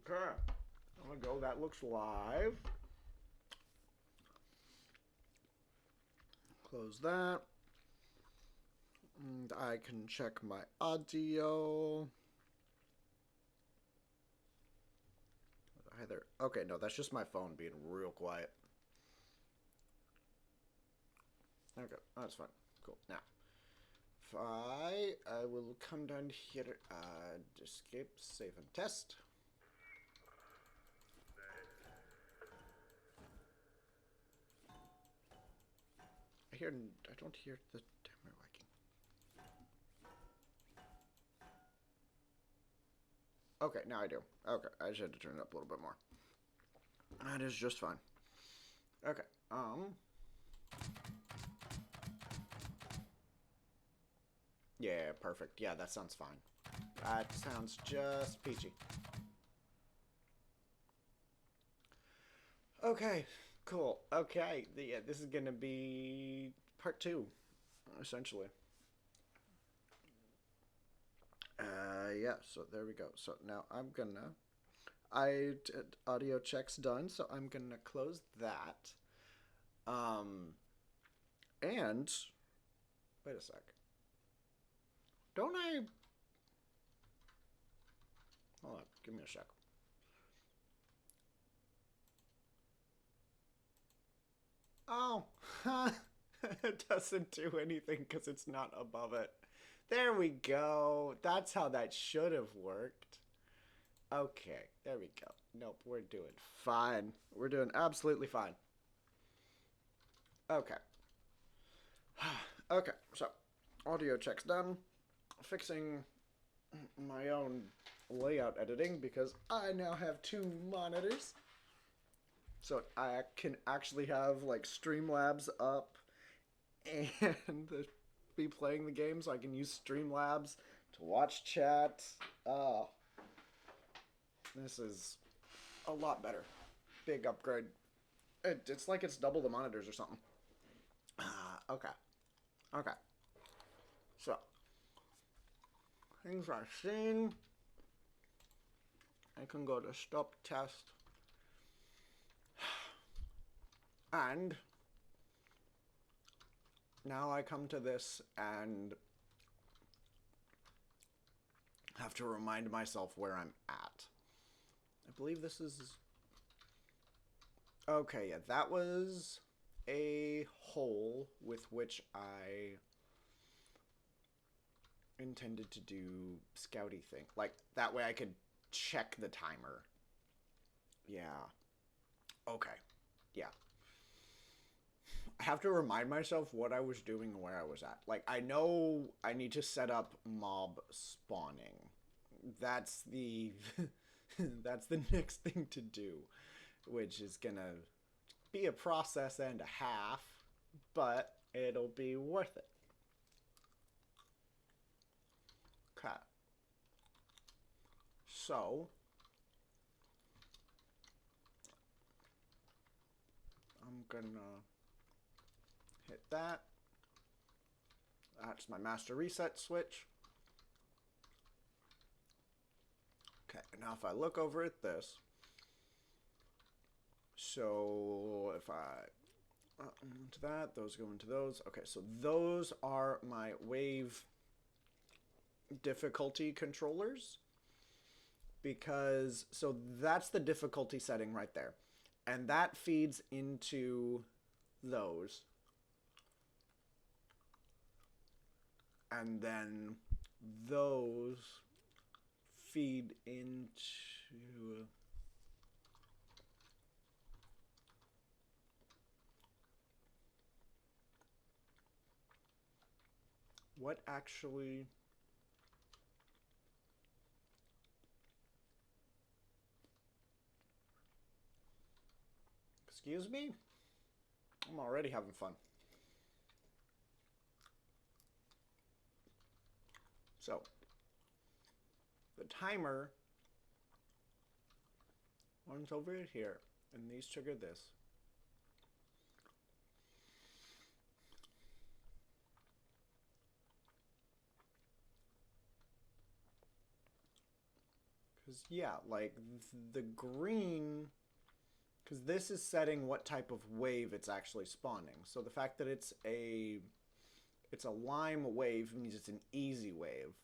Okay. I'm gonna go. That looks live. Close that. And I can check my audio. Either. Okay, no, that's just my phone being real quiet. Okay, that's fine. Cool. Now, if I will come down here, escape, save, and test. I don't hear the timer lagging. Okay, now I do. Okay, I just had to turn it up a little bit more. That is just fine. Okay, yeah, perfect. Yeah, that sounds fine. That sounds just peachy. Okay, cool. Okay, yeah, this is gonna be part two, essentially. Yeah, so there we go. So now audio check's done, so I'm gonna close that. Um, and, wait a sec. Don't I, hold on, give me a sec. Oh, it doesn't do anything because it's not above it. There we go. That's how that should have worked. Okay, there we go. Nope, we're doing fine. We're doing absolutely fine. Okay. Okay, so audio check's done. Fixing my own layout editing because I now have two monitors. So I can actually have like Streamlabs up and be playing the game, so I can use Streamlabs to watch chat. Oh, this is a lot better. Big upgrade. It's like it's double the monitors or something. Okay. Okay. So, things I've seen. I can go to stop test. And now I come to this and have to remind myself where I'm at. I believe this is... Okay, yeah, that was a hole with which I intended to do scouty thing. Like, that way I could check the timer. Yeah. Okay. Yeah. I have to remind myself what I was doing and where I was at. Like, I know I need to set up mob spawning. That's the... that's the next thing to do, which is gonna be a process and a half, but it'll be worth it. Okay. So, I'm gonna hit that. That's my master reset switch. Okay, now if I look over at this, so if I into that, those go into those. Okay, so those are my wave difficulty controllers, because so that's the difficulty setting right there, and that feeds into those, and then those feed into what actually... Excuse me? I'm already having fun. So, the timer runs over here, and these trigger this. Because, yeah, like, the green... Because this is setting what type of wave it's actually spawning. So the fact that it's a lime wave means it's an easy wave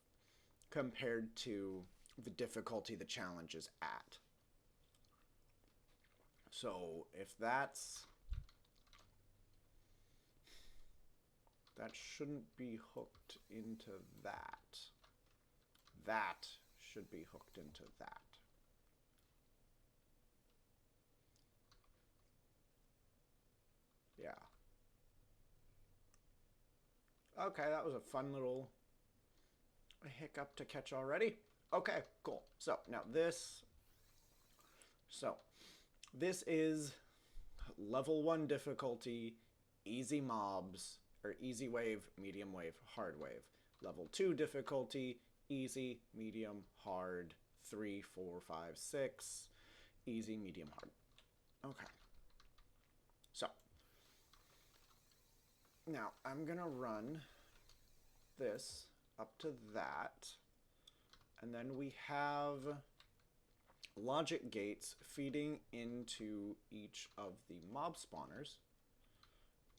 compared to the difficulty the challenge is at. So if that's... That shouldn't be hooked into that. That should be hooked into that. Yeah. Okay, that was a fun little hiccup to catch already. Okay, cool. So now this... So this is level 1 difficulty, easy mobs, or easy wave, medium wave, hard wave. Level 2 difficulty, easy, medium, hard, 3, 4, 5, 6, easy, medium, hard. Okay. So, now I'm gonna run this up to that, and then we have logic gates feeding into each of the mob spawners,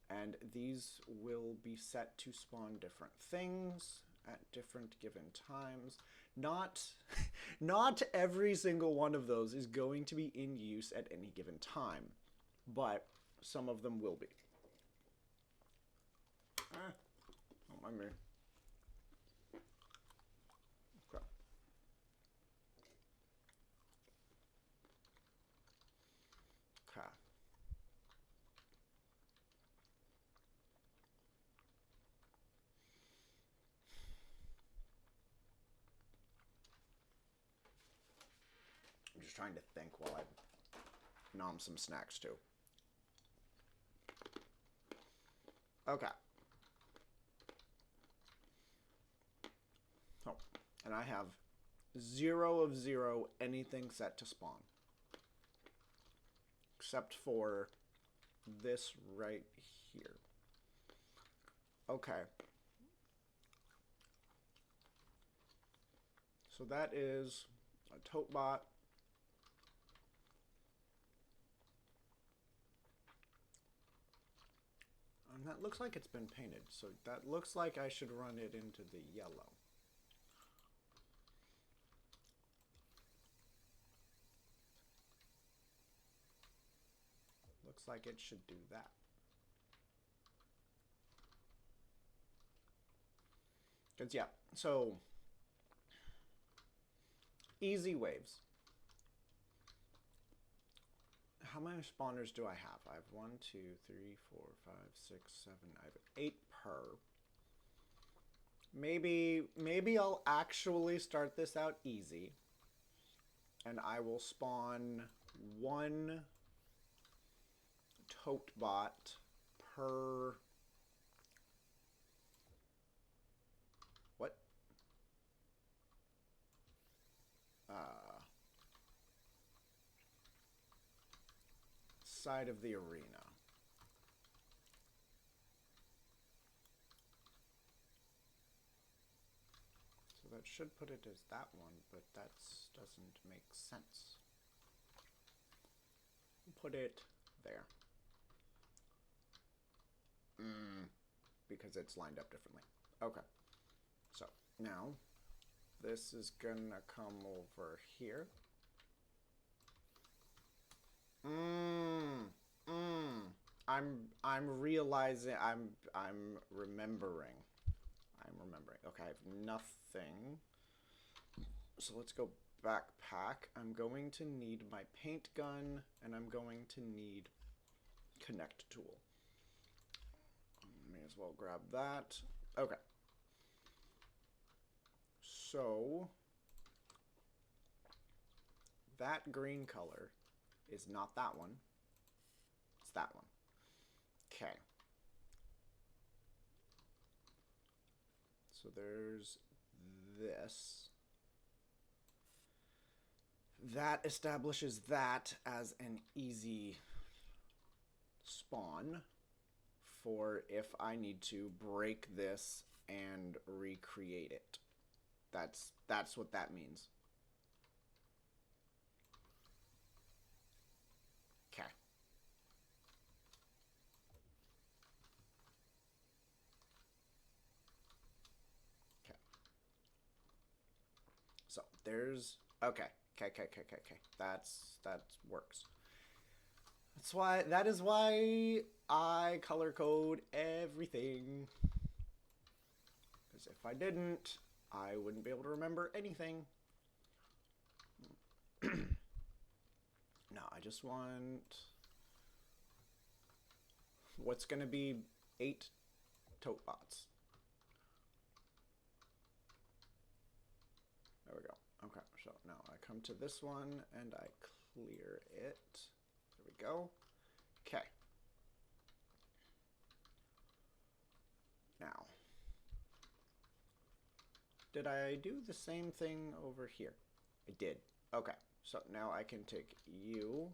and these will be set to spawn different things at different given times. Not every single one of those is going to be in use at any given time, but some of them will be. Don't mind me. Okay. Okay. I'm just trying to think while I nom some snacks too. Okay. Oh, and I have 0 of 0 anything set to spawn. Except for this right here. Okay. So that is a tote bot. And that looks like it's been painted. So that looks like I should run it into the yellow. Looks like it should do that. Because, yeah, so easy waves. How many spawners do I have? I have 1, 2, 3, 4, 5, 6, 7. I have 8 per. Maybe I'll actually start this out easy. And I will spawn 1 tote bot per... What? Side of the arena. So that should put it as that one, but that doesn't make sense. Put it there. Because it's lined up differently. Okay. So now this is gonna come over here. I'm realizing I'm remembering. Okay, I have nothing. So let's go backpack. I'm going to need my paint gun, and I'm going to need connect tool. May as well grab that. Okay. So that green color is not that one. It's that one. Okay. So there's this. That establishes that as an easy spawn for if I need to break this and recreate it. That's what that means. So there's, okay. That works. That is why I color code everything. Because if I didn't, I wouldn't be able to remember anything. No, I just want what's going to be 8 tote bots. There we go. Okay, so now I come to this one and I clear it. There we go. Okay. Now, did I do the same thing over here? I did. Okay, so now I can take you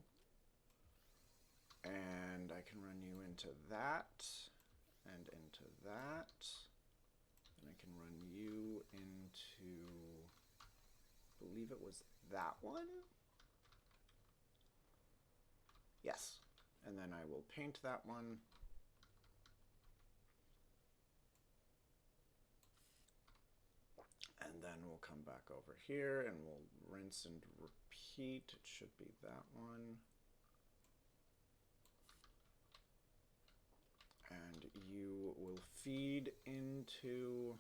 and I can run you into that and into that. And I can run you into, I believe it was that one? Yes. And then I will paint that one. And then we'll come back over here and we'll rinse and repeat. It should be that one. And you will feed into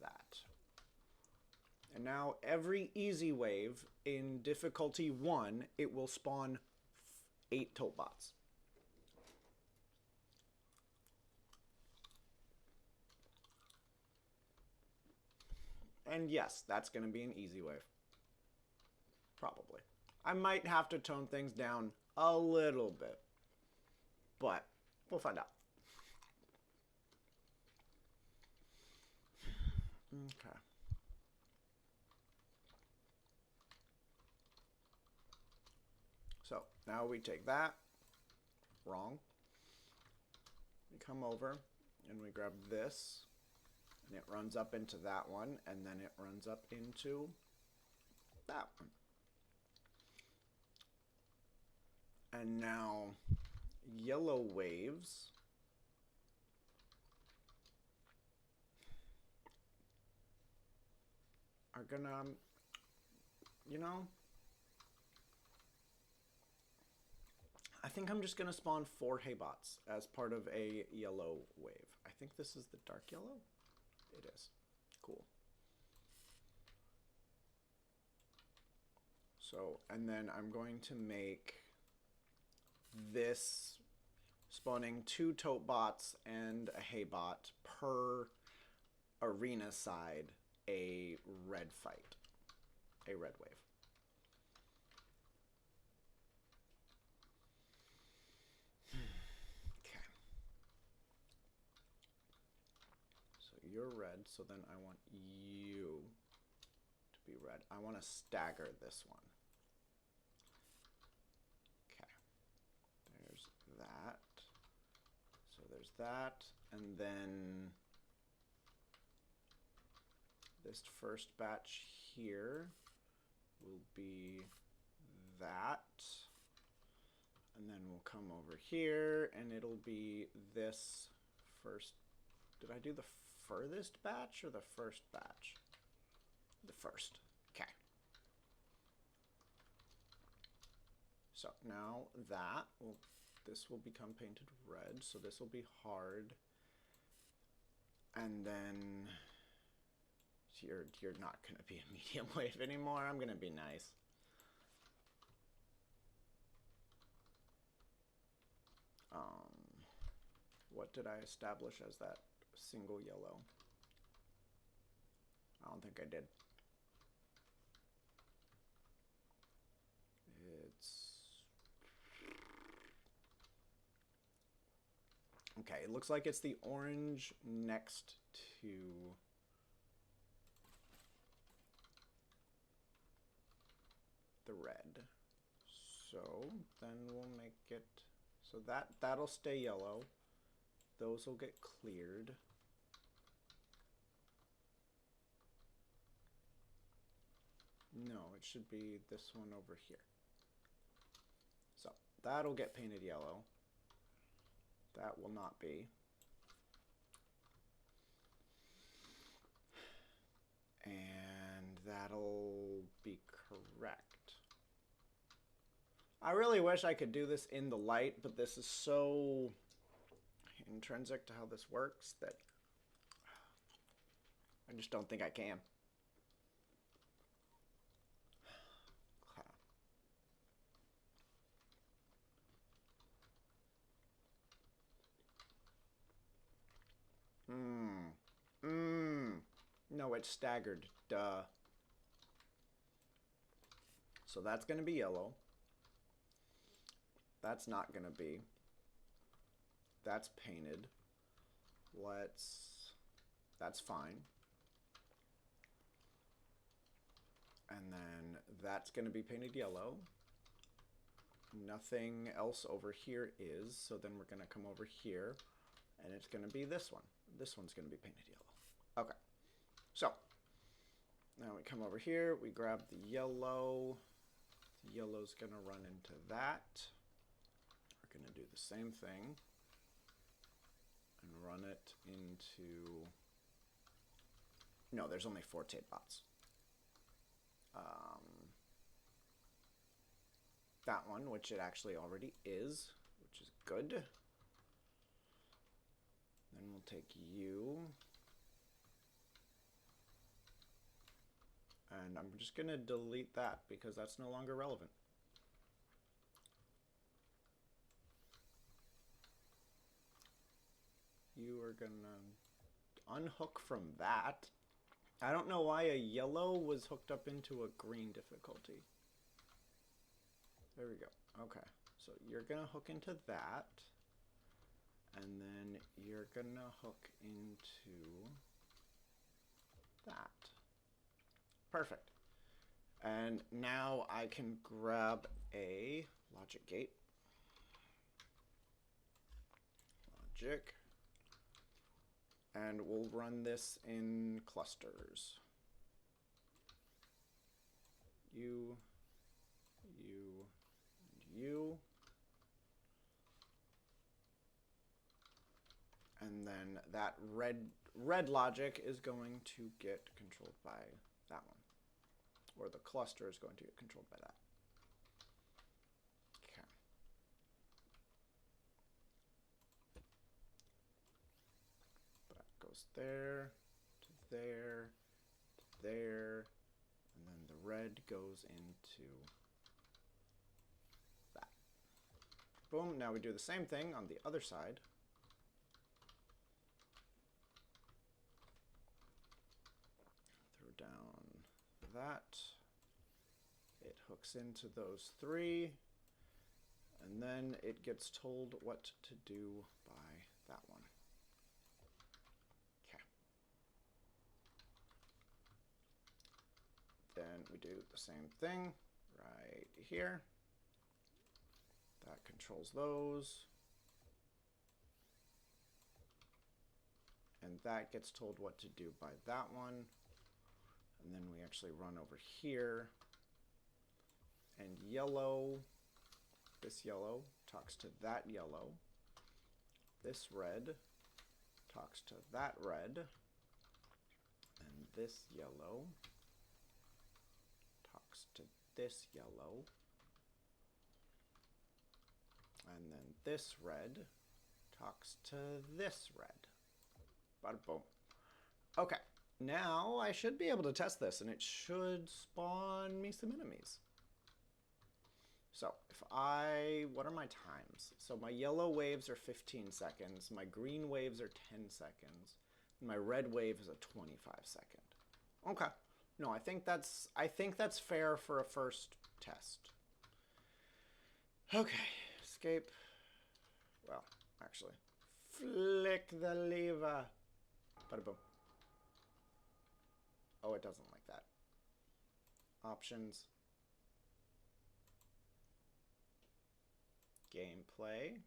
that. And now every easy wave in difficulty 1, it will spawn 8 tote bots. And yes, that's going to be an easy wave. Probably. I might have to tone things down a little bit. But we'll find out. Okay. So now we take that. Wrong. We come over and we grab this. And it runs up into that one. And then it runs up into that one. And now yellow waves are gonna, you know, I think I'm just gonna spawn 4 haybots as part of a yellow wave. I think this is the dark yellow. It is. Cool. So, and then I'm going to make this spawning 2 tote bots and a hay bot per arena side, a red fight, a red wave. Okay. So you're red, so then I want you to be red. I want to stagger this one. That. So there's that, and then this first batch here will be that, and then we'll come over here and it'll be this first. Did I do the furthest batch or the first batch? The first. Okay. So now that will, this will become painted red, so this will be hard. And then you're not gonna be a medium wave anymore. I'm gonna be nice. What did I establish as that single yellow? I don't think I did. Okay, it looks like it's the orange next to the red. So then we'll make it so that'll stay yellow. Those will get cleared. No, it should be this one over here. So that'll get painted yellow. That will not be. And that'll be correct. I really wish I could do this in the light, but this is so intrinsic to how this works that I just don't think I can. No, it's staggered. Duh. So that's going to be yellow. That's not going to be. That's painted. That's fine. And then that's going to be painted yellow. Nothing else over here is, so then we're going to come over here, and it's going to be this one. This one's going to be painted yellow. Okay. So, now we come over here, we grab the yellow. The yellow's going to run into that. We're going to do the same thing and run it into... No, there's only 4 tape bots. That one, which it actually already is, which is good. Then we'll take you. And I'm just going to delete that because that's no longer relevant. You are going to unhook from that. I don't know why a yellow was hooked up into a green difficulty. There we go. Okay. So you're going to hook into that. And then you're going to hook into that. Perfect. And now I can grab a logic gate. Logic. And we'll run this in clusters. You, and you. And then that red logic is going to get controlled by that one. Or the cluster is going to get controlled by that. Okay. That goes there, to there, to there, and then the red goes into that. Boom, now we do the same thing on the other side. Throw down that. It hooks into those 3, and then it gets told what to do by that one. Okay. Then we do the same thing right here. That controls those. And that gets told what to do by that one. And then we actually run over here. And yellow, this yellow talks to that yellow. This red talks to that red. And this yellow talks to this yellow. And then this red talks to this red. Bada boom. Okay, now I should be able to test this, and it should spawn me some enemies. So if what are my times? So my yellow waves are 15 seconds, my green waves are 10 seconds, and my red wave is a 25 second. Okay. No, I think that's fair for a first test. Okay, escape. Well, actually, flick the lever. Bada boom. Oh, it doesn't like that. Options. Gameplay,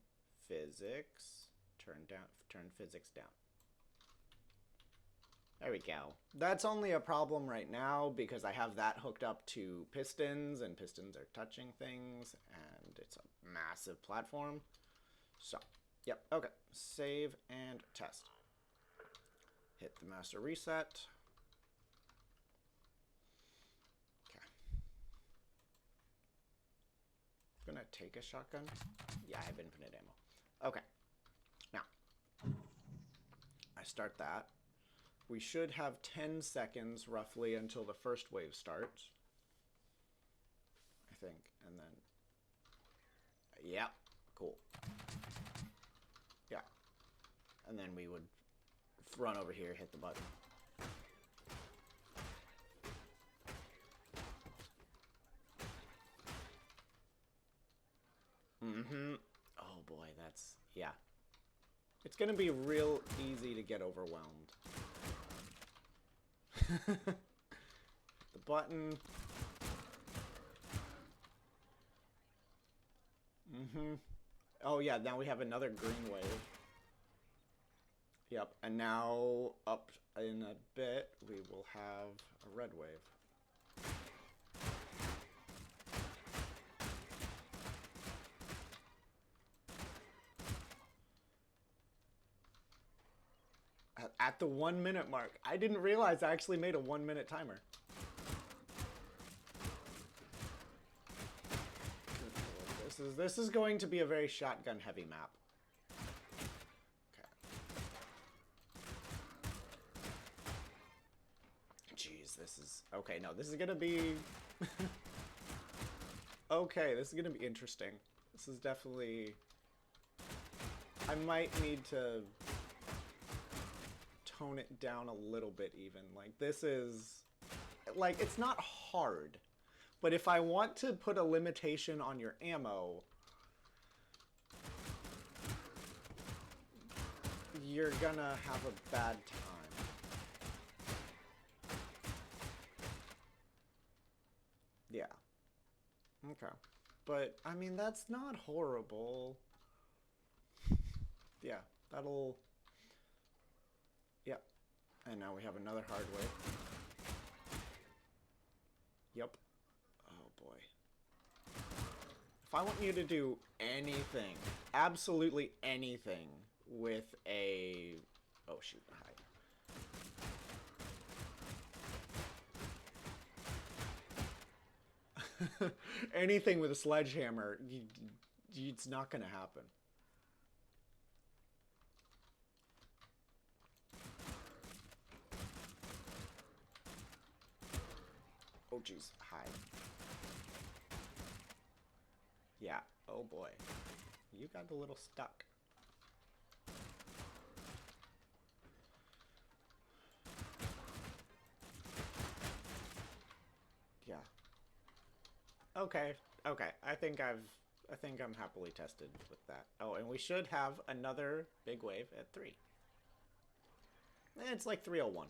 physics, turn physics down. There we go. That's only a problem right now because I have that hooked up to pistons, and pistons are touching things, and it's a massive platform. So, yep, okay. Save and test. Hit the master reset. gonna take a shotgun. Yeah, I have infinite ammo. Okay. Now, I start that. We should have 10 seconds roughly until the first wave starts. I think. And then... yeah. Cool. Yeah. And then we would run over here, hit the button. Mm-hmm. Oh boy, that's... yeah. It's gonna be real easy to get overwhelmed. The button. Mm-hmm. Oh yeah, now we have another green wave. Yep, and now up in a bit we will have a red wave. At the 1 minute mark. I didn't realize I actually made a 1 minute timer. This is going to be a very shotgun heavy map. Okay. Jeez, this is... okay, no, this is gonna be... okay, this is gonna be interesting. This is definitely... I might need to tone it down a little bit even. Like, this is... like, it's not hard. But if I want to put a limitation on your ammo, you're gonna have a bad time. Yeah. Okay. But, I mean, that's not horrible. Yeah, that'll... yep. And now we have another hard wave. Yep. Oh boy. If I want you to do anything, absolutely anything with a... oh shoot, hide. Anything with a sledgehammer, it's not gonna happen. Oh jeez, hide. Yeah, oh boy. You got a little stuck. Yeah. Okay, okay. I think I'm happily tested with that. Oh, and we should have another big wave at 3. It's like 301.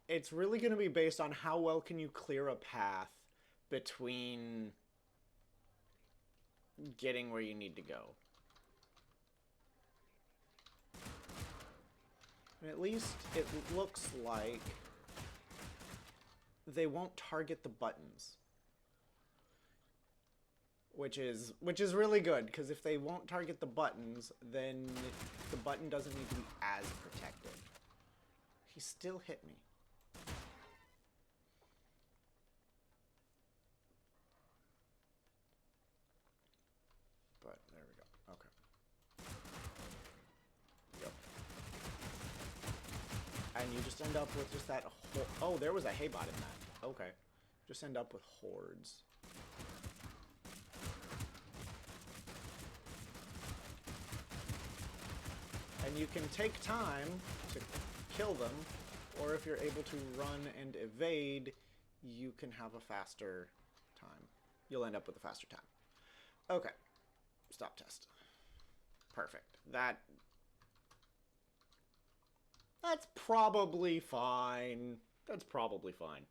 It's really gonna be based on how well can you clear a path between getting where you need to go. And at least it looks like they won't target the buttons. Which is really good, because if they won't target the buttons, then the button doesn't need to be as protected. He still hit me. But there we go. Okay. Yep. And you just end up with just that whole... oh, there was a hay bot in that. Okay. Just end up with hordes. And you can take time to kill them, or if you're able to run and evade, you can have a faster time. You'll end up with a faster time. Okay. Stop test. Perfect. That's probably fine. That's probably fine.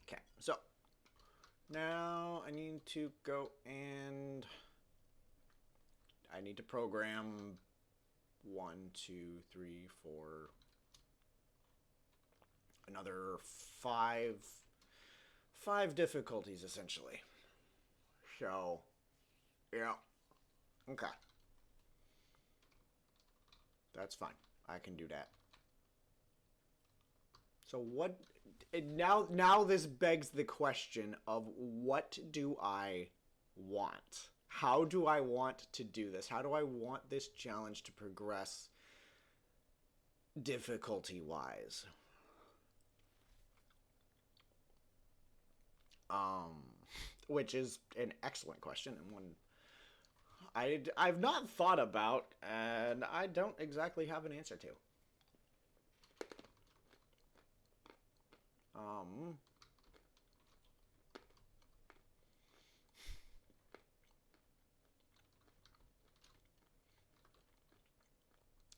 Okay, so now I need to go and I need to program 1, 2, 3, 4, another 5 difficulties essentially. So, yeah. Okay. That's fine. I can do that. So what now this begs the question of what do I want? How do I want to do this? How do I want this challenge to progress difficulty-wise? Which is an excellent question and one I've not thought about and I don't exactly have an answer to.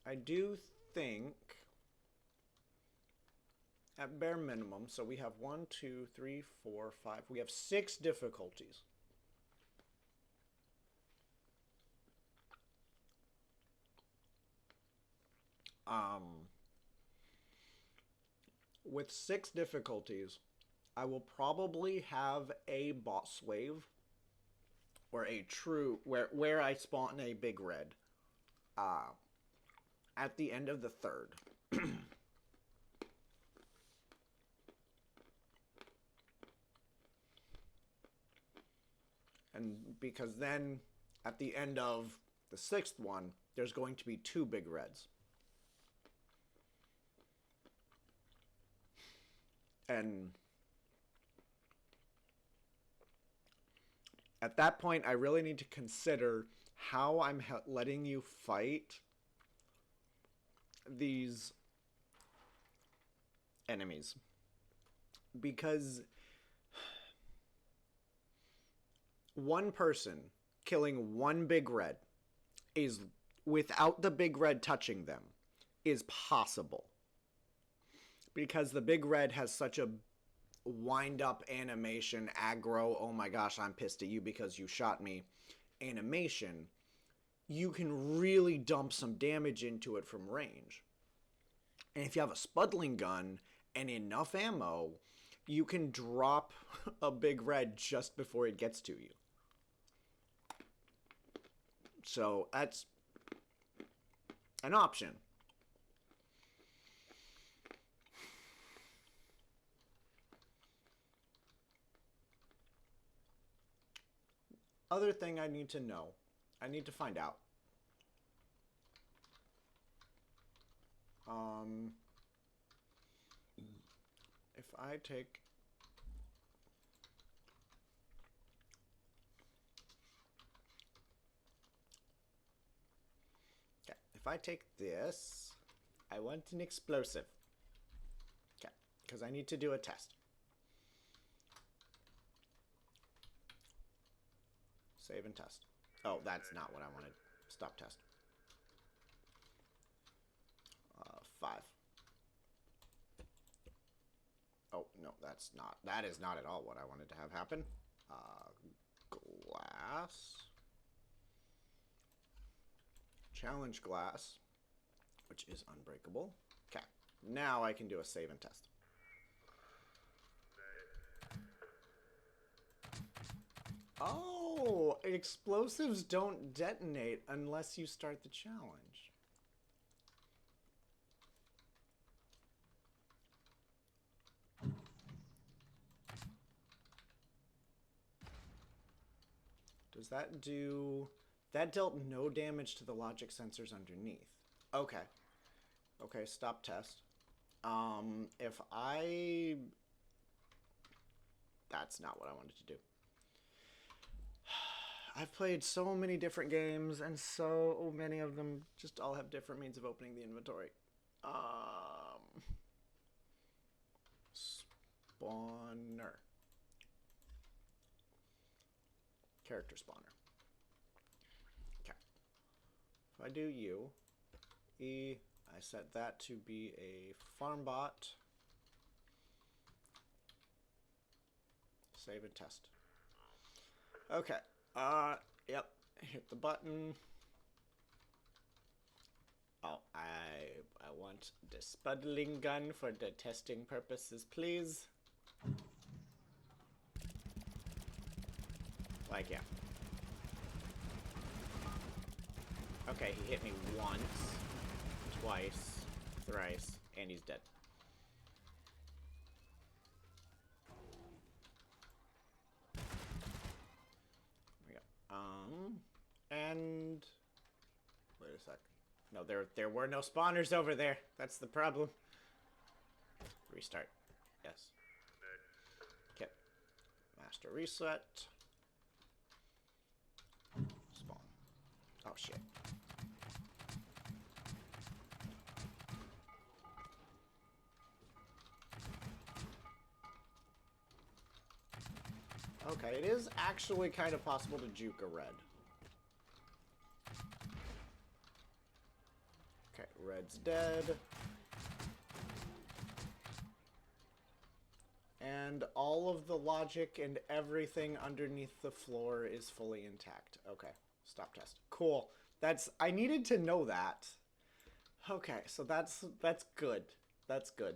I do think at bare minimum, so we have 1, 2, 3, 4, 5. We have 6 difficulties. With 6 difficulties, I will probably have a boss wave or a true where I spawn a big red at the end of the third. And because then at the end of the 6th one, there's going to be 2 big reds. And at that point, I really need to consider how I'm letting you fight these enemies. Because one person killing one big red is, without the big red touching them, is possible. Because the big red has such a wind up animation, aggro, oh my gosh, I'm pissed at you because you shot me animation, you can really dump some damage into it from range. And if you have a spuddling gun and enough ammo, you can drop a big red just before it gets to you. So that's an option. Other thing I need to know, I need to find out. If I take if I take this, I want an explosive. Okay, because I need to do a test. Save and test. Oh, that's not what I wanted. Stop test. 5. Oh, no, that is not at all what I wanted to have happen. Glass. Challenge glass, which is unbreakable. Okay, now I can do a save and test. Oh, explosives don't detonate unless you start the challenge. Does that do... That dealt no damage to the logic sensors underneath. Okay. Okay, stop test. If I... That's not what I wanted to do. I've played so many different games, and so many of them just all have different means of opening the inventory. Spawner. Character spawner. Okay. If I do U, E, I set that to be a farm bot. Save and test. Okay. Yep. Hit the button. Oh, I want the spuddling gun for the testing purposes, please. Like, yeah. Okay, he hit me once, twice, thrice, and he's dead. There we go. And wait a sec. No, there were no spawners over there. That's the problem. Restart. Yes. Okay. Master reset. Spawn. Oh shit. Okay, it is actually kind of possible to juke a red. Okay, red's dead. And all of the logic and everything underneath the floor is fully intact. Okay, stop test. Cool. I needed to know that. Okay, so that's good. That's good.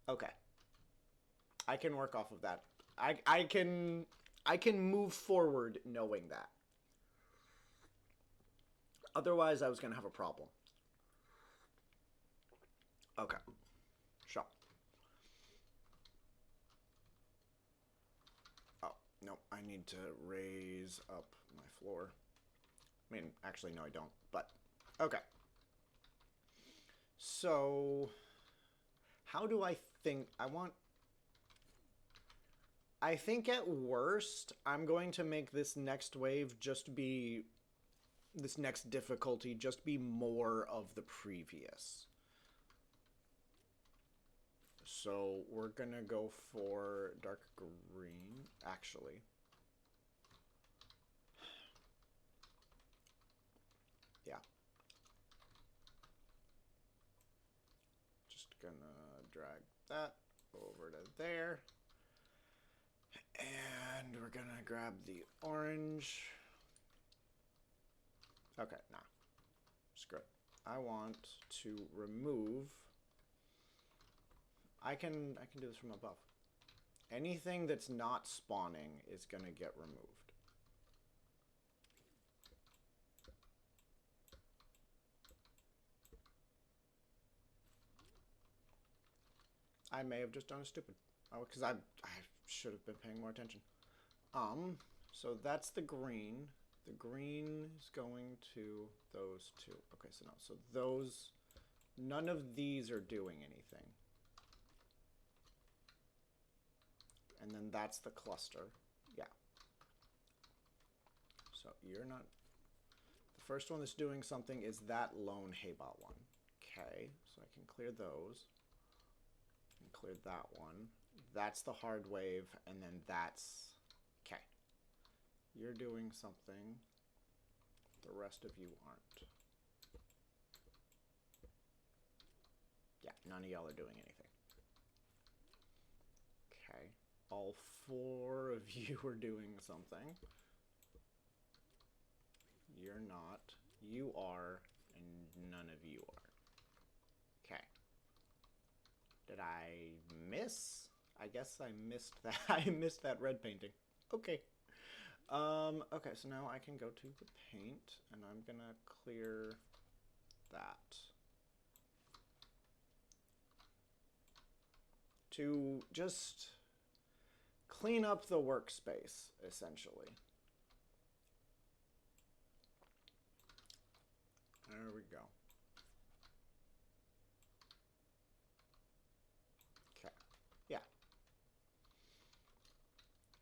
Okay. I can work off of that. I can move forward knowing that. Otherwise, I was going to have a problem. Okay. Sure. Oh, no. I need to raise up my floor. I mean, actually, no, I don't. But, okay. So, how do I think... I think at worst, I'm going to make this next wave just be... This next difficulty just be more of the previous. So we're gonna go for dark green, actually. Yeah. Just gonna drag that over to there. And we're gonna grab the orange. Okay, nah. Screw it. I want to remove... I can do this from above. Anything that's not spawning is gonna get removed. I may have just done a stupid. Oh, because I should have been paying more attention. So that's the green. The green is going to those two. Okay, so no. So those... None of these are doing anything. And then that's the cluster. Yeah. So you're not... The first one that's doing something is that lone Haybot one. Okay, so I can clear those. And clear that one. That's the hard wave, and then that's... Okay. You're doing something. The rest of you aren't. Yeah, none of y'all are doing anything. Okay. All 4 of you are doing something. You're not. You are, and none of you are. Okay. Did I miss? I guess I missed that. I missed that red painting. Okay. Okay, so now I can go to the paint, and I'm gonna clear that. To just clean up the workspace, essentially. There we go. Okay. Yeah.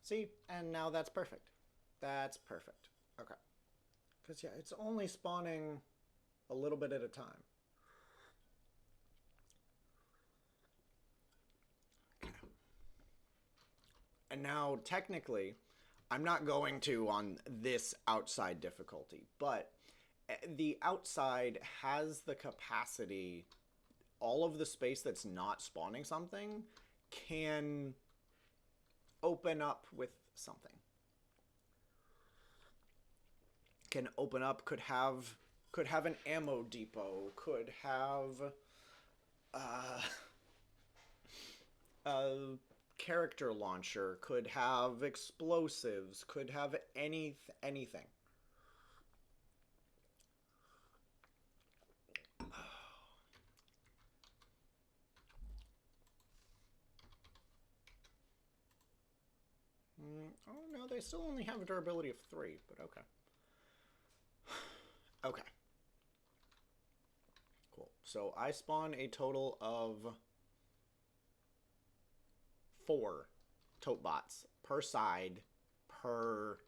See? And now that's perfect. That's perfect. Okay. Because, yeah, it's only spawning a little bit at a time. Okay. And now, technically, I'm not going to on this outside difficulty, but the outside has the capacity, all of the space that's not spawning something can open up with something. can open up, could have an ammo depot, could have a character launcher, could have explosives, could have anything. Oh no, they still only have a durability of 3, but okay. Okay. Cool. So I spawn a total of 4 tote bots per side per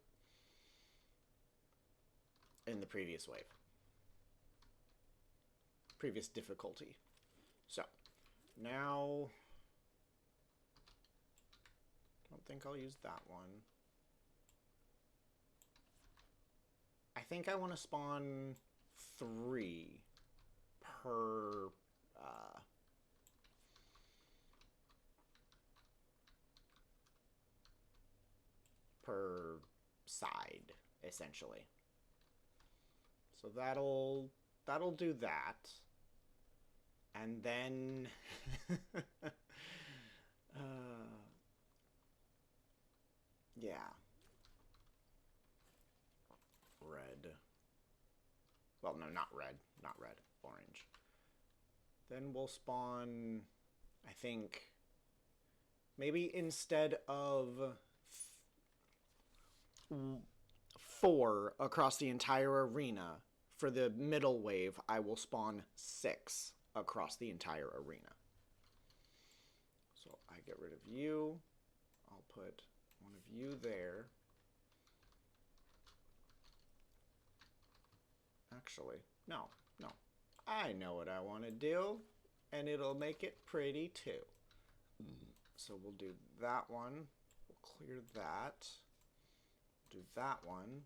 in the previous wave. Previous difficulty. So now don't think I'll use that one. I think I want to spawn 3 per per side, essentially. So that'll do that. And then yeah. Red. Well, no, not red. Not red. Orange. Then we'll spawn, I think, maybe instead of 4 across the entire arena, for the middle wave, I will spawn 6 across the entire arena. So I get rid of you. I'll put one of you there. Actually, no. I know what I want to do, and it'll make it pretty too. So we'll do that one. We'll clear that. Do that one.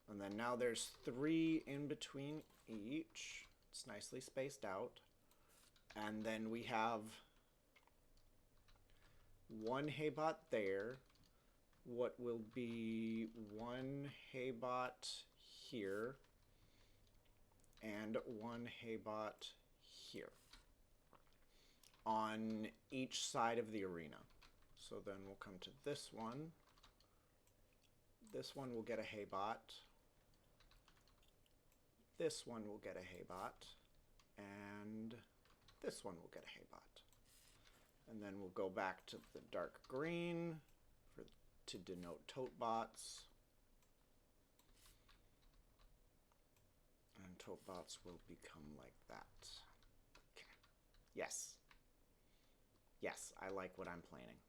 And then now there's 3 in between each. It's nicely spaced out. And then we have 1 Haybot there. What will be 1 Haybot here. And 1 Haybot here. On each side of the arena. So then we'll come to this one. This one will get a Haybot. This one will get a Haybot. And this one will get a Haybot. And then we'll go back to the dark green to denote tote bots. And tote bots will become like that. Okay. Yes. Yes, I like what I'm planning.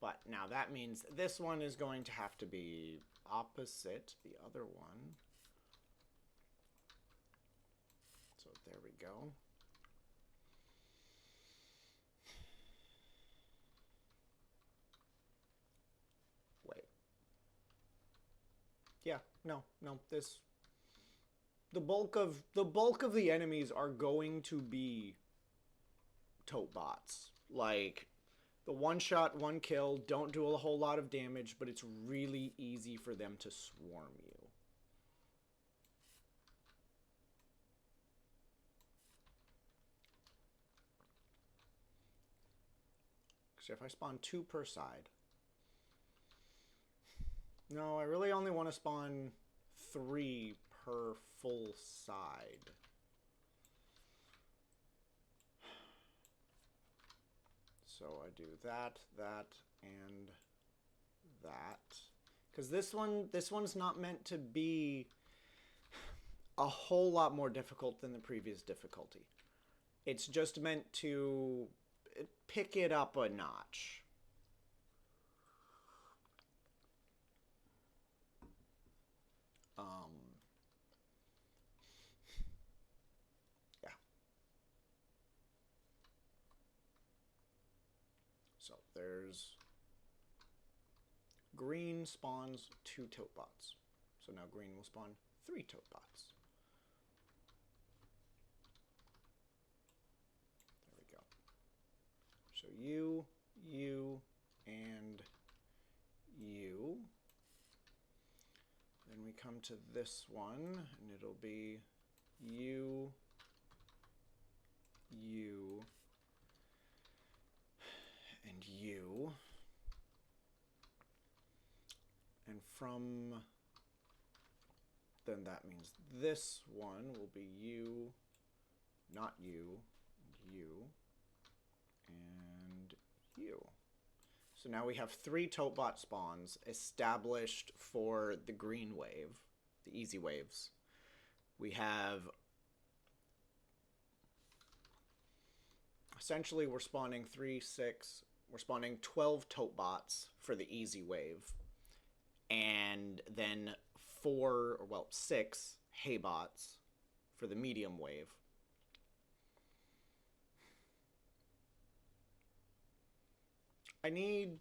But now that means this one is going to have to be opposite the other one. So there we go. Wait. Yeah, no, this the bulk of the enemies are going to be tote bots. Like, the one shot, one kill, don't do a whole lot of damage, but it's really easy for them to swarm you. So if I spawn 2 per side. No, I really only want to spawn 3 per full side. So I do that, and that. Because this one's not meant to be a whole lot more difficult than the previous difficulty. It's just meant to pick it up a notch. Yeah. So there's green spawns 2 tote bots. So now green will spawn 3 tote bots. There we go. So you, and you. Then we we come to this one, and it'll be you, you, and you. And from... then that means this one will be you, not you, and you. So now we have 3 Totebot spawns established for the green wave, the easy waves. We have... essentially, we're spawning 3, 6... we're spawning 12 Totebots for the easy wave. And then 6 Haybots for the medium wave. I need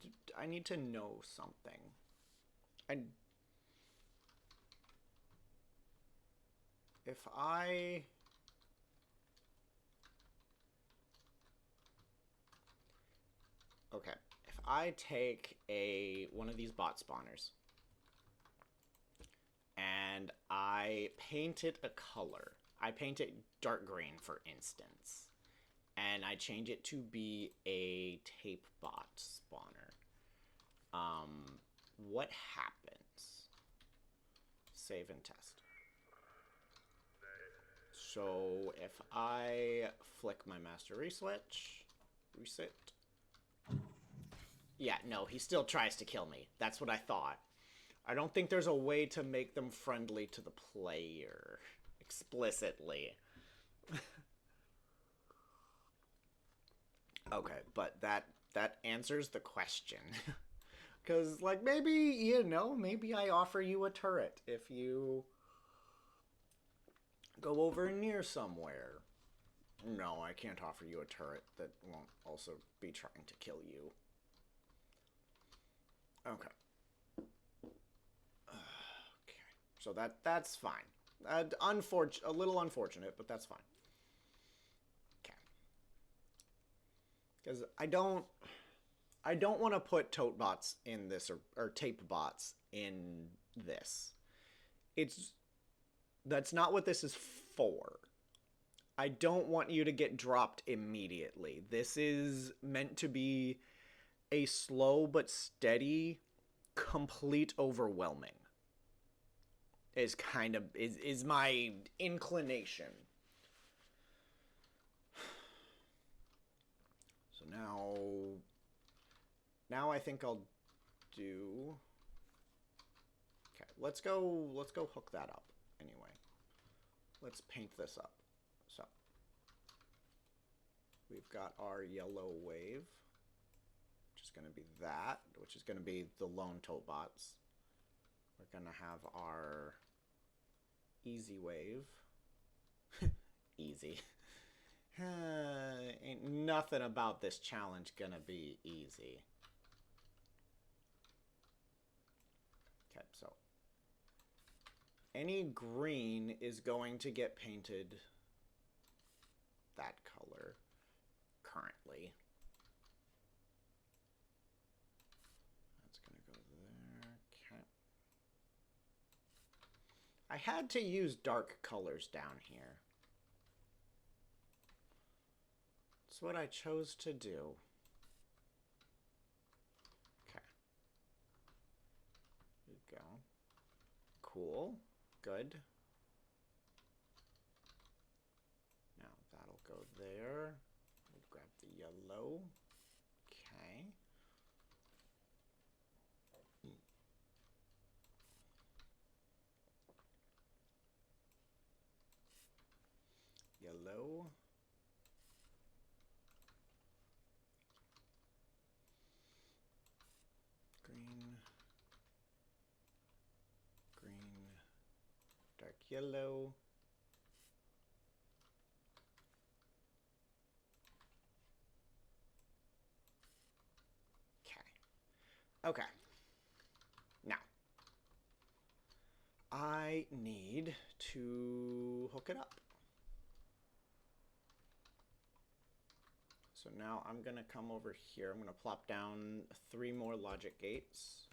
to know something. If I take one of these bot spawners and I paint it a color. I paint it dark green, for instance. And I change it to be a tape bot spawner. What happens? Save and test. So if I flick my master reswitch, reset. Yeah, no, he still tries to kill me. That's what I thought. I don't think there's a way to make them friendly to the player explicitly. Okay, but that answers the question. Because, like, maybe, you know, maybe I offer you a turret if you go over near somewhere. No, I can't offer you a turret that won't also be trying to kill you. Okay. Okay. So that's fine. A little unfortunate, but that's fine. Okay. Because I don't want to put tote bots in this or tape bots in this. That's not what this is for. I don't want you to get dropped immediately. This is meant to be a slow but steady, complete overwhelming. Is my inclination. So now I think I'll do... okay, let's go hook that up anyway. Let's paint this up. So we've got our yellow wave, which is going to be that, which is going to be the lone tote bots. We're going to have our easy wave. Easy. Ain't nothing about this challenge gonna be easy. Okay, so any green is going to get painted that color currently. That's gonna go there. Okay. I had to use dark colors down here. That's what I chose to do. Okay. There you go. Cool. Good. Now that'll go there. We'll grab the yellow. Okay. Yellow. Green. Green. Dark yellow. Okay. Now, I need to hook it up. So now I'm going to come over here. I'm going to plop down 3 more logic gates.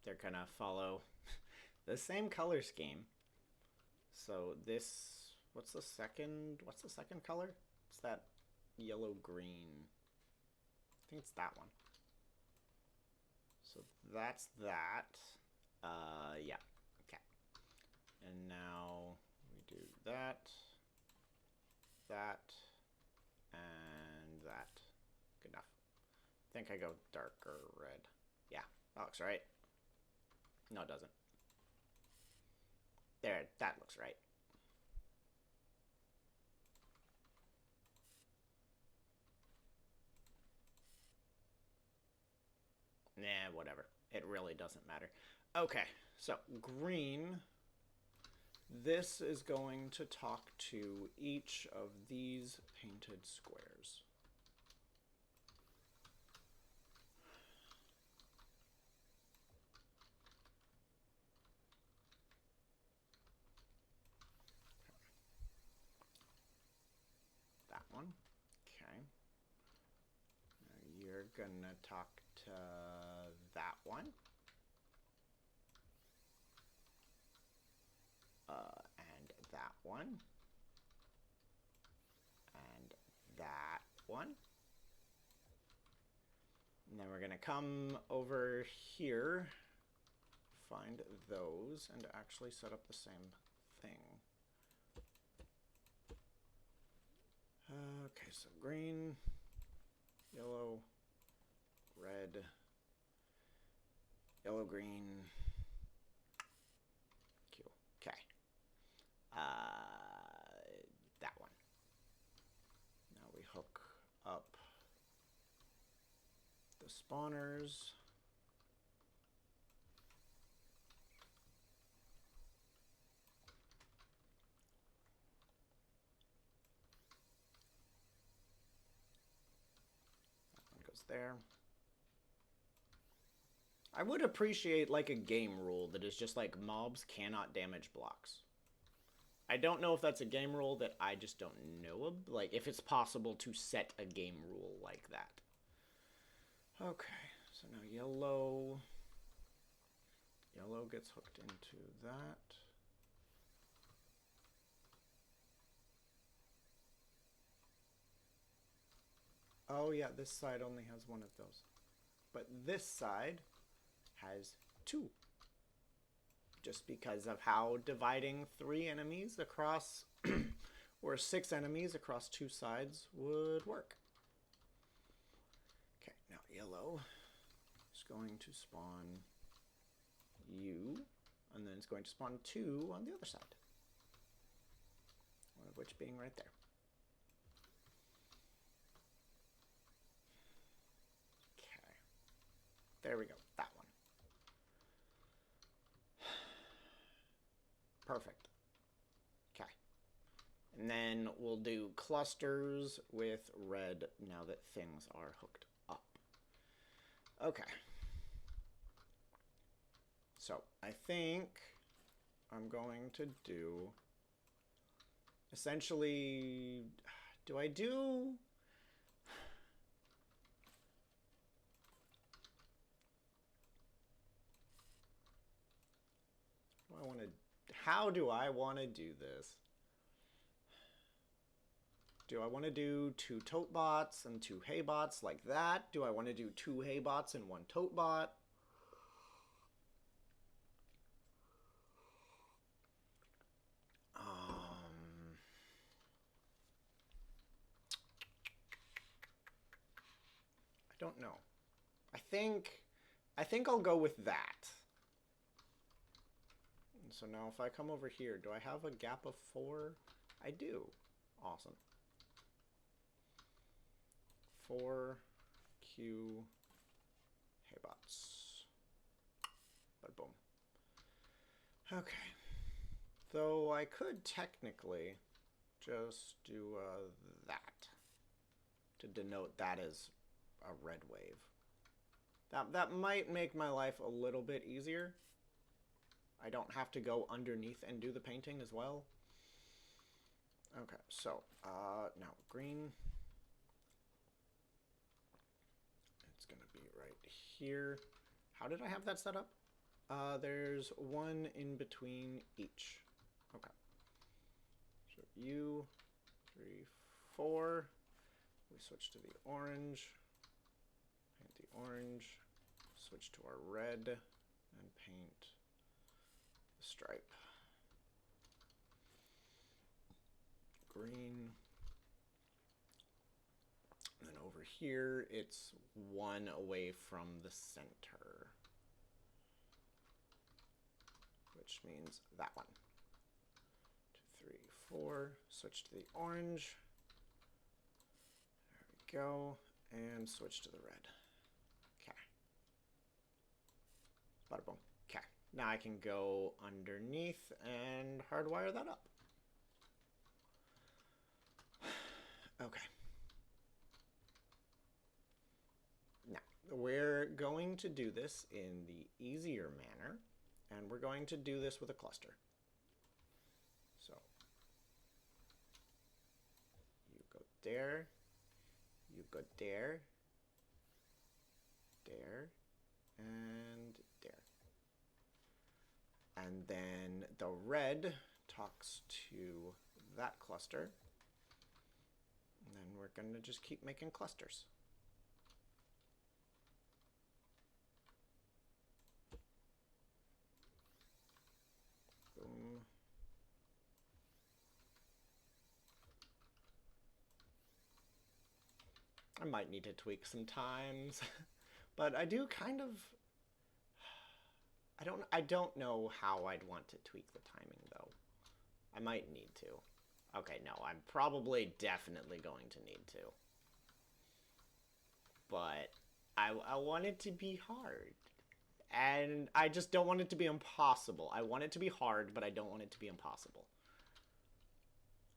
they're gonna follow the same color scheme. So this, what's the second color? It's that yellow green. I think it's that one. So that's that. Yeah. Okay. And now we do that, that, and that. Good enough. I think I go darker red. Yeah, that looks right. No, it doesn't. There, that looks right. Nah, whatever. It really doesn't matter. Okay, so green. This is going to talk to each of these painted squares. That one. Okay. Now you're gonna talk to that one. And that one. And that one. And then we're gonna come over here, find those, and actually set up the same thing. Okay, so green, yellow, red, yellow, green. Cool. Okay. That one. Now we hook up the spawners. That one goes there. I would appreciate like a game rule that is just like mobs cannot damage blocks. I don't know if that's a game rule that I just don't know of. Like if it's possible to set a game rule like that. Okay, so now yellow. Yellow gets hooked into that. Oh yeah, this side only has one of those. But this side has two. Just because of how dividing 3 enemies across, or 6 enemies across 2 sides would work. Okay, now yellow is going to spawn you, and then it's going to spawn 2 on the other side. One of which being right there. Okay. There we go. That one. Perfect. Okay. And then we'll do clusters with red now that things are hooked up. Okay. So I think I'm going to do essentially, do I do how do I want to do this? Do I want to do 2 tote bots and 2 hay bots like that? Do I want to do 2 hay bots and 1 tote bot? I don't know. I think I'll go with that. And so now if I come over here, do I have a gap of 4? I do. Awesome. 4 Q hay bots. But boom. Okay. Though I could technically just do that to denote that as a red wave. That might make my life a little bit easier. I don't have to go underneath and do the painting as well. Okay, so now green. It's gonna be right here. How did I have that set up? There's one in between each. Okay. So you, 3, 4. We switch to the orange. Paint the orange. Switch to our red and paint the stripe. Green. And then over here, it's 1 away from the center, which means that one. 2, 3, 4. Switch to the orange. There we go. And switch to the red. Okay. Bada boom. Okay. Now I can go underneath and hardwire that up. Okay. Now, we're going to do this in the easier manner, and we're going to do this with a cluster. So, you go there, you go there, there, and there. And then the red talks to that cluster. And then we're going to just keep making clusters. Boom. I might need to tweak some times, but I do kind of... I don't know how I'd want to tweak the timing, though. I might need to. Okay, no, I'm probably definitely going to need to. But I want it to be hard. And I just don't want it to be impossible. I want it to be hard, but I don't want it to be impossible.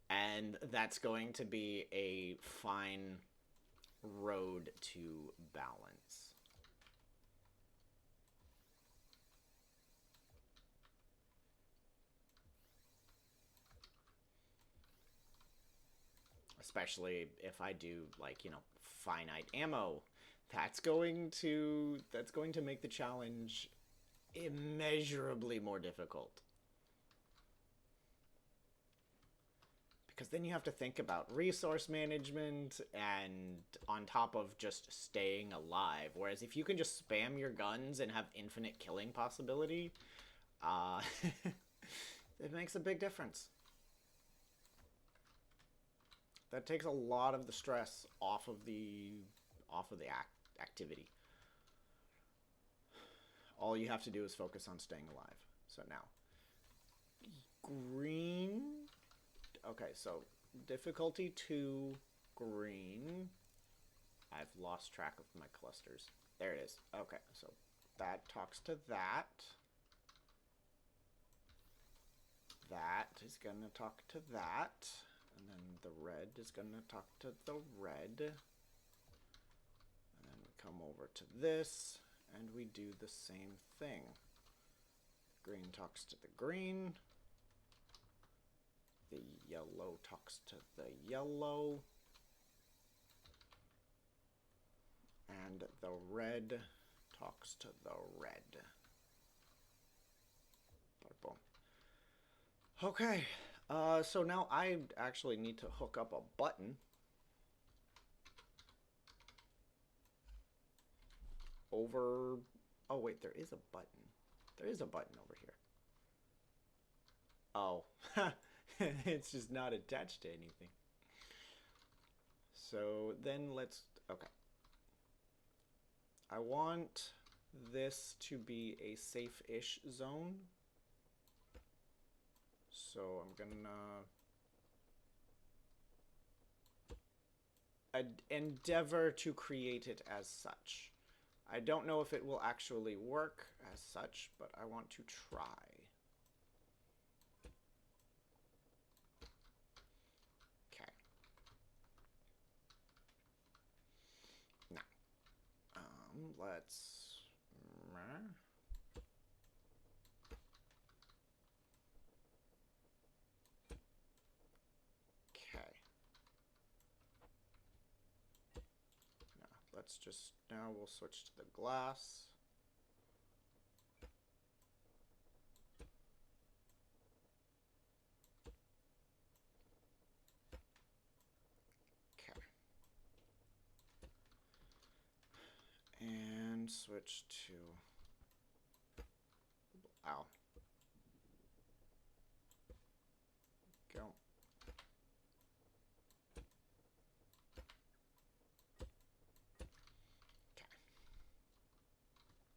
And that's going to be a fine road to balance. Especially if I do, like, you know, finite ammo. That's going to make the challenge immeasurably more difficult. Because then you have to think about resource management and on top of just staying alive. Whereas if you can just spam your guns and have infinite killing possibility, it makes a big difference. That takes a lot of the stress off of the activity. All you have to do is focus on staying alive. So now, green. Okay, so difficulty 2, green. I've lost track of my clusters. There it is. Okay, so that talks to that. That is going to talk to that. And then the red is going to talk to the red. And then we come over to this, and we do the same thing. Green talks to the green. The yellow talks to the yellow. And the red talks to the red. Boom. Okay. So now I actually need to hook up a button over... Oh, wait, there is a button. There is a button over here. Oh, it's just not attached to anything. So then let's... Okay. I want this to be a safe-ish zone. So I'm gonna endeavor to create it as such. I don't know if it will actually work as such, but I want to try. Okay. Now, let's... Let's just, now we'll switch to the glass. and switch to... Ow. Go. Okay.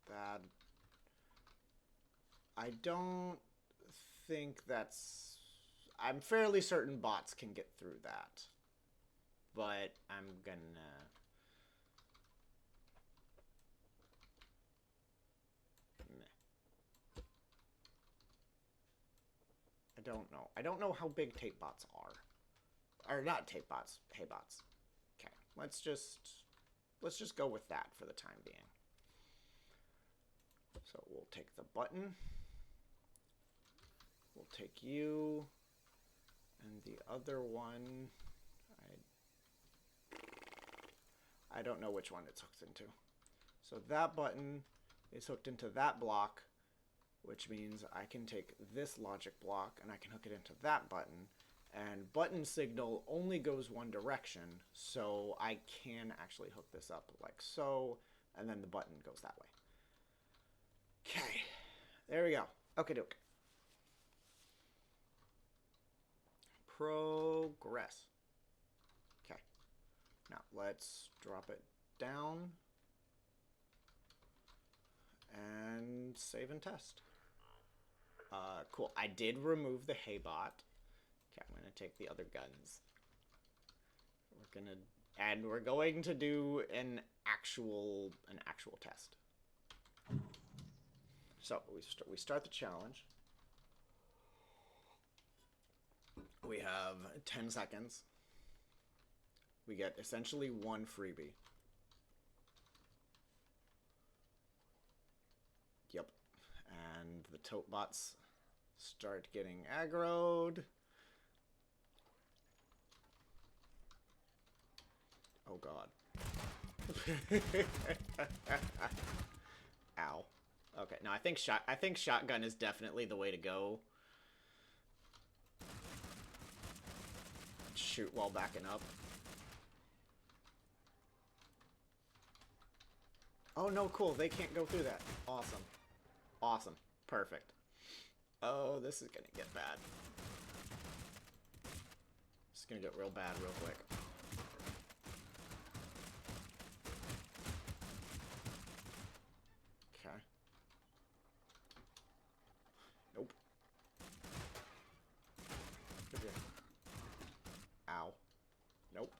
That... I don't think that's... I'm fairly certain bots can get through that. But I'm gonna... I don't know. I don't know how big tape bots are. Or not tape bots, hay bots. Okay, let's just go with that for the time being. So we'll take the button. We'll take you. And the other one, I don't know which one it's hooked into. So that button is hooked into that block, which means I can take this logic block and I can hook it into that button. And button signal only goes one direction, so I can actually hook this up like so, and then the button goes that way. Okay, there we go. Okay, doke. Progress. Okay, now let's drop it down and save and test. Cool. I did remove the hay bot. Okay, I'm gonna take the other guns. We're going to do an actual test. So we start the challenge. We have 10 seconds. We get essentially one freebie. Yep. And the tote bots start getting aggroed. Oh god. Ow. Okay, no, I think shotgun is definitely the way to go. Shoot while backing up. Oh no, cool. They can't go through that. Awesome. Awesome. Perfect. Oh, this is gonna get bad. It's gonna get real bad real quick. Okay. Nope. Ow. Nope.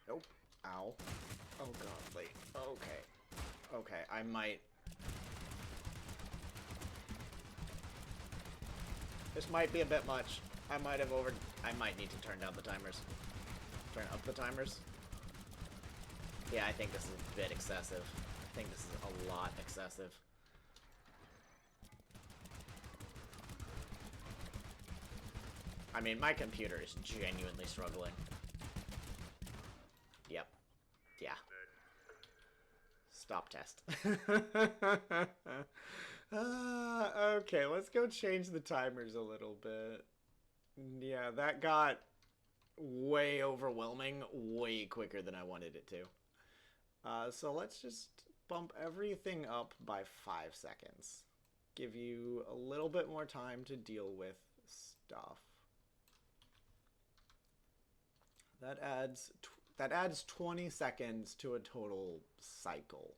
Nope. Ow. Oh god, wait. Okay. Okay, I might... This might be a bit much. I might need to turn down the timers. Turn up the timers. Yeah, I think this is a bit excessive. I think this is a lot excessive. I mean, my computer is genuinely struggling. Yep. Yeah. Stop test. Okay, let's go change the timers a little bit. Yeah, that got way overwhelming way quicker than I wanted it to. So let's just bump everything up by 5 seconds. Give you a little bit more time to deal with stuff. That adds 20 seconds to a total cycle.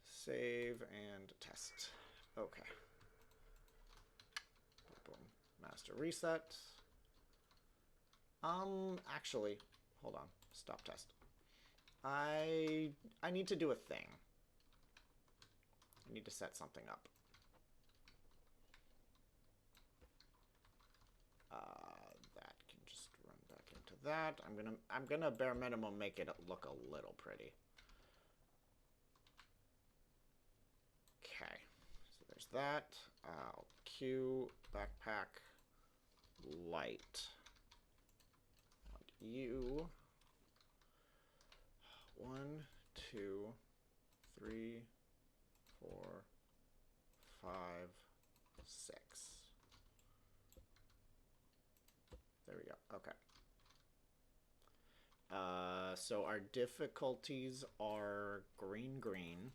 Save and test. Okay. Boom. Master reset. Actually, hold on. Stop test. I need to do a thing. I need to set something up. That can just run back into that. I'm gonna bare minimum make it look a little pretty. Okay, so there's that. Q backpack light. And you. 1, 2, 3, 4, 5, 6. There we go. Okay. So our difficulties are green, green,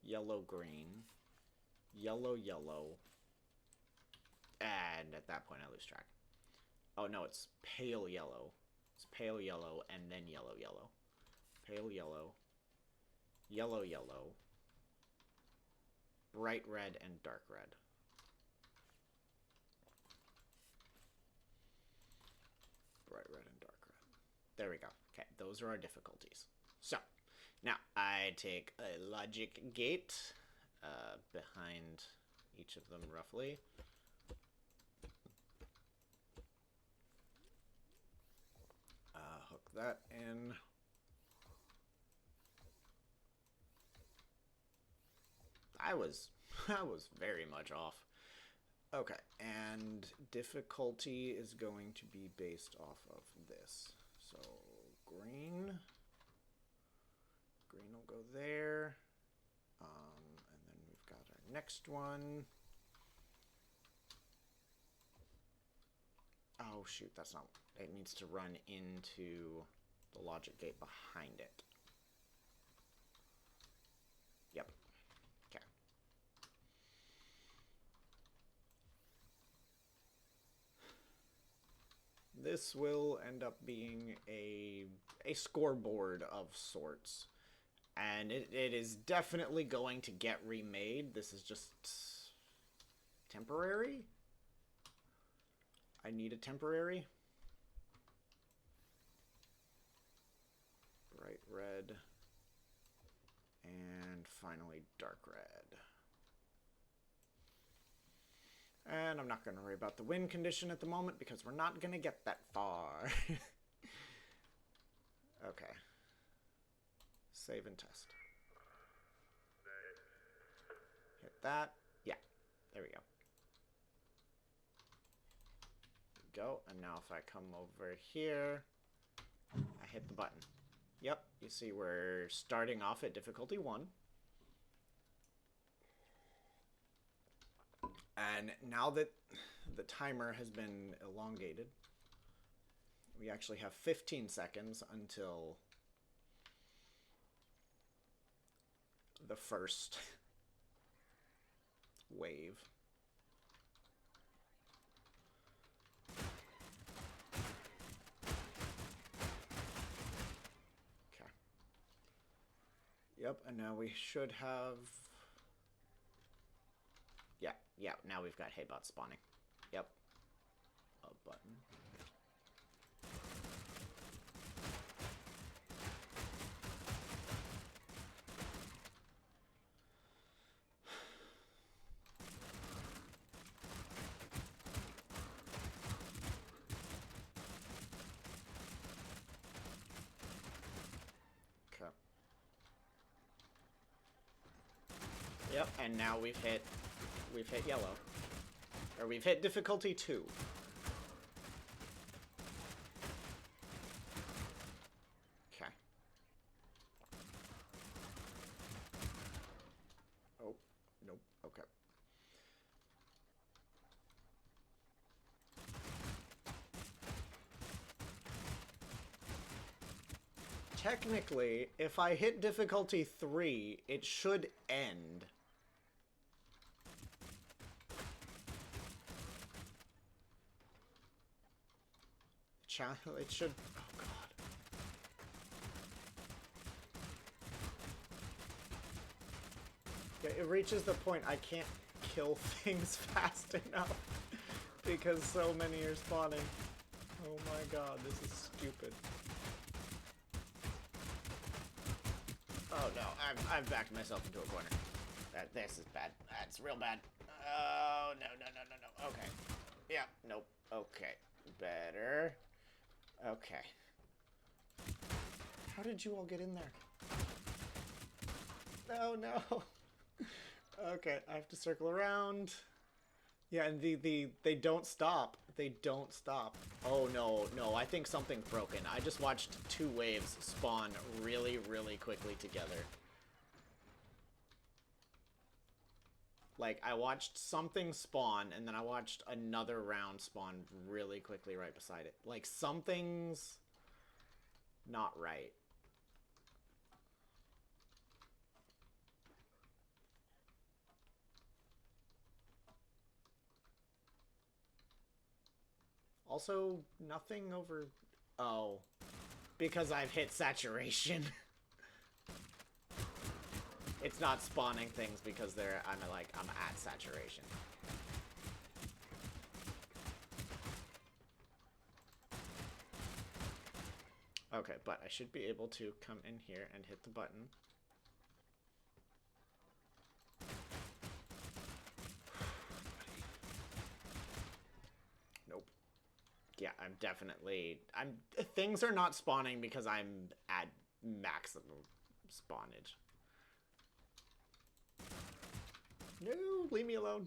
yellow, green, yellow, yellow, and at that point I lose track. Oh no, it's pale yellow. It's pale yellow and then yellow, yellow. Pale yellow, yellow, yellow, bright red, and dark red. Bright red and dark red. There we go. Okay, those are our difficulties. So, now I take a logic gate behind each of them roughly. Hook that in. I was very much off. Okay, and difficulty is going to be based off of this. So green will go there, and then we've got our next one. Oh shoot, that's not. It needs to run into the logic gate behind it. Yep. Okay. This will end up being a scoreboard of sorts. And it is definitely going to get remade. This is just temporary. I need a temporary. Bright red. And finally dark red. And I'm not going to worry about the win condition at the moment because we're not going to get that far. Okay. Save and test. Hit that. Yeah. There we go. Go. And now if I come over here, I hit the button. Yep. You see we're starting off at difficulty 1. And now that the timer has been elongated, we actually have 15 seconds until the first wave. Okay. Yep, and now we should have... Yeah, now we've got Haybot spawning. Yep. A button. Okay. Yep, and now we've hit yellow. Or we've hit difficulty 2. Okay. Oh, nope. Okay. Technically, if I hit difficulty 3, it should end. It should... Oh, God. Yeah, it reaches the point I can't kill things fast enough because so many are spawning. Oh my God, this is stupid. Oh no, I've backed myself into a corner. This is bad. That's real bad. Oh, no. Okay. Yeah, nope. Okay. Better. Okay. How did you all get in there? Oh no. Okay, I have to circle around. Yeah, and they don't stop. They don't stop. Oh no, I think something's broken. I just watched 2 waves spawn really, really quickly together. Like, I watched something spawn, and then I watched another round spawn really quickly right beside it. Like, something's not right. Also, nothing over... Oh. Because I've hit saturation. It's not spawning things because I'm at saturation. Okay, but I should be able to come in here and hit the button. Nope. Yeah, things are not spawning because I'm at maximum spawnage. No, leave me alone.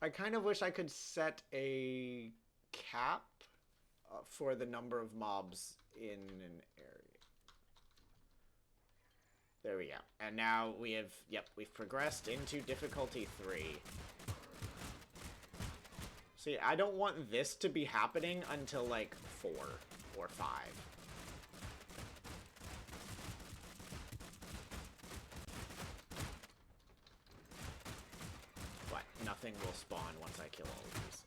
I kind of wish I could set a cap for the number of mobs in an area. There we go. And now we've progressed into difficulty 3. See, I don't want this to be happening until, like, 4 or 5. But nothing will spawn once I kill all of these.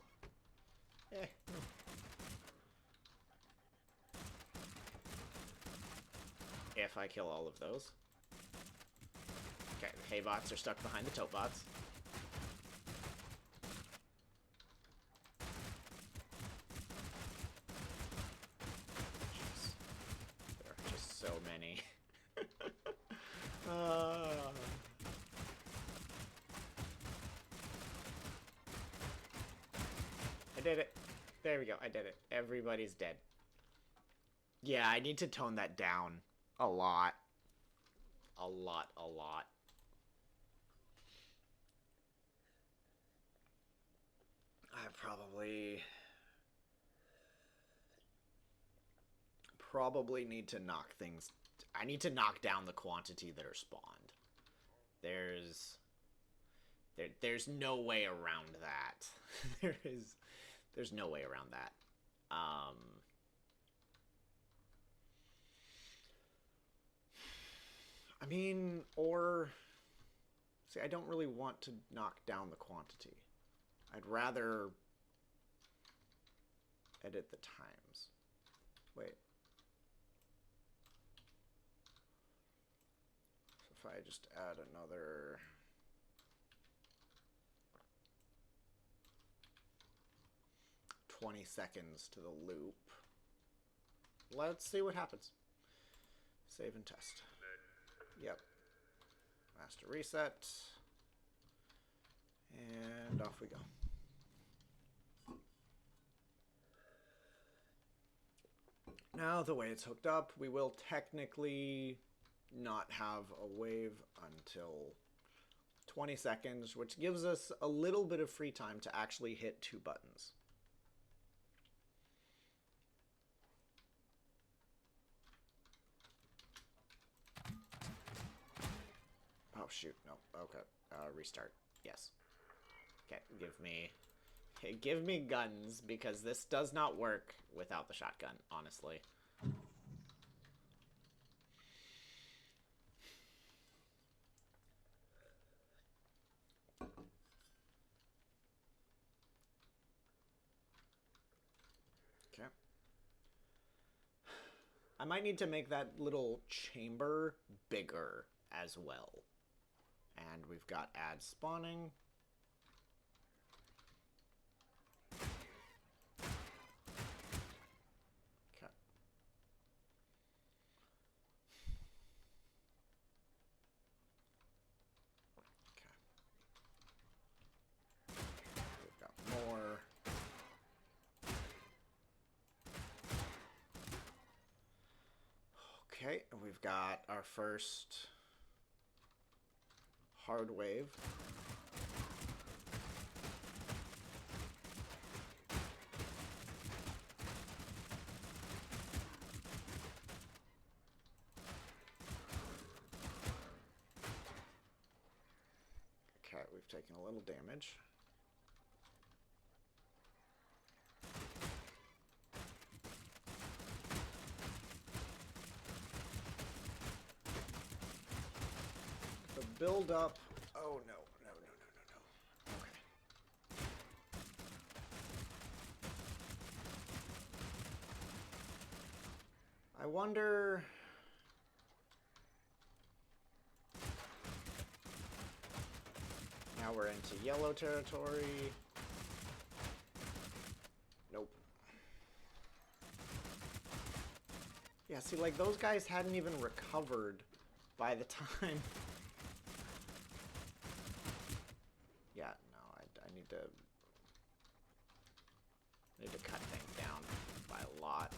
If I kill all of those. Okay, the hay bots are stuck behind the tote bots. Jeez. There are just so many. I did it. There we go, I did it. Everybody's dead. Yeah, I need to tone that down. A lot. A lot. I probably need to knock things... I need to knock down the quantity that are spawned. There's no way around that. There's no way around that. I mean, or... See, I don't really want to knock down the quantity. I'd rather edit the times. Wait. So if I just add another... ...20 seconds to the loop. Let's see what happens. Save and test. Yep. Master reset. And off we go. Now, the way it's hooked up, we will technically not have a wave until 20 seconds, which gives us a little bit of free time to actually hit 2 buttons. Oh, shoot. No. Okay. Restart. Yes. Okay. Give me guns, because this does not work without the shotgun, honestly. Okay. I might need to make that little chamber bigger as well. And we've got add spawning. Okay. Okay. We've got more. Okay, and we've got our first hard wave. we've taken a little damage. The build up. Oh no, no, no, no, no, no. Okay. I wonder. Now we're into yellow territory. Nope. Yeah, see, like, those guys hadn't even recovered by the time. Yeah, no, I need to cut things down by a lot.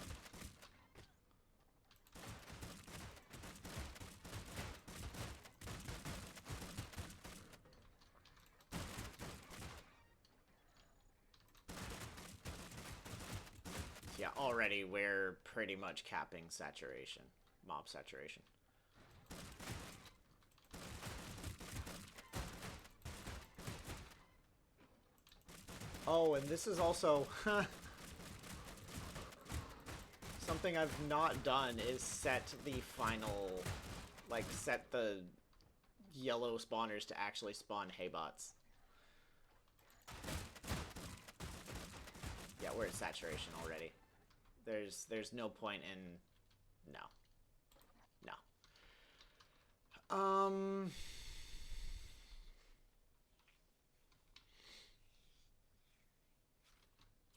Yeah, already we're pretty much capping saturation, mob saturation. Oh, and this is also something I've not done is set the final, like, set the yellow spawners to actually spawn haybots. Yeah, we're at saturation already. There's no point in... No.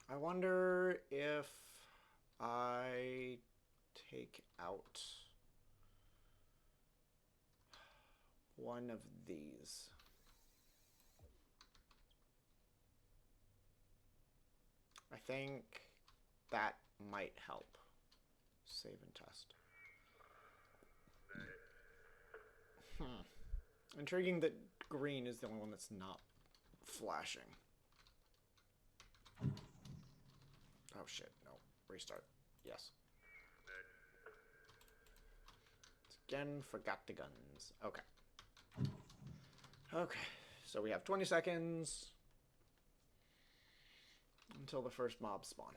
I wonder if I take out one of these. I think that might help. Save and test. Intriguing that green is the only one that's not flashing. Oh shit, no. Restart. Yes. Again, forgot the guns. Okay. Okay, so we have 20 seconds until the first mob spawn.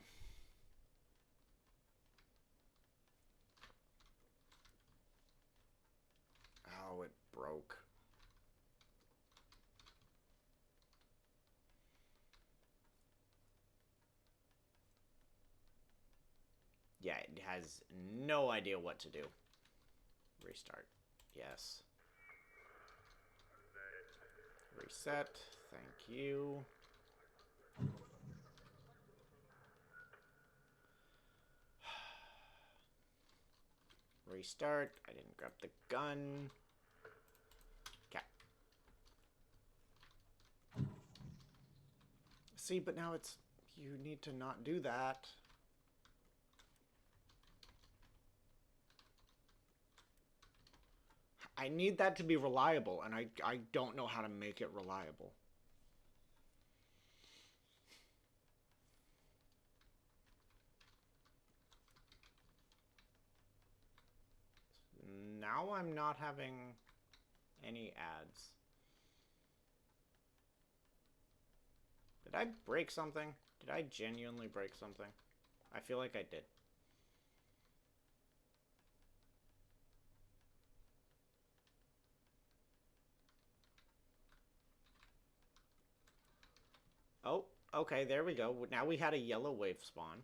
Oh, it broke. Yeah, it has no idea what to do. Restart. Yes. Reset. Thank you. Restart. I didn't grab the gun. Okay. See, but now it's... You need to not do that. I need that to be reliable, and I don't know how to make it reliable. Now I'm not having any ads. Did I break something? Did I genuinely break something? I feel like I did. Oh, okay, there we go. Now we had a yellow wave spawn.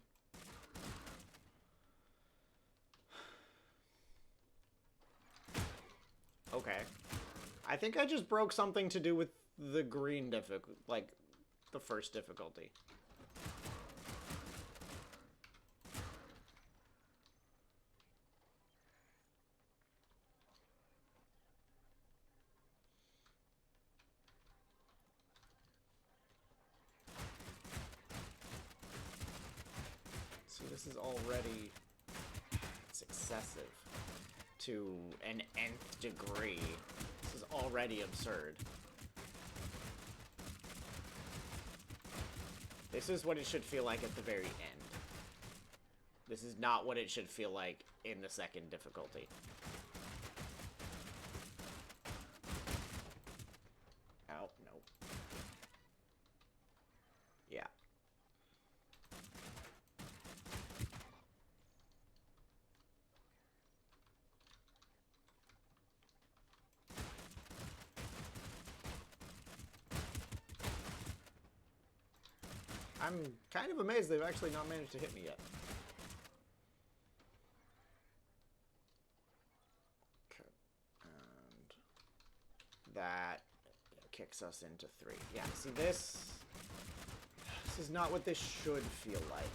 Okay. I think I just broke something to do with the green difficulty, like, the first difficulty. See, this is already... It's excessive to an nth degree. This is already absurd. This is what it should feel like at the very end. This is not what it should feel like in the second difficulty. Oh, no. I'm kind of amazed they've actually not managed to hit me yet. Okay. And that kicks us into 3. Yeah, see this is not what this should feel like.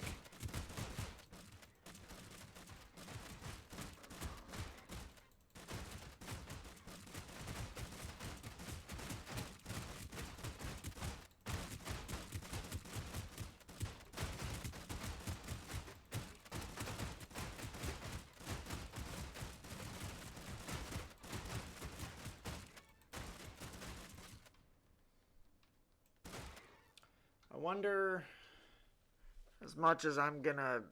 I wonder, as much as I'm gonna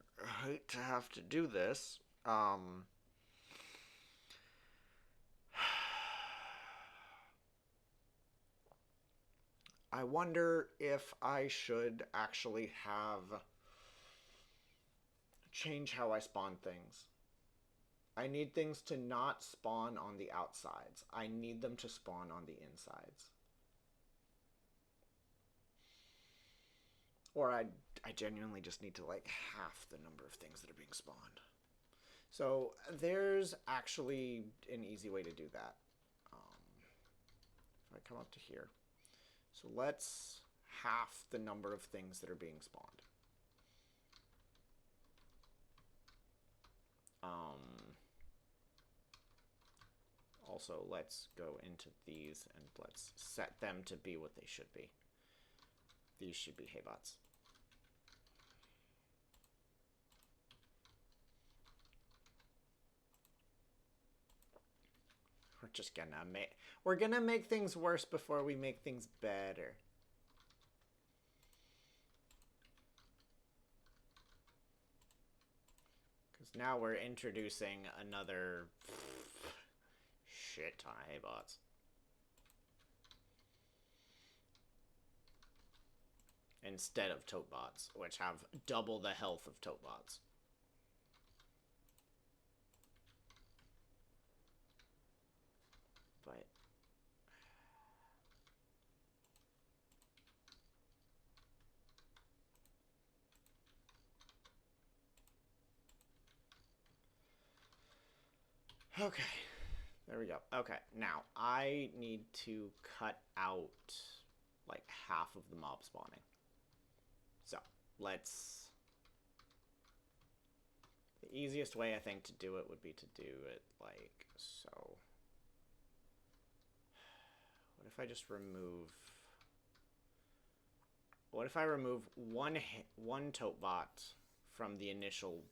hate to have to do this, I wonder if I should actually change how I spawn things. I need things to not spawn on the outsides. I need them to spawn on the insides. Or I genuinely just need to like half the number of things that are being spawned. So there's actually an easy way to do that. If I come up to here. So let's half the number of things that are being spawned. Also, let's go into these and let's set them to be what they should be. These should be haybots. We're gonna make things worse before we make things better. Because now we're introducing another shit ton of haybots. Instead of totebots, which have double the health of totebots. But okay, there we go. Okay, now I need to cut out like half of the mob spawning. So let's... The easiest way I think to do it would be to do it like so. What if I just remove... What if I remove one totebot from the initial,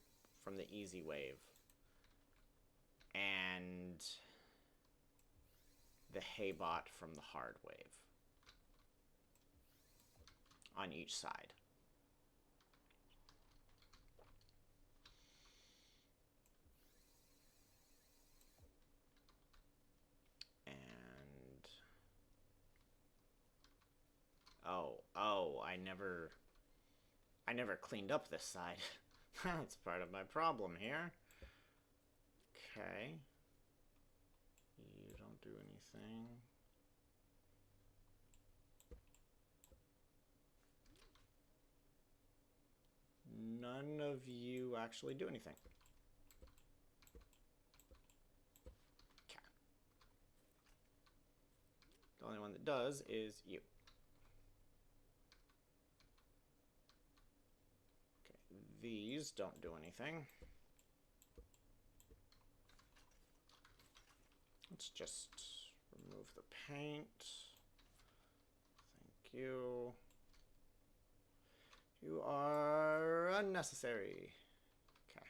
from the easy wave, and the haybot from the hard wave on each side? And oh, I never cleaned up this side. That's part of my problem here. Okay. You don't do anything. None of you actually do anything. Okay. The only one that does is you. Okay, these don't do anything. Let's just remove the paint. Thank you. You are unnecessary. Okay.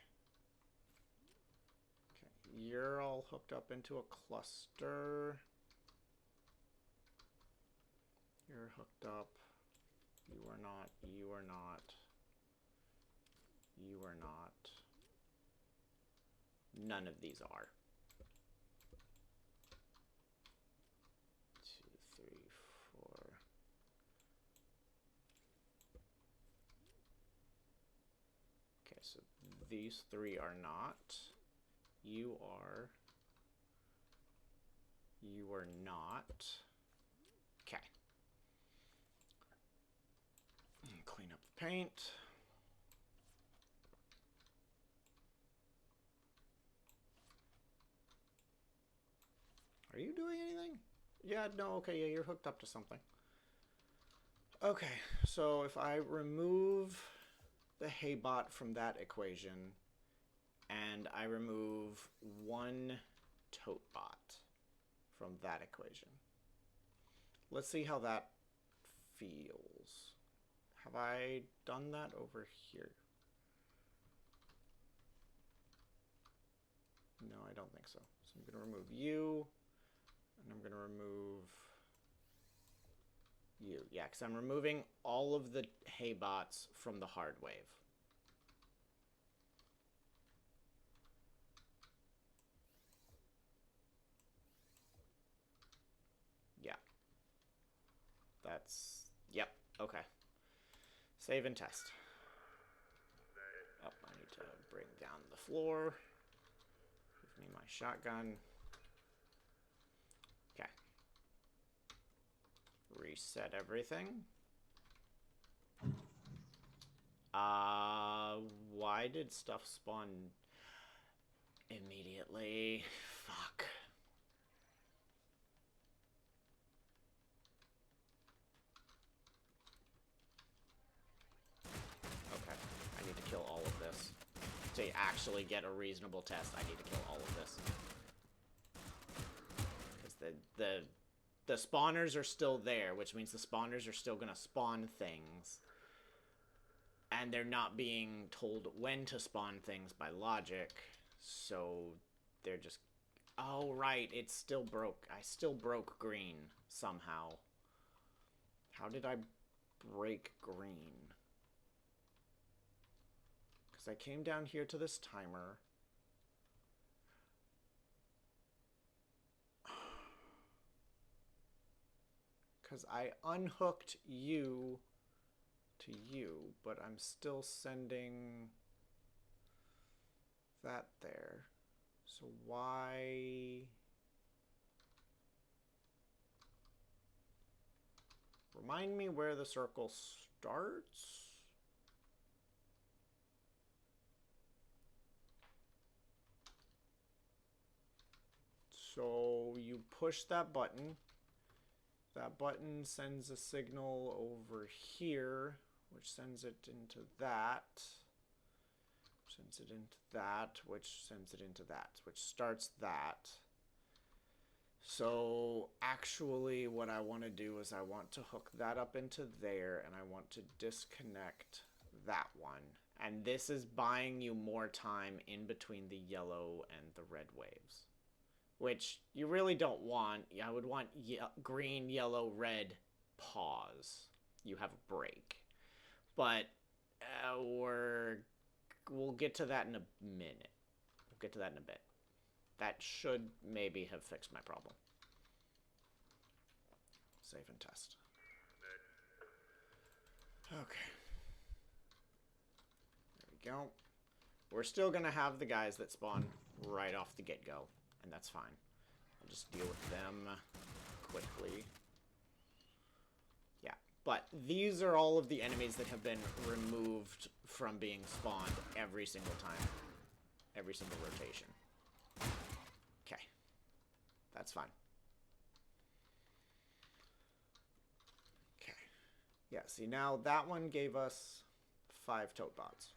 Okay, you're all hooked up into a cluster. You're hooked up. You are not. You are not. You are not. None of these are. 2, 3, 4. Okay, so these 3 are not. You are. You are not. Okay. Clean up the paint. Are you doing anything? Yeah, no, okay, yeah, you're hooked up to something. Okay, so if I remove the Haybot from that equation, and I remove one Totebot from that equation, let's see how that feels. Have I done that over here? No, I don't think so. So I'm going to remove you, and I'm going to remove you. Yeah, because I'm removing all of the Haybots from the hard wave. Yeah. That's... Yep. Okay. Save and test. Oh, I need to bring down the floor. Give me my shotgun. Okay. Reset everything. Why did stuff spawn immediately? Fuck. Okay, I need to kill all of this. To actually get a reasonable test, I need to kill all of this. Because the spawners are still there, which means the spawners are still gonna spawn things. And they're not being told when to spawn things by logic, so they're just... Oh, right, it still broke. I still broke green, somehow. How did I break green? Because I came down here to this timer. Because I unhooked you to you, but I'm still sending that there. So why... Remind me where the circle starts? So you push that button. That button sends a signal over here, which sends it into that. Sends it into that, which sends it into that, which starts that. So actually what I want to do is I want to hook that up into there, and I want to disconnect that one. And this is buying you more time in between the yellow and the red waves, which you really don't want. I would want green, yellow, red, pause. You have a break. But we'll get to that in a minute. We'll get to that in a bit. That should maybe have fixed my problem. Save and test. Okay. There we go. We're still going to have the guys that spawn right off the get-go, and that's fine. I'll just deal with them quickly. Yeah, but these are all of the enemies that have been removed from being spawned every single time. Every single rotation. Okay. That's fine. Okay. Yeah, see, now that one gave us 5 Totebots.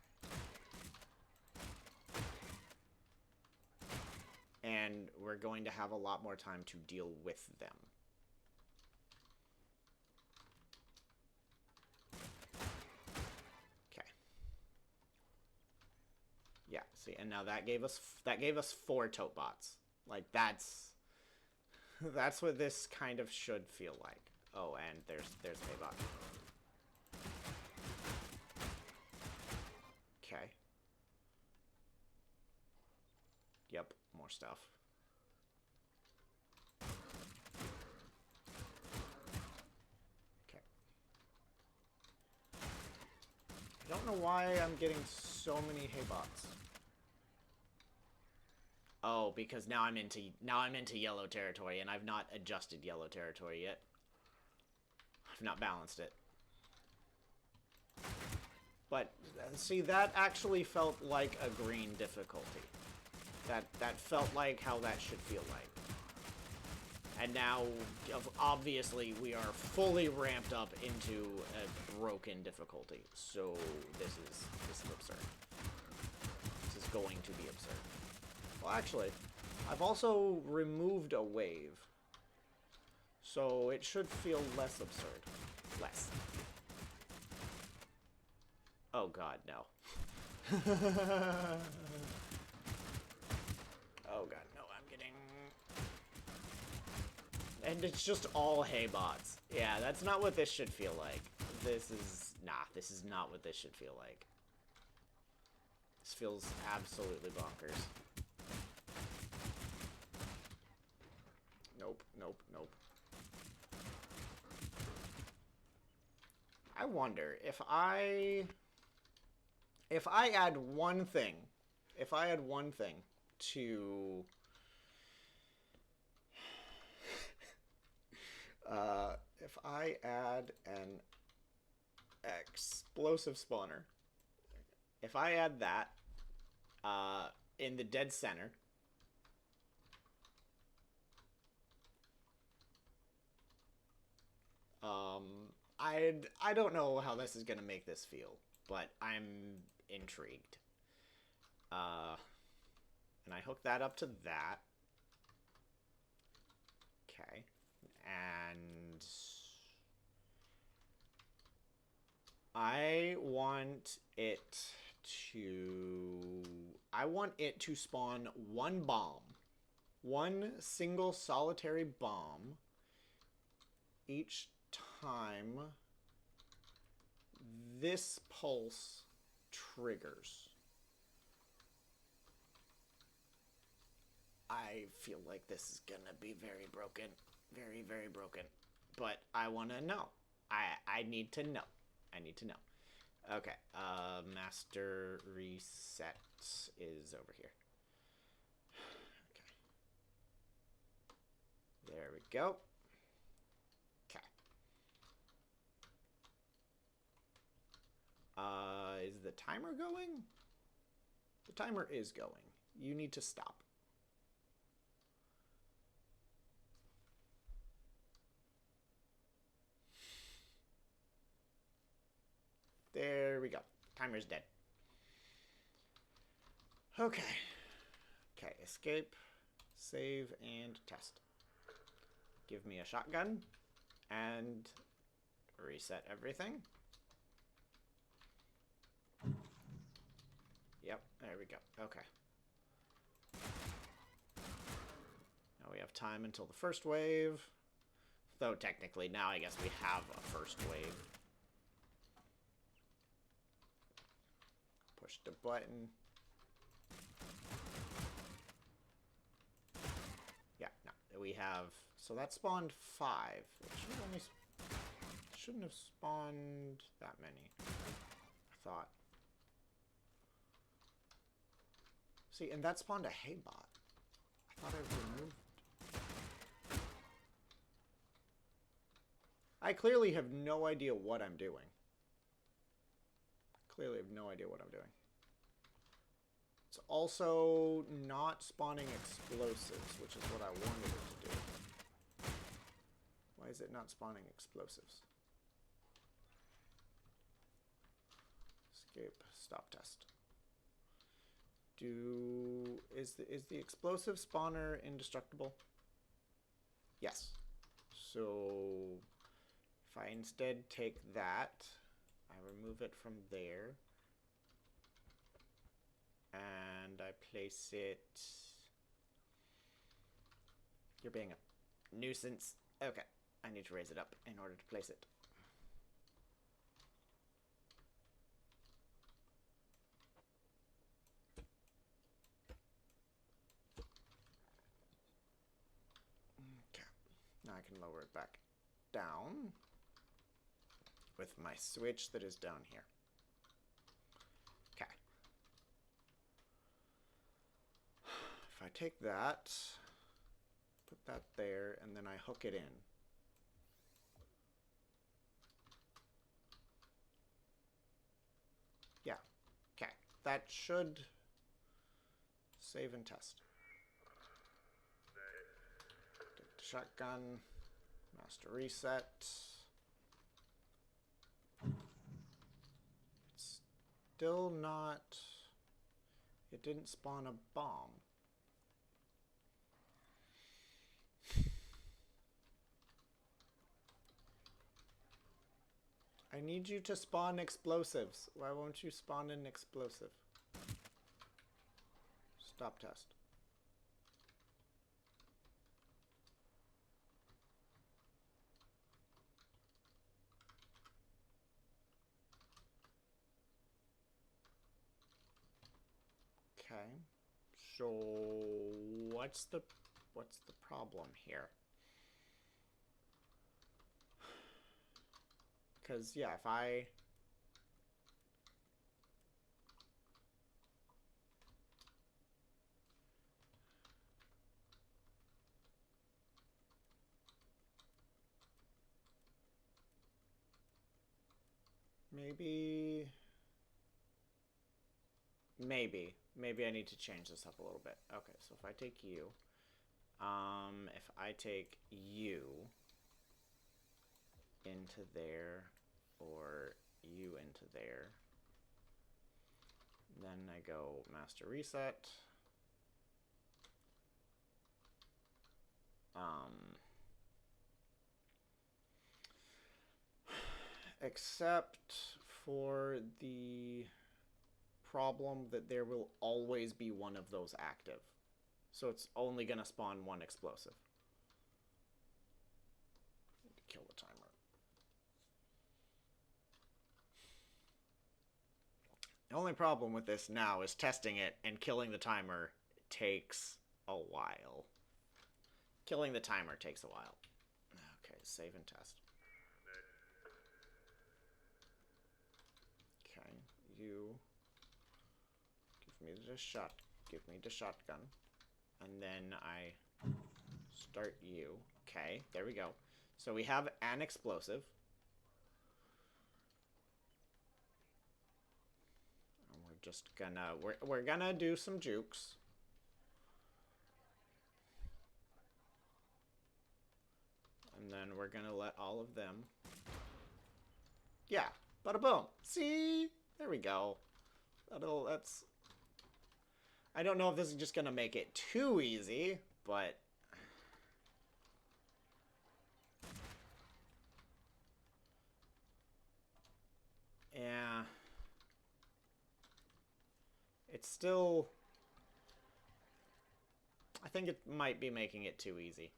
And we're going to have a lot more time to deal with them. Okay. Yeah, see, and now that gave us 4 Totebots. Like, that's what this kind of should feel like. Oh, and there's Paybot. Okay. Yep, more stuff. Okay. I don't know why I'm getting so many Haybots. Oh, because now I'm into yellow territory, and I've not adjusted yellow territory yet. I've not balanced it. But see, that actually felt like a green difficulty. That felt like how that should feel like. And now, obviously, we are fully ramped up into a broken difficulty. So this is absurd. This is going to be absurd. Well, actually, I've also removed a wave, so it should feel less absurd. Less. Oh God, no. Oh God, no, I'm getting... And it's just all hay bots. Yeah, that's not what this should feel like. This is... Nah, this is not what this should feel like. This feels absolutely bonkers. Nope, nope, nope. I wonder if I add one thing, to if I add an explosive spawner, if I add that in the dead center, I don't know how this is gonna make this feel, but I'm intrigued. And I hook that up to that. Okay. And I want it to spawn one bomb. One single solitary bomb each time this pulse triggers. I feel like this is gonna be very broken. Very, very broken. But I wanna know. I need to know. I need to know. Okay, master reset is over here. Okay. There we go. Okay. Is the timer going? The timer is going. You need to stop. There we go. Timer's dead. Okay. Okay, escape, save, and test. Give me a shotgun, and reset everything. Yep, there we go. Okay. Now we have time until the first wave. Though technically now I guess we have a first wave. Push the button. Yeah, no, we have... So that spawned 5. It shouldn't have spawned that many, I thought. See, and that spawned a hay bot. I thought I removed... I clearly have no idea what I'm doing. Clearly have no idea what I'm doing. It's also not spawning explosives, which is what I wanted it to do. Why is it not spawning explosives? Escape, stop test. Is the explosive spawner indestructible? Yes. So if I instead take that, I remove it from there, and I place it... You're being a nuisance. Okay, I need to raise it up in order to place it. Okay, now I can lower it back down with my switch that is down here. Okay. If I take that, put that there, and then I hook it in. that should save and test. Take the shotgun. Master reset. It's still not... It didn't spawn a bomb. I need you to spawn explosives. Why won't you spawn an explosive? Stop test. Okay. So what's the problem here? Because, yeah, if I... Maybe I need to change this up a little bit. Okay, so if I take you... if I take you into there, or you into there, then I go master reset. Except for the problem that there will always be one of those active. So it's only going to spawn one explosive. Need to kill the timer. The only problem with this now is testing it, and killing the timer takes a while. Killing the timer takes a while. Okay, save and test. Okay, you give me the shotgun, and then I start you. Okay, there we go. So we have an explosive. And we're just gonna we're gonna do some jukes. And then we're gonna let all of them. Yeah, bada boom. See? There we go. That's... I don't know if this is just gonna make it too easy, but... Yeah. It's still... I think it might be making it too easy.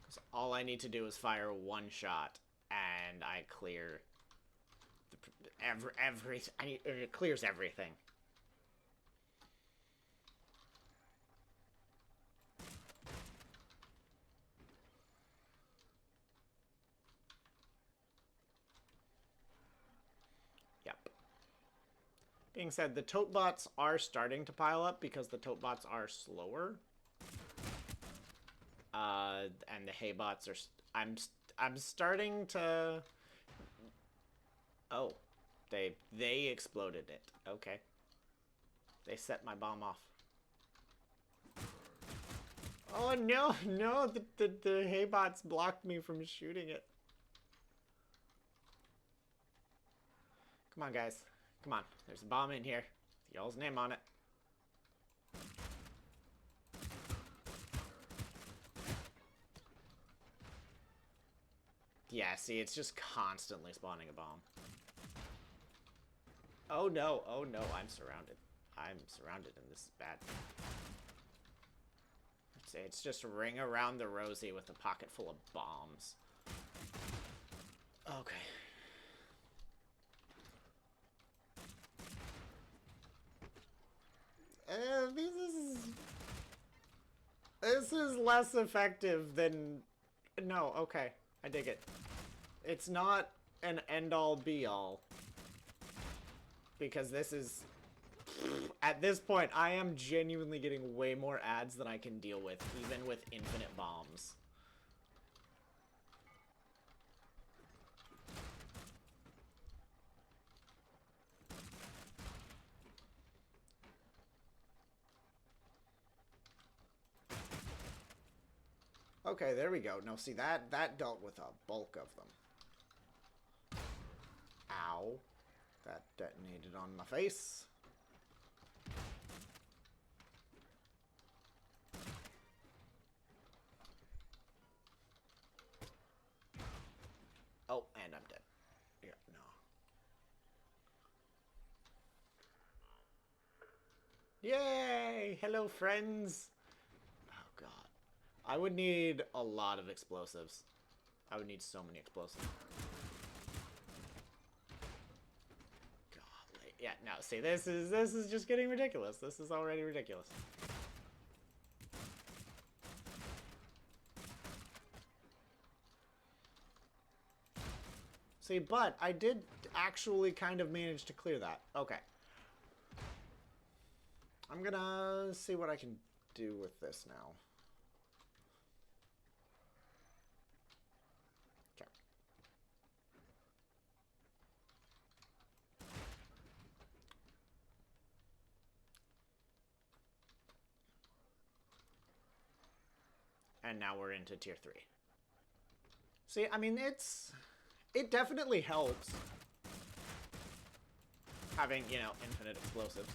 Because all I need to do is fire one shot, and I clear... it clears everything. Yep. Being said, the tote bots are starting to pile up because the tote bots are slower. And the hay bots are... I'm starting to... Oh. They exploded it. Okay. They set my bomb off. Oh no, no, the hay bots blocked me from shooting it. Come on, guys. Come on. There's a bomb in here. With y'all's name on it. Yeah, see, it's just constantly spawning a bomb. Oh no, I'm surrounded. I'm surrounded and this is bad. It's just ring around the rosy with a pocket full of bombs. Okay. This is less effective than... No, okay. I dig it. It's not an end-all be-all. Because this is... At this point, I am genuinely getting way more ads than I can deal with, even with infinite bombs. Okay, there we go. No, see, that dealt with a bulk of them. Ow. That detonated on my face. Oh, and I'm dead. Yeah, no. Yay! Hello, friends! Oh, God. I would need a lot of explosives. I would need so many explosives. Golly. Yeah, no, see, this is just getting ridiculous. This is already ridiculous. See, but I did actually kind of manage to clear that. Okay. I'm gonna see what I can do with this now. Okay. And now we're into tier 3. See, I mean, it definitely helps having, you know, infinite explosives.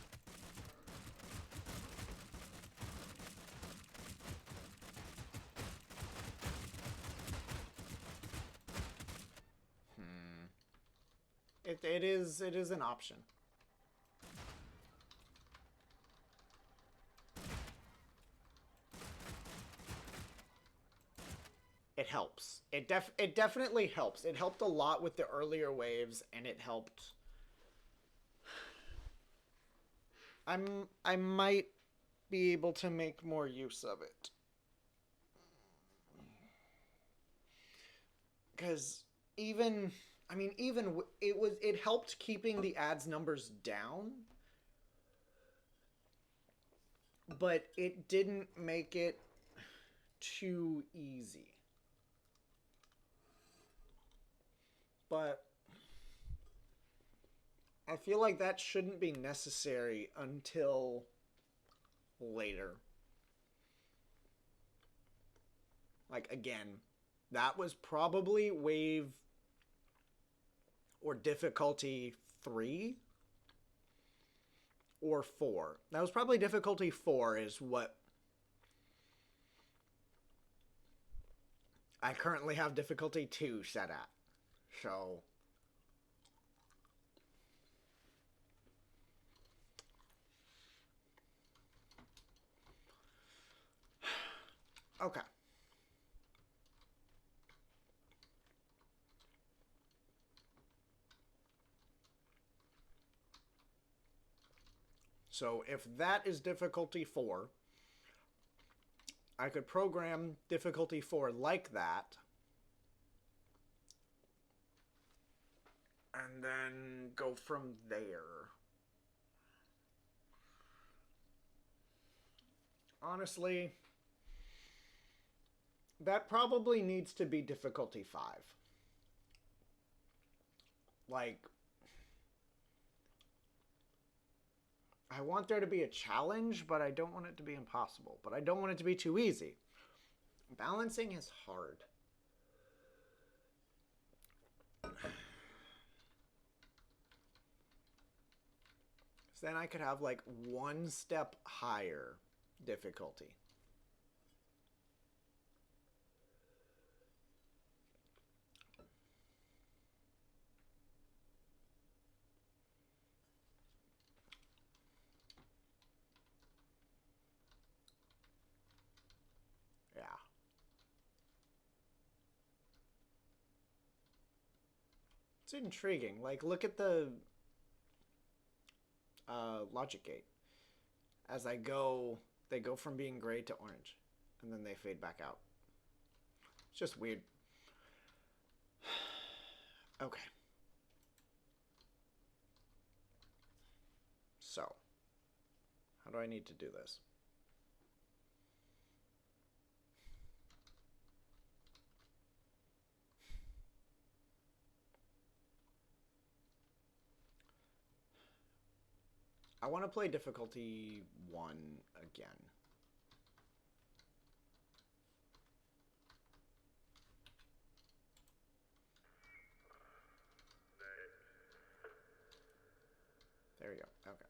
It is an option. It helps. It definitely helps. It helped a lot with the earlier waves, and it helped. I might be able to make more use of it. Because even, I mean, even it helped keeping the ads numbers down, but it didn't make it too easy. But I feel like that shouldn't be necessary until later. Like, again, that was probably wave or difficulty 3 or 4. That was probably difficulty 4 is what I currently have difficulty 2 set at. So okay. So if that is difficulty 4, I could program difficulty 4 like that. And then go from there. Honestly, that probably needs to be difficulty 5. Like, I want there to be a challenge, but I don't want it to be impossible. But I don't want it to be too easy. Balancing is hard. So then I could have like 1 step higher difficulty. Yeah. It's intriguing. Like, look at the logic gate. As I go, they go from being gray to orange, and then they fade back out. It's just weird. Okay. So, how do I need to do this? I want to play difficulty 1 again. There you go. Okay.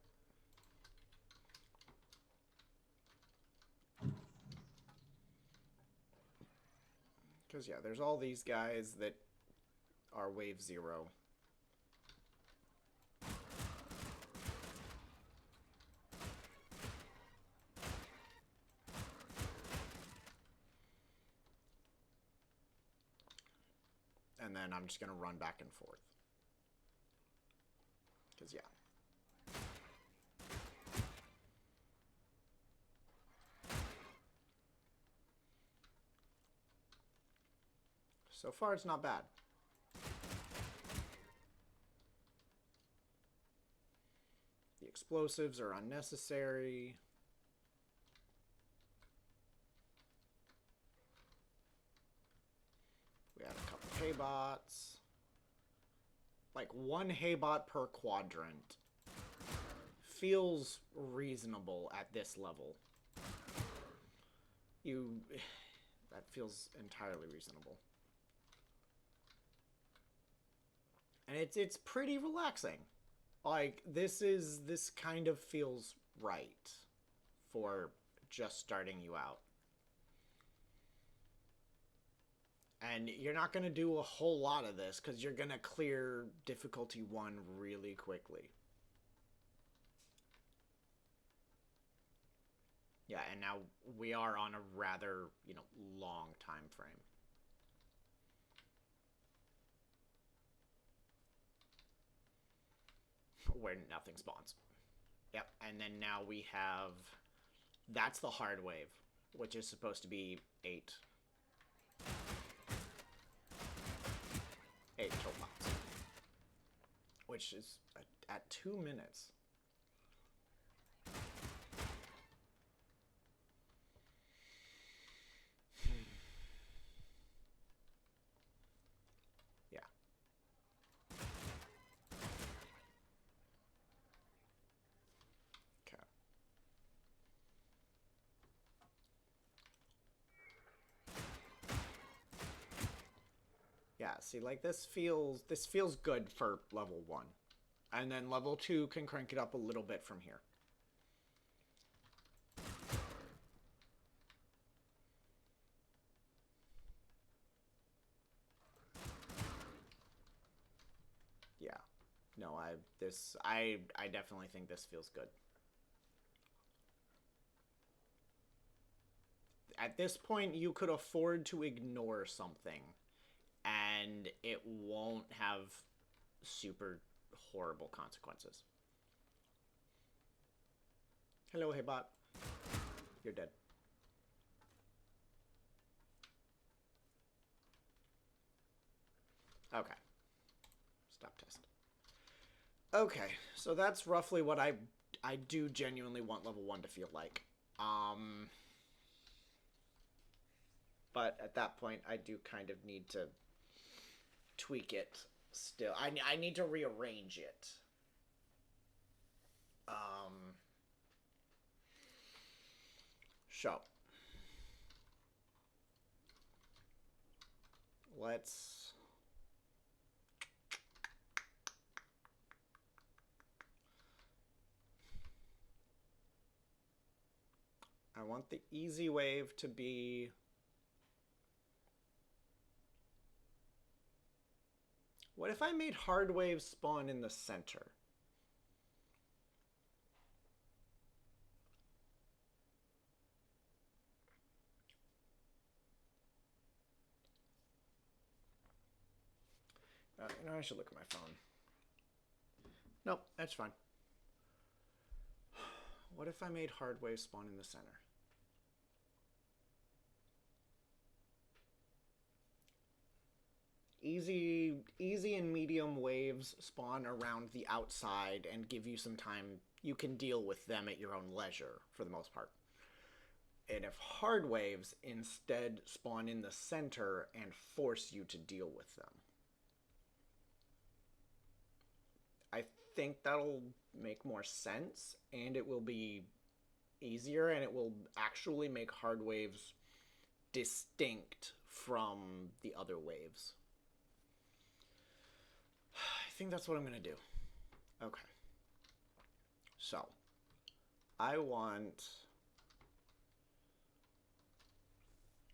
Because, yeah, there's all these guys that are wave 0. And then I'm just going to run back and forth. Because, yeah. So far, it's not bad. The explosives are unnecessary. We had a couple haybots. Like 1 haybot per quadrant feels reasonable at this level. That feels entirely reasonable. And it's pretty relaxing. Like, this kind of feels right for just starting you out. And you're not going to do a whole lot of this because you're going to clear difficulty 1 really quickly. Yeah, and now we are on a rather, long time frame. Where nothing spawns. Yep, and then now we have... That's the hard wave, which is supposed to be 8. 8 kill pots. Which is at 2 minutes. Yeah. Okay. Yeah, see, like, this feels good for level 1. And then level 2 can crank it up a little bit from here. Yeah. No, I definitely think this feels good. At this point, you could afford to ignore something, and it won't have super horrible consequences. Hello, hey bot. You're dead. Okay. Stop test. Okay, so that's roughly what I do genuinely want level 1 to feel like. But at that point, I do kind of need to tweak it still. I need to rearrange it. So. Let's... I want the easy wave to be... What if I made hard waves spawn in the center? I should look at my phone. Nope, that's fine. What if I made hard waves spawn in the center? Easy and medium waves spawn around the outside and give you some time. You can deal with them at your own leisure, for the most part. And if hard waves instead spawn in the center and force you to deal with them. I think that'll make more sense, and it will be easier, and it will actually make hard waves distinct from the other waves. I think that's what I'm going to do. Okay. So, I want...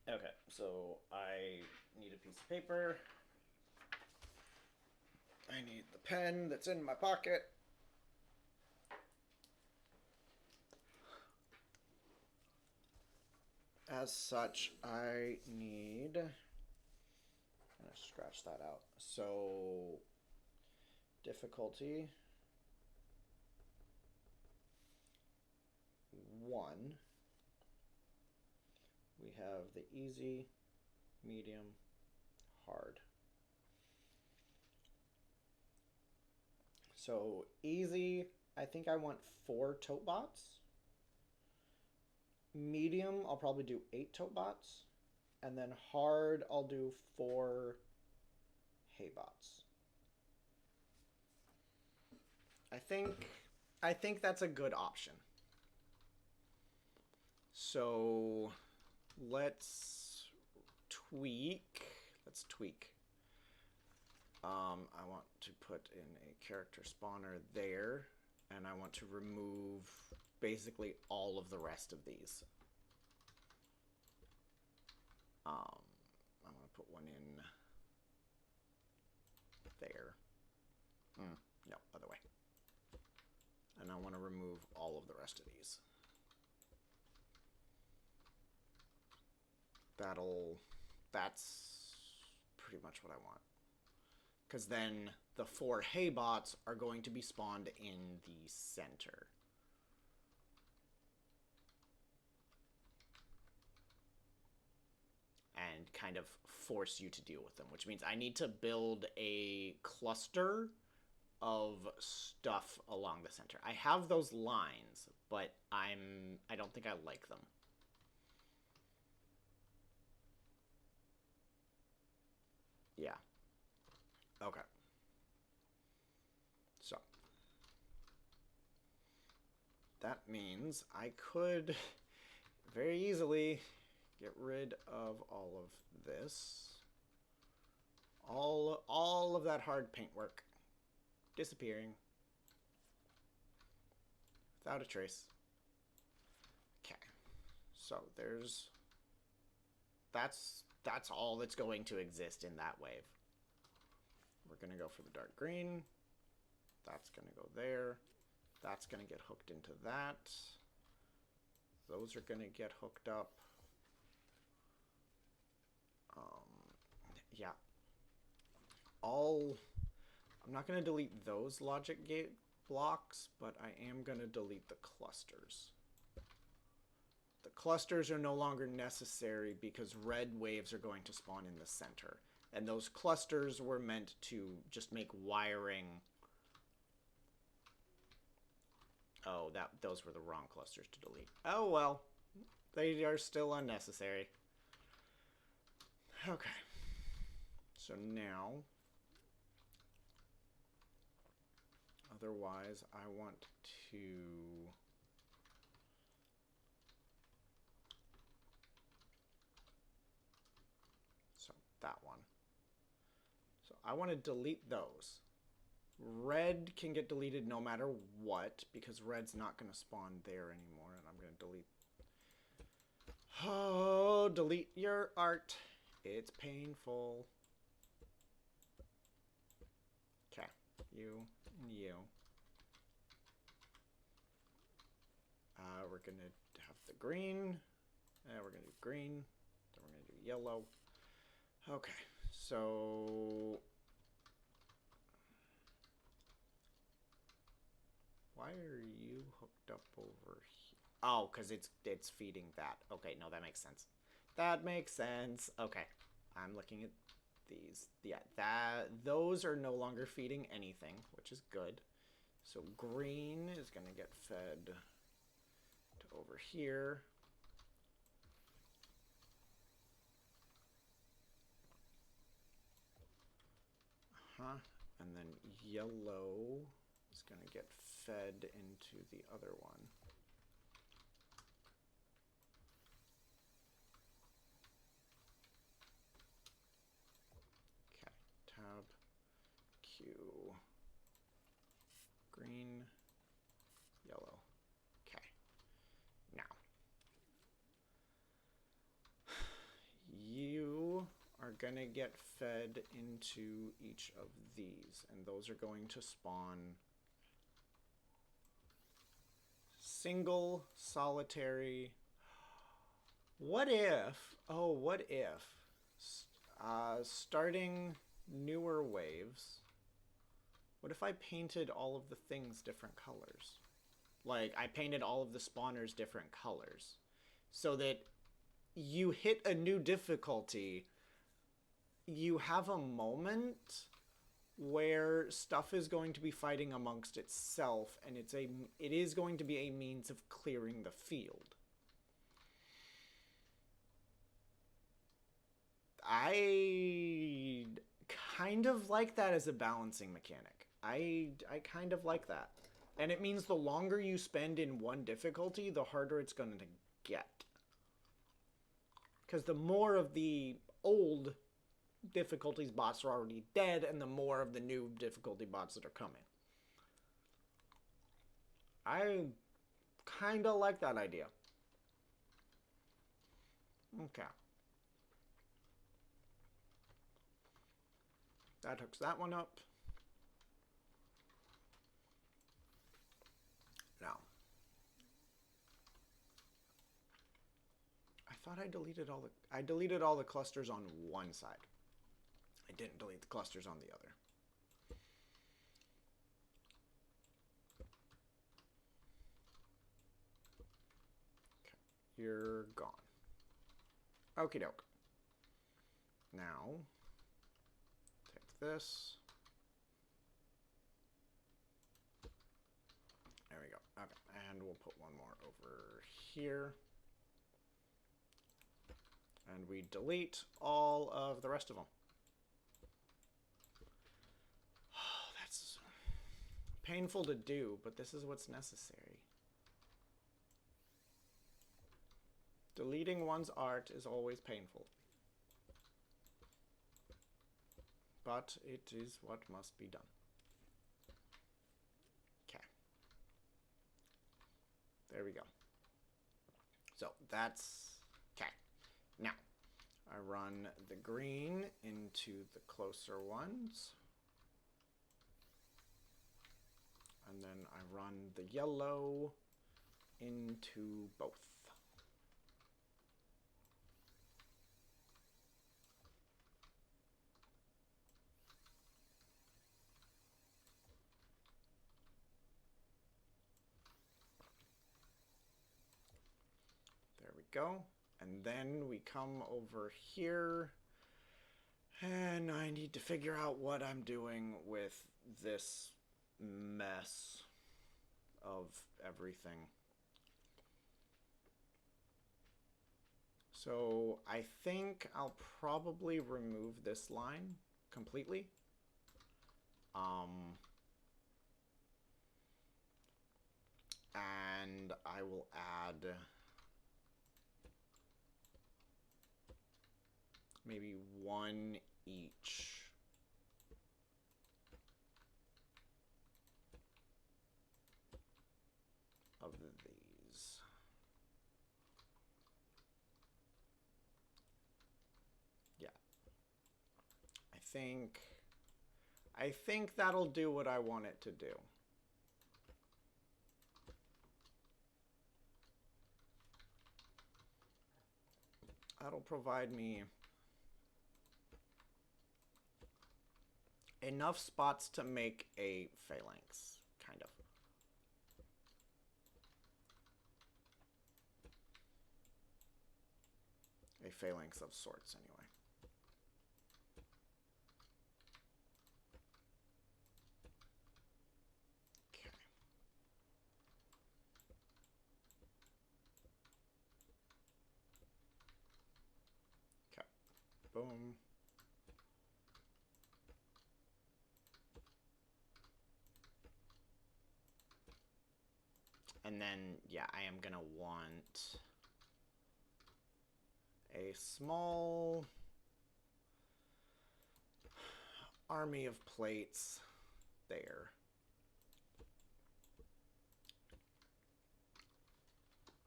Okay, so I need a piece of paper. I need the pen that's in my pocket. As such, I need... I'm going to scratch that out. So, difficulty 1. We have the easy, medium, hard. So easy, I think I want 4 tote bots. Medium, I'll probably do 8 tote bots. And then hard, I'll do 4 hay bots. I think that's a good option. So let's tweak. I want to put in a character spawner there, and I want to remove basically all of the rest of these. I want to put one in there. No, other way. And I want to remove all of the rest of these. That's pretty much what I want. Because then the 4 hay bots are going to be spawned in the center. And kind of force you to deal with them, which means I need to build a cluster of stuff along the center. I have those lines, but I don't think I like them. Yeah. Okay. So that means I could very easily get rid of all of this. All of that hard paintwork disappearing without a trace. Okay. So that's all that's going to exist in that wave. We're going to go for the dark green. That's going to go there. That's going to get hooked into that. Those are going to get hooked up. Yeah. I'm not going to delete those logic gate blocks, but I am going to delete the clusters. The clusters are no longer necessary because red waves are going to spawn in the center. And those clusters were meant to just make wiring... Oh, those were the wrong clusters to delete. Oh well, they are still unnecessary. Okay. So now... Otherwise, I want to... So, that one. So, I want to delete those. Red can get deleted no matter what, because red's not going to spawn there anymore, and I'm going to delete... Oh, delete your art. It's painful. Okay, you and you. We're going to have the green. We're going to do green. Then we're going to do yellow. Okay, so... Why are you hooked up over here? Oh, because it's feeding that. Okay, no, that makes sense. That makes sense. Okay, I'm looking at these. Yeah, those are no longer feeding anything, which is good. So green is going to get fed to over here. And then yellow is going to get fed into the other one. Okay, tab, Q, green, yellow. gonna get fed into each of these, and those are going to spawn single, solitary. What if, starting newer waves, what if I painted all of the things different colors? Like, I painted all of the spawners different colors, so that you hit a new difficulty, you have a moment where stuff is going to be fighting amongst itself, and it is going to be a means of clearing the field. I kind of like that as a balancing mechanic. I kind of like that. And it means the longer you spend in one difficulty, the harder it's going to get. Because the more of the old difficulties bots are already dead, and the more of the new difficulty bots that are coming. I kind of like that idea. Okay. That hooks that one up. Now, I thought I deleted all the clusters on one side. I didn't delete the clusters on the other. Okay, you're gone. Okie doke. Now, take this. There we go. Okay, and we'll put one more over here. And we delete all of the rest of them. Oh, that's painful to do, but this is what's necessary. Deleting one's art is always painful. But it is what must be done. Okay. There we go. So that's okay. Now, I run the green into the closer ones. And then I run the yellow into both. There we go. And then we come over here, and I need to figure out what I'm doing with this mess of everything. So I think I'll probably remove this line completely. And I will add maybe one each. Of these. Yeah. I think that'll do what I want it to do. That'll provide me enough spots to make a phalanx, kind of. A phalanx of sorts, anyway. Okay. Okay. Boom. And then, yeah, I am gonna want a small army of plates there.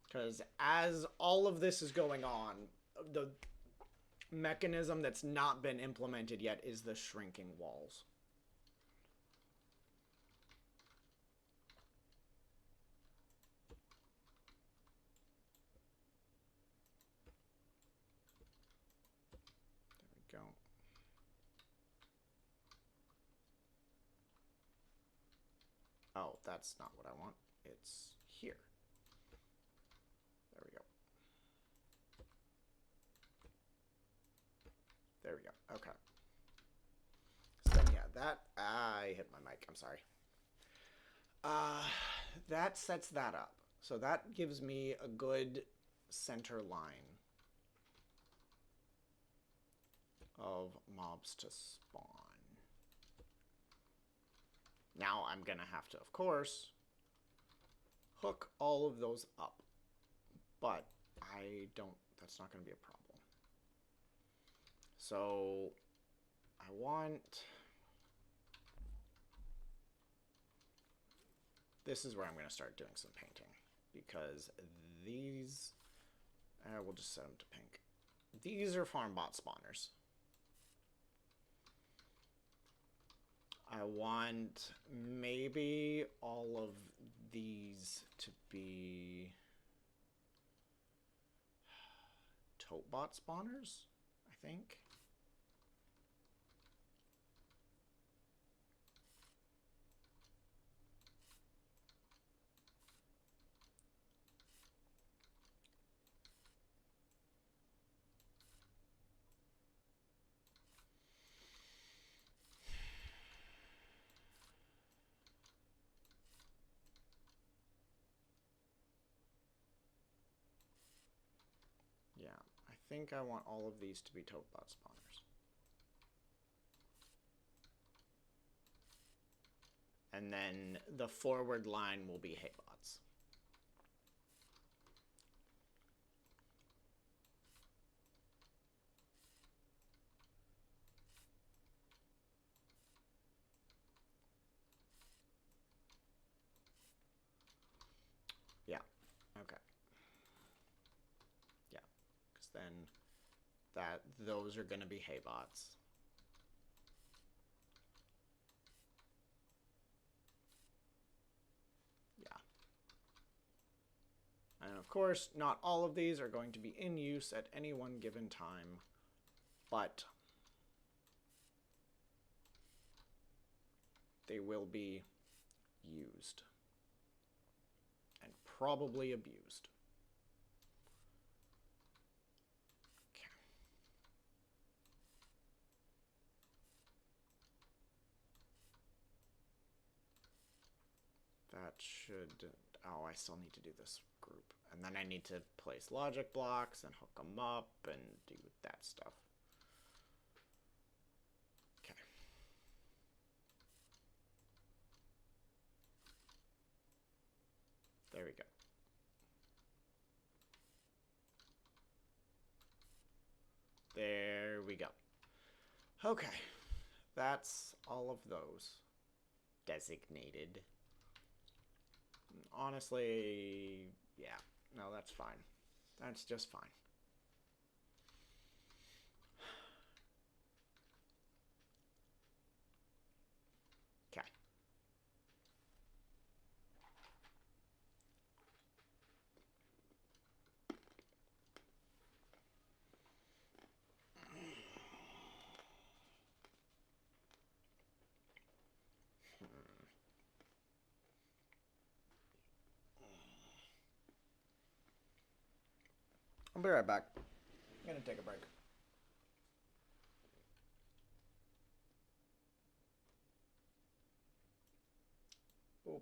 Because as all of this is going on, mechanism that's not been implemented yet is the shrinking walls. There we go. Oh, that's not what I want. It's here. There we go. There we go. Okay. So then, yeah, that... I hit my mic. I'm sorry. That sets that up. So that gives me a good center line of mobs to spawn. Now I'm going to have to, of course, hook all of those up. But that's not going to be a problem. So I want... This is where I'm going to start doing some painting. Because these... we'll just set them to pink. These are farm bot spawners. I want maybe all of these to be tote bot spawners, I think. Yeah, I think I want all of these to be tote bot spawners. And then the forward line will be hay bots. Yeah, okay. Yeah, because then those are going to be hay bots. Yeah. And of course, not all of these are going to be in use at any one given time, but they will be used and probably abused. Okay. That should... Oh, I still need to do this group. And then I need to place logic blocks and hook them up and do that stuff. Okay. There we go. There we go. Okay. That's all of those designated. Honestly, yeah. No, that's fine. That's just fine. Okay. I'll be right back. I'm gonna take a break. Boop.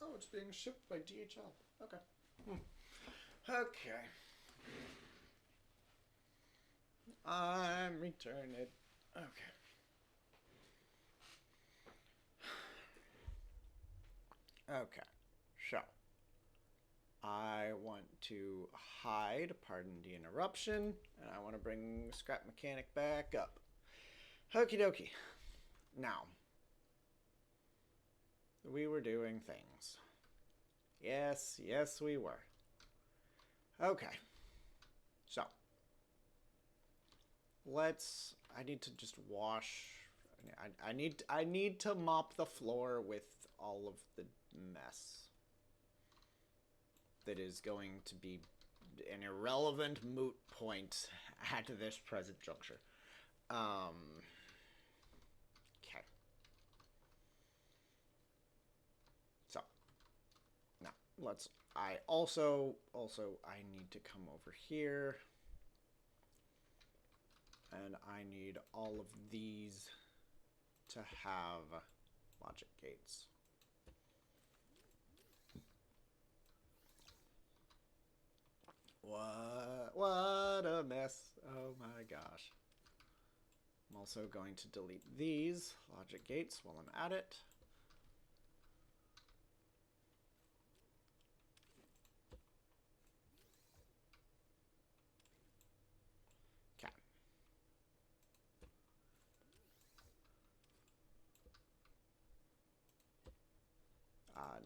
Oh, it's being shipped by DHL. Okay. Okay. I'm returning it. Okay. Okay. So, I want to hide, pardon the interruption, and I want to bring Scrap Mechanic back up. Okie dokie. Now, we were doing things. Yes, we were. Okay. So, I need to just wash. I need to mop the floor with all of the mess that is going to be an irrelevant moot point at this present juncture. Okay. So, now I also I need to come over here, and I need all of these to have logic gates. What a mess. Oh my gosh. I'm also going to delete these logic gates while I'm at it. Okay.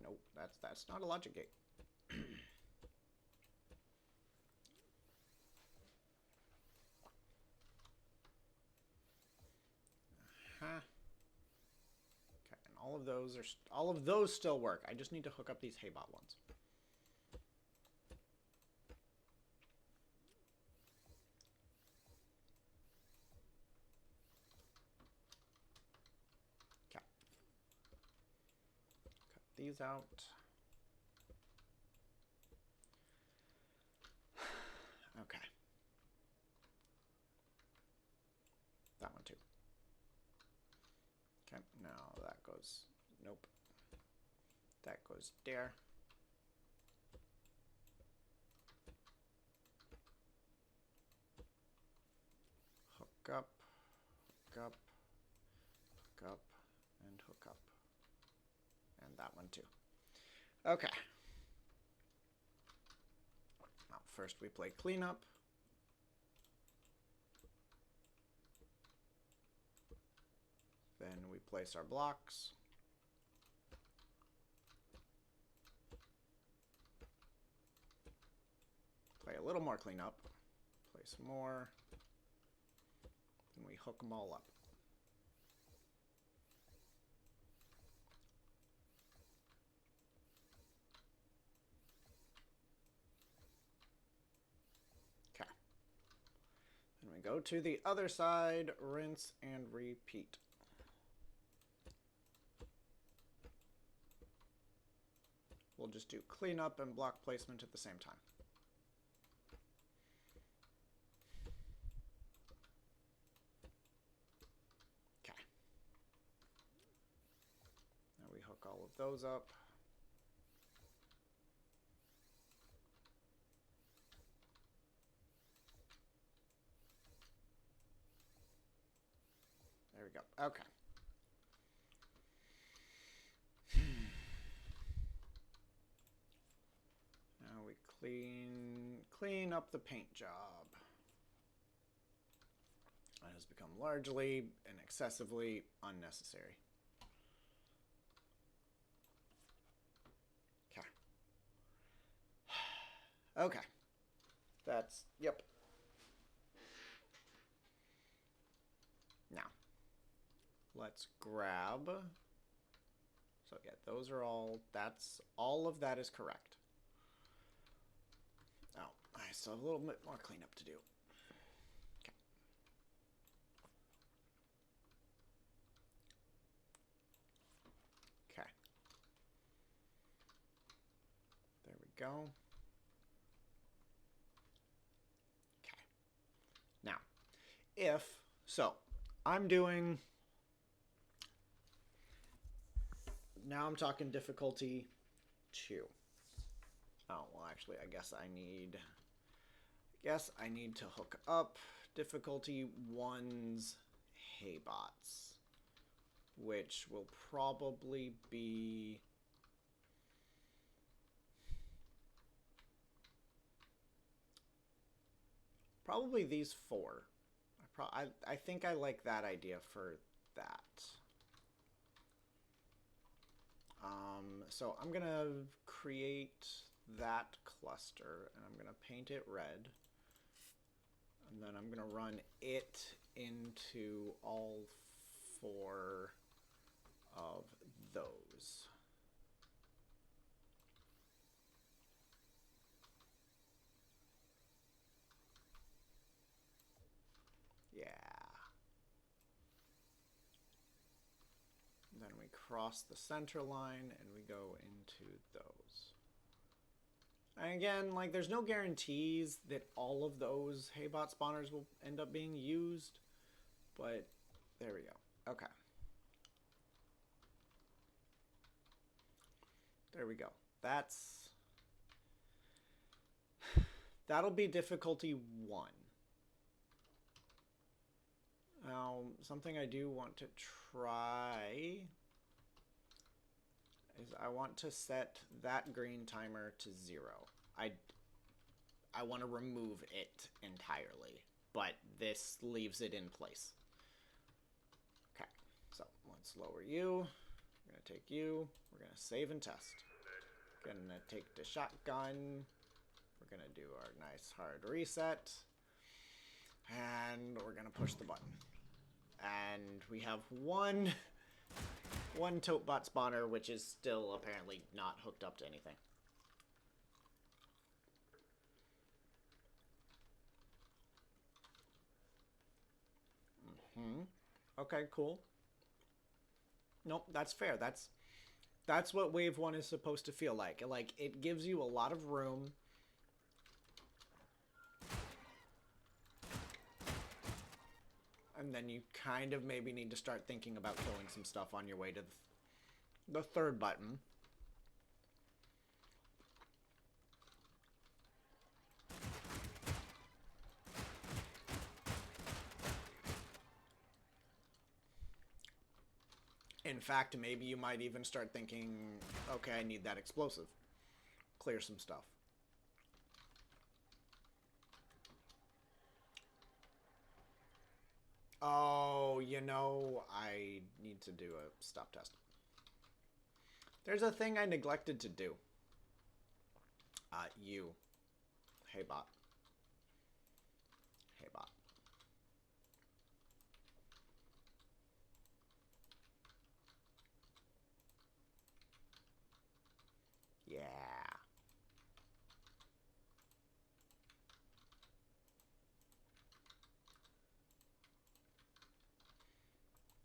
Nope, that's not a logic gate. Huh. Okay, and all of those still work. I just need to hook up these Haybot ones. Okay. Cut these out. Okay. That one too. Okay, now that goes, nope. That goes there. Hook up, hook up, hook up, and hook up. And that one too. Okay. Now first we play cleanup. Then we place our blocks. Play a little more cleanup. Place more. And we hook them all up. Okay. Then we go to the other side, rinse and repeat. We'll just do cleanup and block placement at the same time. Okay. Now we hook all of those up. There we go. Okay. Now we clean up the paint job. That has become largely and excessively unnecessary. Okay. Okay. That's, yep. Now, let's grab. So yeah, those are all, all of that is correct. Oh, I still have a little bit more cleanup to do. Okay. Okay. There we go. Okay. Now, now I'm talking difficulty 2. Oh, well, actually, I guess I need to hook up difficulty 1's Haybots, which will probably be these 4. I think I like that idea for that. So I'm gonna create that cluster and I'm gonna paint it red, and then I'm gonna run it into all 4 of those. Yeah. Then we cross the center line and we go into those. And again, like, there's no guarantees that all of those Haybot spawners will end up being used, but there we go. Okay. There we go. That'll be difficulty 1. Now, something I do want to try is I want to set that green timer to 0. I want to remove it entirely, but this leaves it in place. Okay, so let's lower you. We're going to take you. We're going to save and test. Going to take the shotgun. We're going to do our nice hard reset. And we're going to push the button. And we have one Totebot spawner, which is still apparently not hooked up to anything. Okay, cool. Nope, that's fair. That's what Wave 1 is supposed to feel like. Like, it gives you a lot of room. And then you kind of maybe need to start thinking about killing some stuff on your way to the 3rd button. In fact, maybe you might even start thinking, okay, I need that explosive. Clear some stuff. Oh, you know, I need to do a stop test. There's a thing I neglected to do. Haybot. Haybot. Yeah.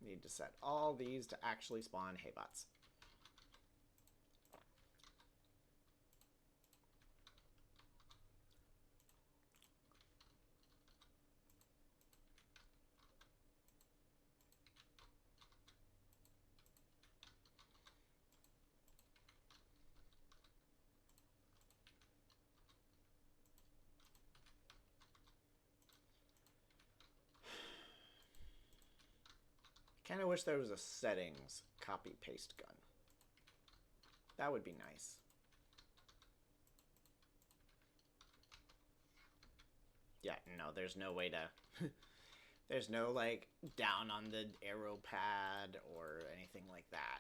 Need to set all these to actually spawn Haybots. Kind of wish there was a settings copy-paste gun. That would be nice. Yeah, no, there's no way to... There's no, like, down on the arrow pad or anything like that.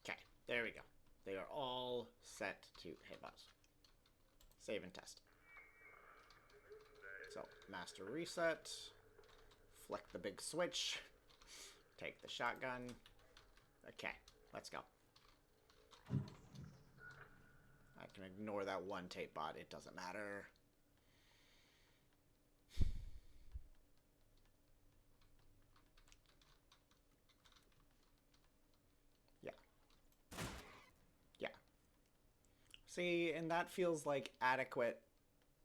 Okay, there we go. They are all set to Haybots. Save and test. So, master reset. Flick the big switch. Take the shotgun. Okay, let's go. I can ignore that one tape bot. It doesn't matter. Yeah. Yeah. See, and that feels like adequate.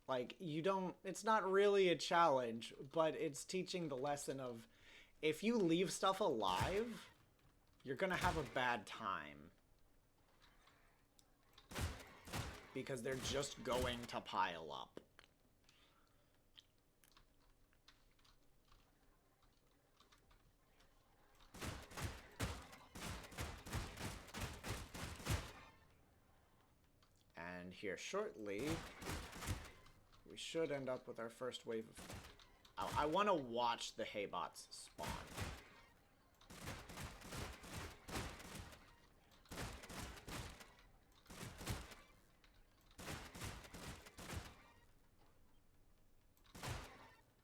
Like, you don't, it's not really a challenge, but it's teaching the lesson of if you leave stuff alive, you're gonna have a bad time. Because they're just going to pile up. And here shortly, we should end up with our first wave of... I want to watch the Haybots spawn.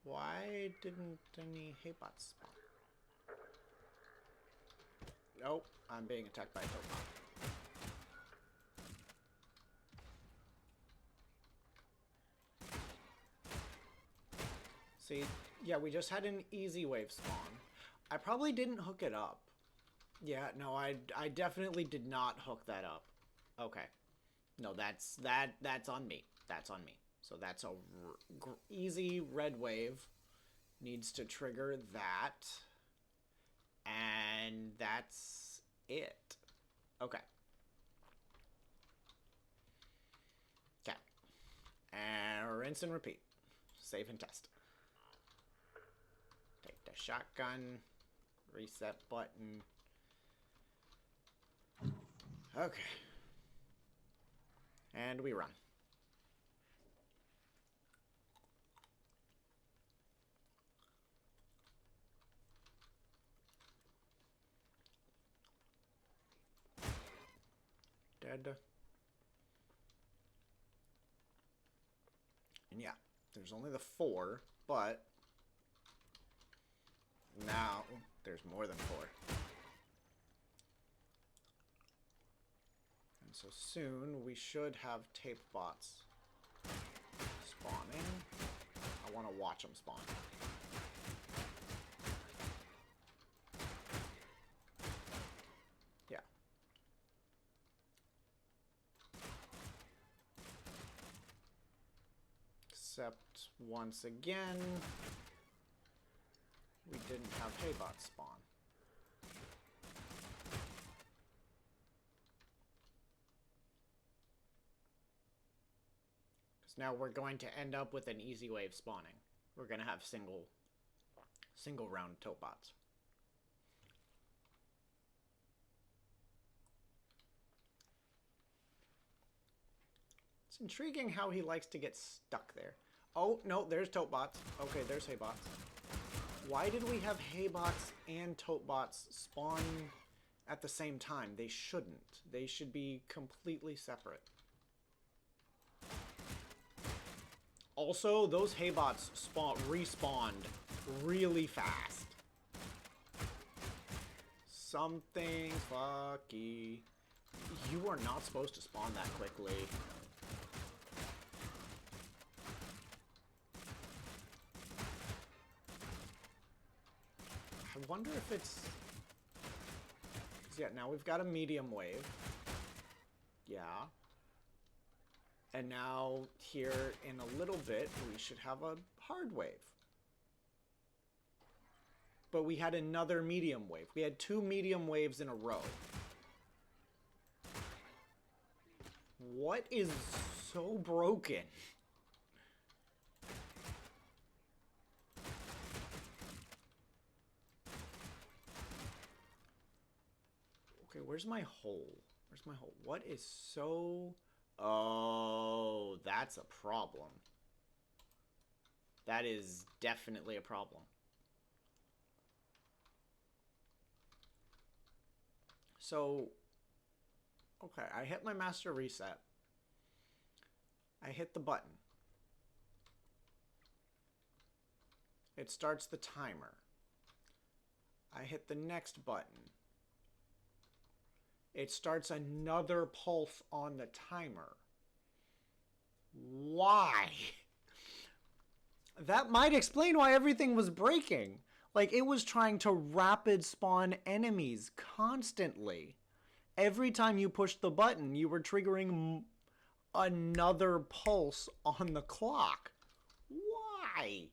Why didn't any Haybots spawn? Nope, I'm being attacked by a Topbot. See, yeah, we just had an easy wave spawn. I probably didn't hook it up. Yeah, no, I definitely did not hook that up. Okay. No, that's on me. That's on me. So that's a easy red wave. Needs to trigger that. And that's it. Okay. Okay. And rinse and repeat. Save and test. Take the shotgun. Reset button. Okay. And we run. Dead. And yeah, there's only the 4, but now there's more than 4. And so soon we should have tape bots spawning. I want to watch them spawn. Yeah. Except once again, we didn't have Haybots spawn. Because now we're going to end up with an easy wave spawning. We're going to have single round Topbots. It's intriguing how he likes to get stuck there. Oh, no, there's Topbots. Okay, there's Haybots. Why did we have Haybots and Topbots spawn at the same time? They shouldn't. They should be completely separate. Also, those Haybots respawned really fast. Something's fucky. You are not supposed to spawn that quickly. I wonder if it's... Yeah, now we've got a medium wave. Yeah. And now, here in a little bit, we should have a hard wave. But we had another medium wave. We had 2 medium waves in a row. What is so broken? Okay, where's my hole? Where's my hole? What is so... Oh, that's a problem. That is definitely a problem. So, okay, I hit my master reset. I hit the button. It starts the timer. I hit the next button. It starts another pulse on the timer. Why? That might explain why everything was breaking. Like, it was trying to rapid spawn enemies constantly. Every time you pushed the button, you were triggering another pulse on the clock. Why?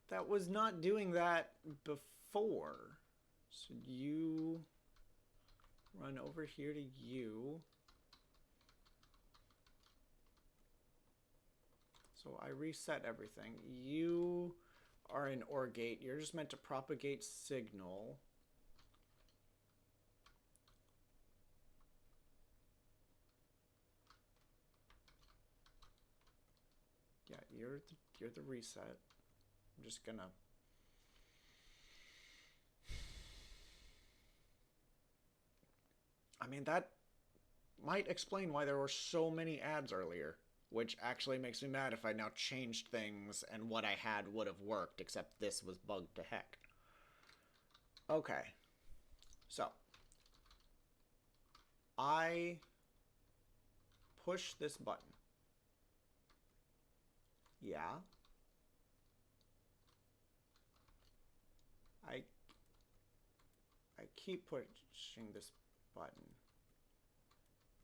That was not doing that before. So you run over here to you. So I reset everything. You are an OR gate. You're just meant to propagate signal. Yeah, you're the reset. I'm just gonna. I mean, that might explain why there were so many ads earlier, which actually makes me mad if I now changed things and what I had would have worked, except this was bugged to heck. Okay. So, I push this button. Yeah. I keep pushing this button.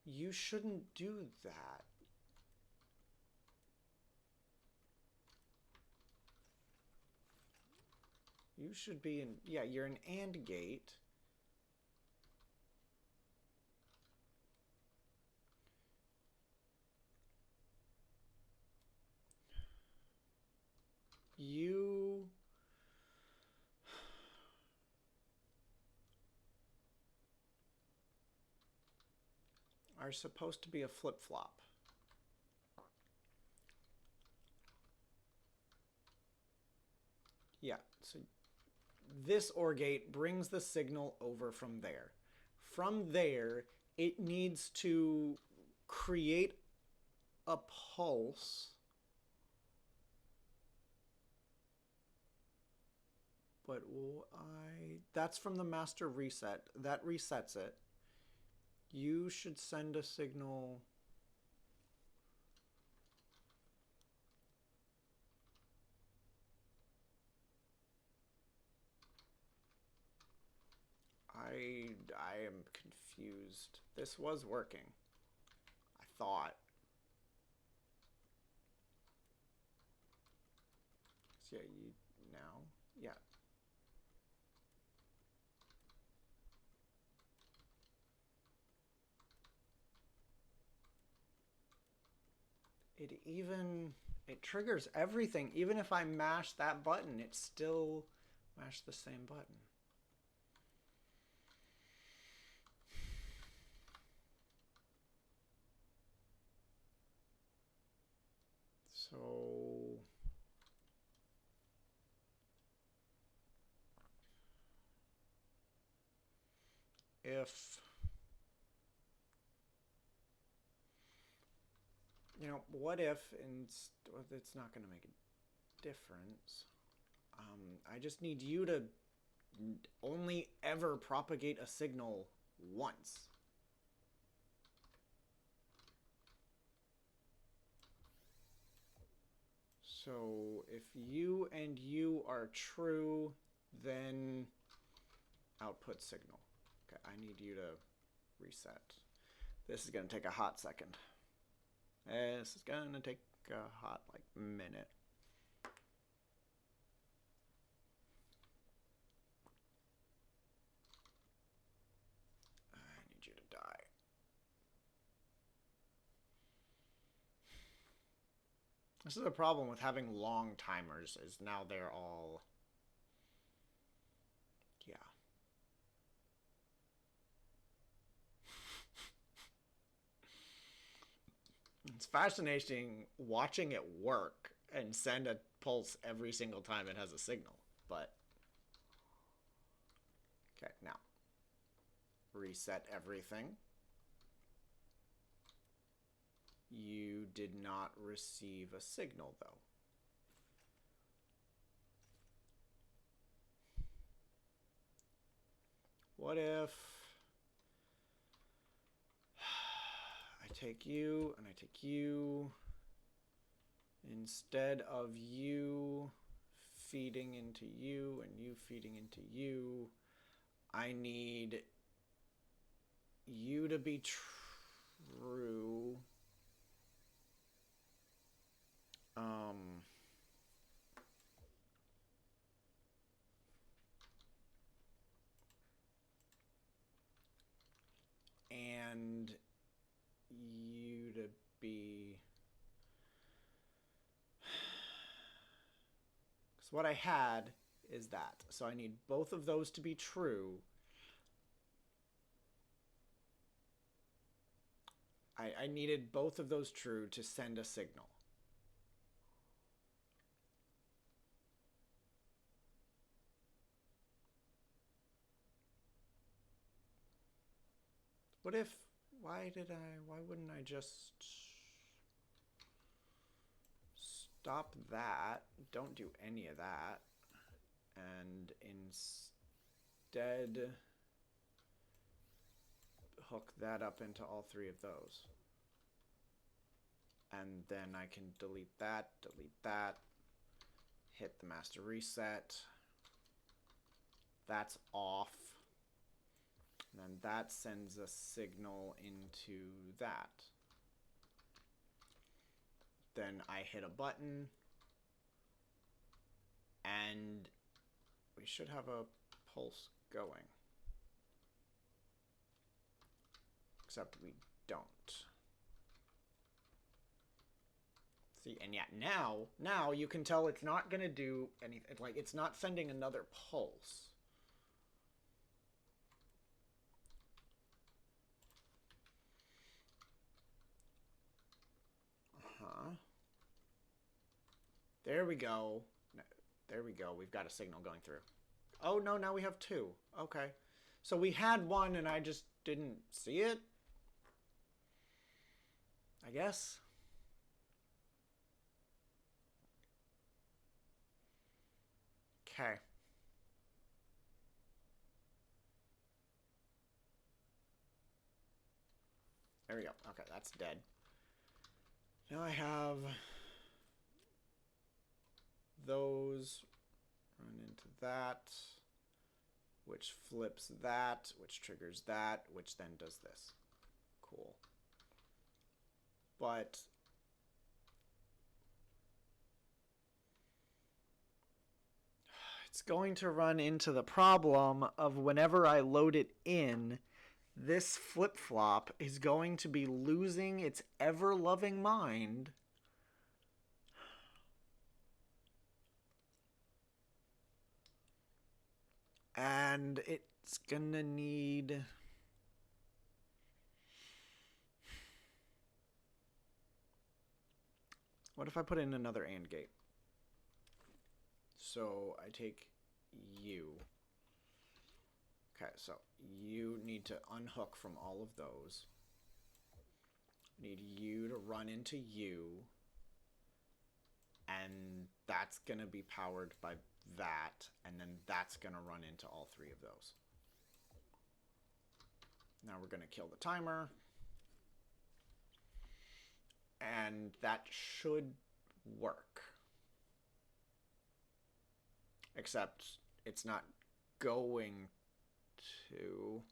You shouldn't do that. You should be in, yeah, you're an AND gate. You are supposed to be a flip-flop. Yeah, so this OR gate brings the signal over from there. From there, it needs to create a pulse. But that's from the master reset. That resets it. You should send a signal. I am confused. This was working. I thought. So yeah, you now. Yeah. It triggers everything. Even if I mash that button, it still mashed the same button. So if, what if it's not going to make a difference. I just need you to only ever propagate a signal once. So if you and you are true, then output signal. Okay, I need you to reset. This is going to take a hot second. This is going to take a hot, minute. I need you to die. This is a problem with having long timers, is now they're all... Yeah. It's fascinating watching it work and send a pulse every single time it has a signal, but... Okay, now. Reset everything. You did not receive a signal, though. What if I take you and I take you instead of you feeding into you and you feeding into you? I need you to be through and you to be, because what I had is that, so I need both of those to be true. I needed both of those true to send a signal. What if, why wouldn't I just stop that, don't do any of that, and instead hook that up into all three of those. And then I can delete that, hit the master reset. That's off. And then that sends a signal into that. Then I hit a button, and we should have a pulse going. Except we don't. See, and yet now you can tell it's not going to do anything. Like, it's not sending another pulse. There we go. There we go. We've got a signal going through. Oh, no, now we have two. Okay. So we had one and I just didn't see it, I guess. Okay. There we go. Okay, that's dead. Now I have those run into that, which flips that, which triggers that, which then does this. Cool. But it's going to run into the problem of whenever I load it in, this flip-flop is going to be losing its ever-loving mind. And it's gonna need... What if I put in another AND gate? So I take you. Okay, so you need to unhook from all of those. Need you to run into you. And that's going to be powered by that. And then that's going to run into all three of those. Now we're going to kill the timer. And that should work. Except it's not going to...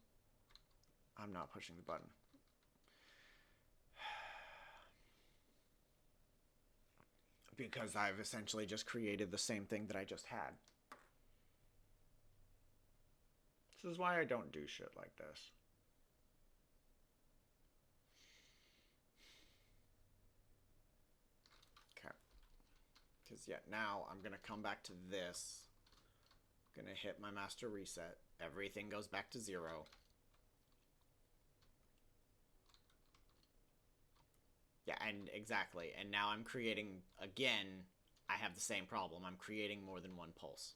I'm not pushing the button. Because I've essentially just created the same thing that I just had. This is why I don't do shit like this. Okay. Because yeah, now I'm going to come back to this. I'm going to hit my master reset. Everything goes back to 0. Yeah, and exactly. And now I'm creating, again, I have the same problem. I'm creating more than one pulse.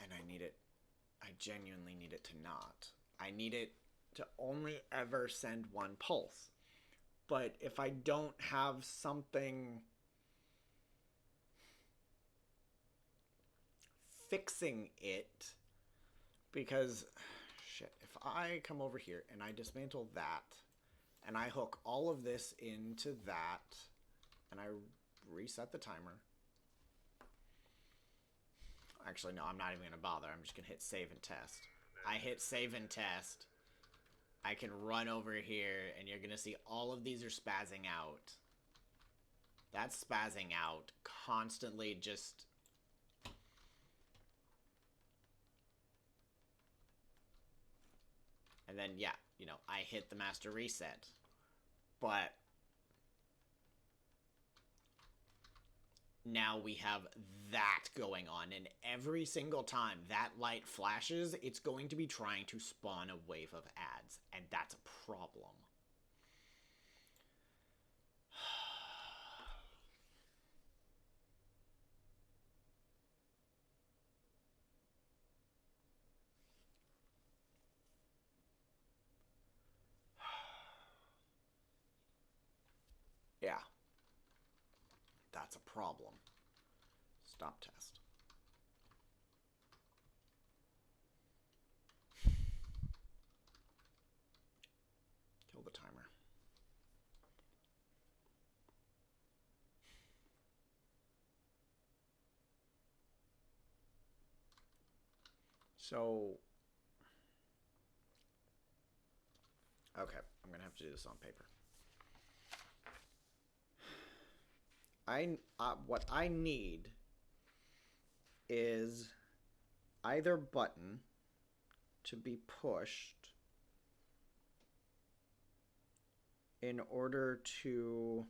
And I need it, I genuinely need it to not. I need it to only ever send one pulse. But if I don't have something fixing it, because shit, I come over here and I dismantle that, and I hook all of this into that, and I reset the timer. Actually, no, I'm not even going to bother. I'm just going to hit save and test. I hit save and test. I can run over here, and you're going to see all of these are spazzing out. That's spazzing out. Constantly just... And then, yeah, you know, I hit the master reset. But... now we have that going on, and every single time that light flashes, it's going to be trying to spawn a wave of ads, and that's a problem. Yeah. That's a problem. Stop test. Kill the timer. So... okay, I'm gonna have to do this on paper. What I need is either button to be pushed in order to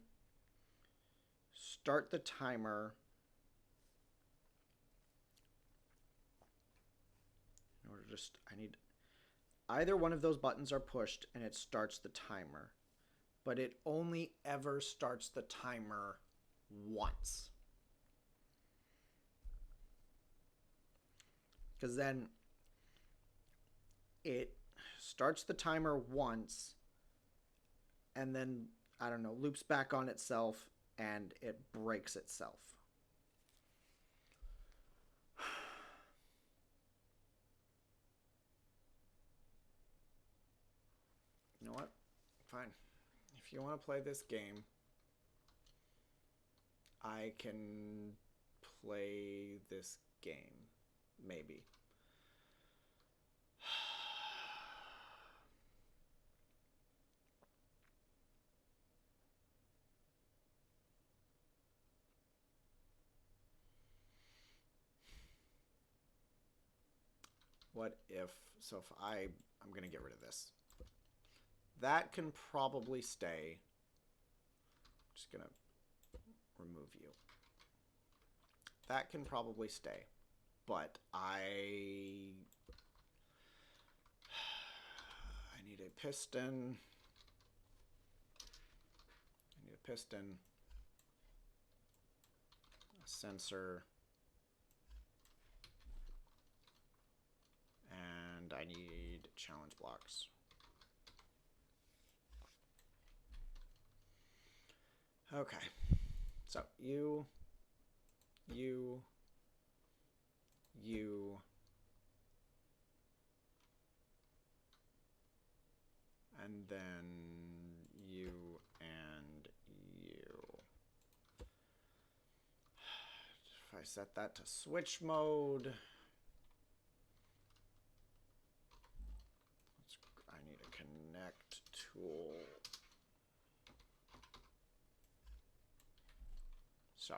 start the timer. In order to I need either one of those buttons are pushed and it starts the timer, but it only ever starts the timer once. Because then it starts the timer once and then, I don't know, loops back on itself and it breaks itself. You know what? Fine. If you want to play this game, I can play this game. Maybe. What if... so if I'm going to get rid of this. That can probably stay. I'm just going to remove you. That can probably stay. But I need a piston. I need a piston. A sensor. And I need challenge blocks. Okay. So you, and then you and you. If I set that to switch mode, I need a connect tool. So.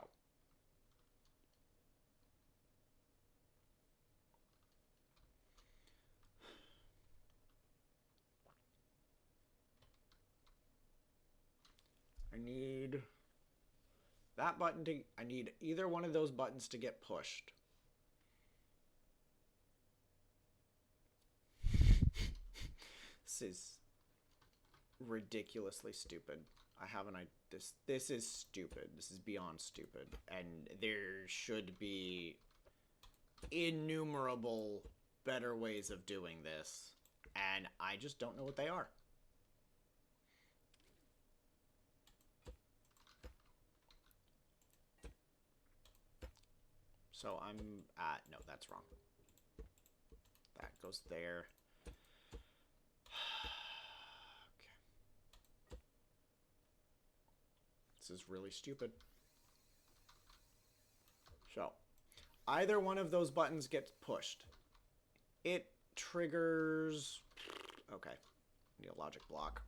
I need that button to, I need either one of those buttons to get pushed. This is ridiculously stupid. I haven't, this is stupid. This is beyond stupid. And there should be innumerable better ways of doing this. And I just don't know what they are. So I'm at, no, that's wrong. That goes there. This is really stupid. So, either one of those buttons gets pushed. It triggers... Okay. Need a logic block.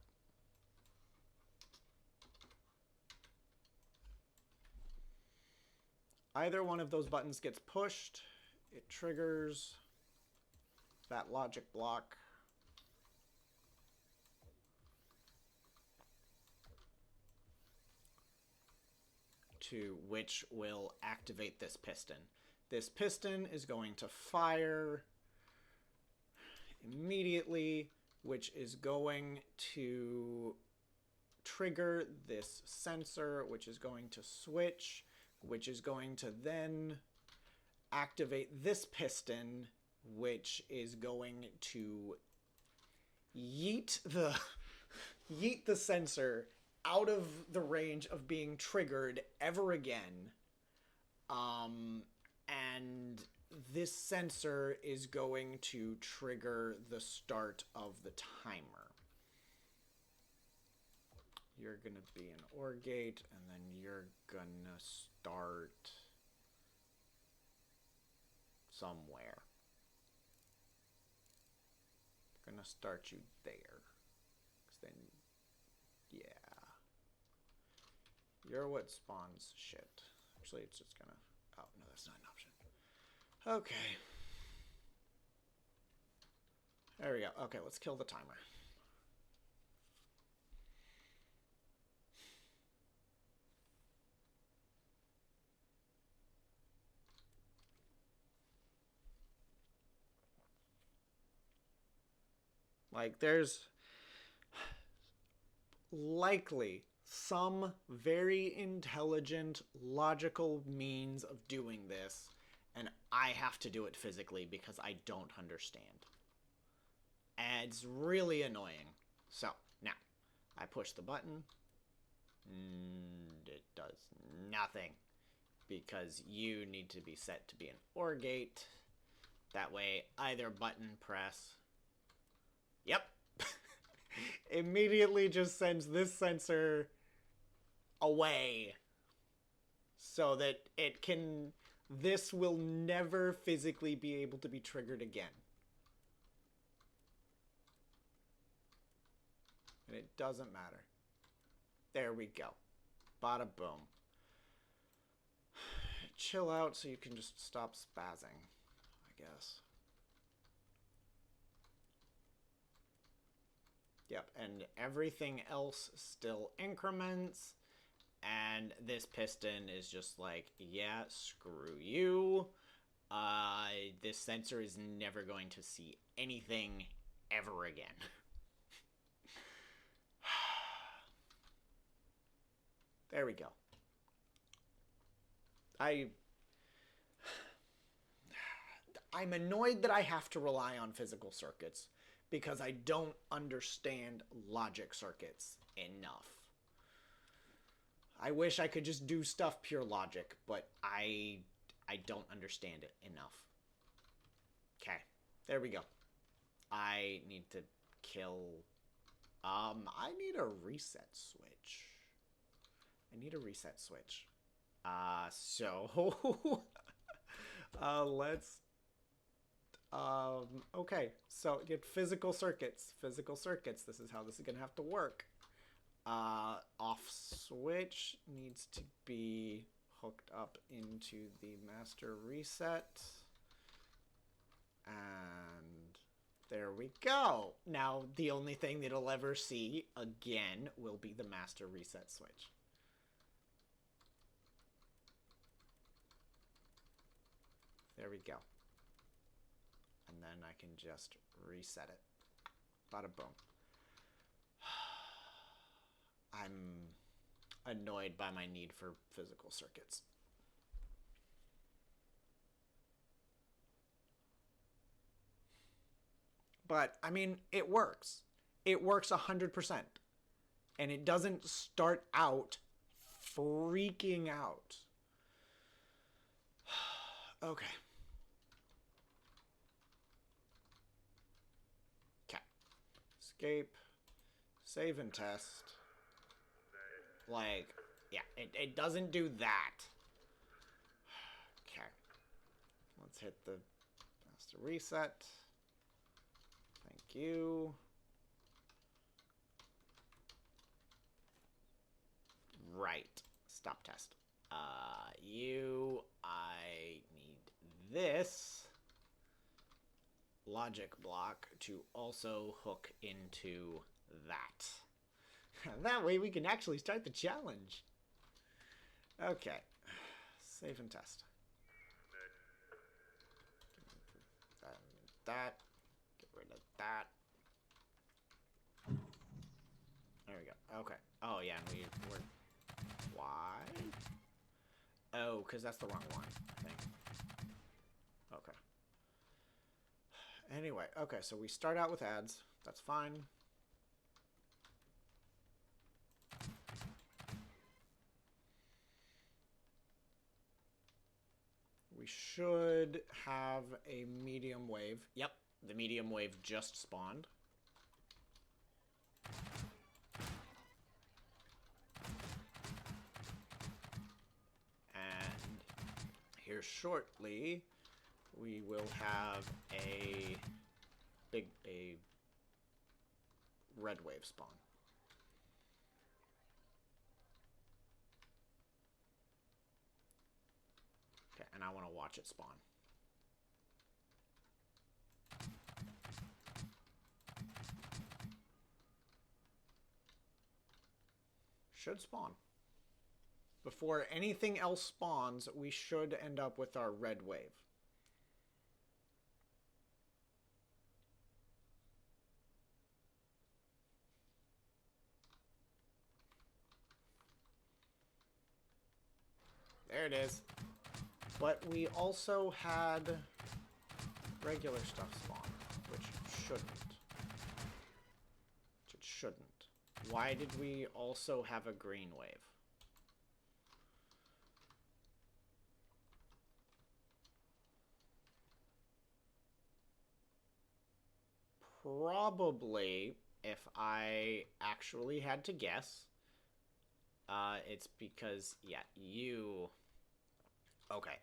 Either one of those buttons gets pushed. It triggers that logic block. To which will activate this piston. This piston is going to fire immediately, which is going to trigger this sensor, which is going to switch, which is going to then activate this piston, which is going to yeet the sensor out of the range of being triggered ever again. And this sensor is going to trigger the start of the timer. You're going to be an OR gate, and then you're going to start somewhere. I'm going to start you there. 'Cause then, yeah. You're what spawns shit. Actually, it's just gonna... Oh, no, that's not an option. Okay. There we go. Okay, let's kill the timer. Like, there's likely some very intelligent, logical means of doing this, and I have to do it physically because I don't understand. And it's really annoying. So, now, I push the button, and it does nothing, because you need to be set to be an OR gate. That way, either button press... Yep. Immediately just sends this sensor away so that it can... This will never physically be able to be triggered again. And it doesn't matter. There we go. Bada boom. Chill out so you can just stop spazzing, I guess. Yep, and everything else still increments, and this piston is just like, yeah, screw you. This sensor is never going to see anything ever again. There we go. I'm annoyed that I have to rely on physical circuits because I don't understand logic circuits enough. I wish I could just do stuff pure logic, but I don't understand it enough. Okay, there we go. I need to kill... I need a reset switch. Let's... okay, so get physical circuits. This is how this is gonna have to work. Off switch needs to be hooked up into the master reset. And there we go. Now, the only thing that it'll ever see again will be the master reset switch. There we go. And then I can just reset it. Bada boom. I'm annoyed by my need for physical circuits. But, I mean, it works. It works 100%. And it doesn't start out freaking out. Okay. Escape, save and test. Like, Yeah, it doesn't do that. Okay. Let's hit the master reset. Thank you. Right. Stop test. I need this logic block to also hook into that. That way we can actually start the challenge. Okay. Save and test. That. Get rid of that. There we go. Okay. Oh, yeah, and we're... Why? Oh, because that's the wrong one, I think. Okay. Anyway, okay, so we start out with ads. That's fine. We should have a medium wave. Yep, the medium wave just spawned. And here shortly, we will have a red wave spawn. Okay, and I want to watch it spawn. Should spawn. Before anything else spawns, we should end up with our red wave. There it is. But we also had regular stuff spawn, which shouldn't. Which it shouldn't. Why did we also have a green wave? Probably, if I actually had to guess, it's because, yeah, you... Okay,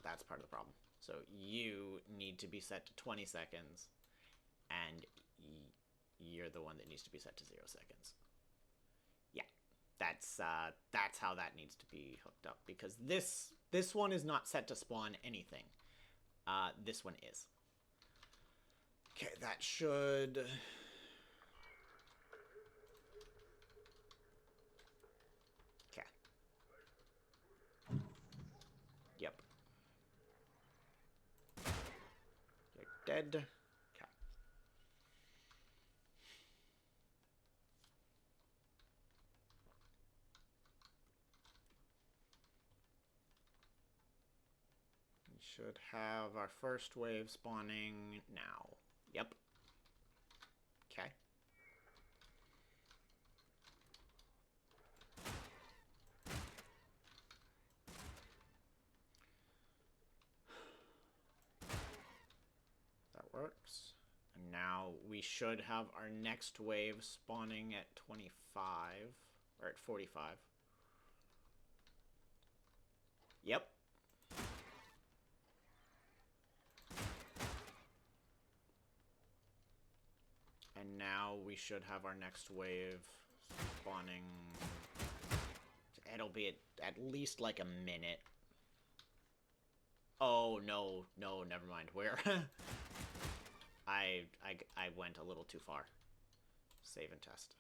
that's part of the problem. So you need to be set to 20 seconds, and you're the one that needs to be set to 0 seconds. Yeah, that's how that needs to be hooked up, because this one is not set to spawn anything. This one is. Okay, that should... Okay. Yep. You're dead. Okay. We should have our first wave spawning now. Yep. Okay. That works. And now we should have our next wave spawning at 25, or at 45. Yep. And now we should have our next wave spawning. It'll be at least like a minute. Oh, no, never mind. Where? I went a little too far. Save and test.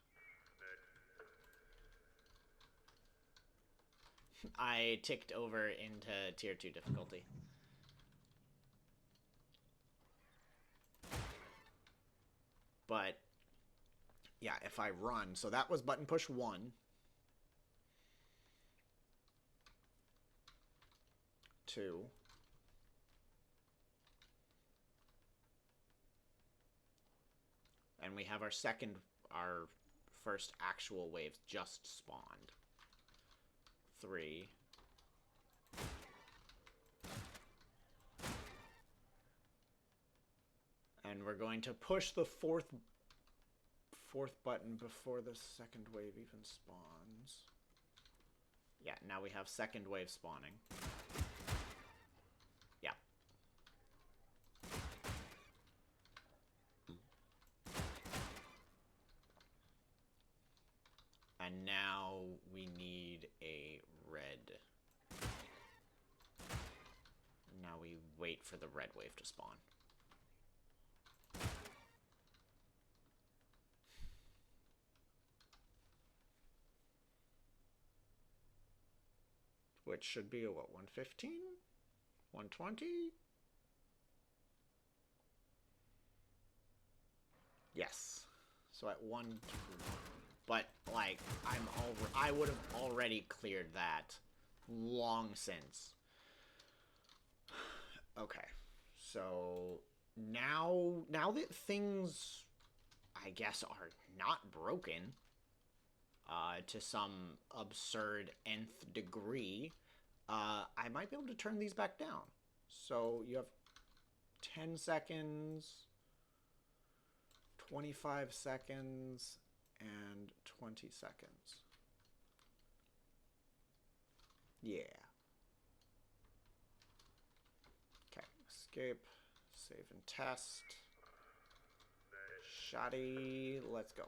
I ticked over into tier 2 difficulty. But, yeah, if I run... So that was button push 1. 2. And we have our first actual waves just spawned. 3. And we're going to push the fourth button before the second wave even spawns. Yeah, now we have second wave spawning. Yeah. And now we need a red. Now we wait for the red wave to spawn. Which should be a what, 115? 120? Yes. So at 1, but like I would have already cleared that long since. Okay. So now that things I guess are not broken to some absurd nth degree, I might be able to turn these back down. So you have 10 seconds, 25 seconds, and 20 seconds. Yeah. Okay, escape, save and test. Shoddy, let's go.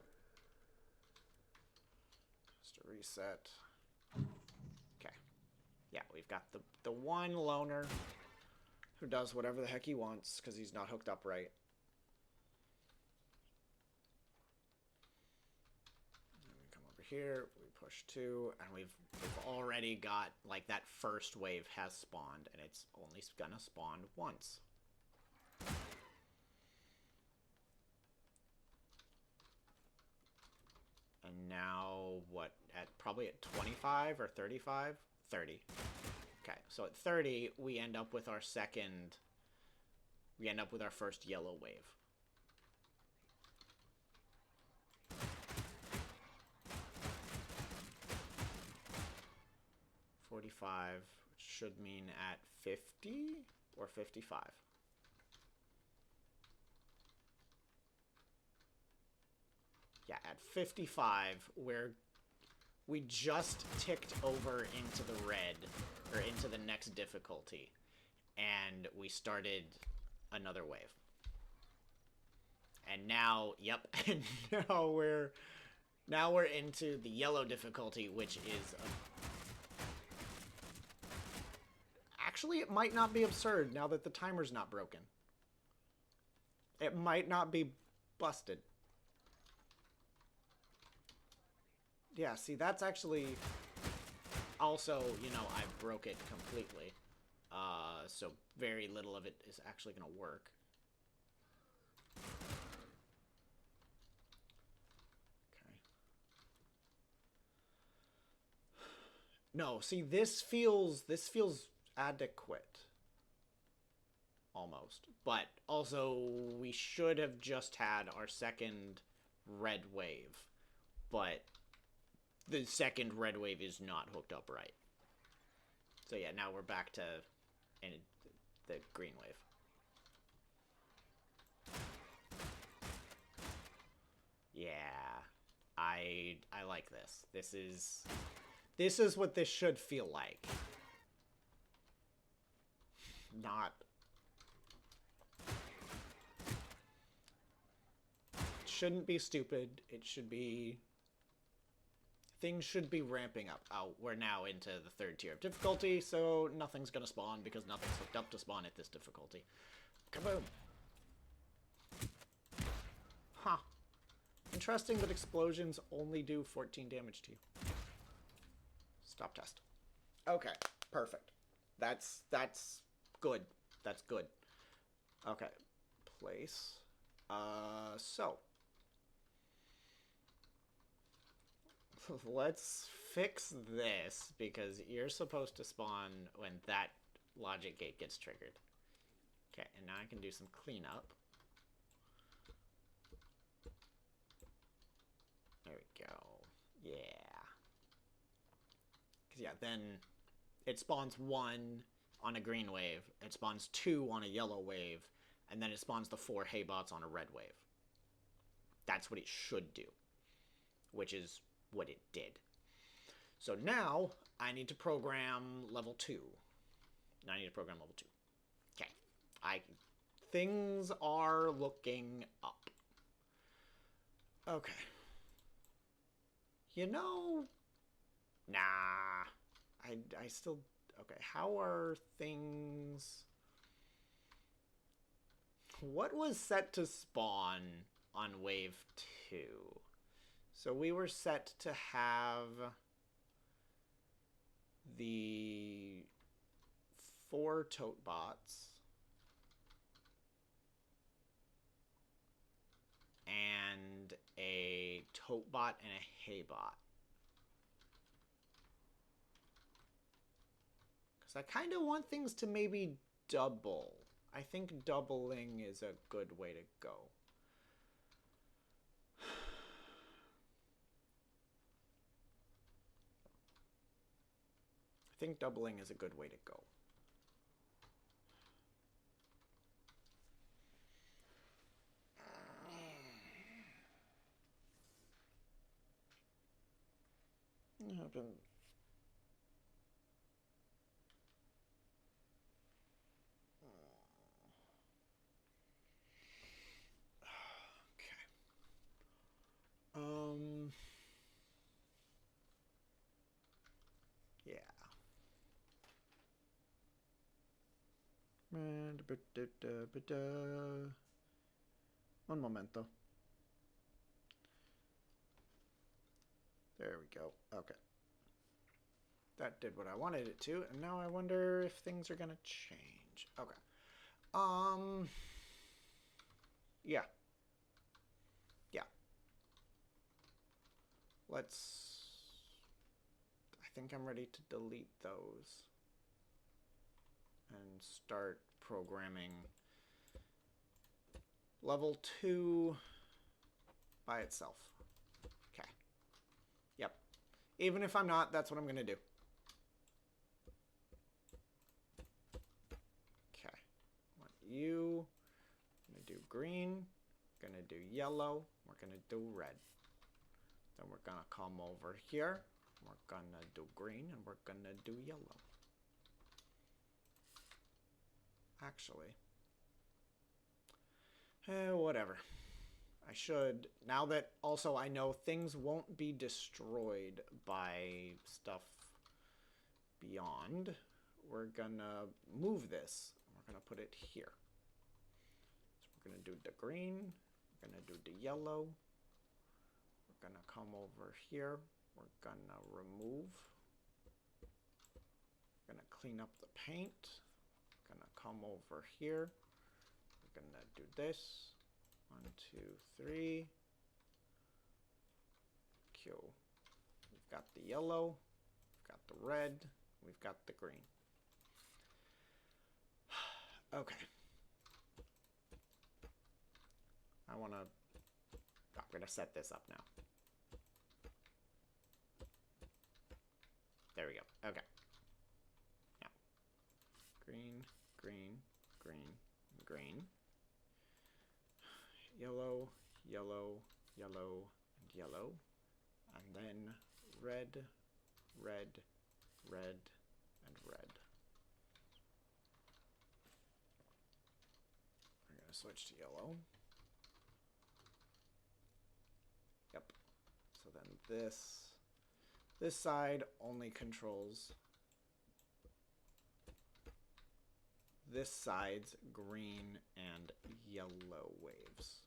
Just a reset. Okay. Yeah, we've got the one loner who does whatever the heck he wants because he's not hooked up right. And we come over here, we push 2, and we've already got, like, that first wave has spawned, and it's only gonna spawn once. And now, what, probably at 25 or 35? 30. Okay, so at 30, we end up with our first yellow wave. $45, which should mean at 50 or 55. Yeah, at 55, we just ticked over into the red, or into the next difficulty, and we started another wave. And now, yep, and now we're into the yellow difficulty, which is actually, it might not be absurd now that the timer's not broken. It might not be busted. Yeah, see, that's actually also, you know, I broke it completely. So very little of it is actually going to work. Okay. No, see, this feels adequate. Almost. But also, we should have just had our second red wave. But the second red wave is not hooked up right. So yeah, now we're back to the green wave. Yeah, I like this. This is what this should feel like. Not. It shouldn't be stupid. It should be. Things should be ramping up. Oh, we're now into the third tier of difficulty, so nothing's gonna spawn because nothing's hooked up to spawn at this difficulty. Kaboom! Huh. Interesting that explosions only do 14 damage to you. Stop test. Okay, perfect. That's good. That's good. Okay, place. So. Let's fix this, because you're supposed to spawn when that logic gate gets triggered. Okay, and now I can do some cleanup. There we go. Yeah. Because, yeah, then it spawns 1 on a green wave, it spawns 2 on a yellow wave, and then it spawns the 4 haybots on a red wave. That's what it should do, which is what it did. So now I need to program level 2. I need to program level 2. Okay. Things are looking up. Okay. You know... Nah. I still... Okay, how are things... What was set to spawn on wave 2? So we were set to have the 4 tote bots and a tote bot and a hay bot. Because I kind of want things to maybe double. I think doubling is a good way to go. I think doubling is a good way to go. Yeah. Un momento. There we go. Okay. That did what I wanted it to, and now I wonder if things are gonna change. Okay. Yeah. Yeah. I think I'm ready to delete those and start programming level 2 by itself. Okay. Yep. Even if I'm not, that's what I'm gonna do. Okay. I want you. I'm gonna do green. Gonna do yellow. We're gonna do red. Then we're gonna come over here. We're gonna do green and we're gonna do yellow. Actually. Whatever. I should, now that also I know things won't be destroyed by stuff beyond, we're gonna move this. We're gonna put it here. So we're gonna do the green, we're gonna do the yellow, we're gonna come over here, we're gonna remove, we're gonna clean up the paint, we're gonna come over here, we're gonna do this. 1, 2, 3. Q. We've got the yellow, we've got the red, we've got the green. Okay. I'm gonna set this up now. There we go. Okay. Now, green, green, green, green. Yellow, yellow, yellow, and yellow. And then red, red, red, and red. We're going to switch to yellow. Yep. So then this side only controls this side's green and yellow waves.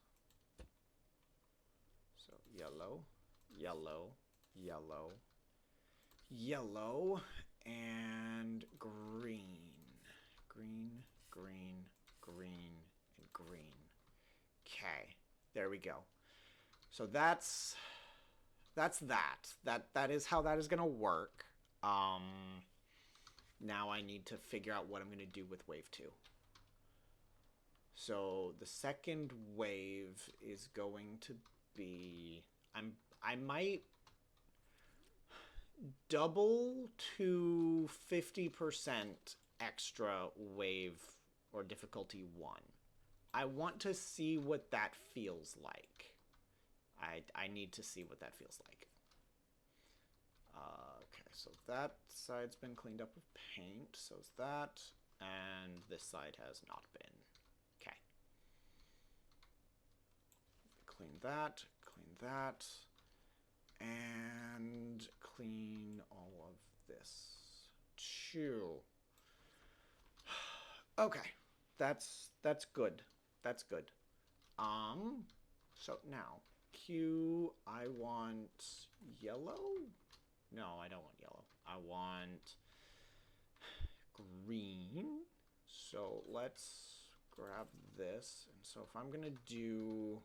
So yellow, yellow, yellow, yellow, and green. Green, green, green, and green. Okay, there we go. So that's that. That is how that is gonna work. Now I need to figure out what I'm going to do with wave 2. So the second wave is going to be... I might double to 50% extra wave or difficulty 1. I want to see what that feels like. I need to see what that feels like. Okay, so that side's been cleaned up with paint, so's that, and this side has not been. Okay. Clean that, and clean all of this too. Okay, that's good. That's good. So now Q, I want yellow. No, I don't want yellow. I want green. So let's grab this. And so if I'm gonna do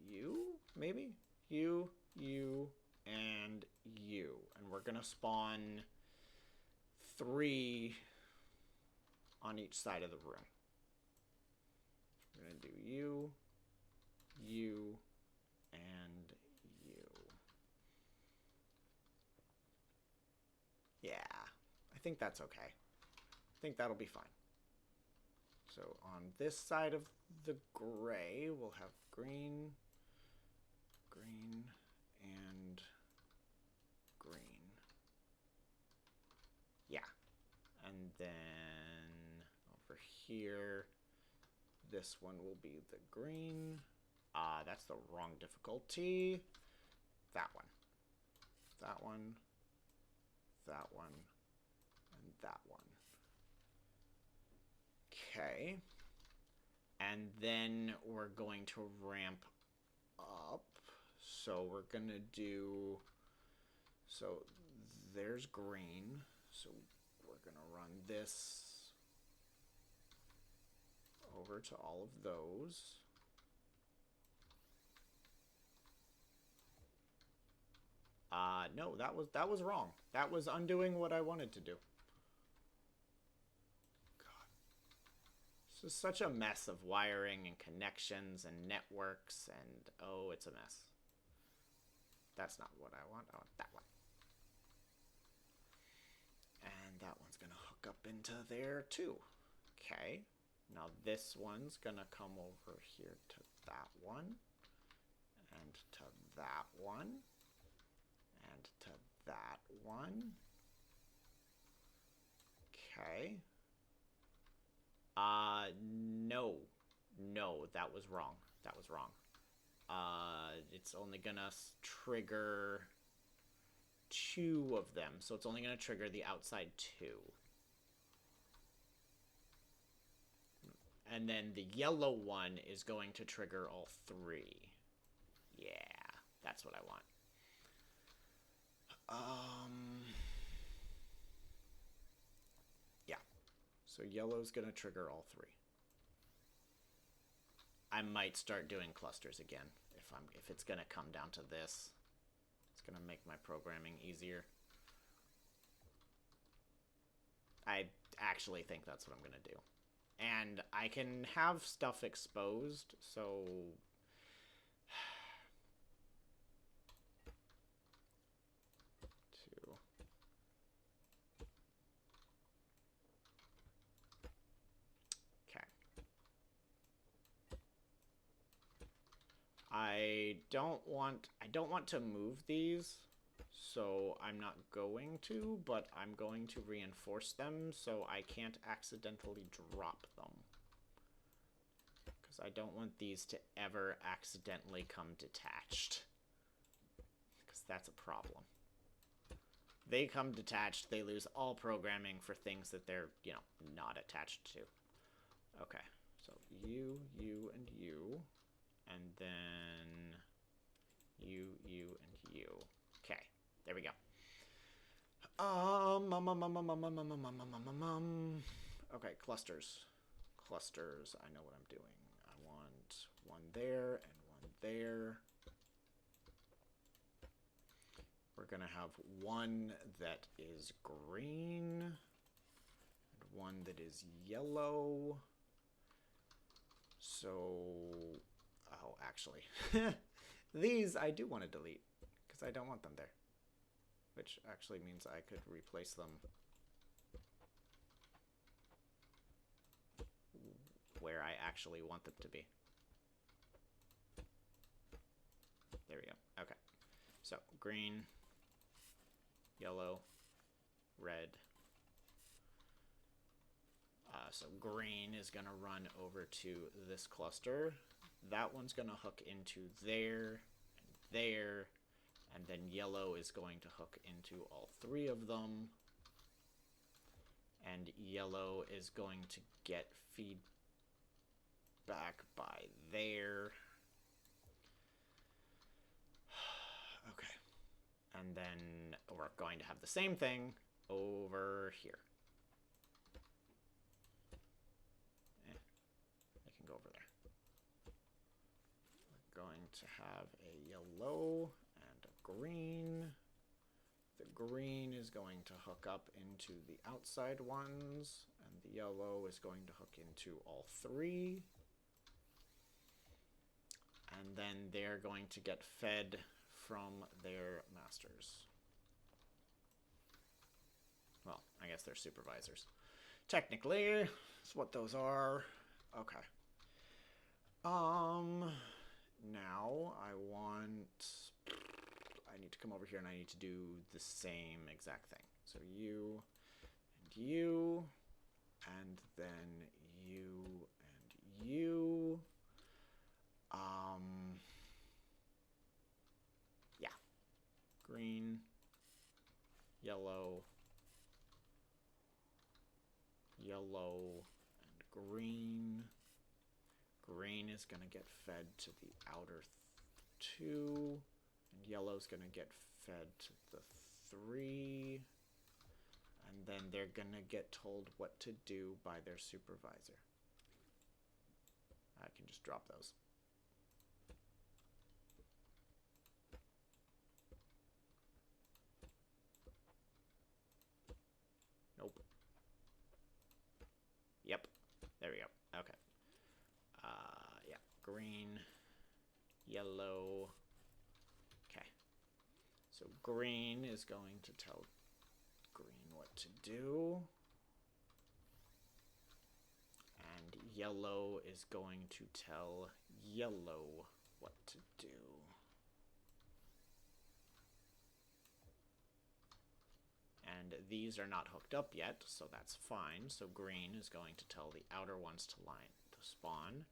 you, maybe you, and you, and we're gonna spawn 3 on each side of the room. We're gonna do you, and you. Yeah, I think that's okay. I think that'll be fine. So on this side of the gray, we'll have green, and green. Yeah. And then over here, this one will be the green. That's the wrong difficulty. That one. That one. That one. And that one. Okay. And then we're going to ramp up. So we're gonna do, so there's green. So we're gonna run this over to all of those. No, that was wrong. That was undoing what I wanted to do. God. This is such a mess of wiring and connections and networks, and oh, it's a mess. That's not what I want. I want that one. And that one's gonna hook up into there too. Okay. Now this one's gonna come over here to that one, and to that one, and to that one. Okay. No, that was wrong. That was wrong. It's only gonna trigger 2 of them, so it's only gonna trigger the outside 2. And then the yellow one is going to trigger all 3. Yeah, that's what I want. Yeah. So yellow's gonna trigger all 3. I might start doing clusters again if it's gonna come down to this. It's gonna make my programming easier. I actually think that's what I'm gonna do. And I can have stuff exposed, so okay. I don't want to move these, so I'm not going to, but I'm going to reinforce them so I can't accidentally drop them. Because I don't want these to ever accidentally come detached. Because that's a problem. They come detached, they lose all programming for things that they're, not attached to. Okay, so you, and you. And then you, and you. Okay, there we go. Okay, clusters. Clusters, I know what I'm doing. I want one there and one there. We're gonna have one that is green and one that is yellow. So, oh, actually, these I do want to delete because I don't want them there. Which actually means I could replace them where I actually want them to be. There we go. Okay. So, green, yellow, red. So green is going to run over to this cluster. That one's going to hook into there, and there, and then yellow is going to hook into all three of them. And yellow is going to get feedback by there. Okay. And then we're going to have the same thing over here. I can go over there. We're going to have a yellow and a green. The green is going to hook up into the outside ones, and the yellow is going to hook into all three. And then they're going to get fed from their masters. Well, I guess they're supervisors. Technically, that's what those are. Okay. Now I need to come over here and I need to do the same exact thing. So you and you, and then you and you. Yeah. Green, yellow, yellow, and green. Green is going to get fed to the outer two, and yellow's going to get fed to the three, and then they're going to get told what to do by their supervisor. I can just drop those. Nope. Yep. There we go. Okay. Yeah. Green, yellow. Okay. So green is going to tell green what to do. And yellow is going to tell yellow what to do. And these are not hooked up yet, so that's fine. So green is going to tell the outer ones to spawn.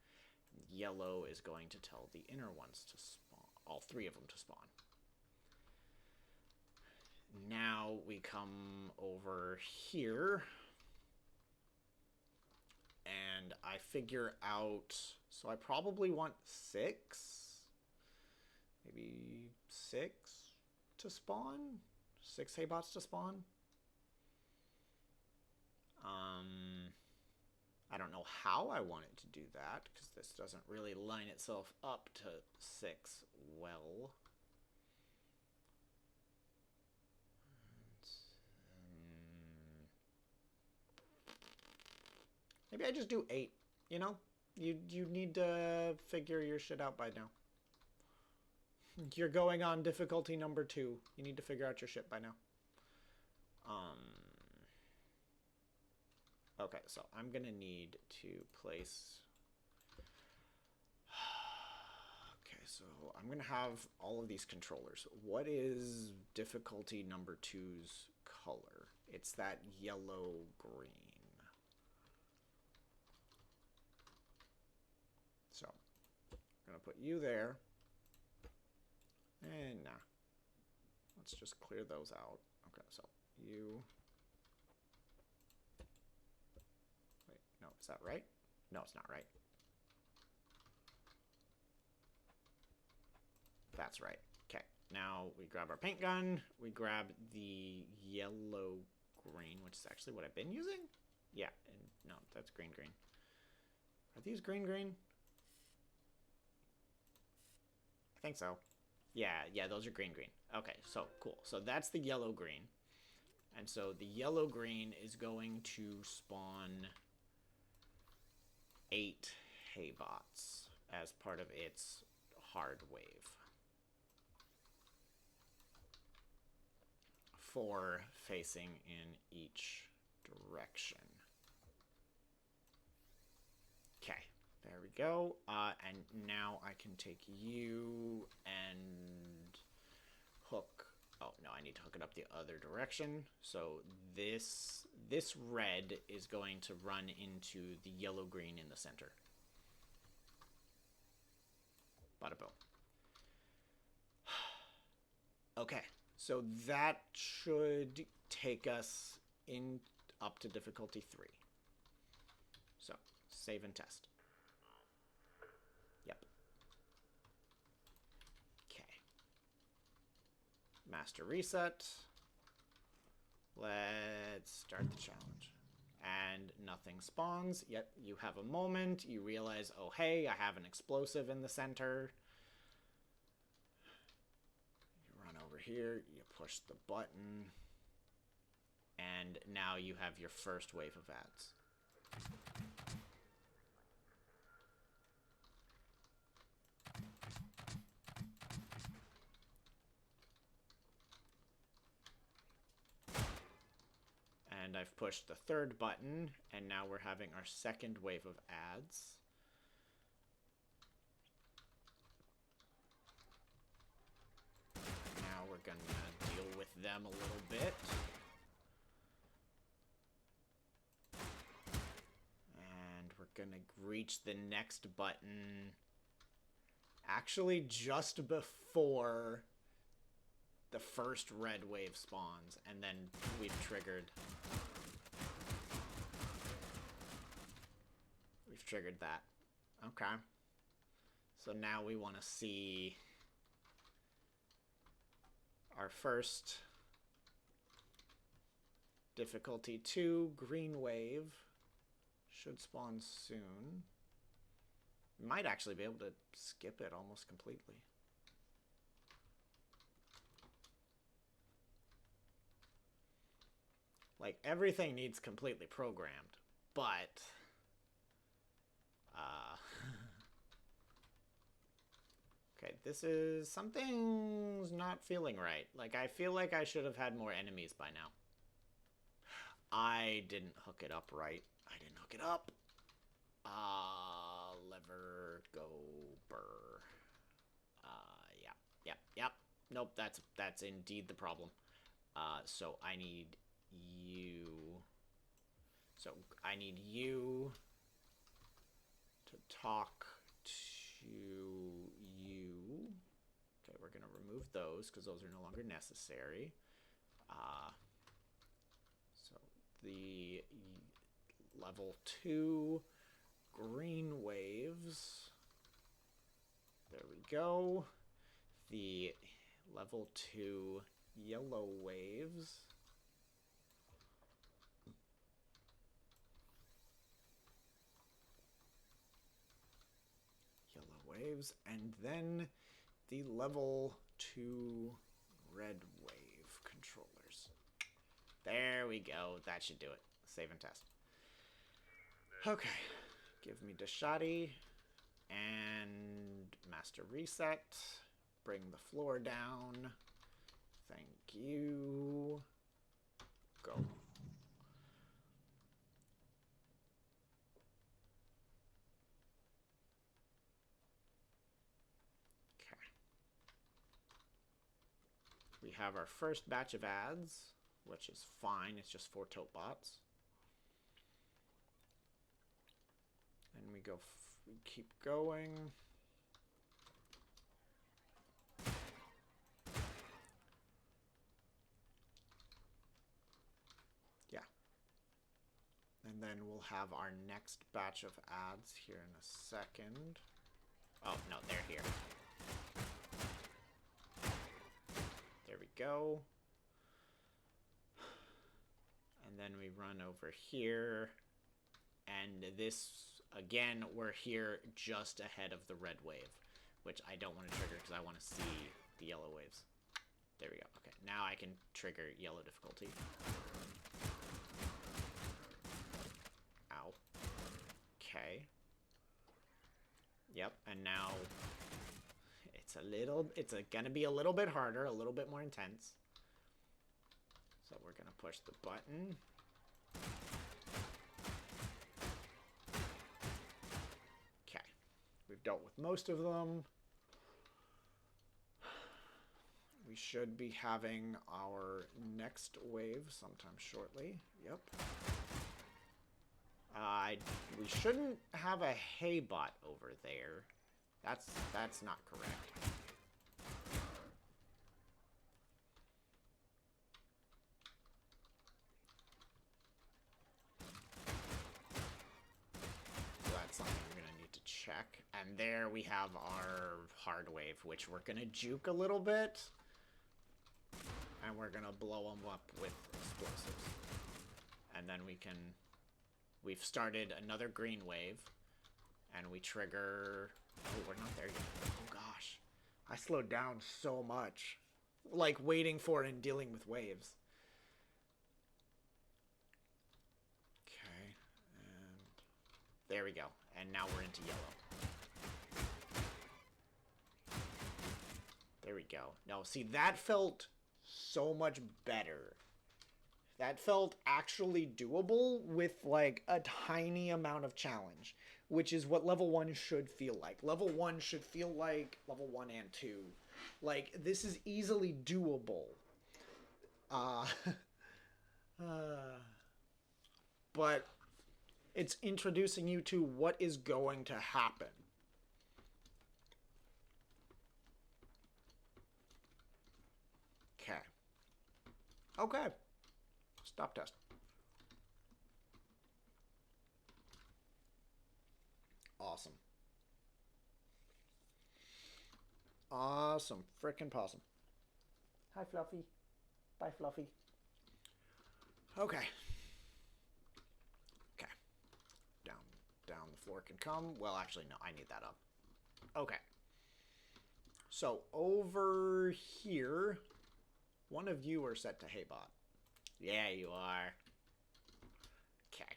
Yellow is going to tell the inner ones to spawn, all three of them to spawn. Now we come over here, and I figure out, so I probably want 6, maybe 6 to spawn, 6 Haybots to spawn. I don't know how I want it to do that, because this doesn't really line itself up to 6 well. Maybe I just do 8, you know? You need to figure your shit out by now. You're going on difficulty number 2. You need to figure out your shit by now. Okay, so I'm gonna need to place... Okay, so I'm gonna have all of these controllers. What is difficulty number 2's color? It's that yellow-green. So, I'm gonna put you there. And nah. Let's just clear those out. Okay, so you... Wait, no, is that right? No, it's not right. That's right. Okay, now we grab our paint gun. We grab the yellow-green, which is actually what I've been using? Yeah, and no, that's green-green. Are these green-green? I think so. Yeah, those are green-green. Okay, so cool. So that's the yellow-green. And so the yellow-green is going to spawn 8 Haybots as part of its hard wave. 4 facing in each direction. Okay. There we go. And now I can take you and hook... Oh, no, I need to hook it up the other direction. So this red is going to run into the yellow-green in the center. Bada boom. Okay, so that should take us in up to difficulty 3. So, save and test. Yep. Okay. Master reset. Let's start the challenge. And nothing spawns, yet you have a moment. You realize, oh hey, I have an explosive in the center. You run over here, you push the button, and now you have your first wave of ads. And I've pushed the third button, and now we're having our second wave of ads. Now we're gonna deal with them a little bit. And we're gonna reach the next button actually just before the first red wave spawns, and then we've triggered that. Okay. So now we want to see our first difficulty 2 green wave should spawn soon. We might actually be able to skip it almost completely. Like, everything needs completely programmed, but okay, this is... something's not feeling right. Like, I feel like I should have had more enemies by now. I didn't hook it up right. I didn't hook it up. Lever, go, burr. Yep. Nope, that's indeed the problem. So I need you. So I need you to talk to you. Okay, we're gonna remove those because those are no longer necessary. So the level 2 green waves. There we go. The level 2 yellow waves. Waves, and then the level 2 red wave controllers. There we go. That should do it. Save and test. Okay. Give me Dashadi and master reset. Bring the floor down. Thank you. Go. We have our first batch of ads, which is fine. It's just 4 tote bots. And we keep going. Yeah. And then we'll have our next batch of ads here in a second. Oh, no, they're here. There we go. And then we run over here. And this, again, we're here just ahead of the red wave, which I don't want to trigger because I want to see the yellow waves. There we go. Okay, now I can trigger yellow difficulty. Ow. Okay. Yep, and now it's gonna be a little bit harder, a little bit more intense. So we're gonna push the button. Okay, we've dealt with most of them. We should be having our next wave sometime shortly. Yep. We shouldn't have a hay bot over there. That's not correct. So that's something we're gonna need to check. And there we have our hard wave, which we're gonna juke a little bit. And we're gonna blow them up with explosives. And then we've started another green wave. And we trigger... Oh, we're not there yet. Oh, gosh. I slowed down so much. Like, waiting for it and dealing with waves. Okay. And there we go. And now we're into yellow. There we go. No, see, that felt so much better. That felt actually doable with, like, a tiny amount of challenge, which is what level 1 should feel like. Level 1 should feel like level 1 and 2. Like, this is easily doable. But it's introducing you to what is going to happen. Okay. Okay. Stop test. Awesome. Awesome. Frickin' possum. Hi, Fluffy. Bye, Fluffy. Okay. Okay. Down the floor can come. Well, actually, no. I need that up. Okay. So, over here, one of you are set to Haybot. Yeah, you are. Okay.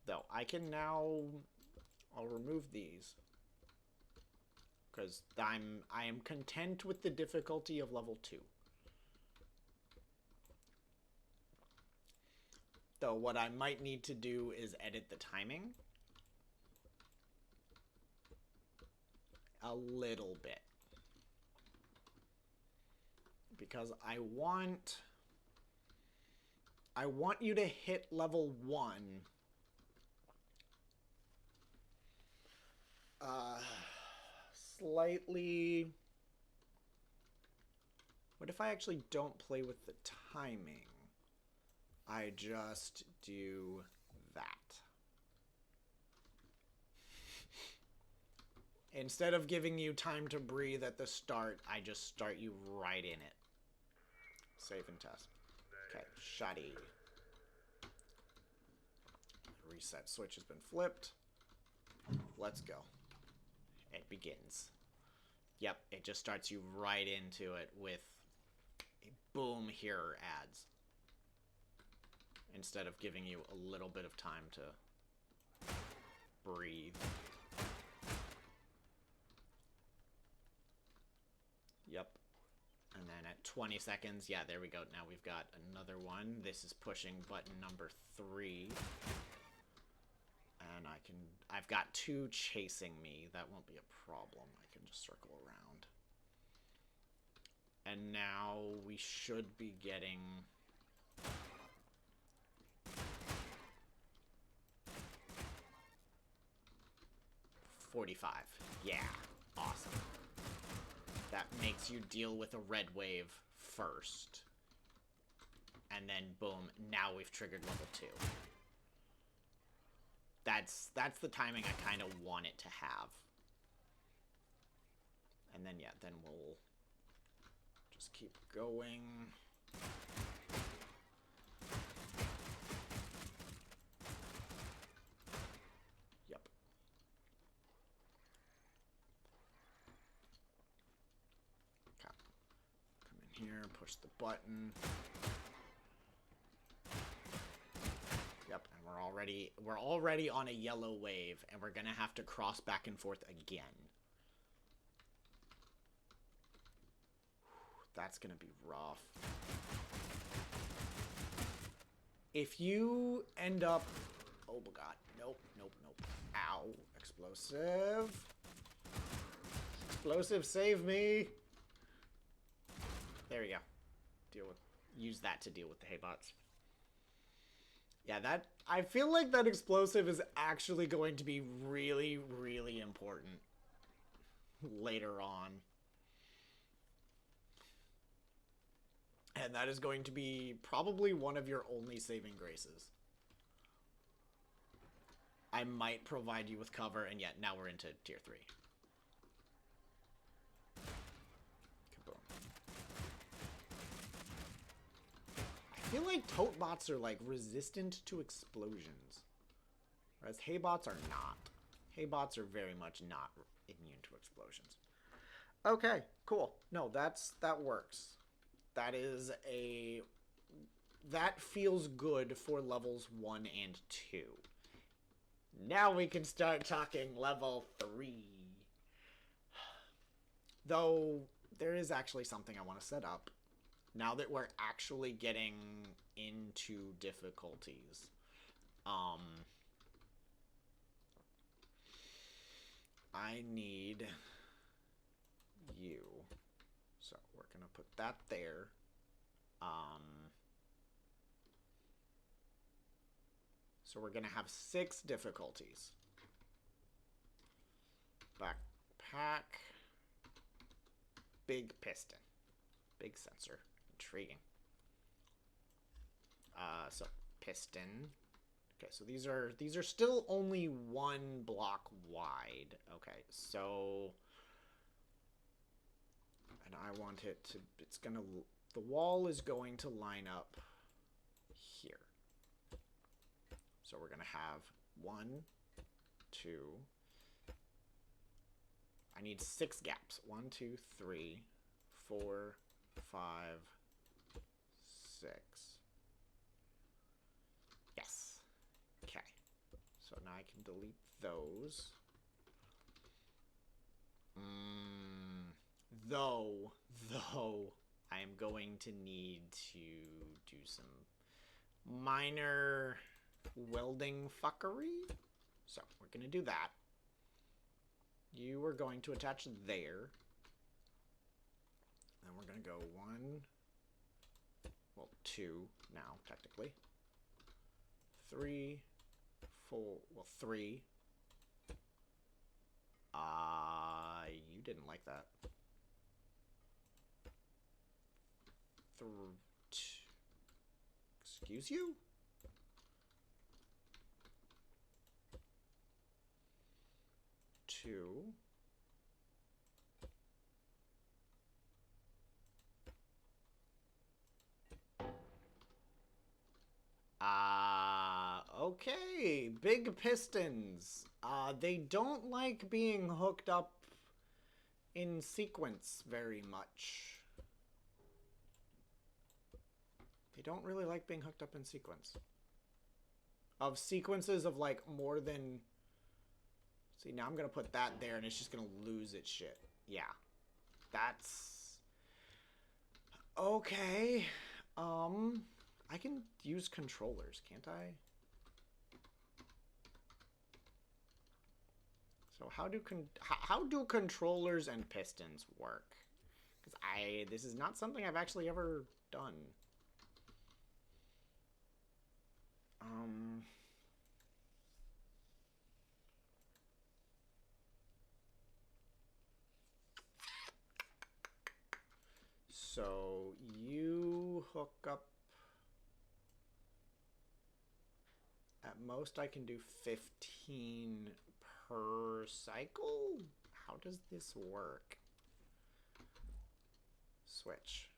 Though, I can now... I'll remove these. Because I am content with the difficulty of level 2. Though, what I might need to do is edit the timing. A little bit. Because I want you to hit level 1. Slightly... What if I actually don't play with the timing? I just do that. Instead of giving you time to breathe at the start, I just start you right in it. Save and test. Okay, shoddy. Reset switch has been flipped. Let's go. It begins. Yep, it just starts you right into it with a boom here ads. Instead of giving you a little bit of time to breathe. Yep. And then at 20 seconds, yeah, there we go. Now we've got another one. This is pushing button number 3. And I've got 2 chasing me. That won't be a problem. I can just circle around. And now we should be getting... $45. Yeah. Awesome. That makes you deal with a red wave first. And then, boom, now we've triggered level 2. That's the timing I kind of want it to have. And then, yeah, then we'll just keep going. Yep. Okay. Come in here, push the button. Yep, and we're already on a yellow wave, and we're gonna have to cross back and forth again. That's gonna be rough. If you end up... Oh my god. Nope, nope, nope. Ow. Explosive. Explosive, save me. There we go. Use that to deal with the haybots. Yeah, that I feel like that explosive is actually going to be really, really important later on. And that is going to be probably one of your only saving graces. I might provide you with cover, and yet now we're into tier 3. Kaboom. I feel like tote bots are like resistant to explosions, whereas haybots are not. Haybots are very much not immune to explosions. Okay, cool. No, that works. That feels good for levels 1 and 2. Now we can start talking level 3. Though, there is actually something I want to set up. Now that we're actually getting into difficulties. I need you. So, we're going to put that there. So we're going to have 6 difficulties. Backpack. Big piston. Big sensor. Intriguing. So piston. Okay, so these are still only 1 block wide. Okay, so... And I want it to... The wall is going to line up here. So we're going to have 1, 2... I need 6 gaps. 1, 2, 3, 4, 5, 6. Yes. Okay. So now I can delete those. Though, I am going to need to do some minor welding fuckery. So we're going to do that. You are going to attach there. Then we're going to go 1, well, 2 now, technically. 3, 4, well, 3. You didn't like that. Excuse you? Two. Okay. Big pistons. They don't like being hooked up in sequence very much. They don't really like being hooked up in sequence. Of sequences of like more than... See, now I'm going to put that there and it's just going to lose its shit. Yeah. That's... Okay. I can use controllers, can't I? So how do controllers and pistons work? Because this is not something I've actually ever done. So you hook up. At most I can do 15 per cycle? How does this work? Switch.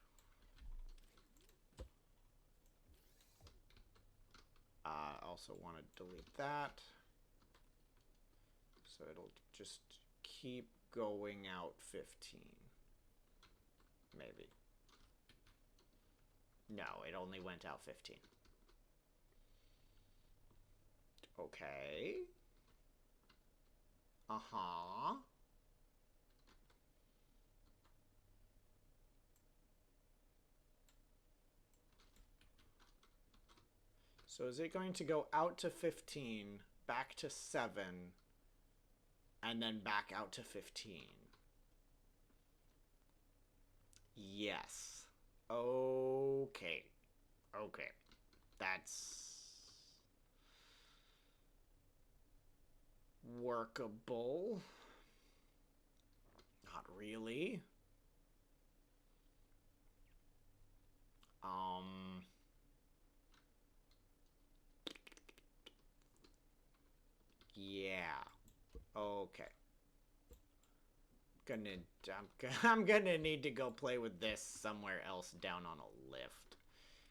I also want to delete that. So it'll just keep going out 15. Maybe. No, it only went out 15. Okay. Uh-huh. So is it going to go out to 15, back to 7, and then back out to 15? Yes. Okay. Okay. That's workable. Not really. Yeah. Okay. Gonna I'm gonna need to go play with this somewhere else down on a lift,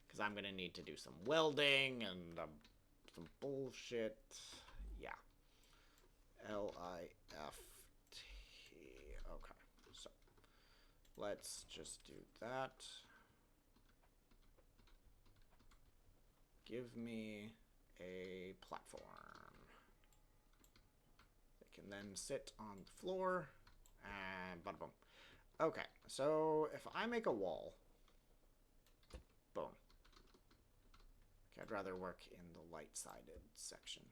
because I'm gonna need to do some welding and some bullshit. Yeah. Lift. Okay. So let's just do that. Give me a platform. They can then sit on the floor and bada boom. Okay, so if I make a wall, boom. Okay, I'd rather work in the light-sided section.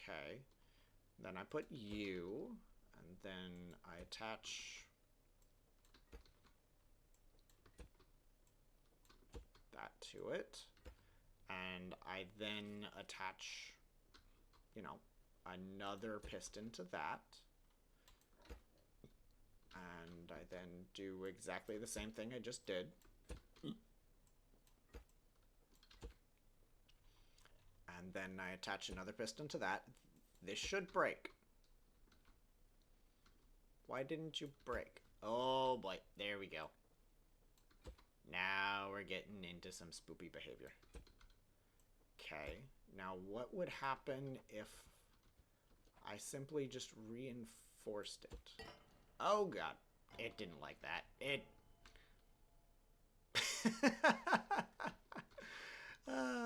Okay, then I put you, and then I attach that to it, and I then attach, you know, another piston to that, and I then do exactly the same thing I just did. And then I attach another piston to that. This should break. Why didn't you break? Oh boy, there we go. Now we're getting into some spoopy behavior. Okay, now what would happen if I simply just reinforced it? Oh god, it didn't like that.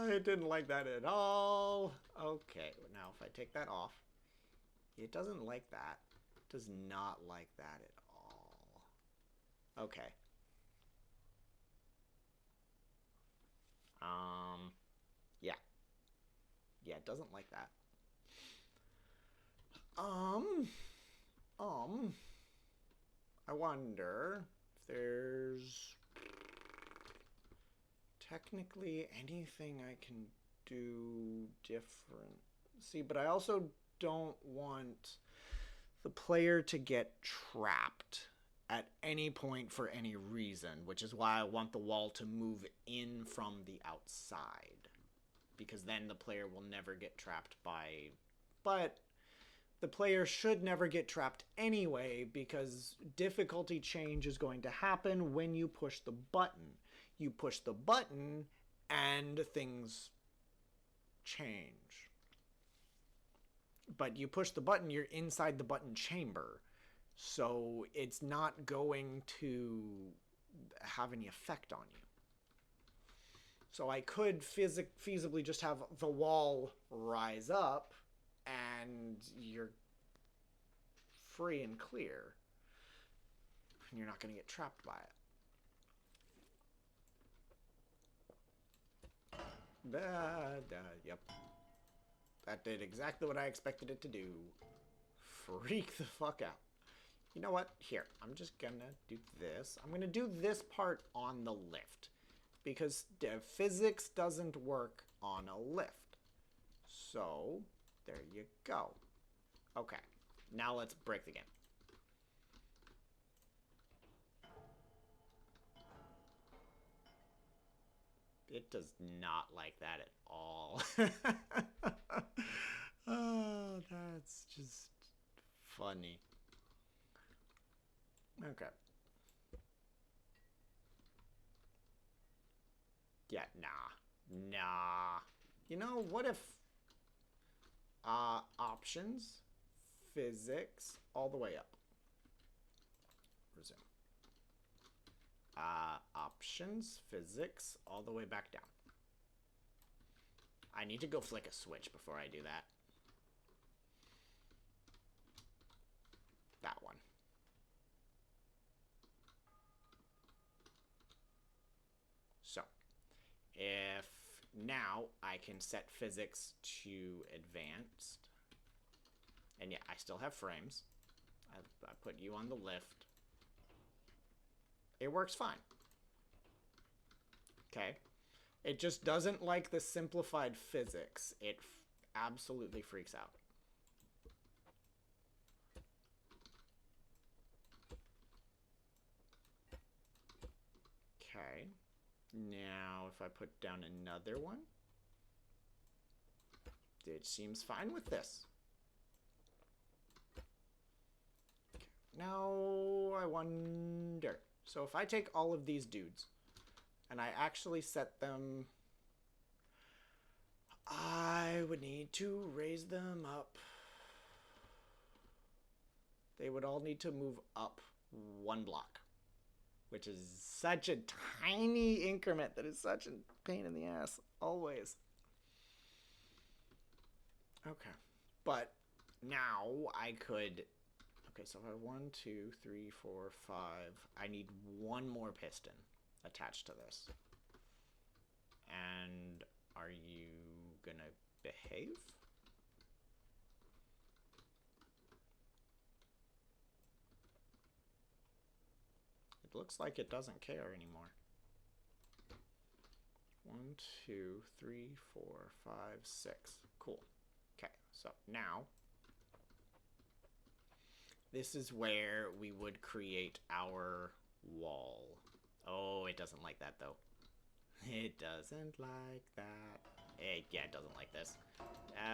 It didn't like that at all. Okay, now if I take that off, it doesn't like that. It does not like that at all. Okay. Yeah. Yeah, it doesn't like that. I wonder if there's technically anything I can do different. See, but I also don't want the player to get trapped at any point for any reason, which is why I want the wall to move in from the outside, because then the player will never get trapped by... But the player should never get trapped anyway, because difficulty change is going to happen when you push the button. You push the button and things change. But you push the button, you're inside the button chamber. So it's not going to have any effect on you. So I could feasibly just have the wall rise up and you're free and clear. And you're not going to get trapped by it. Yep. That did exactly what I expected it to do. Freak the fuck out. You know what? Here, I'm just gonna do this. I'm gonna do this part on the lift, because physics doesn't work on a lift. So, there you go. Okay, now let's break the game. It does not like that at all. Oh, that's just funny. Okay. Yeah, nah. Nah. You know, what if... options, physics, all the way up. Resume. Options, physics, all the way back down. I need to go flick a switch before I do that. That one. So, if now I can set physics to advanced, and yeah, I still have frames. I put you on the lift. It works fine. Okay? It just doesn't like the simplified physics. It absolutely freaks out. Okay. Now, if I put down another one, it seems fine with this. Okay. Now, I wonder. So if I take all of these dudes, and I actually set them... I would need to raise them up. They would all need to move up 1 block, which is such a tiny increment that is such a pain in the ass, always. Okay, but now I could... Okay, so I have 1, 2, 3, 4, 5. I need 1 more piston attached to this. And are you gonna behave? It looks like it doesn't care anymore. 1, 2, 3, 4, 5, 6. Cool. Okay, so now this is where we would create our wall. Oh, it doesn't like that though. It doesn't like that. Yeah, it doesn't like this.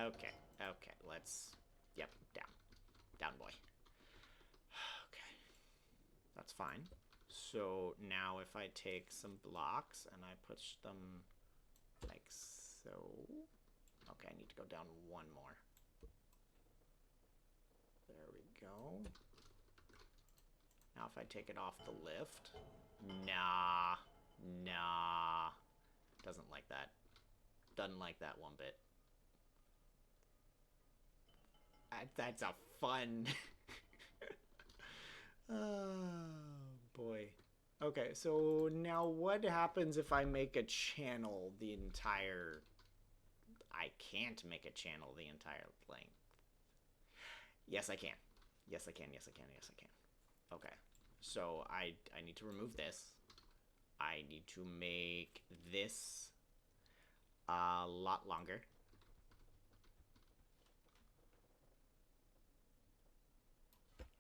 Okay, okay, let's... Yep, down. Down, boy. Okay, that's fine. So now if I take some blocks and I push them like so... Okay, I need to go down 1 more. There we go. Now if I take it off the lift... Nah. Nah. Doesn't like that. Doesn't like that one bit. That's a fun... Oh, boy. Okay, so now what happens if I make a channel the entire... I can't make a channel the entire length. Yes, I can. Yes, I can. Yes, I can. Yes, I can. Okay, so I need to remove this. I need to make this a lot longer.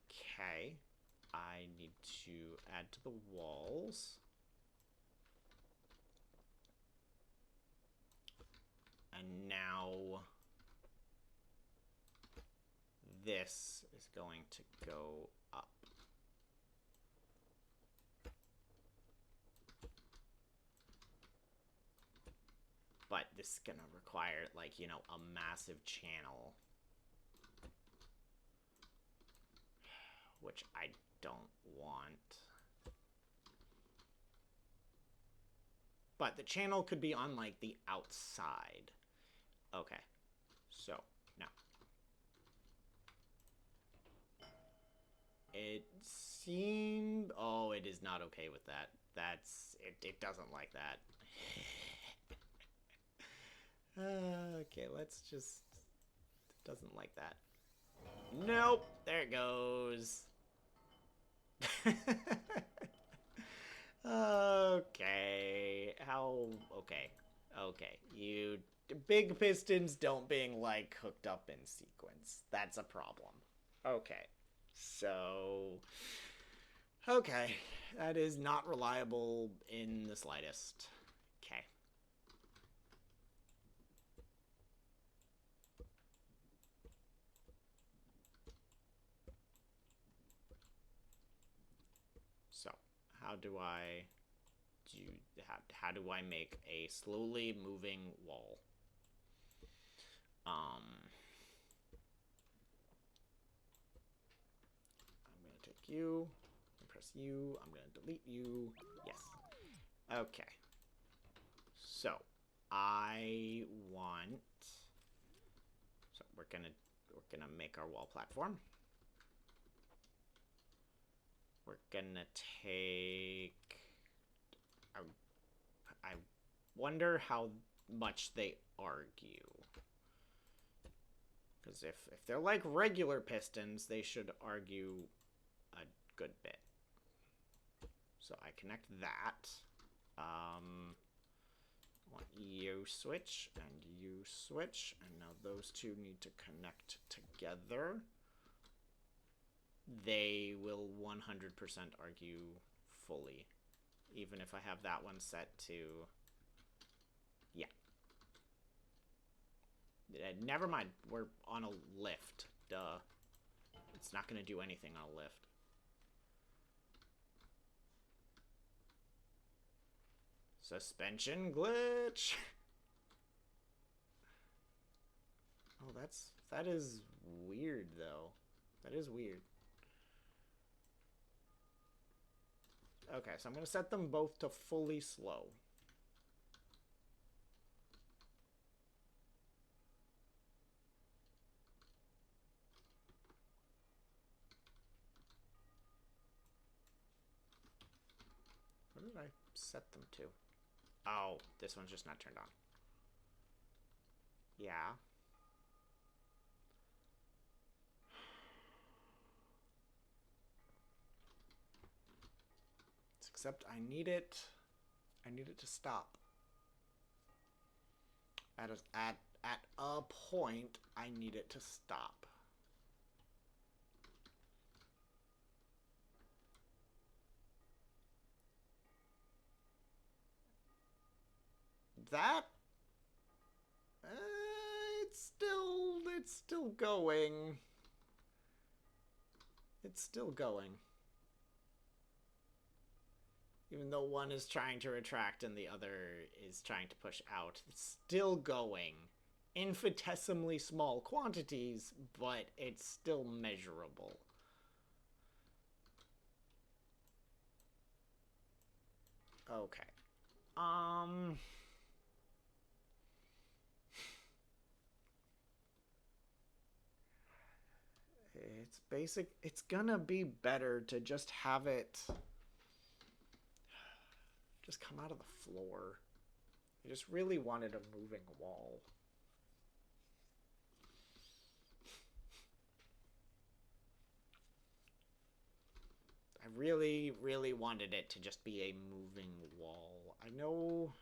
Okay. I need to add to the walls. And now this is going to go up. But this is gonna require, like, you know, a massive channel. Which I don't want. But the channel could be on, like, the outside. Okay. So, now. It seemed... Oh, it is not okay with that. That's... It doesn't like that. Okay, let's just... It doesn't like that. Nope. There it goes. Okay. How... Okay. Okay. You... Big pistons don't being, like, hooked up in sequence. That's a problem. Okay. So... Okay. That is not reliable in the slightest. Okay. So, how do I do... How do I make a slowly moving wall? I'm gonna take you, press you, I'm gonna delete you, yes. Okay. So, I want... So, we're gonna make our wall platform. We're gonna take... I wonder how much they argue. Because if they're like regular pistons, they should argue a good bit. So I connect that. I want you switch and you switch, and now those two need to connect together. They will 100% argue fully, even if I have that one set to, yeah. Never mind, we're on a lift, duh. It's not gonna do anything on a lift. Suspension glitch. Oh, that is weird though. That is weird. Okay, so I'm gonna set them both to fully slow. What did I set them to? Oh, this one's just not turned on. Yeah. Except I need it to stop. At a point, I need it to stop. That it's still going. It's still going. Even though one is trying to retract and the other is trying to push out, it's still going. Infinitesimally small quantities, but it's still measurable. Okay. It's basic. It's gonna be better to just have it just come out of the floor. I just really wanted a moving wall. I really, really wanted it to just be a moving wall. I know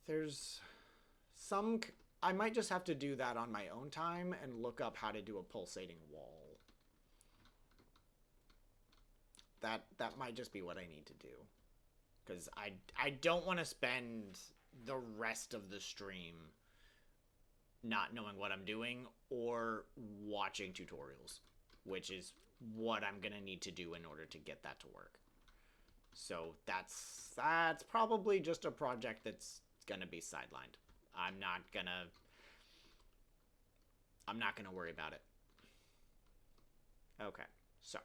there's some... I might just have to do that on my own time and look up how to do a pulsating wall. That might just be what I need to do. Because I don't want to spend the rest of the stream not knowing what I'm doing or watching tutorials, which is what I'm going to need to do in order to get that to work. So that's probably just a project that's going to be sidelined. I'm not going to worry about it. Okay. So,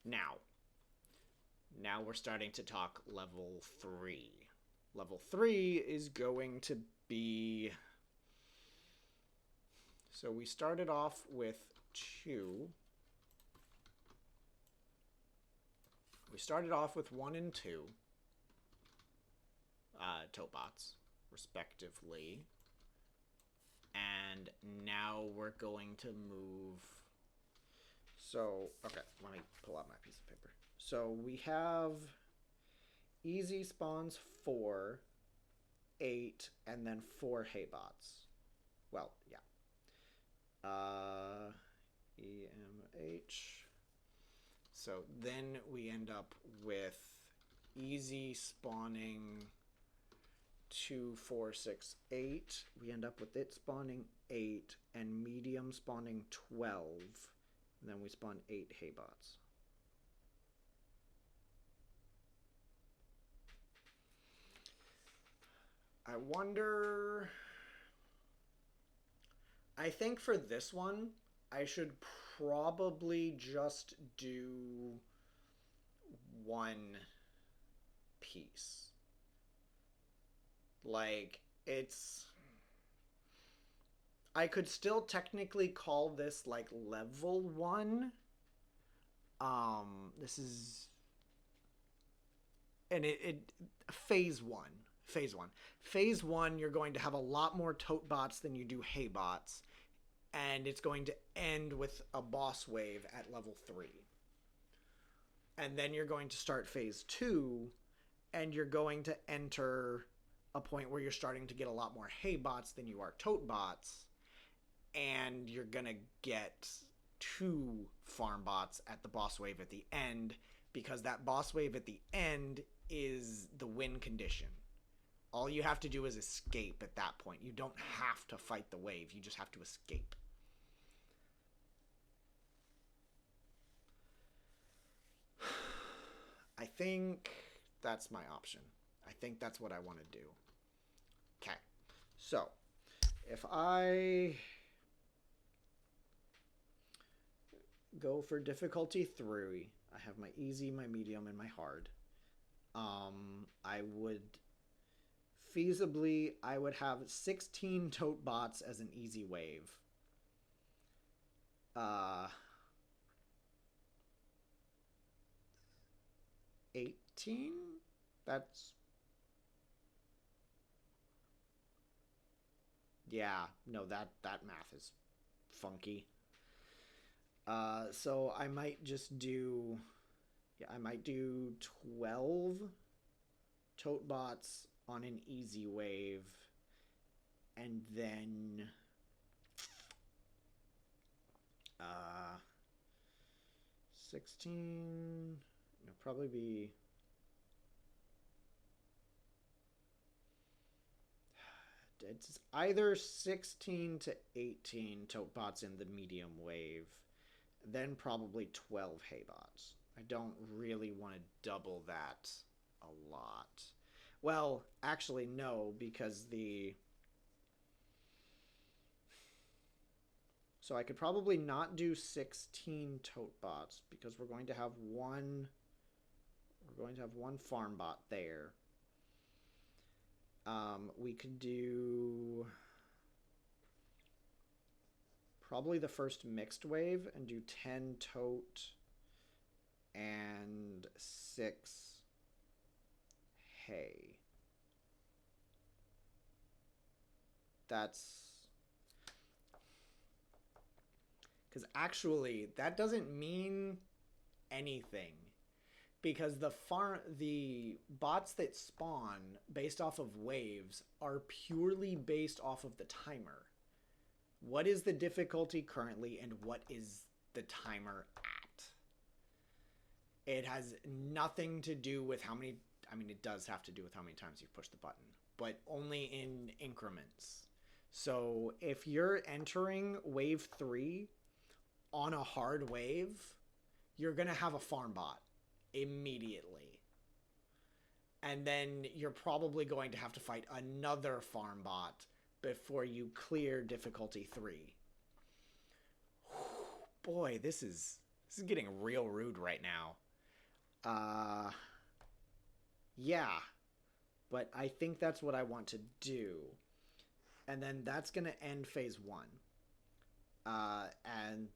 now we're starting to talk level 3. Level 3 is going to be... So we started off with 2. We started off with 1 and 2 Totebots, respectively. And now we're going to move... So, okay, let me pull out my piece of paper. So we have easy spawns 4, 8, and then 4 haybots. Well, yeah. EMH. So then we end up with easy spawning 2, 4, 6, 8. We end up with it spawning 8 and medium spawning 12. And then we spawn 8 haybots. I wonder... I think for this one, I should probably just do 1 piece. Like, it's... I could still technically call this, like, level 1. This is... And it phase 1. Phase 1. Phase 1, you're going to have a lot more Totebots than you do haybots. And it's going to end with a boss wave at level 3. And then you're going to start phase 2, and you're going to enter a point where you're starting to get a lot more hay bots than you are tote bots, and you're gonna get 2 farm bots at the boss wave at the end, because that boss wave at the end is the win condition. All you have to do is escape at that point. You don't have to fight the wave, you just have to escape. I think that's my option. I think that's what I want to do. Okay, so if I go for difficulty 3, I have my easy, my medium, and my hard. I would feasibly, I would have 16 tote bots as an easy wave. 18? That's... yeah, no, that math is funky. So I might just do... yeah, I might do 12 tote bots on an easy wave, and then 16, it'll probably be, it's either 16 to 18 tote bots in the medium wave, then probably 12 hay bots. I don't really want to double that a lot. Well, actually, no, because so I could probably not do 16 tote bots, because we're going to have one farm bot there. We could do probably the first mixed wave and do 10 tote and 6 hay. That's... because actually, that doesn't mean anything. Because the bots that spawn based off of waves are purely based off of the timer. What is the difficulty currently, and what is the timer at? It has nothing to do with how many... I mean, it does have to do with how many times you push the button, but only in increments. So if you're entering wave 3 on a hard wave, you're going to have a farm bot immediately. And then you're probably going to have to fight another farm bot before you clear difficulty 3. Boy, this is getting real rude right now. Yeah, but I think that's what I want to do. And then that's going to end phase 1. And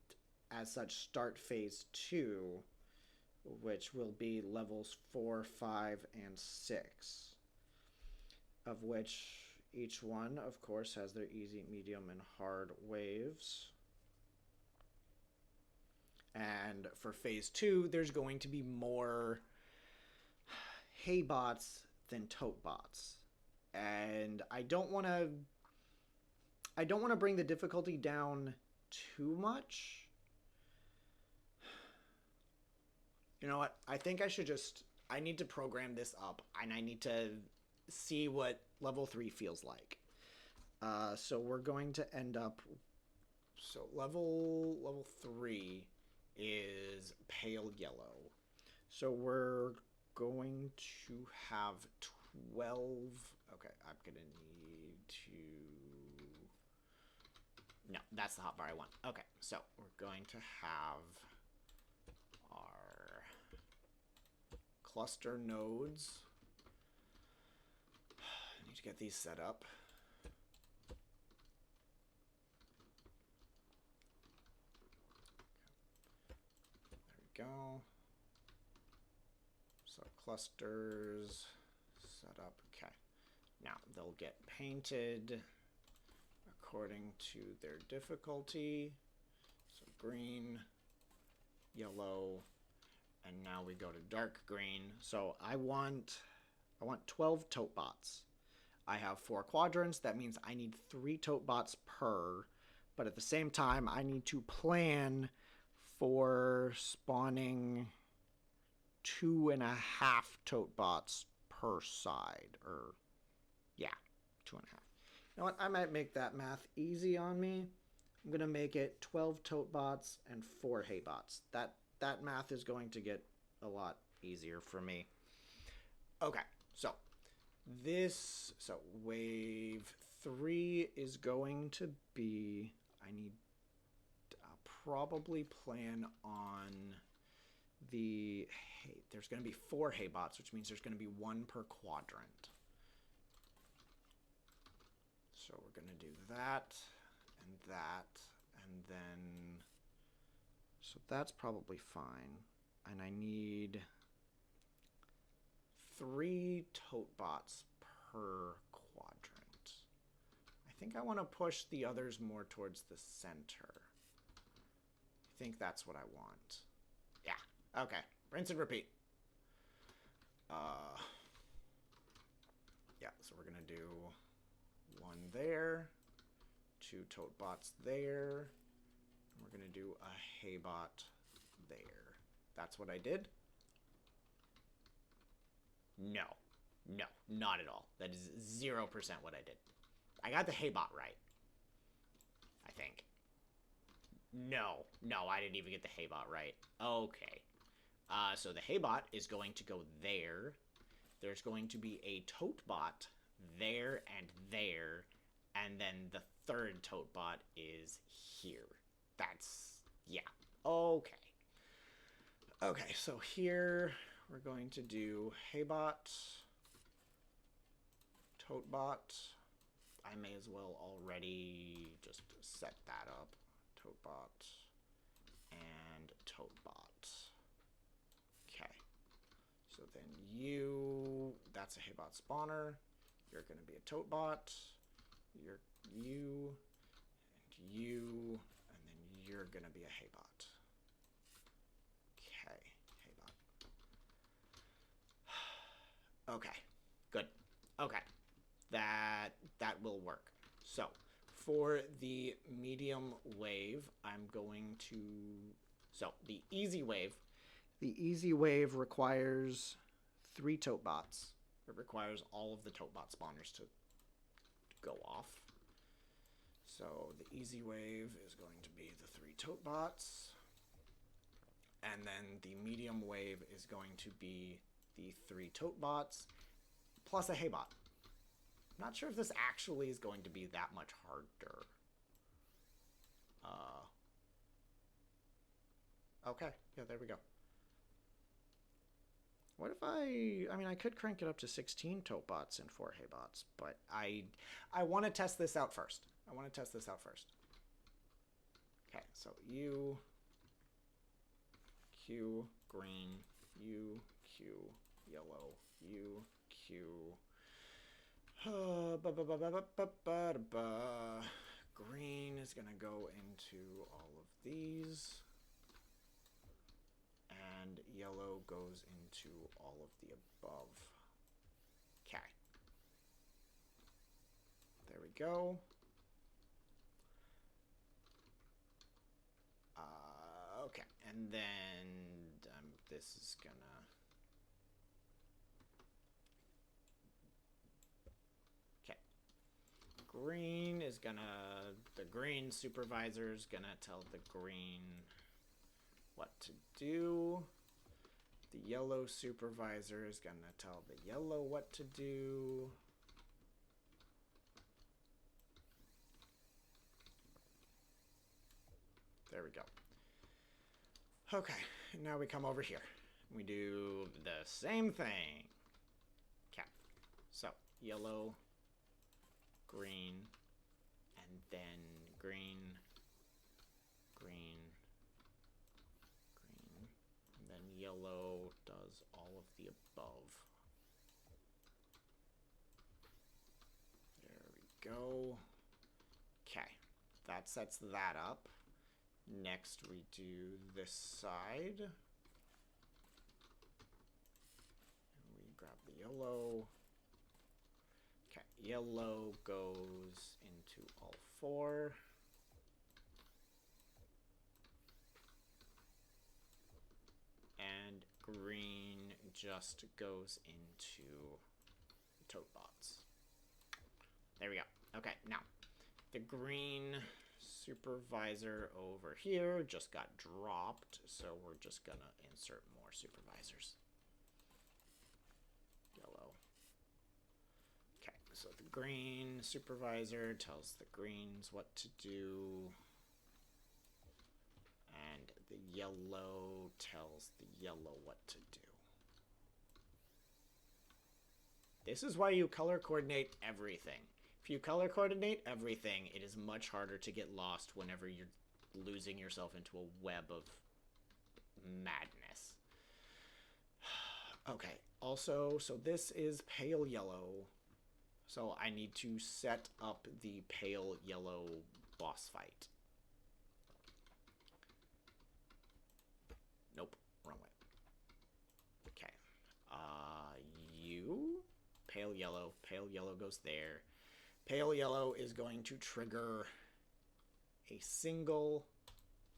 as such, start phase 2, which will be levels 4, 5, and 6, of which each one, of course, has their easy, medium, and hard waves. And for phase 2, there's going to be more hay bots than tote bots. And I don't want to bring the difficulty down too much. You know what? I think I should just... I need to program this up, and I need to see what level 3 feels like. So we're going to end up... so level 3 is pale yellow. So we're going to have 12... okay, I'm going to need to... no, that's the hotbar I want. Okay, so we're going to have our cluster nodes. I need to get these set up. There we go. So clusters set up. Okay. Now they'll get painted according to their difficulty. So green, yellow, and now we go to dark green. So I want I want 12 tote bots. I have 4 quadrants. That means I need 3 tote bots per. But at the same time, I need to plan for spawning 2.5 tote bots per side. Or, yeah, 2.5. You know what? I might make that math easy on me. I'm going to make it 12 tote bots and 4 hay bots. That math is going to get a lot easier for me. Okay, so wave 3 is going to be, I need to probably plan on there's going to be 4 hay bots, which means there's going to be 1 per quadrant. So we're going to do that, and then, so that's probably fine. And I need 3 tote bots per quadrant. I think I want to push the others more towards the center. I think that's what I want. Yeah, okay. Rinse and repeat. Yeah, so we're going to do 1 there, 2 tote bots there, and we're going to do a hay bot there. That's what I did? No, not at all. That is 0% what I did. I got the hay bot right, I think. No, I didn't even get the hay bot right. Okay. So the hay bot is going to go there. There's going to be a tote bot there, and then the 3rd tote bot is here. That's, yeah. Okay. Okay, so here we're going to do hay bot, tote bot. I may as well already just set that up. Tote bot and tote bot. Okay. So then that's a hay bot spawner. You're going to be a tote bot. You, and then you're going to be a hay bot. Okay, hay bot. Okay, good. Okay, that will work. So for the medium wave, I'm going to, so the easy wave requires 3 tote bots. It requires all of the tote bot spawners to go off. So the easy wave is going to be the 3 tote bots. And then the medium wave is going to be the 3 tote bots plus a hay bot. I'm not sure if this actually is going to be that much harder. Okay, yeah, there we go. What if I could crank it up to 16 tote bots and 4 hay bots, but I want to test this out first. Okay, so U, Q, green, U, Q, yellow, U, Q, green is gonna go into all of these, and yellow goes into all of the above. Okay. There we go. Okay, and then this is gonna... Okay. Green is gonna... The green supervisor is gonna tell the green what to do. The yellow supervisor is gonna tell the yellow what to do. There we go. Okay, and now we come over here. We do the same thing. Okay, so yellow, green, and then green, green, green, and then yellow does all of the above. There we go. Okay, that sets that up. Next, we do this side. We grab the yellow. Okay, yellow goes into all four. And green just goes into tote bots. There we go. Okay, now the green supervisor over here just got dropped, so we're just gonna insert more supervisors. Yellow. Okay, so the green supervisor tells the greens what to do, and the yellow tells the yellow what to do. This is why you color coordinate everything. If you color coordinate everything, it is much harder to get lost whenever you're losing yourself into a web of madness. Okay, also, so this is pale yellow. So I need to set up the pale yellow boss fight. Nope, wrong way. Okay. You, pale yellow goes there. Pale yellow is going to trigger a single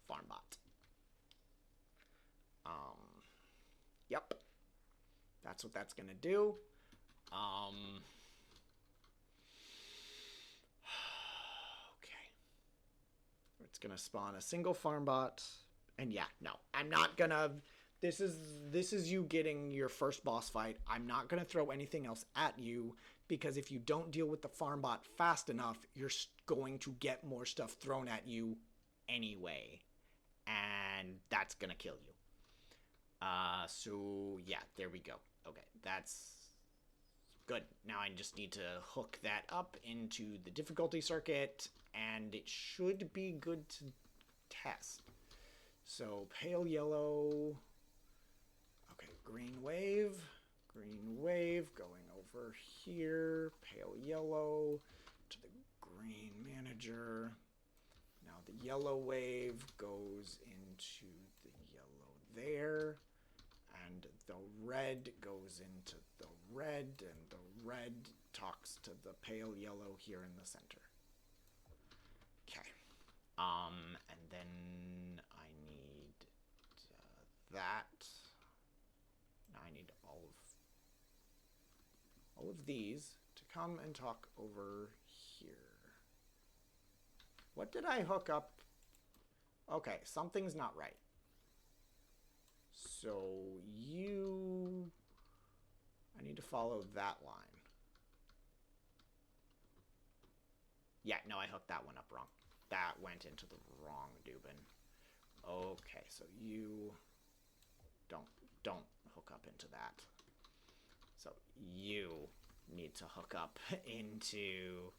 farm bot. Yep. That's what that's gonna do. Okay. It's gonna spawn a single farm bot. And yeah, no, I'm not gonna. This is you getting your first boss fight. I'm not gonna throw anything else at you, because if you don't deal with the farm bot fast enough, you're going to get more stuff thrown at you anyway, and that's gonna kill you. So yeah, there we go. Okay, that's good. Now I just need to hook that up into the difficulty circuit, and it should be good to test. So pale yellow. Okay, green wave going over here. Pale yellow to the green manager. Now the yellow wave goes into the yellow there, and the red goes into the red, and the red talks to the pale yellow here in the center. Okay. And then I need that. Now I need all of these to come and talk over here. What did I hook up? Okay, something's not right. So I need to follow that line. Yeah, no, I hooked that one up wrong. That went into the wrong Dubin. Okay, so you don't hook up into that. So you need to hook up into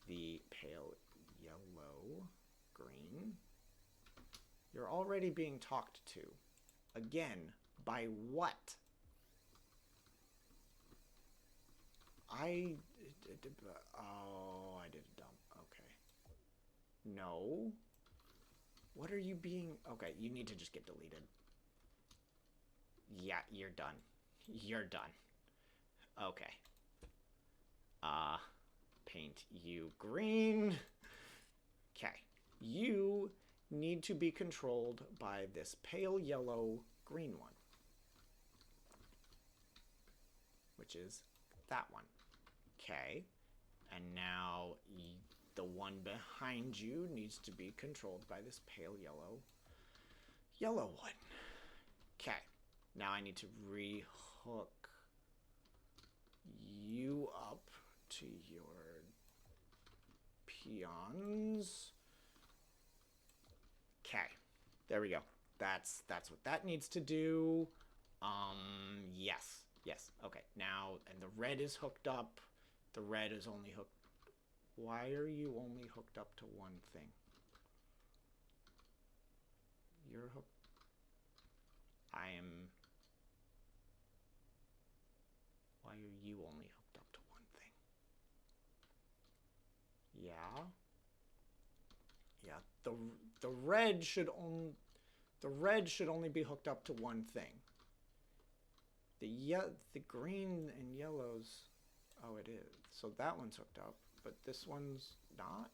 the pale yellow green. You're already being talked to. Again, by what? I did a dump. Okay. No. What are you being... Okay, you need to just get deleted. Yeah, you're done. You're done. Okay. Paint you green. Okay. You need to be controlled by this pale yellow green one, which is that one. Okay. And now the one behind you needs to be controlled by this pale yellow one. Okay. Now I need to re-hook you up to your peons. Okay. There we go. That's what that needs to do. Yes. Yes. Okay. Now, and the red is hooked up. The red is only hooked. Why are you only hooked up to one thing? You're hooked. I am. Why are you only hooked up to one thing? Yeah. Yeah. The red should only be hooked up to one thing. The green and yellows. Oh, it is. So that one's hooked up, but this one's not?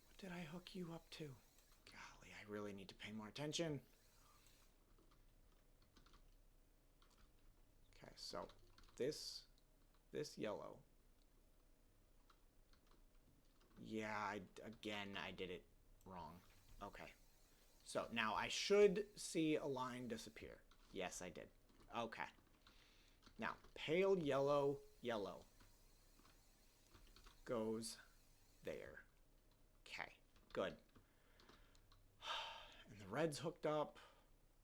What did I hook you up to? Golly, I really need to pay more attention. Okay, so this yellow. Yeah, again, I did it wrong. Okay. So now I should see a line disappear. Yes, I did. Okay. Now, pale yellow, yellow goes there. Okay, good. And the red's hooked up.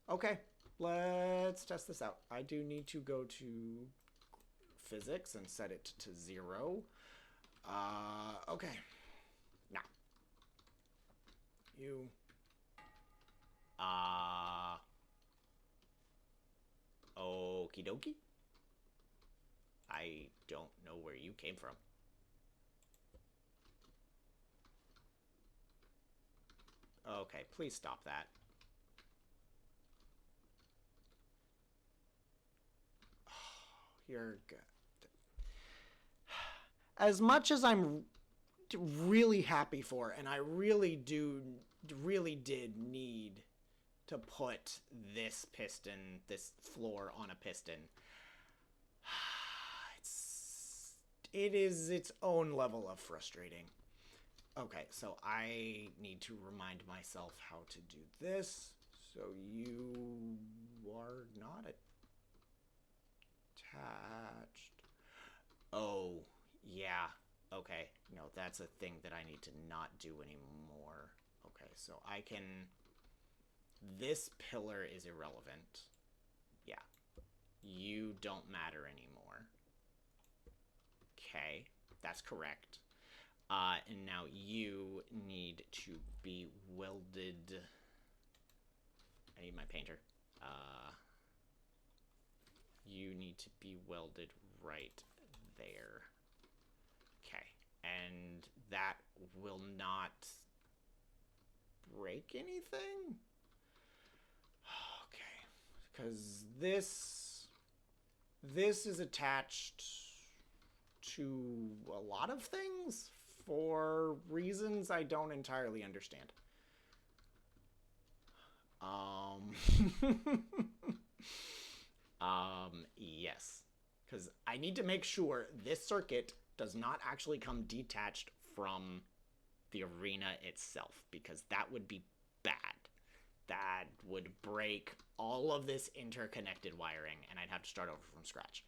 Okay, let's test this out. I do need to go to physics and set it to 0. Okay. Now, you... Okie dokie. I don't know where you came from. Okay, please stop that. Oh, you're good. As much as I'm really happy for, and I really did need to put this floor on a piston. It is its own level of frustrating. Okay, so I need to remind myself how to do this. So you are not attached. Oh, yeah. Okay, no, that's a thing that I need to not do anymore. Okay, so I can... This pillar is irrelevant. Yeah. You don't matter anymore. Okay, that's correct. And now you need to be welded. I need my painter. You need to be welded right there. Okay, and that will not break anything? Okay, because this is attached to a lot of things for reasons I don't entirely understand. Yes. Because I need to make sure this circuit does not actually come detached from the arena itself, because that would be bad. That would break all of this interconnected wiring, and I'd have to start over from scratch.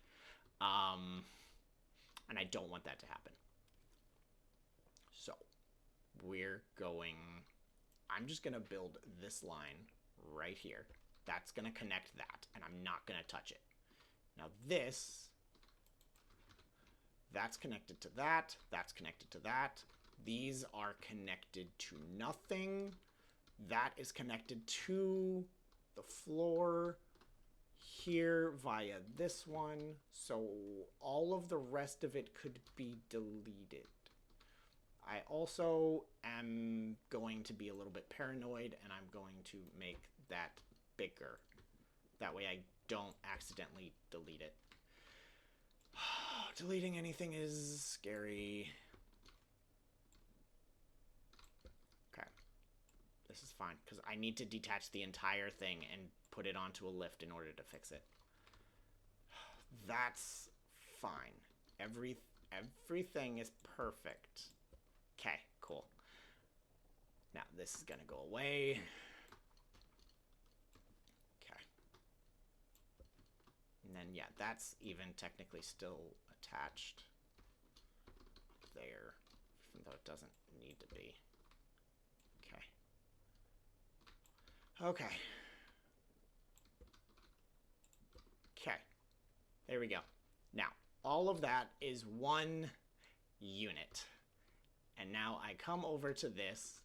And I don't want that to happen. So, I'm just going to build this line right here. That's going to connect that, and I'm not going to touch it. Now that's connected to that, that's connected to that. These are connected to nothing. That is connected to the floor here via this one. So all of the rest of it could be deleted. I also am going to be a little bit paranoid, and I'm going to make that bigger. That way I don't accidentally delete it. Deleting anything is scary. Okay. This is fine, because I need to detach the entire thing and put it onto a lift in order to fix it. That's fine. Everything is perfect. Okay, cool. Now this is gonna go away. Okay. And then, yeah, that's even technically still attached there, even though it doesn't need to be. Okay. Okay. Okay. There we go. Now, all of that is one unit. And now I come over to this,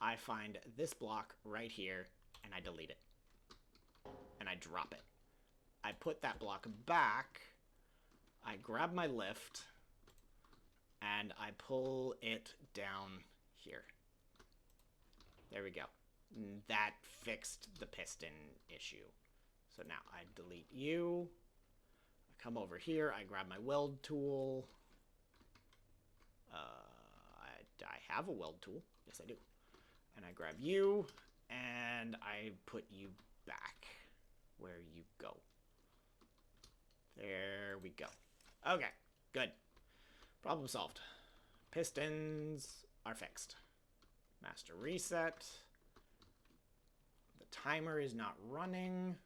I find this block right here, and I delete it. And I drop it. I put that block back, I grab my lift, and I pull it down here. There we go. That fixed the piston issue. So now I delete you. I come over here. I grab my weld tool. I have a weld tool. Yes, I do. And I grab you, and I put you back where you go. There we go. Okay, good. Problem solved. Pistons are fixed. Master reset. The timer is not running.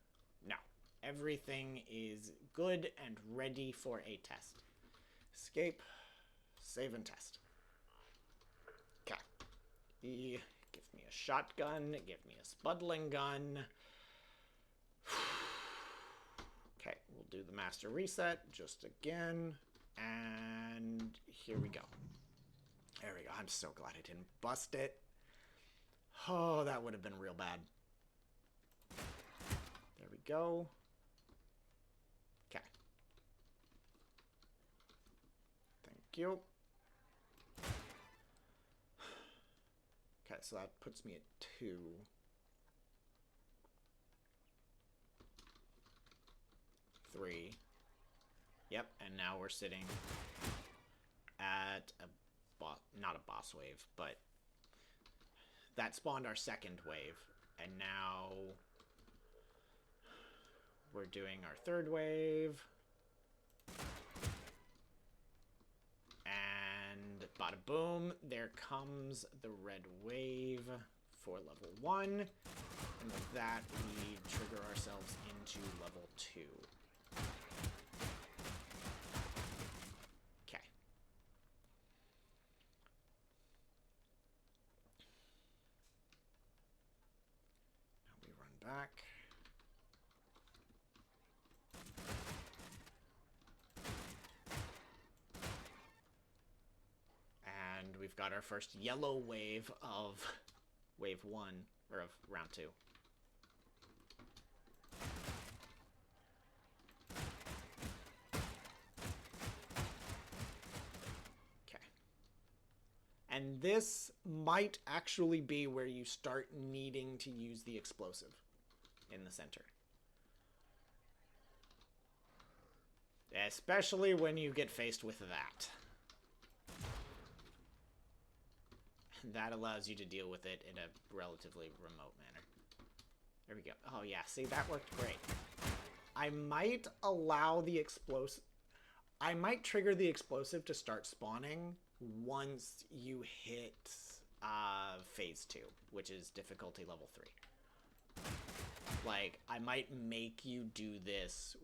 No. Everything is good and ready for a test. Escape. Save and test. Okay. Give me a shotgun. Give me a spuddling gun. Okay, we'll do the master reset just again. And here we go. There we go. I'm so glad I didn't bust it. Oh, that would have been real bad. There we go. Okay. Thank you. Okay, so that puts me at 2. 3. Yep, and now we're sitting at a not a boss wave, but that spawned our second wave, and now we're doing our third wave. And bada boom, there comes the red wave for level 1. And with that, we trigger ourselves into level 2. Okay. Now we run back. And we've got our first yellow wave of wave 1, or of round 2. Okay. And this might actually be where you start needing to use the explosive in the center. Especially when you get faced with that. That allows you to deal with it in a relatively remote manner. There we go. Oh yeah, see, that worked great. I might allow the explosive... I might trigger the explosive to start spawning once you hit phase 2, which is difficulty level 3. Like, I might make you do this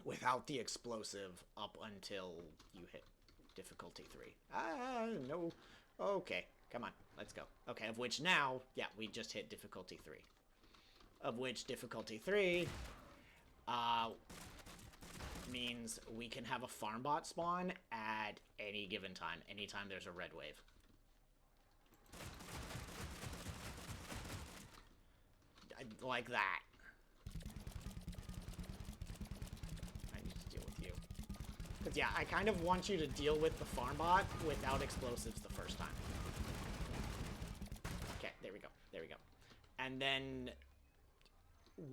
without the explosive up until you hit difficulty 3. No. Okay, come on, let's go. Okay, of which now, yeah, we just hit difficulty 3. Of which difficulty 3 means we can have a farm bot spawn at any given time, anytime there's a red wave. Like that. I need to deal with you. Because, yeah, I kind of want you to deal with the farm bot without explosives the first time. Okay, there we go. There we go. And then,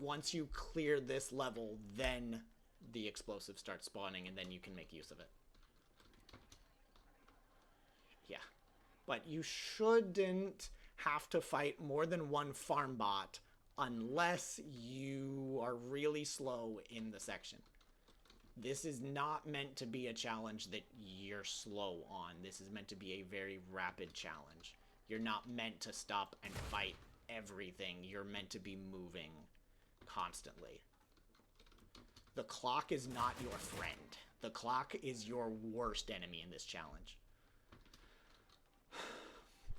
once you clear this level, then the explosive starts spawning, and then you can make use of it. Yeah. But you shouldn't have to fight more than one farm bot unless you are really slow in the section. This is not meant to be a challenge that you're slow on. This is meant to be a very rapid challenge. You're not meant to stop and fight everything. You're meant to be moving constantly. The clock is not your friend. The clock is your worst enemy in this challenge.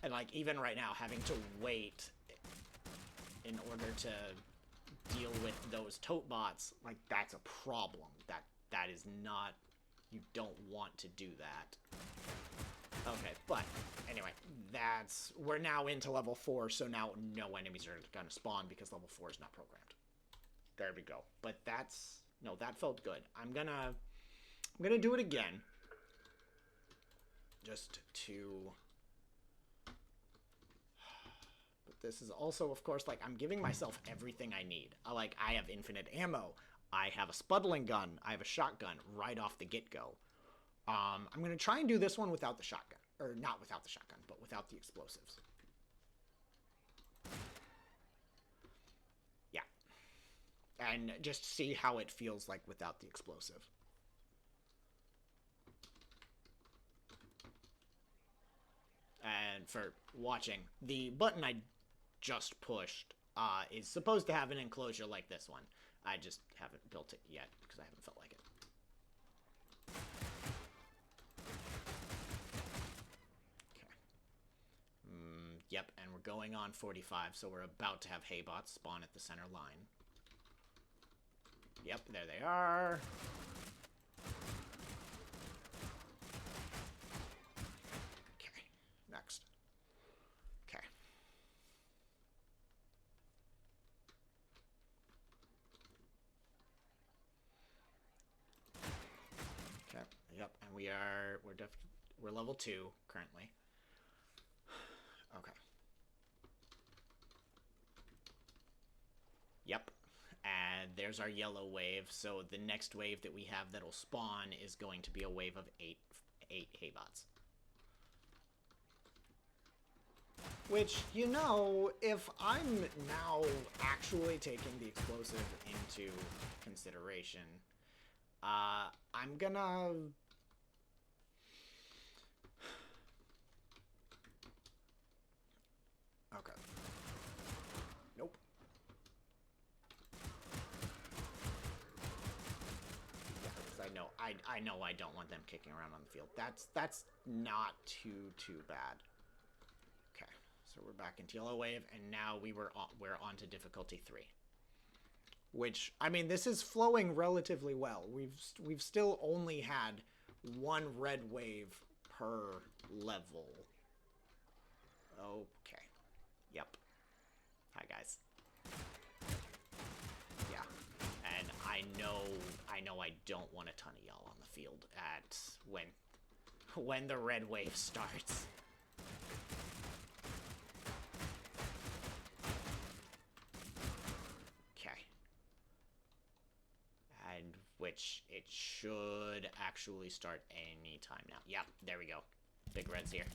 And like, even right now, having to wait in order to deal with those tote bots, like, that's a problem. That is not... You don't want to do that. Okay, but anyway, we're now into level 4, so now no enemies are gonna spawn because level 4 is not programmed. There we go. But no, that felt good. I'm gonna do it again. Just to put This is also, of course, like, I'm giving myself everything I need. Like, I have infinite ammo. I have a sputtling gun. I have a shotgun right off the get-go. I'm going to try and do this one without the shotgun. Or not without the shotgun, but without the explosives. Yeah. And just see how it feels like without the explosive. And for watching, the button I just pushed is supposed to have an enclosure like this one. I just haven't built it yet because I haven't felt like it. Okay. Yep, and we're going on 45, so we're about to have haybots spawn at the center line. Yep, there they are. Okay, next. Okay. Okay, yep, and we're level 2 currently. Okay. Yep. And there's our yellow wave, so the next wave that we have that'll spawn is going to be a wave of eight haybots. Which, you know, if I'm now actually taking the explosive into consideration, I'm gonna... Okay. Nope. Yeah, because I know I don't want them kicking around on the field. That's not too bad. Okay, so we're back into yellow wave, and now we're on to difficulty 3. Which, I mean, this is flowing relatively well. We've still only had one red wave per level. Okay. Yep. Hi, guys. Yeah. And I know I don't want a ton of y'all on the field at when the red wave starts. Okay. And which it should actually start any time now. Yeah, there we go. Big red's here.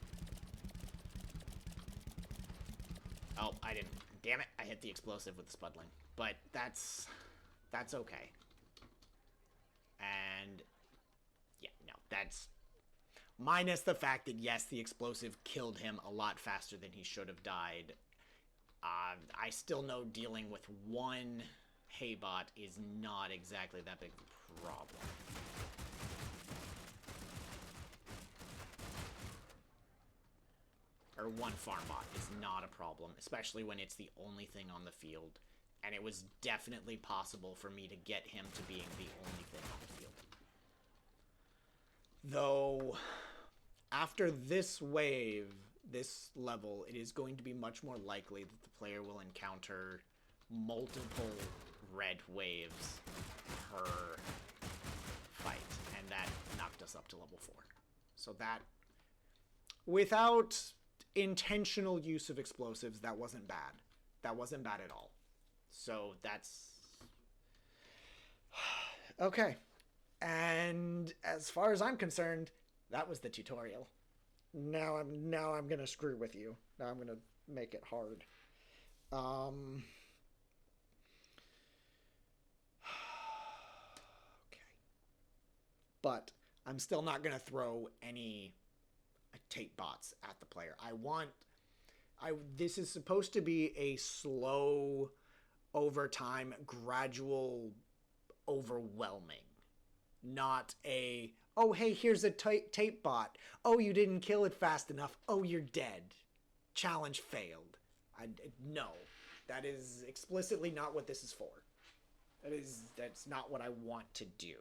Oh, I didn't. Damn it, I hit the explosive with the spuddling. But that's okay. And yeah, no, that's minus the fact that yes, the explosive killed him a lot faster than he should have died. I still know dealing with one haybot is not exactly that big of a problem. Or one farm bot is not a problem, especially when it's the only thing on the field. And it was definitely possible for me to get him to being the only thing on the field. Though, after this wave, this level, it is going to be much more likely that the player will encounter multiple red waves per fight. And that knocked us up to level 4. So that, without intentional use of explosives, that wasn't bad. That wasn't bad at all. So that's... Okay. And as far as I'm concerned, that was the tutorial. Now I'm gonna screw with you. Now I'm gonna make it hard. Okay. But I'm still not gonna throw any tape bots at the player. This is supposed to be a slow, over time, gradual, overwhelming. Not a, oh, hey, here's a tape bot. Oh, you didn't kill it fast enough. Oh, you're dead. Challenge failed. No. That is explicitly not what this is for. That's not what I want to do.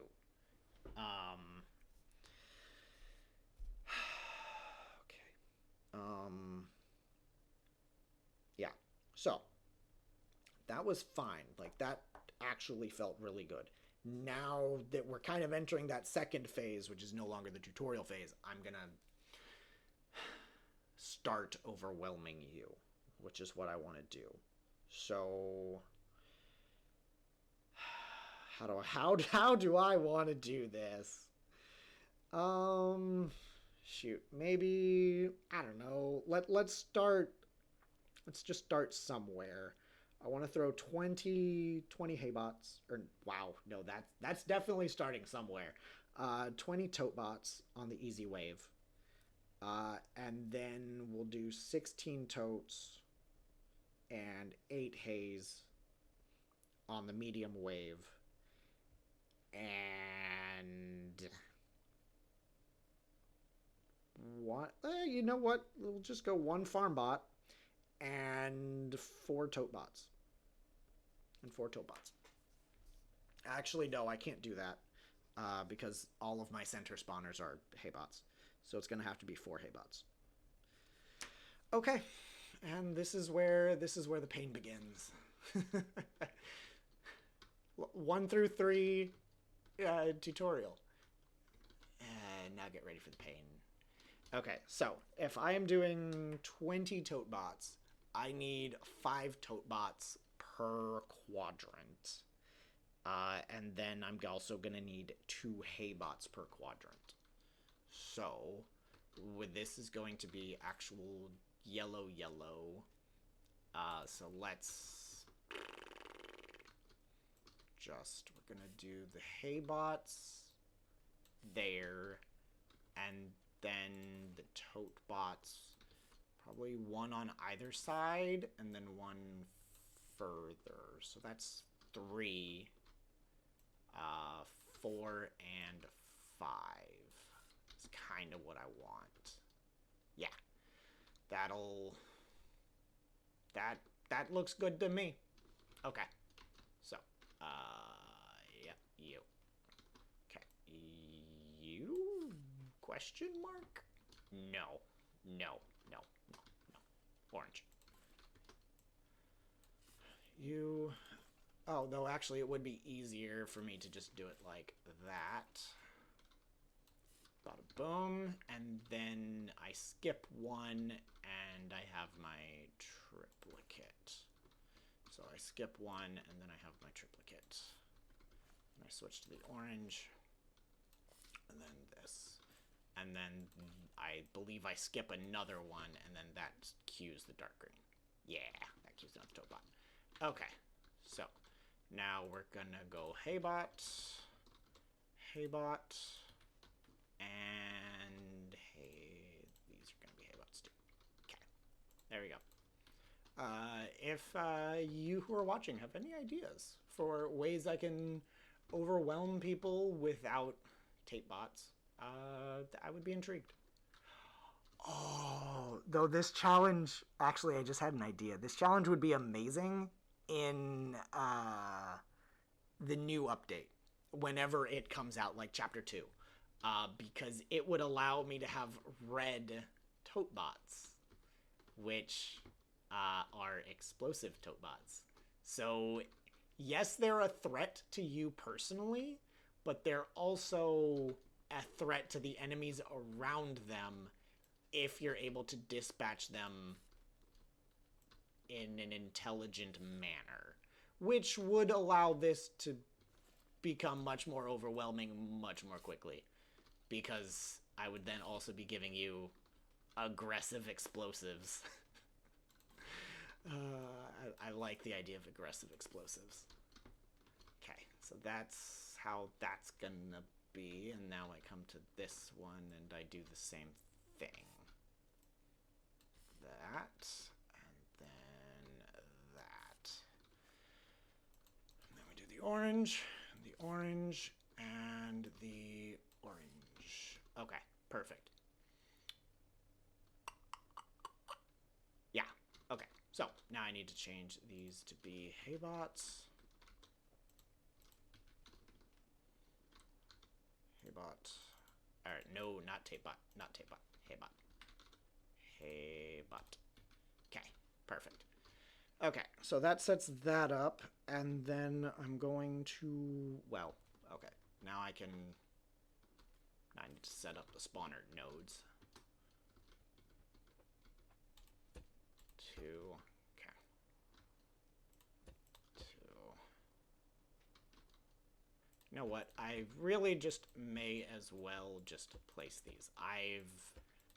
Yeah. So, that was fine. Like, that actually felt really good. Now that we're kind of entering that second phase, which is no longer the tutorial phase, I'm gonna start overwhelming you which is what I want to do. So how do I want to do this? Shoot, maybe I don't know. Let's just start somewhere. I want to throw 20 hay bots, or wow, no, that's definitely starting somewhere. 20 tote bots on the easy wave. And then we'll do 16 totes and 8 hays on the medium wave. And what? You know what? We'll just go 1 farm bot and 4 tote bots. Actually, no, I can't do that because all of my center spawners are hay bots. So it's going to have to be 4 hay bots. Okay, and this is where the pain begins. 1 through 3 tutorial. And now get ready for the pain. Okay, so if I am doing 20 tote bots, I need 5 tote bots per quadrant. And then I'm also going to need 2 hay bots per quadrant. So, this is going to be actual yellow. So let's we're going to do the hay bots there, and then the tote bots, probably 1 on either side, and then 1 further. So that's 3, 4, and 5. It's kind of what I want. Yeah, that looks good to me. Okay, so yeah, you. Okay, you? Question mark? No. Orange. You. Oh, though actually it would be easier for me to just do it like that. Bada boom, and then I skip 1, and I have my triplicate. So I skip 1, and then I have my triplicate. And I switch to the orange, and then this. And then I believe I skip another 1, and then that cues the dark green. Yeah, that cues another tote bot. Okay, so now we're gonna go haybot, and hey, these are gonna be haybots too. Okay, there we go. If you who are watching have any ideas for ways I can overwhelm people without tape bots, I would be intrigued. Oh, though this challenge, actually, I just had an idea. This challenge would be amazing in the new update, whenever it comes out, like Chapter 2, because it would allow me to have red tote bots, which are explosive tote bots. So, yes, they're a threat to you personally, but they're also a threat to the enemies around them if you're able to dispatch them in an intelligent manner, which would allow this to become much more overwhelming much more quickly, because I would then also be giving you aggressive explosives. I like the idea of aggressive explosives. Okay, so that's how that's gonna be, and now I come to this one and I do the same thing. That, and then that. And then we do the orange, and the orange. Okay, perfect. Yeah, okay. So, now I need to change these to be haybots. Haybot. Alright, no, not tapebot. Haybot. Okay, perfect. Okay, so that sets that up, and then I'm going to, well, okay, now I need to set up the spawner nodes. 2, You know what? I really just may as well just place these. I've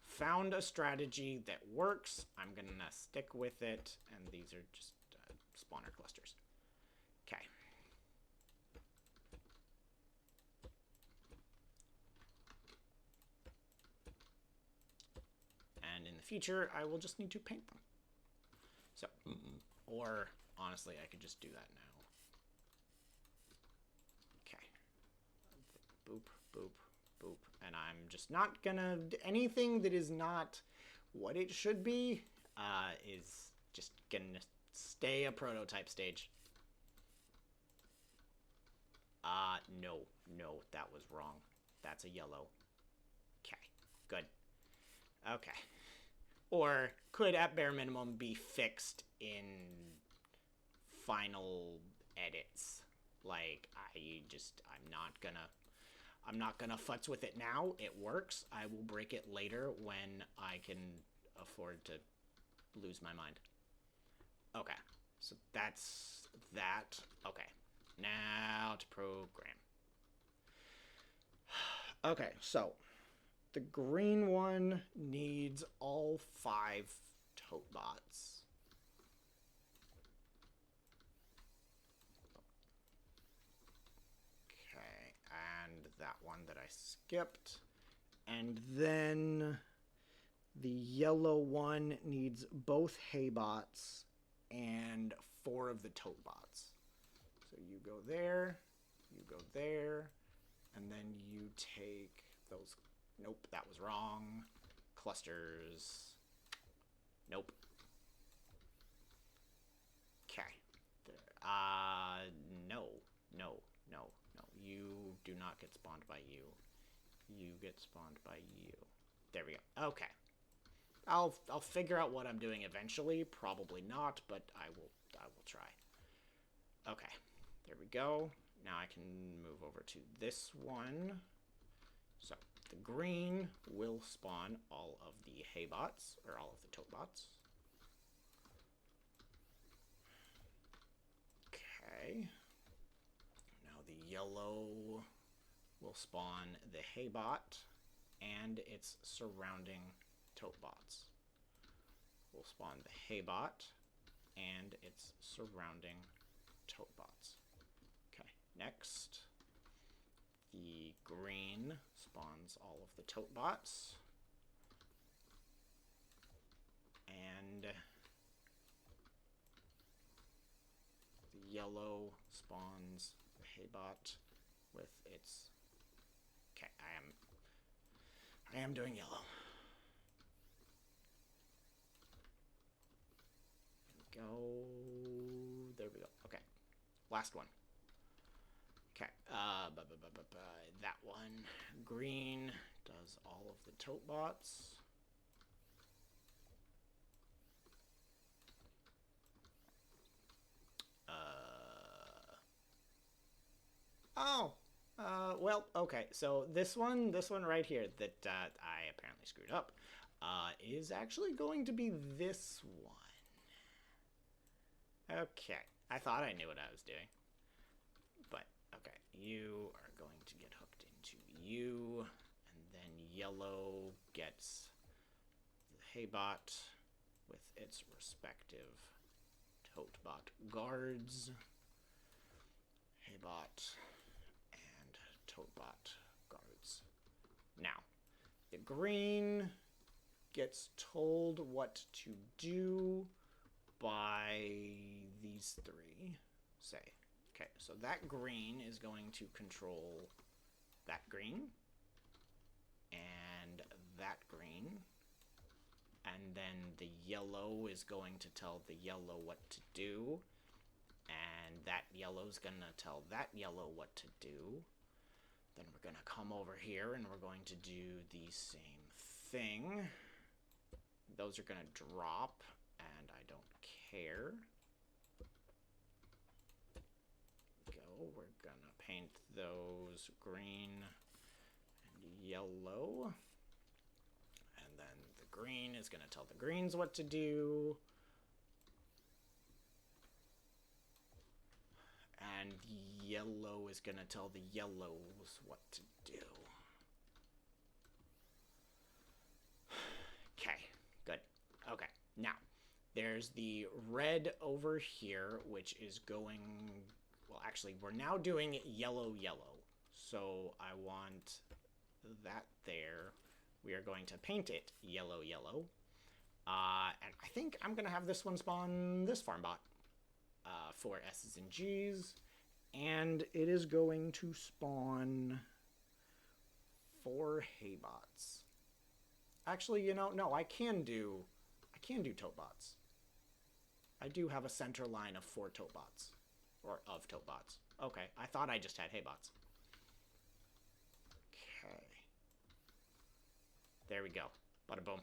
found a strategy that works. I'm gonna stick with it, and these are just spawner clusters. Okay. And in the future, I will just need to paint them. So, or honestly, I could just do that now. Okay. Boop, boop, boop. And I'm just not gonna, anything that is not what it should be, is just gonna stay a prototype stage. No, that was wrong. That's a yellow. Okay, good. Okay. Or could, at bare minimum, be fixed in final edits. Like, I'm not gonna futz with it now. It works. I will break it later when I can afford to lose my mind. Okay, so that's that. Okay, now to program. Okay, so the green one needs all 5 tote bots. Okay, and that one that I skipped. And then the yellow one needs both hay bots and 4 of the tote bots. So you go there, and then you take those. Nope, that was wrong. Clusters. Nope. Okay. No. You do not get spawned by you. You get spawned by you. There we go. Okay. I'll figure out what I'm doing eventually. Probably not, but I will try. Okay. There we go. Now I can move over to this one. So the green will spawn all of the hay bots, or all of the tote bots. Okay. Now the yellow will spawn the hay bot and its surrounding tote bots. We'll spawn the hay bot and its surrounding tote bots. Okay, next, the green spawns all of the tote bots. And the yellow spawns the hay bot with its... Okay, I am doing yellow. There we go. Okay, last one. Okay, that one. Green does all of the tote bots. Well, okay, so this one right here that I apparently screwed up, is actually going to be this one. Okay, I thought I knew what I was doing. But, okay, you are going to get hooked into you, and then yellow gets the haybot with its respective totebot guards. Haybot and totebot guards. Now, the green gets told what to do by these 3, say. Okay, so that green is going to control that green and that green. And then the yellow is going to tell the yellow what to do. And that yellow's going to tell that yellow what to do. Then we're going to come over here and we're going to do the same thing. Those are going to drop, and I don't care. We're gonna paint those green and yellow, and then the green is gonna tell the greens what to do, and yellow is gonna tell the yellows what to do. Okay, good. Okay, now, there's the red over here, which is going... Well, actually, we're now doing yellow, yellow. So I want that there. We are going to paint it yellow, yellow. And I think I'm going to have this one spawn this farm bot. 4 S's and G's. And it is going to spawn 4 hay bots. Actually, you know, no, I can do tote bots. I do have a center line of 4 tote bots. Or of tote bots. Okay, I thought I just had hay bots. Okay. There we go. Bada boom.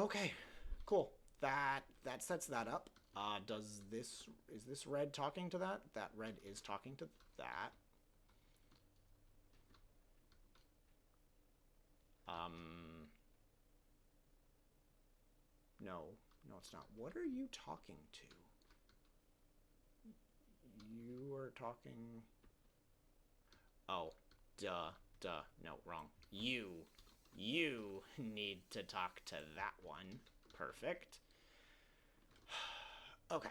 Okay. Cool. That sets that up. Is this red talking to that? That red is talking to that. No, it's not. What are you talking to? You are talking... Oh, duh. No, wrong. You need to talk to that one. Perfect. Okay.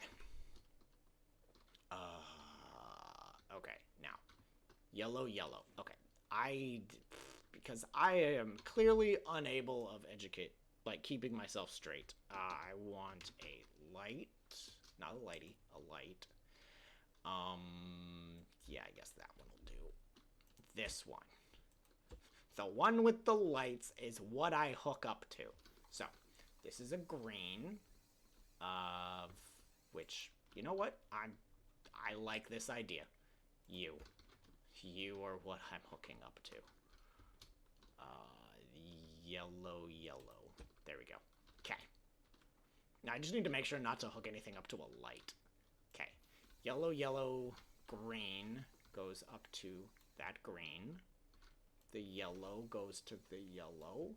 Okay, now. Yellow. Okay. Because I am clearly unable of keeping myself straight. I want a light. Not a lighty, a light. Yeah, I guess that one will do. This one. The one with the lights is what I hook up to. So, this is a green. Which, you know what? I like this idea. You are what I'm hooking up to. Yellow. There we go. Okay. Now, I just need to make sure not to hook anything up to a light. Okay. Yellow, green goes up to that green. The yellow goes to the yellow.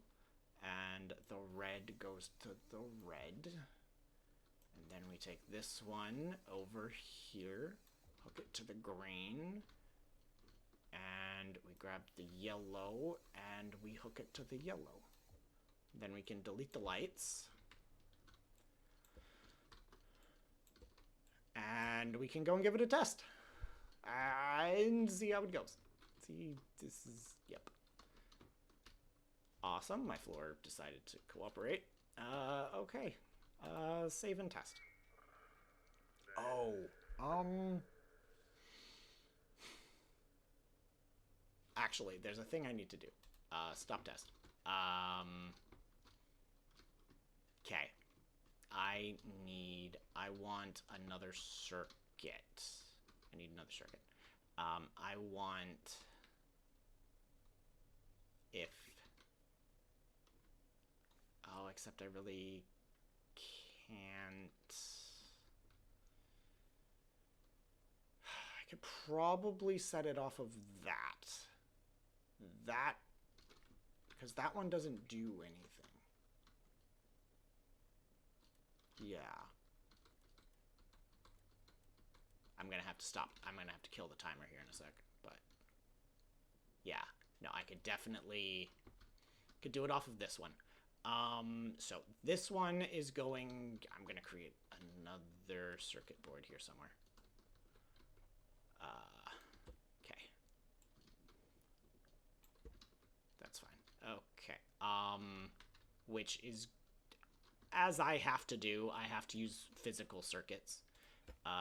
And the red goes to the red. And then we take this one over here, hook it to the green. And we grab the yellow and we hook it to the yellow. Then we can delete the lights. And we can go and give it a test. And see how it goes. See, this is, yep. Awesome, my floor decided to cooperate. Okay. Save and test. Oh, actually, there's a thing I need to do. Stop test. Okay. I want another circuit. I need another circuit. I want if... Oh, except I really can't... I could probably set it off of that. Because that one doesn't do anything. Yeah. I'm gonna have to stop. I'm gonna have to kill the timer here in a second, but... Yeah. No, I could definitely... Could do it off of this one. So this one is going... I'm gonna create another circuit board here somewhere. Okay. That's fine. Okay. Which is... As I have to do, I have to use physical circuits.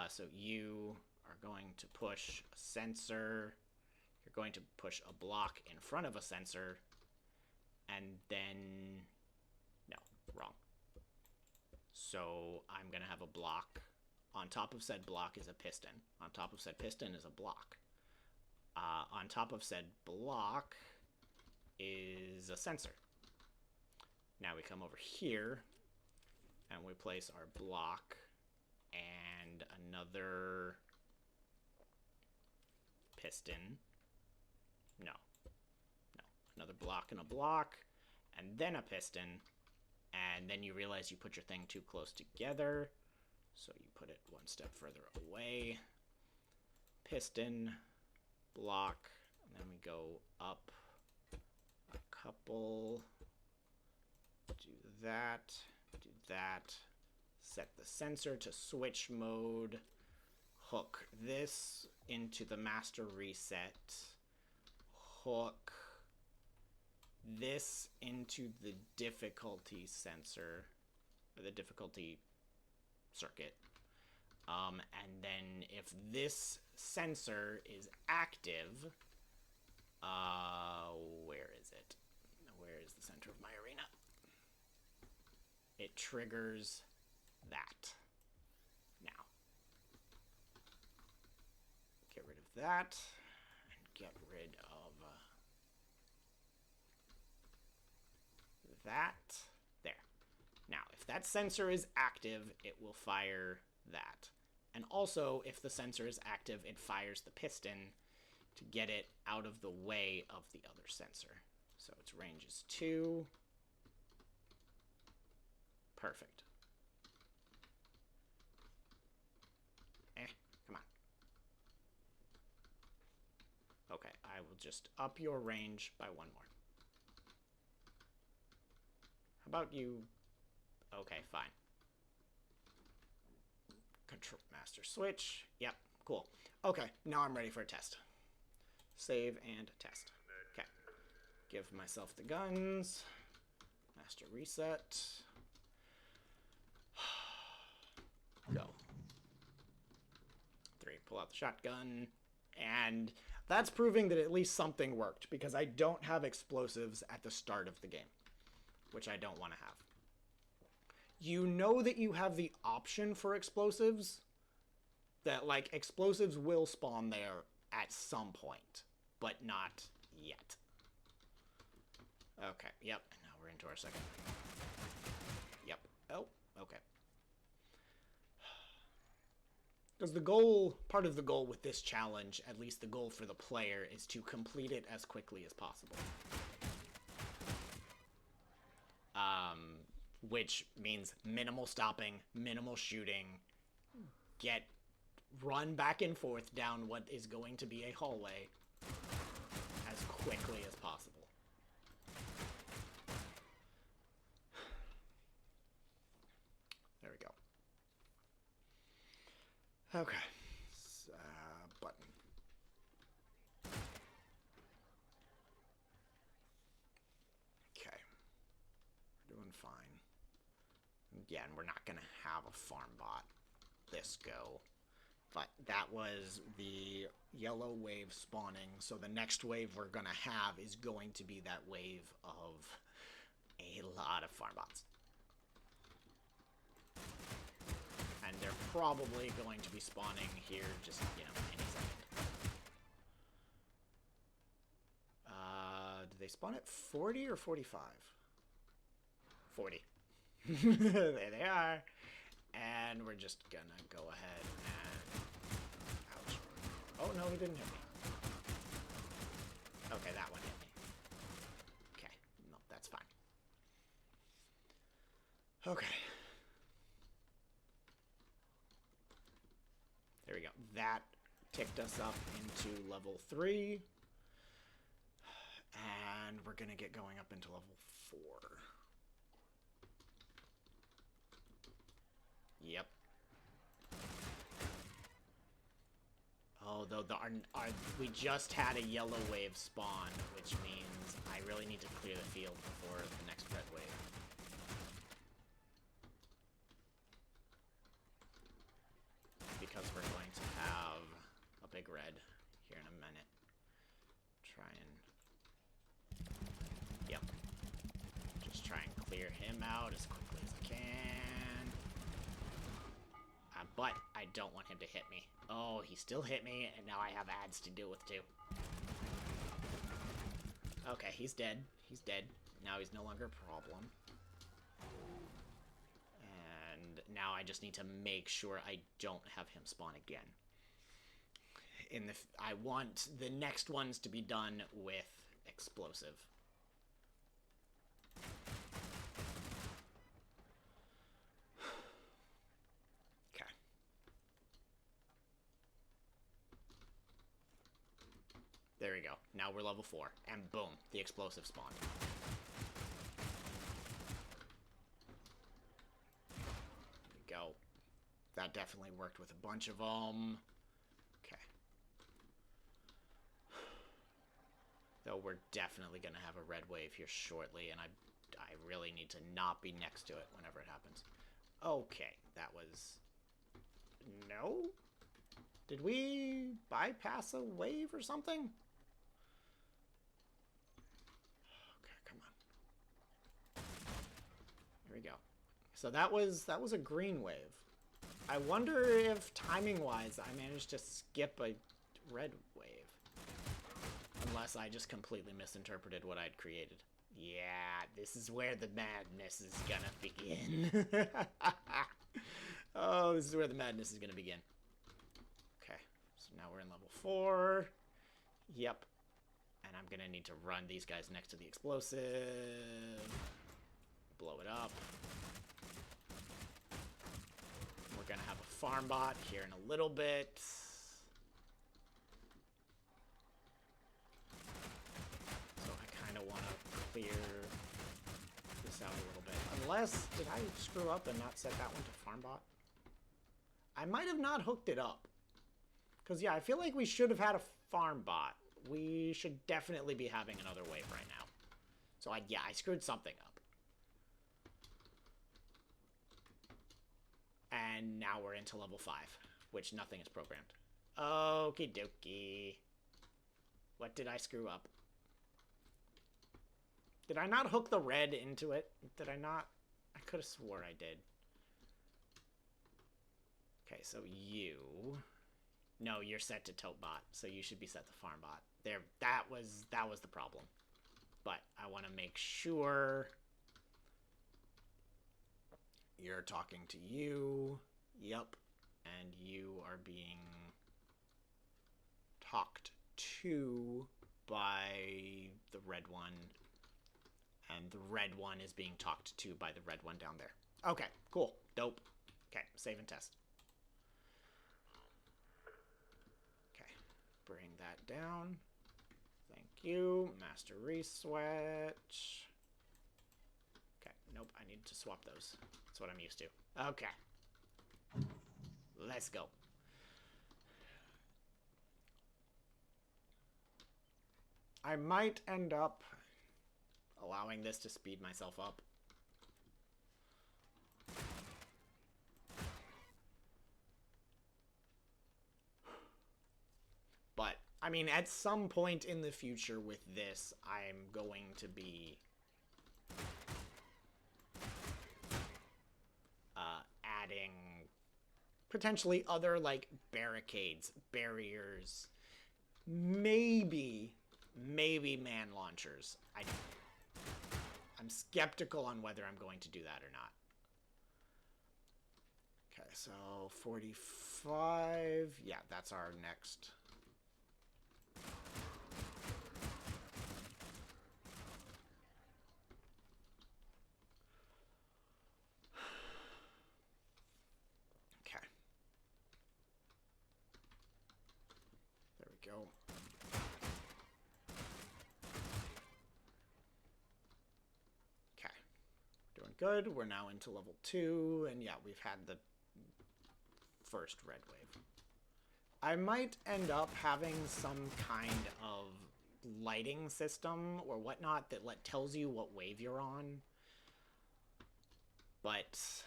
So you are going to push a sensor. You're going to push a block in front of a sensor. And then... No, wrong. So I'm going to have a block. On top of said block is a piston. On top of said piston is a block. On top of said block is a sensor. Now we come over here and we place our block and another piston. No. Another block and a block, and then a piston, and then you realize you put your thing too close together, so you put it one step further away. piston, block, and then we go up a couple, do that, set the sensor to switch mode, hook this into the master reset, hook this into the difficulty sensor, or the difficulty circuit. And then if this sensor is active, where is it? Where is the center of my arena? It triggers that. Now, get rid of that, and get rid of that. There. Now, if that sensor is active, it will fire that. And also, if the sensor is active, it fires the piston to get it out of the way of the other sensor. So its range is 2. Perfect. Come on. Okay, I will just up your range by 1 more. How about you? Okay, fine. Control master switch. Yep, cool. Okay, now I'm ready for a test. Save and test. Okay. Give myself the guns. Master reset. Go. 3. Pull out the shotgun. And that's proving that at least something worked, because I don't have explosives at the start of the game, which I don't want to have. You know that you have the option for explosives, that like explosives will spawn there at some point, but not yet. Okay, yep, and now we're into our second. Yep, oh, okay. Because the goal, part of the goal with this challenge, at least the goal for the player, is to complete it as quickly as possible. Which means minimal stopping, minimal shooting, run back and forth down what is going to be a hallway as quickly as possible. There we go. Okay. Button. Okay. We're doing fine. Again, we're not going to have a farm bot this go. But that was the yellow wave spawning. So the next wave we're going to have is going to be that wave of a lot of farm bots. And they're probably going to be spawning here just, any second. Do they spawn at 40 or 45? 40. There they are. And we're just gonna go ahead and... Ouch. Oh, no, he didn't hit me. Okay, that one hit me. Okay, no, that's fine. Okay. There we go. That ticked us up into level 3. And we're gonna get going up into level 4. Yep. Oh, though we just had a yellow wave spawn, which means I really need to clear the field before the next red wave. Because we're going to have a big red here in a minute. Try and... Yep. Just try and clear him out as quickly as I can. But I don't want him to hit me. Oh, he still hit me, and now I have ads to deal with too. Okay, he's dead. He's dead. Now he's no longer a problem. And now I just need to make sure I don't have him spawn again. I want the next ones to be done with explosive. There we go. Now we're level 4. And boom, the explosive spawned. There we go. That definitely worked with a bunch of them. Okay. Though we're definitely going to have a red wave here shortly, and I really need to not be next to it whenever it happens. Okay, that was... No? Did we bypass a wave or something? Okay, come on. Here we go. So that was a green wave. I wonder if timing-wise I managed to skip a red wave. Unless I just completely misinterpreted what I'd created. Yeah, this is where the madness is gonna begin. Oh, this is where the madness is gonna begin. Okay, so now we're in level 4. Yep. And I'm gonna need to run these guys next to the explosive. Blow it up. We're gonna have a farm bot here in a little bit. So I kind of want to clear this out a little bit. Unless, did I screw up and not set that one to farm bot? I might have not hooked it up. Because, yeah, I feel like we should have had a farm bot. We should definitely be having another wave right now. So, I screwed something up. And now we're into level 5, which nothing is programmed. Okie dokie. What did I screw up? Did I not hook the red into it? Did I not? I could have swore I did. Okay, so you... No, you're set to tote bot, so you should be set to farm bot. There, that was the problem. But I want to make sure you're talking to you. Yep. And you are being talked to by the red one. And the red one is being talked to by the red one down there. Okay, cool. Dope. Okay, save and test. Okay, bring that down. Thank you. Master reswitch. Okay, nope, I need to swap those. That's what I'm used to. Okay. Let's go. I might end up allowing this to speed myself up. But, I mean, at some point in the future with this, I'm going to be adding potentially other, like, barricades, barriers, maybe man launchers. I'm skeptical on whether I'm going to do that or not. Okay, so 45. Yeah, that's our next. Okay. There we go. Good. We're now into level 2, and yeah, we've had the first red wave. I might end up having some kind of lighting system or whatnot that tells you what wave you're on. But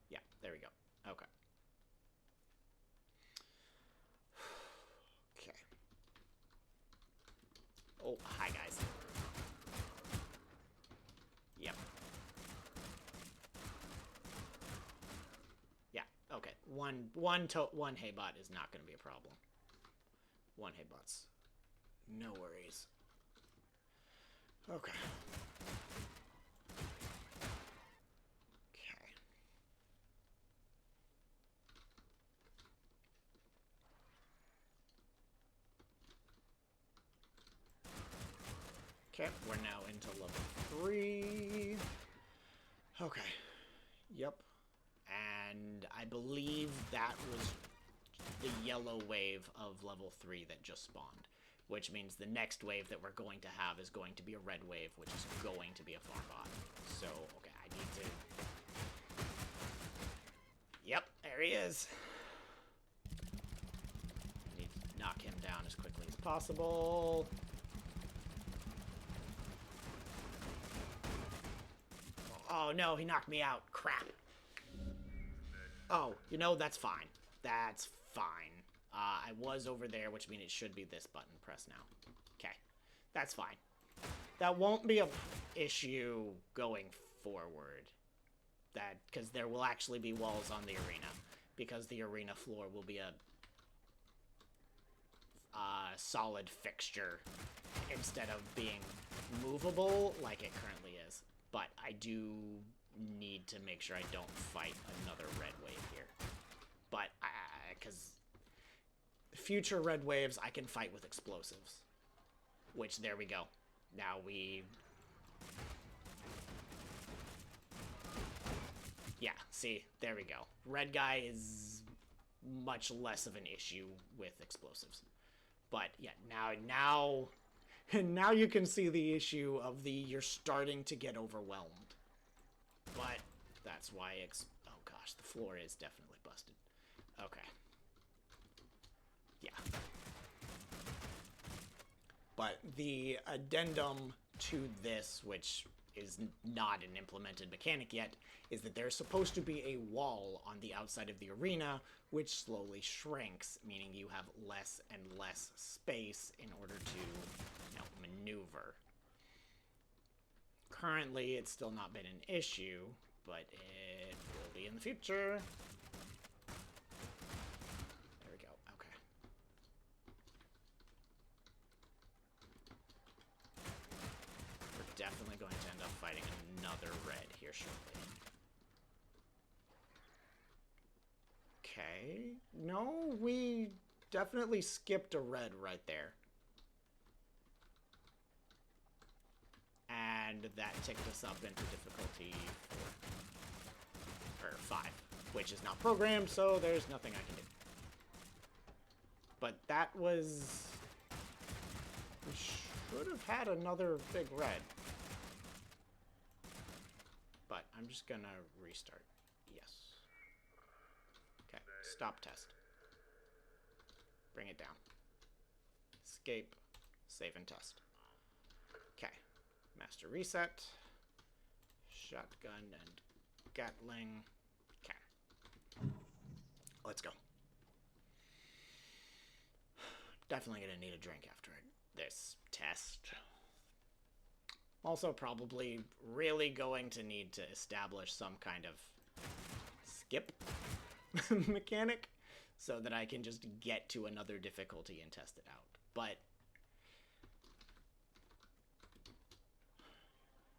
yeah, there we go. Okay. Oh, hi guys. Yep. Yeah, okay. One haybot is not going to be a problem. One haybot's no worries. Okay. Okay, we're now into level 3. Okay. Yep. And I believe that was the yellow wave of level 3 that just spawned. Which means the next wave that we're going to have is going to be a red wave, which is going to be a farm bot. So, okay, I need to... Yep, there he is. I need to knock him down as quickly as possible. Oh no, he knocked me out. Crap. Oh, you know, that's fine. That's fine. I was over there, which means it should be this button. Press now. Okay. That's fine. That won't be a issue going forward. That, because there will actually be walls on the arena. Because the arena floor will be a solid fixture instead of being movable like it currently is. But I do need to make sure I don't fight another red wave here. But, because future red waves I can fight with explosives. Which, there we go. Now we... Yeah, see, there we go. Red guy is much less of an issue with explosives. But, yeah, now you can see the issue of you're starting to get overwhelmed. But that's why oh gosh, the floor is definitely busted. Okay. Yeah. But the addendum to this, which is not an implemented mechanic yet, is that there's supposed to be a wall on the outside of the arena, which slowly shrinks, meaning you have less and less space in order to, maneuver. Currently, it's still not been an issue, but it will be in the future. There we go. Okay. We're definitely going to end up fighting another red here shortly. Okay. No, we definitely skipped a red right there. And that ticked us up into difficulty 4. Or 5. Which is not programmed, so there's nothing I can do. But that was... We should have had another big red. But I'm just gonna restart. Yes. Okay, stop test. Bring it down. Escape. Save and test. Okay. Master reset. Shotgun and Gatling. Okay. Let's go. Definitely gonna need a drink after this test. Also probably really going to need to establish some kind of skip mechanic so that I can just get to another difficulty and test it out. But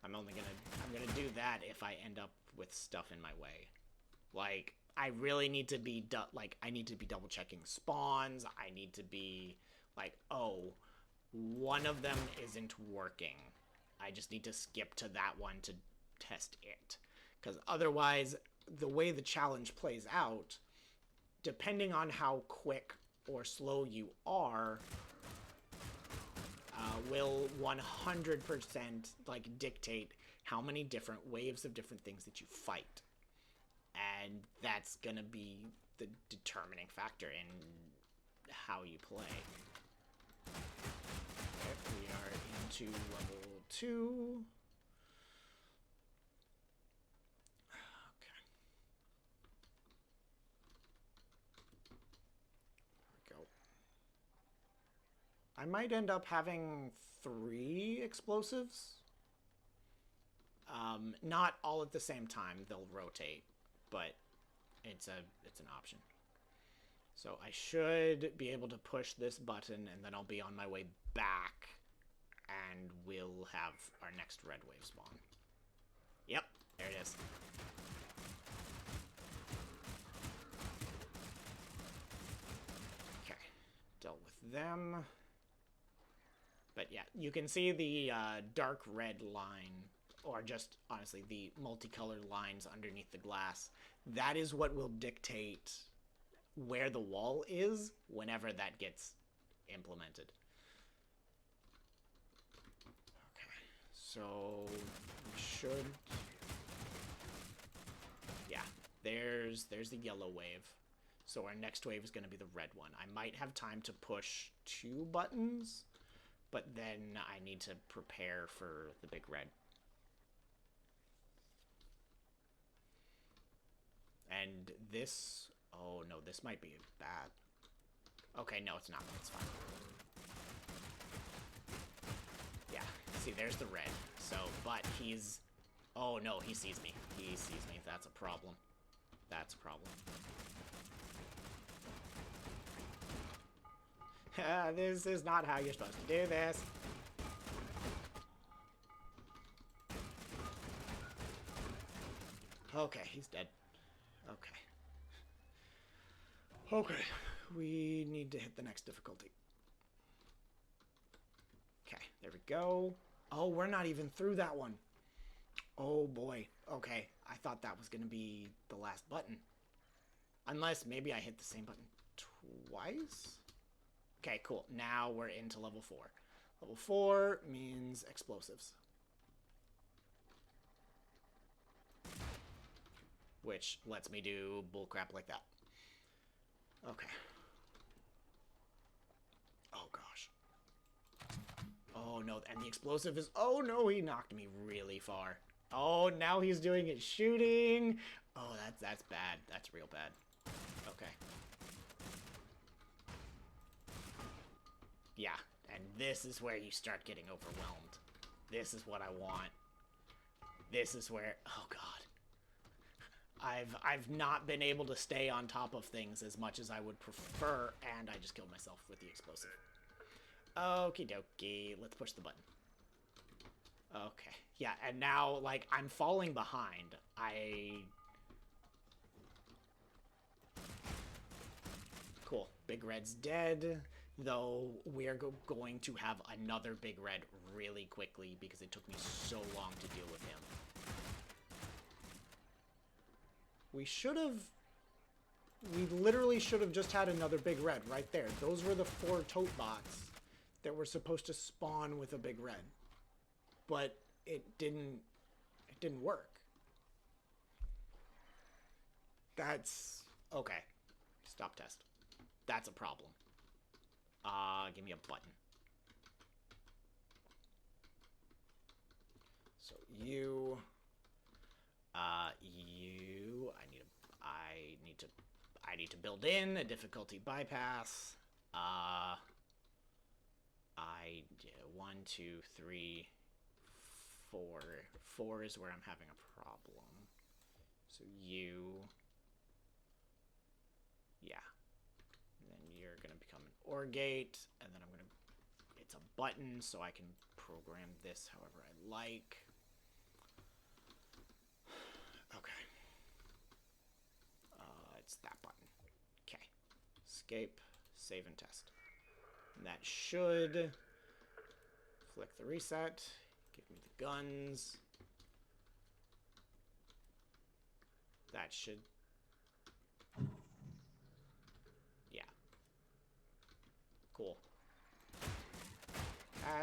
I'm gonna do that if I end up with stuff in my way. Like, I really need to be I need to be double checking spawns. I need to be like, oh, one of them isn't working. I just need to skip to that one to test it. Because otherwise, the way the challenge plays out, depending on how quick or slow you are, will 100% dictate how many different waves of different things that you fight. And that's gonna be the determining factor in how you play. Okay, we are into level 2. Okay. There we go. I might end up having 3 explosives. Not all at the same time. They'll rotate, but it's an option. So I should be able to push this button, and then I'll be on my way back, and we'll have our next red wave spawn. Yep, there it is. Okay, dealt with them. But yeah, you can see the dark red line or just honestly the multicolored lines underneath the glass, that is what will dictate where the wall is whenever that gets implemented. Okay, so we should, yeah, there's the yellow wave. So our next wave is going to be the red one. I might have time to push 2 buttons, but then I need to prepare for the big red. And this, oh no, this might be bad. Okay, no, it's not. It's fine. Yeah, see, there's the red. So, but he's, oh no, he sees me. He sees me. That's a problem. That's a problem. This is not how you're supposed to do this. Okay, he's dead. Okay. Okay, we need to hit the next difficulty. Okay, there we go. Oh, we're not even through that one. Oh boy. Okay, I thought that was gonna be the last button. Unless maybe I hit the same button twice? Okay, cool. Now we're into level 4. Level 4 means explosives. Which lets me do bullcrap like that. Okay. Oh gosh. Oh no, and the explosive is, oh no, he knocked me really far. Oh, now he's doing it shooting. Oh, that's bad. That's real bad. Okay. Yeah, and this is where you start getting overwhelmed. This is what I want. This is where, oh god. I've not been able to stay on top of things as much as I would prefer, and I just killed myself with the explosive. Okie dokie, let's push the button. Okay, yeah, and now, like, I'm falling behind. Cool, Big Red's dead, though we're going to have another Big Red really quickly because it took me so long to deal with him. We literally should have just had another Big Red right there. Those were the 4 tote bots that were supposed to spawn with a Big Red. But it didn't work. That's okay. Stop test. That's a problem. Give me a button. So you I need to build in a difficulty bypass. 1, 2, 3, 4. 4 is where I'm having a problem. So you, yeah. And then you're gonna become an OR gate, and then it's a button, so I can program this however I like. Okay. It's that button. Okay. Escape, save, and test. And that should flick the reset, give me the guns. That should, yeah. Cool.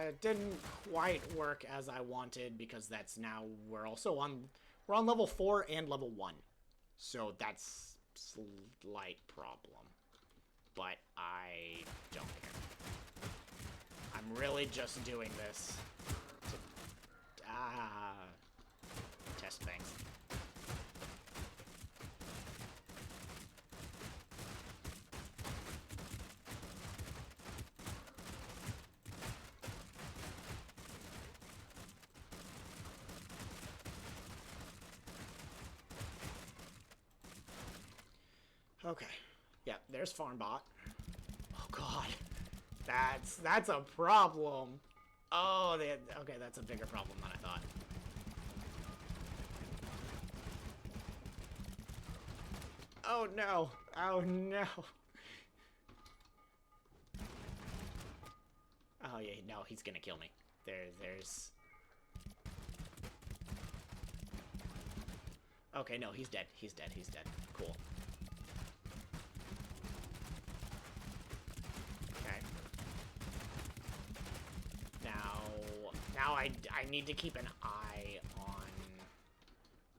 It didn't quite work as I wanted because that's now, we're on level 4 and level 1. So that's slight problem. But I don't care. I'm really just doing this to test things. Okay. Yeah, there's FarmBot. Oh god. That's a problem. Oh, okay, that's a bigger problem than I thought. Oh no. Oh no. Oh yeah, no, he's gonna kill me. There's Okay, no, he's dead. He's dead. He's dead. Cool. Okay. Now I need to keep an eye on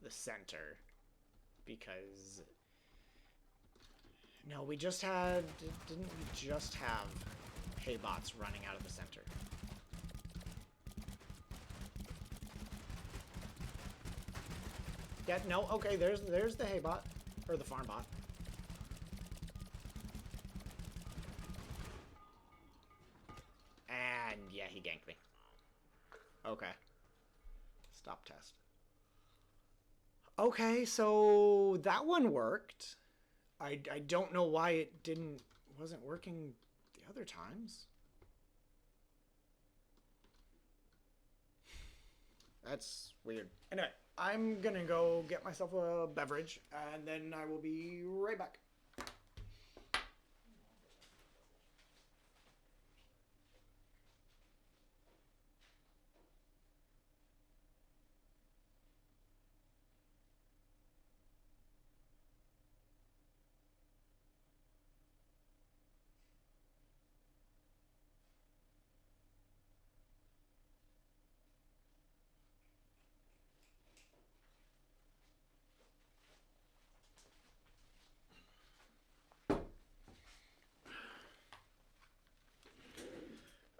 the center. Because... No, we just had... Didn't we just have Haybots running out of the center? Yeah, no, okay, there's the Haybot. Or the farm bot. And yeah, he ganked me. Okay. Stop test. Okay, so that one worked. I don't know why it wasn't working the other times. That's weird. Anyway, I'm gonna go get myself a beverage, and then I will be right back.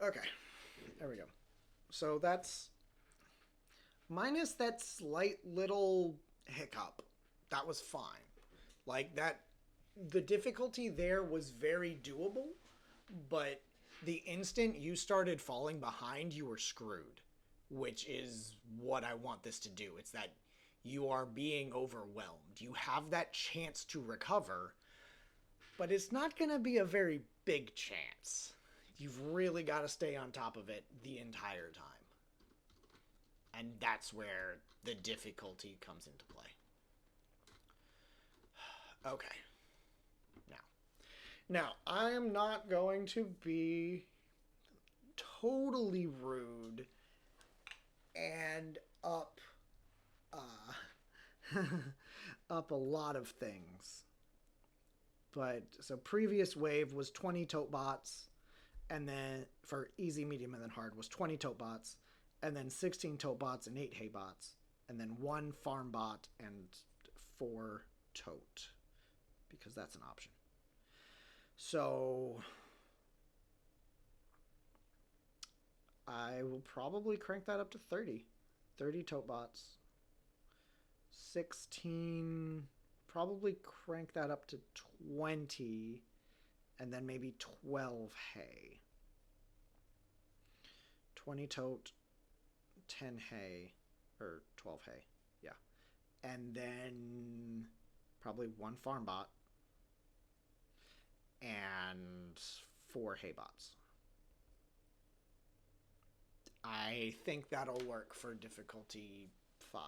Okay, there we go. So that's minus that slight little hiccup. That was fine. Like that, the difficulty there was very doable, but the instant you started falling behind, you were screwed, which is what I want this to do. It's that you are being overwhelmed. You have that chance to recover, but it's not going to be a very big chance. You've really got to stay on top of it the entire time. And that's where the difficulty comes into play. Okay. Now, I am not going to be totally rude and up up a lot of things. But, so previous wave was 20 tote bots, and then for easy, medium, and then hard was 20 tote bots, and then 16 tote bots and 8 hay bots, and then 1 farm bot and 4 tote, because that's an option. So I will probably crank that up to 30. 30 tote bots. 16, probably crank that up to 20, and then maybe 12 hay. 20 tote, 10 hay, or 12 hay, yeah. And then probably 1 farm bot and 4 hay bots. I think that'll work for difficulty 5.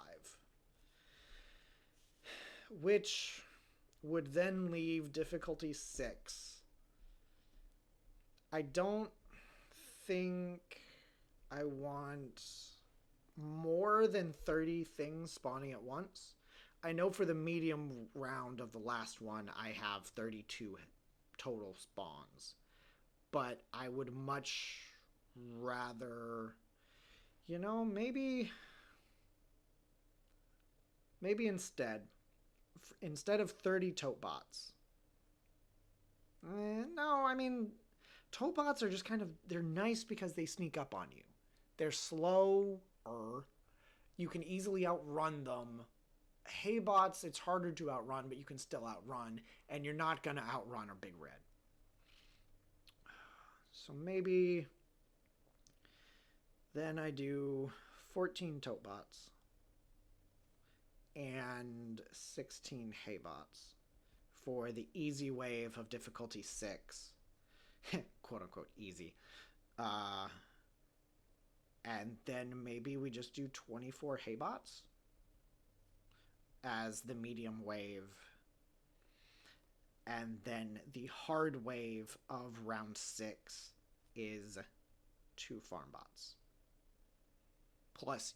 Which would then leave difficulty 6. I don't think I want more than 30 things spawning at once. I know for the medium round of the last one, I have 32 total spawns. But I would much rather, you know, maybe instead of 30 tote bots. No, I mean, tote bots are just kind of, they're nice because they sneak up on you. They're slower. You can easily outrun them. Hay bots, it's harder to outrun, but you can still outrun, and you're not going to outrun a big red. So maybe then I do 14 tote bots and 16 hay bots for the easy wave of difficulty 6. Quote unquote easy. And then maybe we just do 24 hay bots as the medium wave. And then the hard wave of round 6 is 2 farm bots. Plus,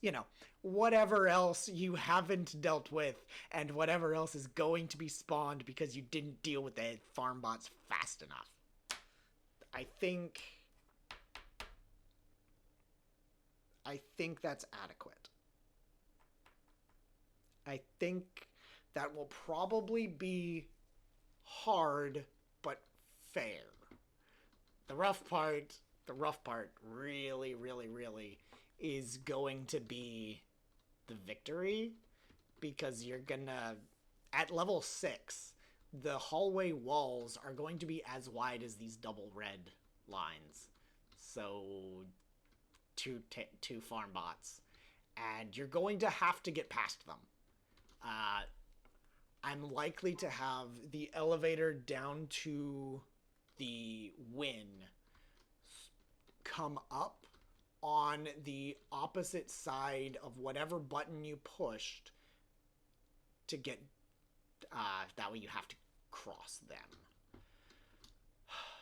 whatever else you haven't dealt with and whatever else is going to be spawned because you didn't deal with the farm bots fast enough. I think that's adequate. I think that will probably be hard, but fair. The rough part really, really, really is going to be the victory, because you're gonna, at level 6, the hallway walls are going to be as wide as these double red lines. So, two farm bots. And you're going to have to get past them. I'm likely to have the elevator down to the win come up on the opposite side of whatever button you pushed to get, that way you have to cross them.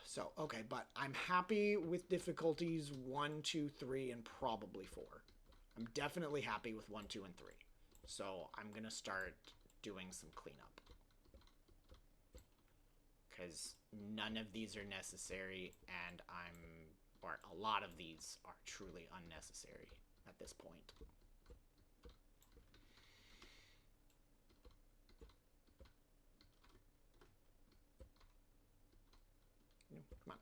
So, okay, but I'm happy with difficulties 1, 2, 3, and probably 4. I'm definitely happy with 1, 2, and 3. So I'm going to start doing some cleanup, because none of these are necessary, and a lot of these are truly unnecessary at this point. Come on.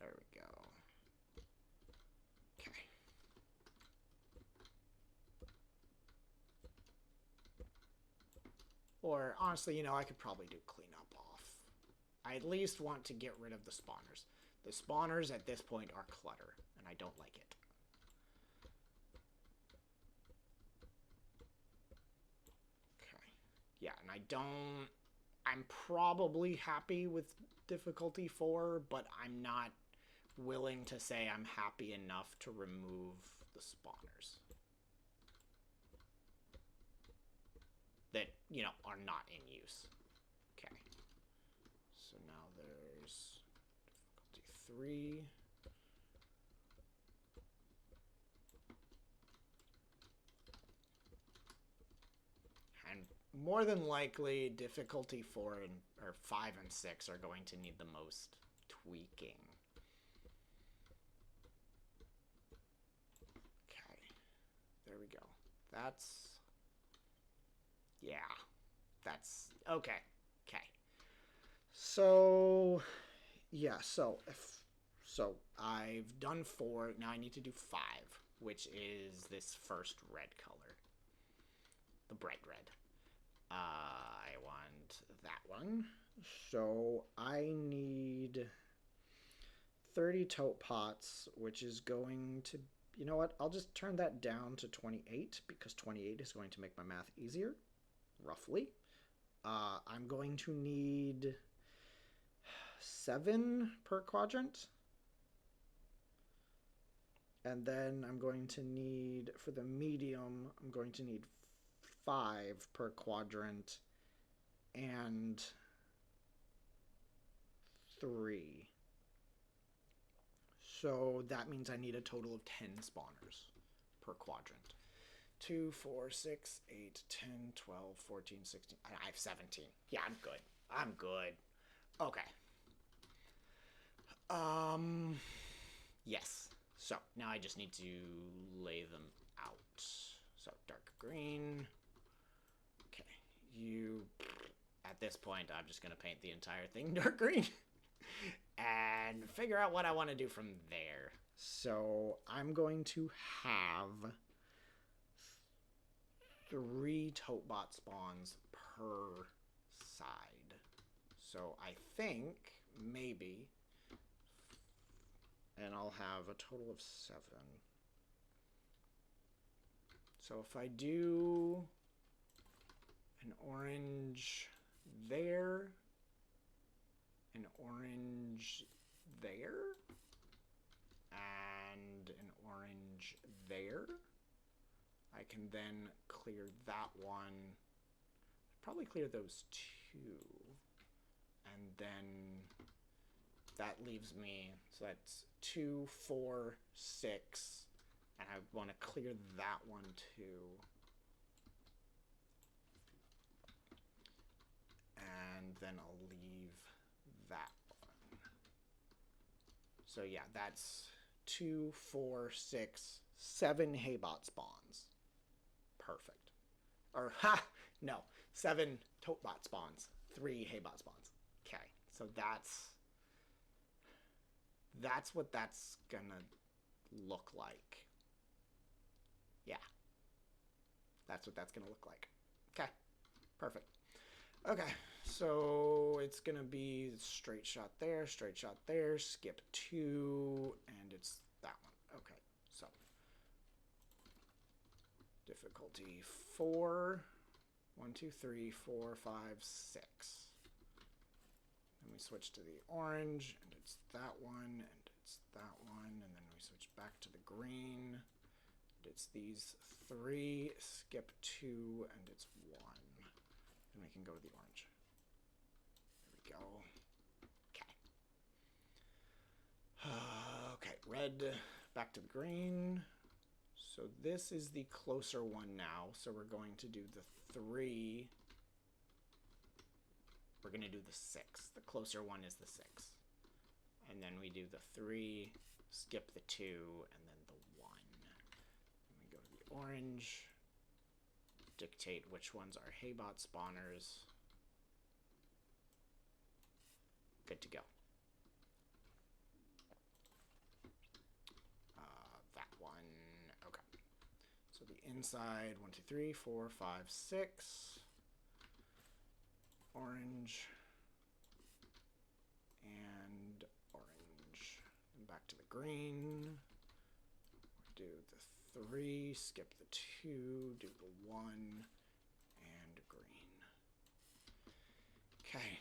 There we go. Okay. Or, honestly, I could probably do cleanup off. I at least want to get rid of the spawners. The spawners at this point are clutter, and I don't like it. Okay. Yeah, and I'm probably happy with difficulty 4, but I'm not willing to say I'm happy enough to remove the spawners that, are not in use. Okay. So now there's difficulty 3. And more than likely, difficulty 4 or 5 and 6 are going to need the most tweaking. Okay. There we go. That's okay. Okay. So, yeah, so I've done 4, now I need to do 5, which is this first red color. The bright red. I want that one. So I need 30 tote pots, which is going to, you know what? I'll just turn that down to 28, because 28 is going to make my math easier, roughly. I'm going to need 7 per quadrant. And then I'm going to need, for the medium, I'm going to need 5 per quadrant and 3. So that means I need a total of 10 spawners per quadrant. 2, 4, 6, 8, 10, 12, 14, 16. I have 17. Yeah, I'm good. I'm good. Okay. Yes. So now I just need to lay them out. So dark green. Okay. At this point, I'm just going to paint the entire thing dark green and figure out what I want to do from there. So I'm going to have 3 Totebot spawns per side. So I think maybe, and I'll have a total of 7. So if I do an orange there, an orange there, and an orange there, I can then clear that one. Probably clear those 2. And then that leaves me, so that's 2, 4, 6, and I want to clear that one too. And then I'll leave that one. So yeah, that's 2, 4, 6, 7 Haybot spawns. Perfect. Or, no, 7 Totebot spawns, 3 Haybot spawns. Okay, so that's what that's gonna look like. Yeah, that's what that's gonna look like. Okay, perfect. Okay, so it's gonna be straight shot there, skip 2, and it's that one. Okay, so difficulty 4, 1, 2, 3, 4, 5, 6. Then we switch to the orange, and it's that one, and it's that one, and then we switch back to the green. And it's these 3, skip 2, and it's 1. And we can go to the orange. There we go. Okay. Okay, red, back to the green. So this is the closer one now. So we're going to do the 3. We're going to do the 6. The closer one is the 6. And then we do the 3, skip the 2, and then the 1. And we go to the orange, dictate which ones are Haybot spawners. Good to go. That one, okay. So the inside, 1, 2, 3, 4, 5, 6. Orange. And orange. And back to the green. Do the 3, skip the 2, do the 1, and green. Okay.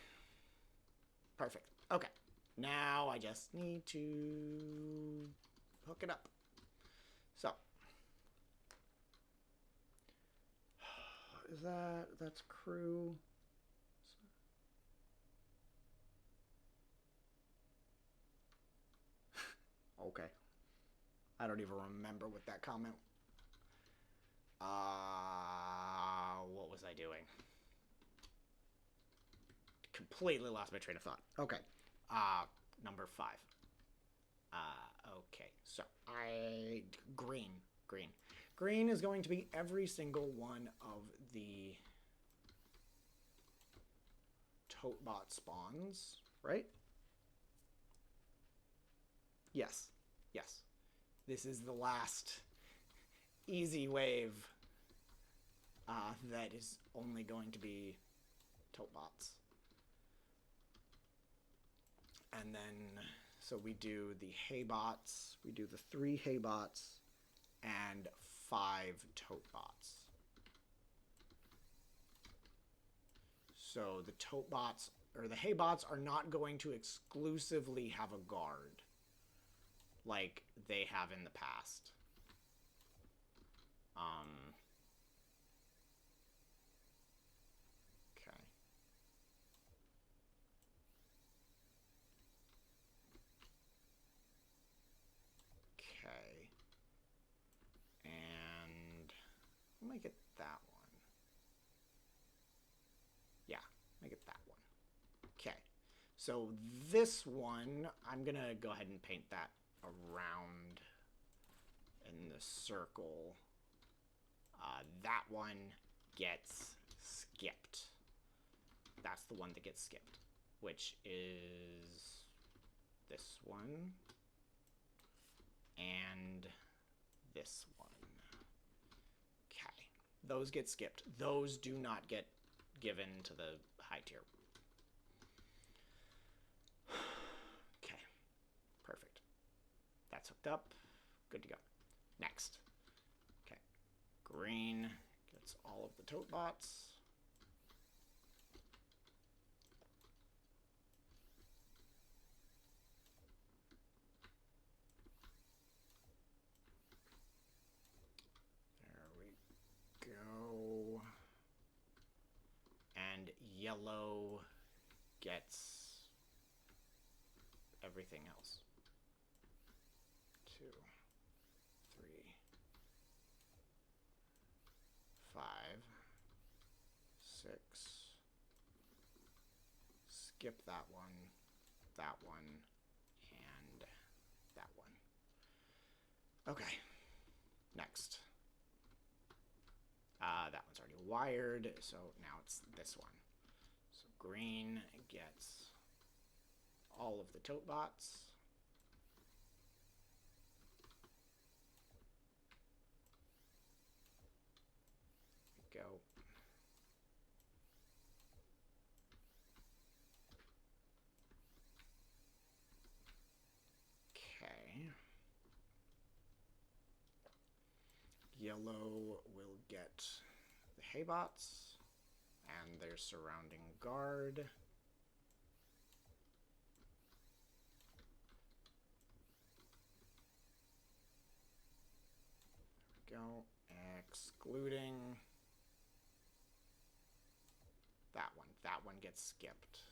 Perfect. Okay. Now I just need to hook it up. So. That's crew. Okay. I don't even remember what that comment. What was I doing? Completely lost my train of thought. Okay. Number 5. Okay. So green. Green is going to be every single one of the Totebot spawns, right? Yes. This is the last easy wave that is only going to be Totebots. And then, so we do the Haybots, we do the 3 Haybots, and 5 Totebots. So the Totebots, or the Haybots, are not going to exclusively have a guard like they have in the past. Okay. Okay. And I'll make it that one. Yeah, make it that one. Okay. So this one, I'm going to go ahead and paint that around in the circle. That one gets skipped. That's the one that gets skipped, which is this one and this one. Okay. Those get skipped. Those do not get given to the high tier. Okay. Perfect. That's hooked up. Good to go. Next. Okay. Green gets all of the Totebots. There we go. And yellow gets everything else. 2, 3, 5, 6. Skip that one, and that one. Okay, next. That one's already wired, so now it's this one. So green gets all of the tote bots. There we go. Okay. Yellow will get the haybots and their surrounding guard. There we go. Excluding that one. That one gets skipped.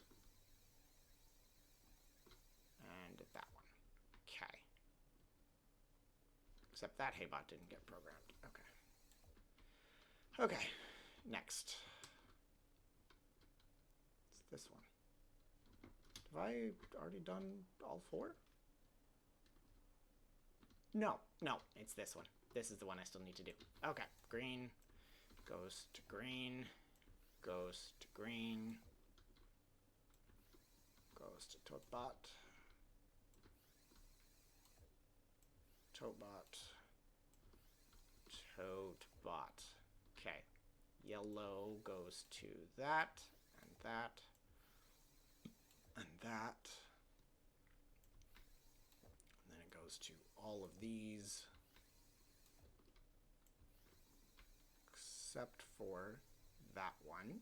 And that one. Okay. Except that haybot didn't get programmed. Okay. Okay. Next. It's this one. Have I already done all 4? No. It's this one. This is the one I still need to do. Okay. Green goes to green. Goes to green. Goes to Totebot. Totebot. Totebot. Okay. Yellow goes to that, and that, and that. And then it goes to all of these. Except for that one.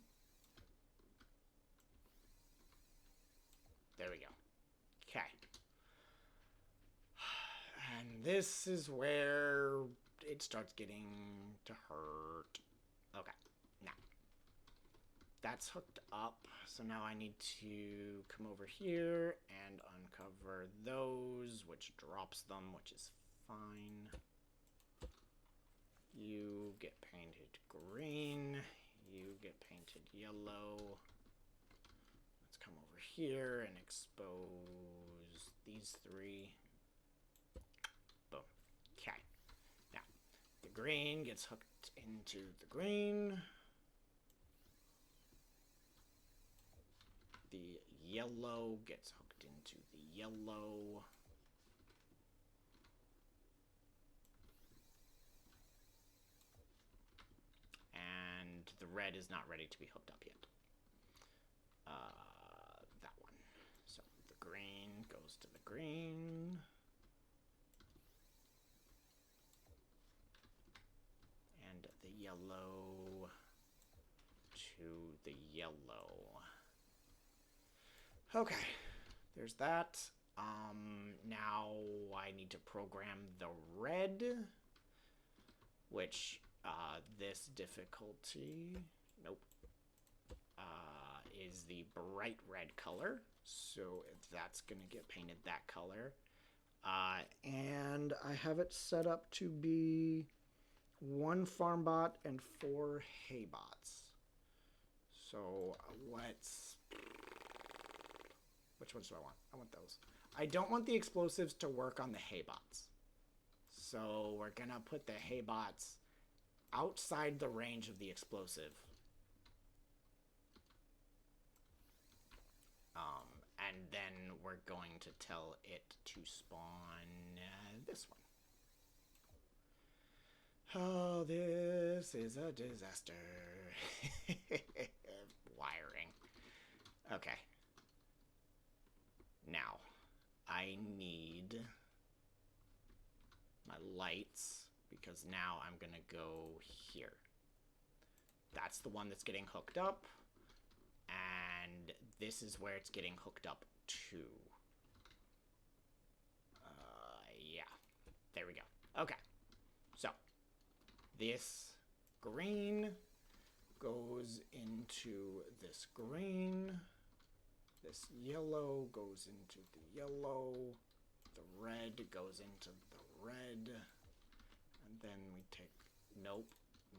There we go. Okay. And this is where it starts getting to hurt. Okay. Now. That's hooked up. So now I need to come over here and uncover those, which drops them, which is fine. You get painted green. You get painted yellow. Let's come over here and expose these 3. Boom. Okay. Now, the green gets hooked into the green. The yellow gets hooked into the yellow. And the red is not ready to be hooked up yet. That one. So the green goes to the green. And the yellow to the yellow. Okay, there's that. Now I need to program the red, which this difficulty, nope, is the bright red color. So that's gonna get painted that color. And I have it set up to be 1 farm bot and 4 hay bots. So which ones do I want? I want those. I don't want the explosives to work on the hay bots. So we're gonna put the hay bots outside the range of the explosive. And then we're going to tell it to spawn this one. Oh, this is a disaster. Wiring. Okay. Now, I need my lights because now I'm gonna go here. That's the one that's getting hooked up, and this is where it's getting hooked up to. Yeah, there we go. Okay, so this green goes into this green. This yellow goes into the yellow. The red goes into the red. And then we take... Nope.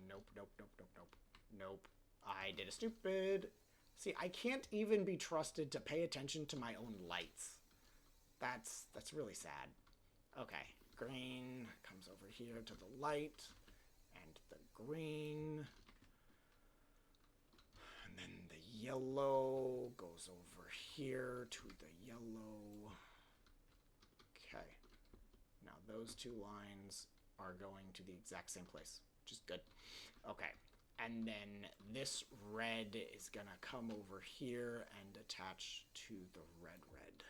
Nope, nope, nope, nope, nope. Nope. I did a stupid... See, I can't even be trusted to pay attention to my own lights. That's really sad. Okay. Green comes over here to the light. And the green... And then the yellow goes over here to the yellow. Okay. Now those two lines are going to the exact same place, which is good. Okay. And then this red is going to come over here and attach to the red.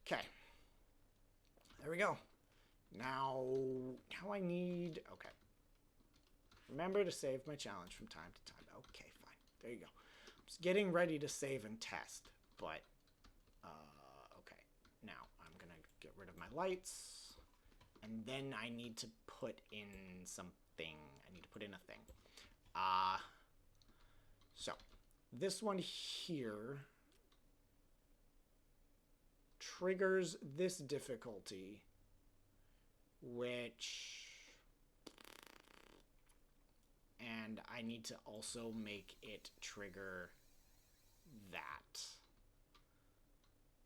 Okay. There we go. Now I need... Okay. Remember to save my challenge from time to time. Okay, fine. There you go. I'm just getting ready to save and test, but... okay. Now, I'm going to get rid of my lights, and then I need to put in something. I need to put in a thing. So, this one here triggers this difficulty, which... And I need to also make it trigger that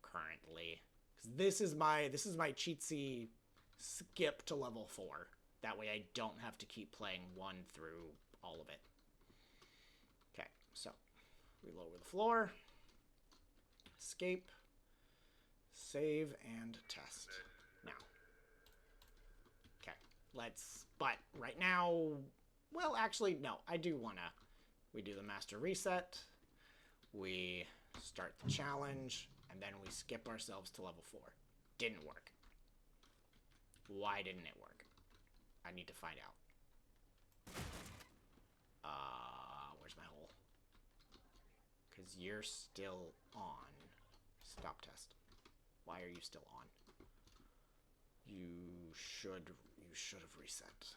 currently. 'Cause this is my cheatsy skip to level 4. That way I don't have to keep playing 1 through all of it. Okay, so we lower the floor, escape, save, and test. Now. Okay, but right now... Well, actually, no. I do want to... We do the master reset. We start the challenge. And then we skip ourselves to level 4. Didn't work. Why didn't it work? I need to find out. Where's my hole? Because you're still on. Stop test. Why are you still on? You should have reset.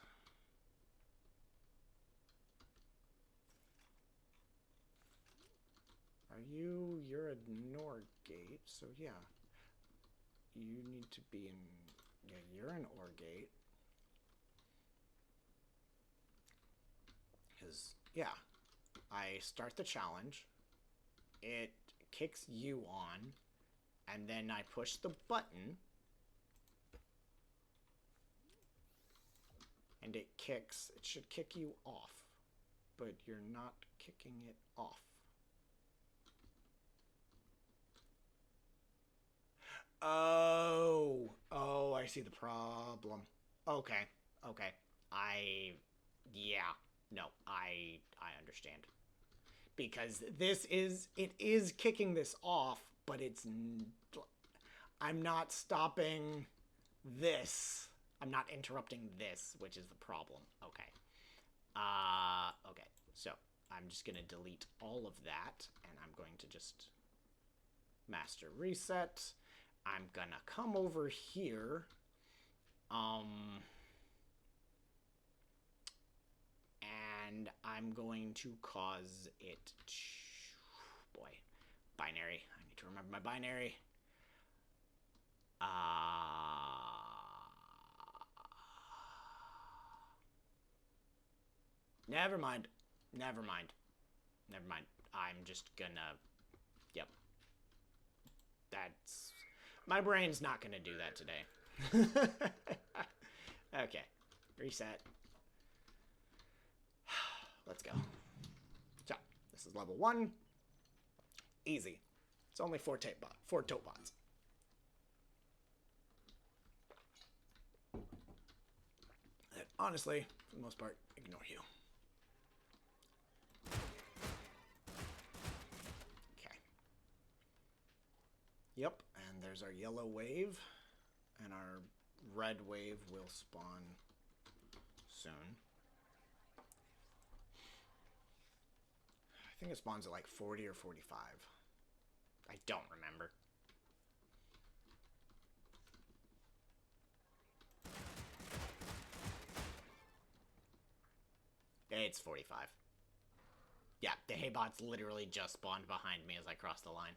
You're a NOR gate, so yeah. You need to be in, yeah, you're an OR gate. Because, yeah, I start the challenge, it kicks you on, and then I push the button, and it should kick you off, but you're not kicking it off. Oh, I see the problem. Okay. I understand. Because it is kicking this off, but I'm not stopping this. I'm not interrupting this, which is the problem. Okay. Okay. So, I'm just going to delete all of that, and I'm going to just master reset. I'm gonna come over here, and I'm going to cause it to, boy, binary. I need to remember my binary. Never mind. I'm just gonna, yep. My brain's not gonna do that today. Okay. Reset. Let's go. So, this is level 1. Easy. It's only 4 tote bots. And honestly, for the most part, ignore you. Okay. Yep, and there's our yellow wave, and our red wave will spawn soon. I think it spawns at like 40 or 45. I don't remember. It's 45. Yeah, the haybots literally just spawned behind me as I crossed the line.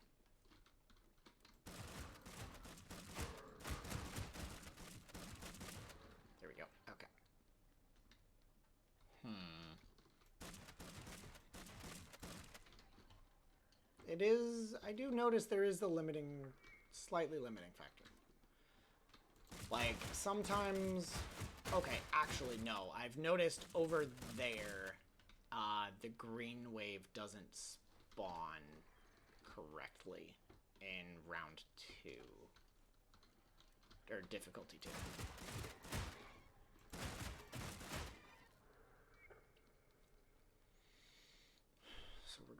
it is... I do notice there is the limiting... Slightly limiting factor. Like, sometimes... Okay, actually, no. I've noticed over there, the green wave doesn't spawn correctly in round 2. Or difficulty 2. So we're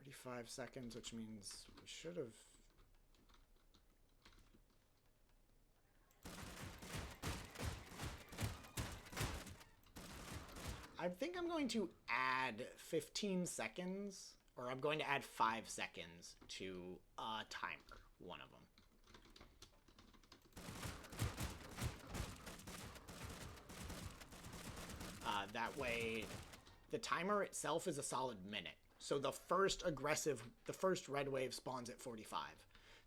45 seconds, which means we should have... I think I'm going to add 15 seconds, or I'm going to add 5 seconds to a timer, one of them. That way, the timer itself is a solid minute. So the first red wave spawns at 45.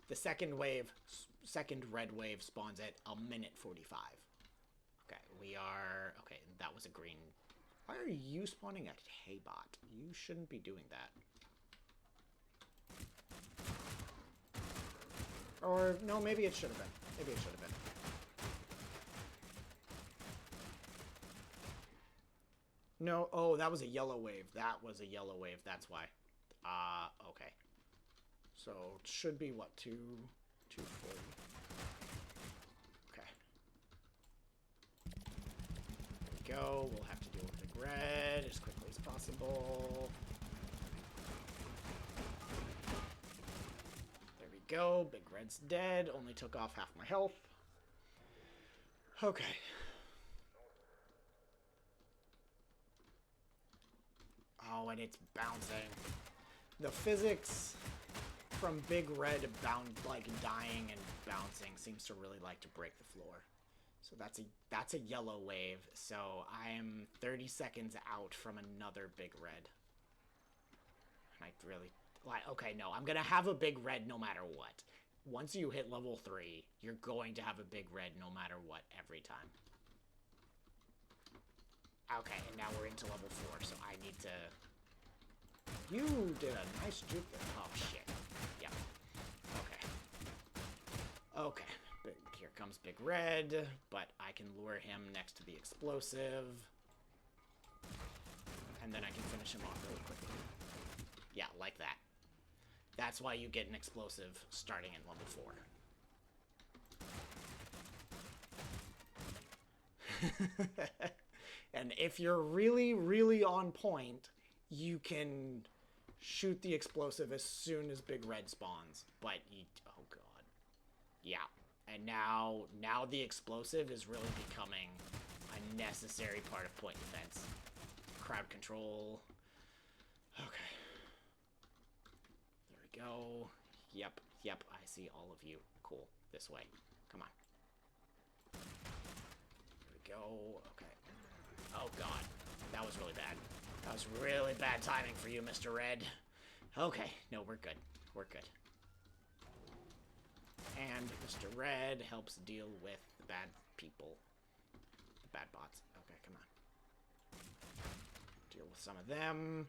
The second red wave spawns at a minute 45. Okay, okay, that was a green. Why are you spawning at Haybot? You shouldn't be doing that. Or, no, maybe it should have been. Maybe it should have been. No, oh, that was a yellow wave. That was a yellow wave, that's why. Okay. So, it should be, what, 240? Okay. There we go. We'll have to deal with Big Red as quickly as possible. There we go. Big Red's dead. Only took off half my health. Okay. Oh, and it's bouncing. The physics from Big Red dying and bouncing seems to really like to break the floor. So that's a yellow wave. So I am 30 seconds out from another Big Red. And I really... okay, no, I'm gonna have a Big Red no matter what. Once you hit level 3, you're going to have a Big Red no matter what every time. Okay, and now we're into level 4, so I need to... You did a nice juke there. Oh, shit. Yep. Okay. Okay. Here comes Big Red, but I can lure him next to the explosive. And then I can finish him off really quickly. Yeah, like that. That's why you get an explosive starting in level 4. And if you're really, really on point, you can shoot the explosive as soon as Big Red spawns. But, oh god. Yeah. And now the explosive is really becoming a necessary part of point defense. Crowd control. Okay. There we go. Yep, I see all of you. Cool. This way. Come on. There we go. Okay. Oh god, that was really bad. That was really bad timing for you, Mr. Red. Okay, no, we're good. We're good. And Mr. Red helps deal with the bad people. The bad bots. Okay, come on. Deal with some of them.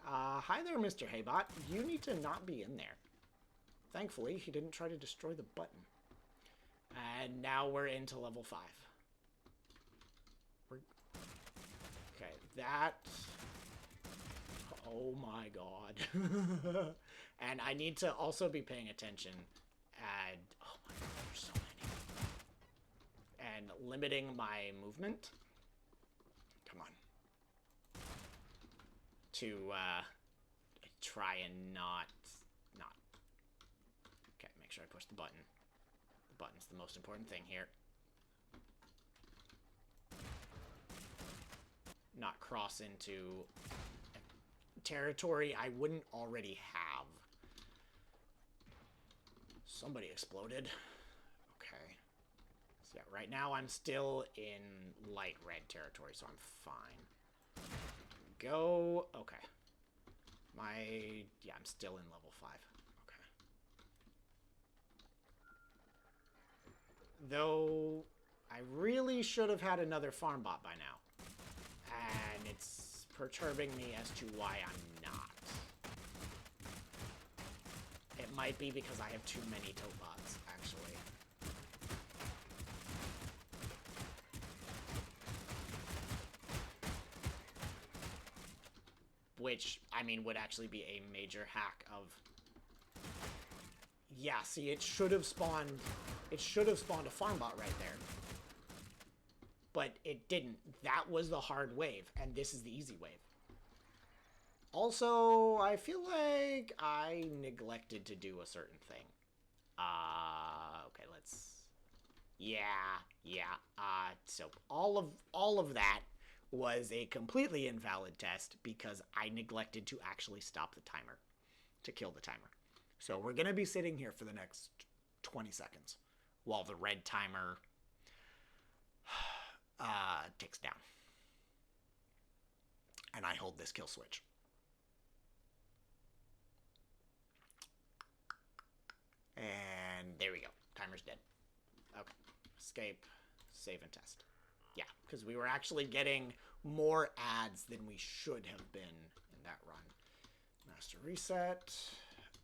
Hi there, Mr. Haybot. You need to not be in there. Thankfully, he didn't try to destroy the button. And now we're into level 5. Okay, that... Oh my god. And I need to also be paying attention and... Oh my god, there's so many. And limiting my movement. Come on. To, try and not... Okay, make sure I push the button. The button's the most important thing here. Not cross into territory I wouldn't already have. Somebody exploded. Okay. So yeah, right now I'm still in light red territory, so I'm fine. Go. Okay. Yeah, I'm still in level 5. Okay. Though, I really should have had another farm bot by now. And it's perturbing me as to why I'm not. might be because I have too many tote bots, actually. Which, I mean, would actually be a major hack of... Yeah, see, it should have spawned a farm bot right there. But it didn't. That was the hard wave, and this is the easy wave. Also, I feel like I neglected to do a certain thing. Okay, let's... Yeah. So all of that was a completely invalid test because I neglected to actually stop the timer, to kill the timer. So we're going to be sitting here for the next 20 seconds while the red timer ticks down. And I hold this kill switch. And there we go. Timer's dead. Okay. Escape. Save and test. Yeah, because we were actually getting more ads than we should have been in that run. Master reset.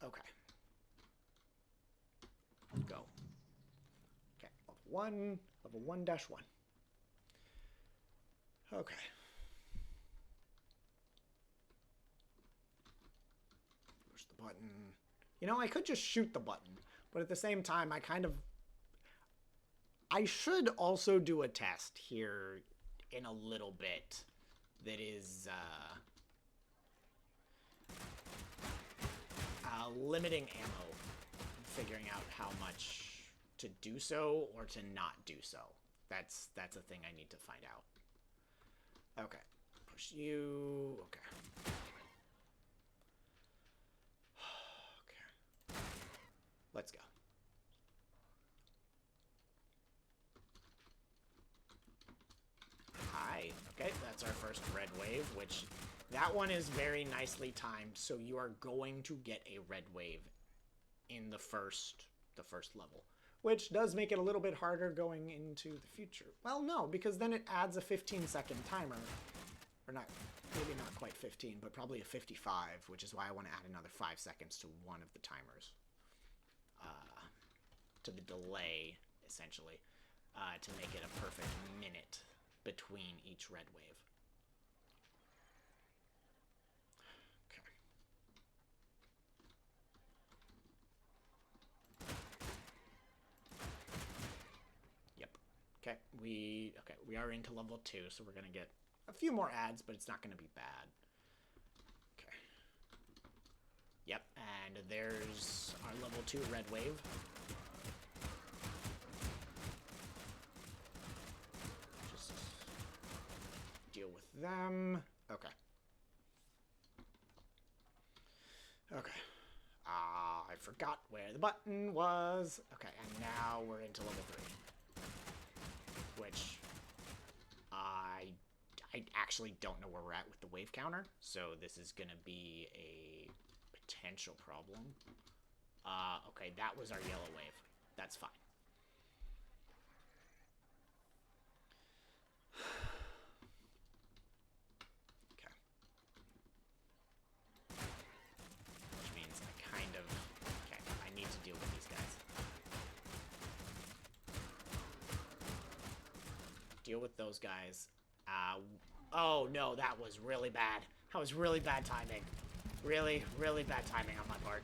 Okay. Go. Okay, level 1-1. Okay. Push the button. You know, I could just shoot the button, but at the same time, I should also do a test here in a little bit that is limiting ammo, figuring out how much to do so or to not do so. That's a thing I need to find out. Okay, push you. Okay. Okay. Let's go. Hi. Okay, that's our first red wave, which that one is very nicely timed, so you are going to get a red wave in the first level, which does make it a little bit harder going into the future. Well, no, because then it adds a 15-second timer, or not, maybe not quite 15, but probably a 55, which is why I want to add another 5 seconds to one of the timers, to the delay, essentially, to make it a perfect minute between each red wave. Okay. Yep. Okay, we are into level 2, so we're gonna get a few more ads, but it's not gonna be bad. Okay. Yep, and there's our level 2 red wave. Just deal with them. Okay. Okay. I forgot where the button was. Okay, and now we're into level 3. Which I actually don't know where we're at with the wave counter, so this is gonna be a potential problem. Okay, that was our yellow wave. That's fine. Okay. Which means I kind of... Okay, I need to deal with these guys. Deal with those guys. Oh no, that was really bad. That was really bad timing. Really, really bad timing on my part.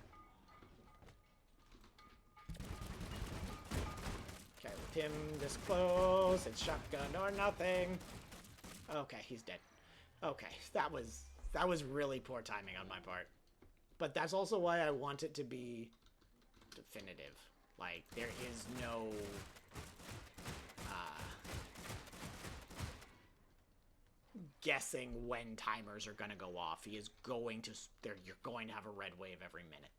Okay, with him this close, it's shotgun or nothing. Okay, he's dead. Okay, that was really poor timing on my part. But that's also why I want it to be definitive. Like, there is no... guessing when timers are gonna go off. He is going to... You're going to have a red wave every minute.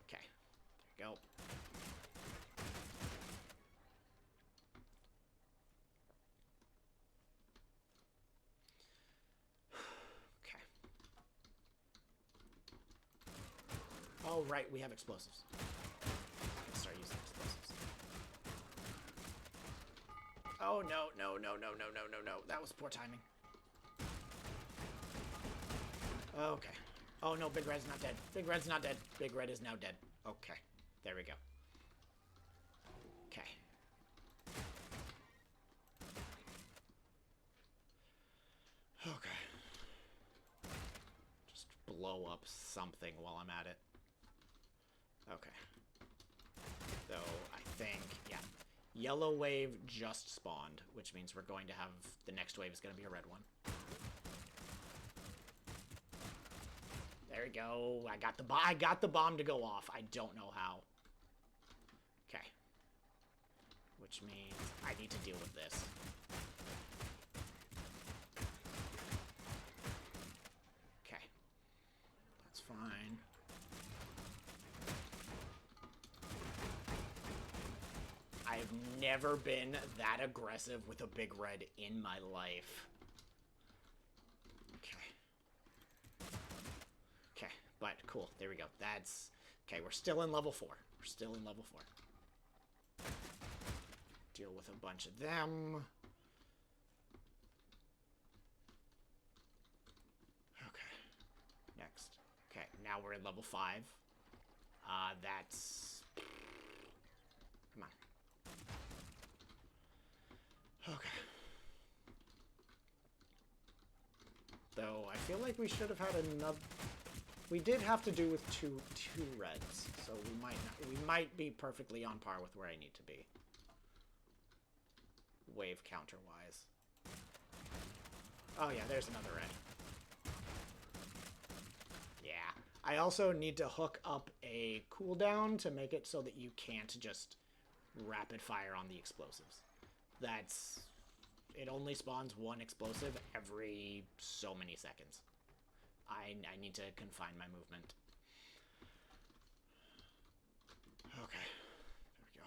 Okay. There you go. Okay. Oh, right. We have explosives. Let's start using explosives. Oh, no. That was poor timing. Okay. Oh no, Big Red's not dead. Big Red's not dead. Big Red is now dead. Okay, there we go. Okay. Okay. Just blow up something while I'm at it. Okay. So, I think, yeah. Yellow wave just spawned, which means we're going to have... The next wave is going to be a red one. There we go. I got the bomb to go off. I don't know how. Okay. Which means I need to deal with this. Okay. That's fine. I've never been that aggressive with a Big Red in my life. Okay, but cool. There we go. That's... Okay, we're still in level 4. We're still in level 4. Deal with a bunch of them. Okay. Next. Okay, now we're in level 5. That's... Come on. Okay. Though, I feel like we should have had another... We did have to do with two reds, so we might be perfectly on par with where I need to be. Wave counter-wise. Oh yeah, there's another red. Yeah. I also need to hook up a cooldown to make it so that you can't just rapid fire on the explosives. That's... It only spawns one explosive every so many seconds. I need to confine my movement. Okay. There we go.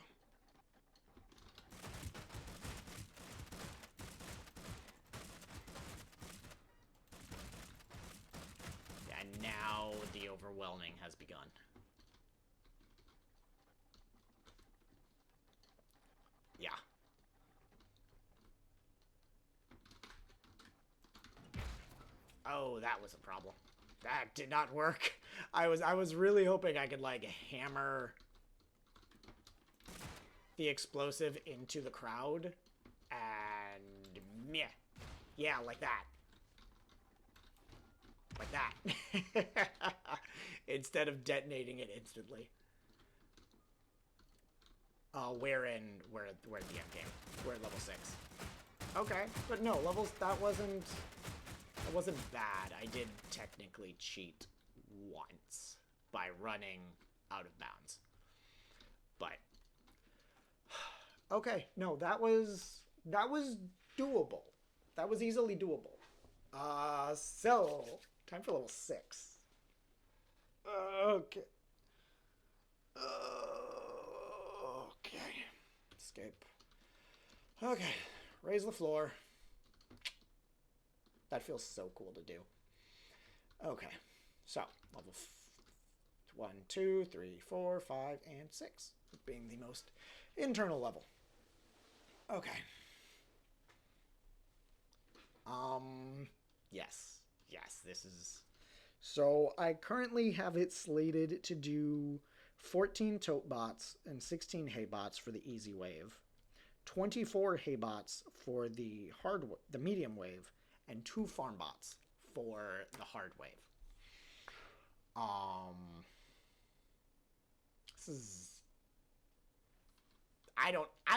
And now the overwhelming has begun. Yeah. Oh, that was a problem. That did not work. I was really hoping I could like hammer the explosive into the crowd and meh. Yeah, like that. Like that. Instead of detonating it instantly. We're at the end game. We're at level 6. Okay, but no, that wasn't bad. I did technically cheat once by running out of bounds. But okay, no, that was doable. That was easily doable. So time for level 6. Okay. Okay. Escape. Okay. Raise the floor. That feels so cool to do. Okay. So, level 1, 2, 3, 4, 5, and 6. Being the most internal level. Okay. Yes. Yes, this is... So, I currently have it slated to do 14 tote bots and 16 hay bots for the easy wave, 24 hay bots for the medium wave, and 2 farm bots for the hard wave. This is... I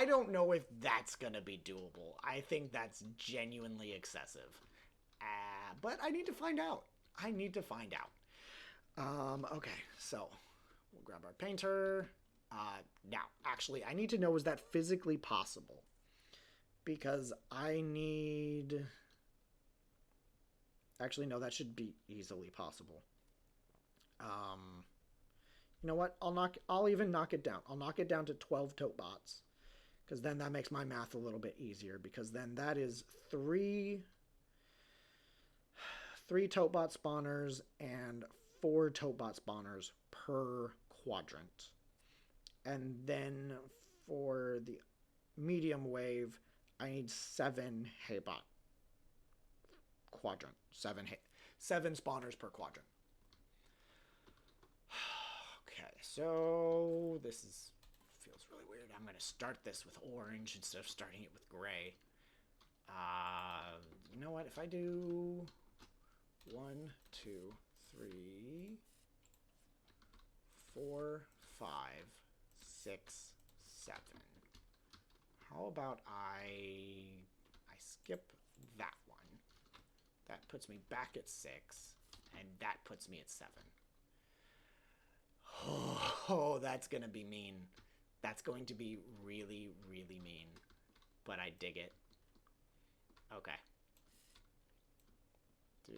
don't know if that's gonna be doable. I think that's genuinely excessive. But I need to find out. Okay, so we'll grab our painter. Now, actually, I need to know, is that physically possible? Because I need... Actually, no, that should be easily possible. You know what? I'll even knock it down. I'll knock it down to 12 tote bots. Because then that makes my math a little bit easier. Because then that is 3 tote bot spawners and 4 tote bot spawners per quadrant. And then for the medium wave, I need 7 hay bot quadrant. 7 spawners per quadrant. so this feels really weird. I'm gonna start this with orange instead of starting it with gray. You know what? If I do 1, 2, 3, 4, 5, 6, 7. How about I skip that one? That puts me back at 6, and that puts me at 7. Oh, that's gonna be mean. That's going to be really, really mean. But I dig it. Okay. Do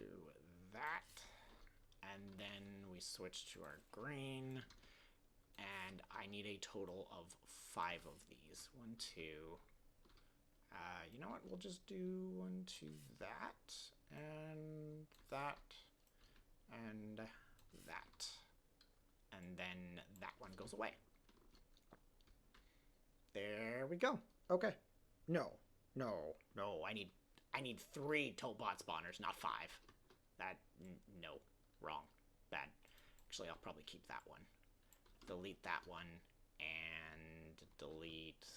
that. And then we switch to our green. And I need a total of 5 of these. 1, 2. You know what? We'll just do 1, 2, that. And that. And that. And then that one goes away. There we go. Okay. No. I need 3 Totbot spawners, not 5. No. Wrong. Bad. Actually, I'll probably keep that one. Delete that one. And delete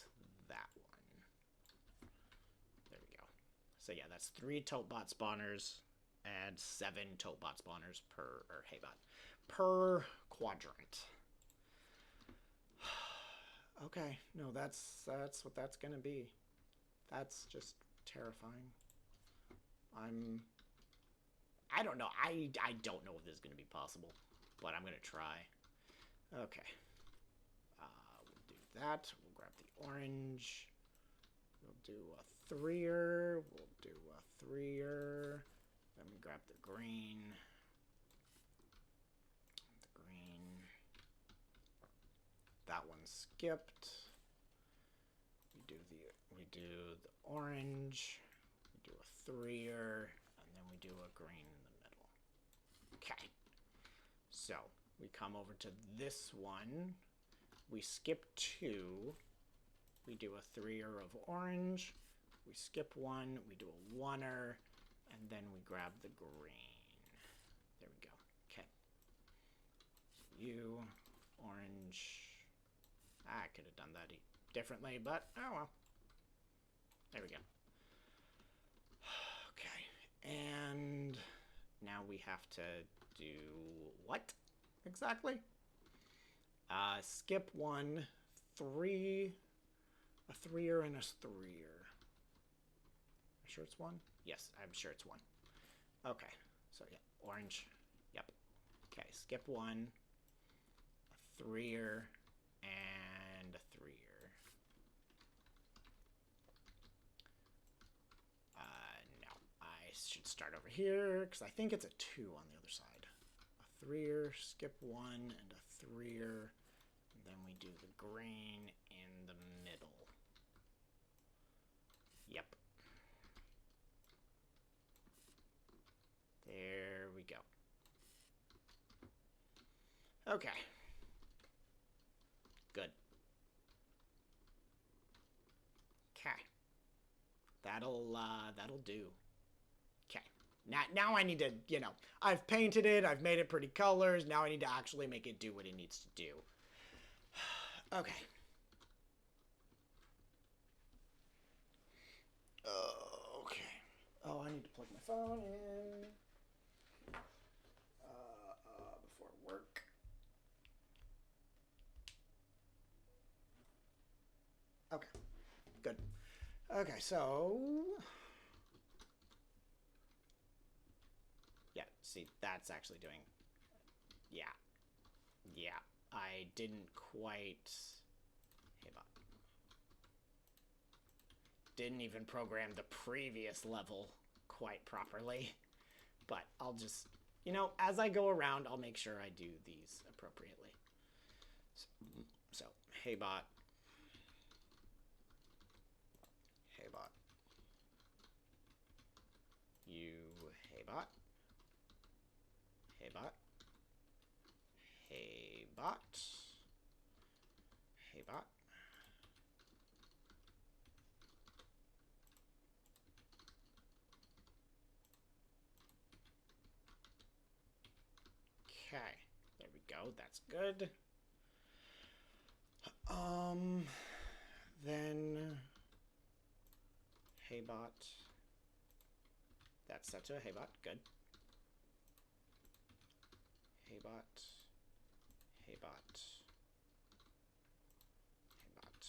that one. There we go. So yeah, that's 3 Totbot spawners and 7 Totbot spawners per quadrant. Okay, no, that's what that's gonna be. That's just terrifying. I don't know. I don't know if this is gonna be possible, but I'm gonna try. Okay. We'll do that. We'll grab the orange. We'll do a 3-er. We'll do a 3-er. Then we grab the green. That one skipped. We do the orange. We do a 3-er, and then we do a green in the middle. Okay. So we come over to this one. We skip 2. We do a 3-er of orange. We skip 1. We do a 1-er, and then we grab the green. There we go. Okay. You, orange. I could have done that differently, but oh well. There we go. Okay, and now we have to do what exactly? Skip 1, 3, a 3-er and a 3-er. I'm sure it's 1? Yes, I'm sure it's 1. Okay, so yeah, orange. Yep. Okay, skip 1, a 3-er, and a 3-er. No, I should start over here because I think it's a 2 on the other side. A 3-er, skip 1, and a 3-er. And then we do the green in the middle. Yep. There we go. Okay. Good. Okay. That'll do. Okay. Now I need to, I've painted it, I've made it pretty colors, now I need to actually make it do what it needs to do. Okay. Okay. Oh, I need to plug my phone in. Before work. Okay. Good. Okay, so... Yeah, see, that's actually doing... Yeah. Yeah. I didn't quite... Hey, Bob. Didn't even program the previous level quite properly. But I'll just... as I go around, I'll make sure I do these appropriately. So hey, bot. Hey, bot. You, hey, bot. Hey, bot. Hey, bot. Hey, bot. Okay, there we go. That's good. Then Haybot. That's set to a Haybot. Good. Haybot. Haybot. Haybot.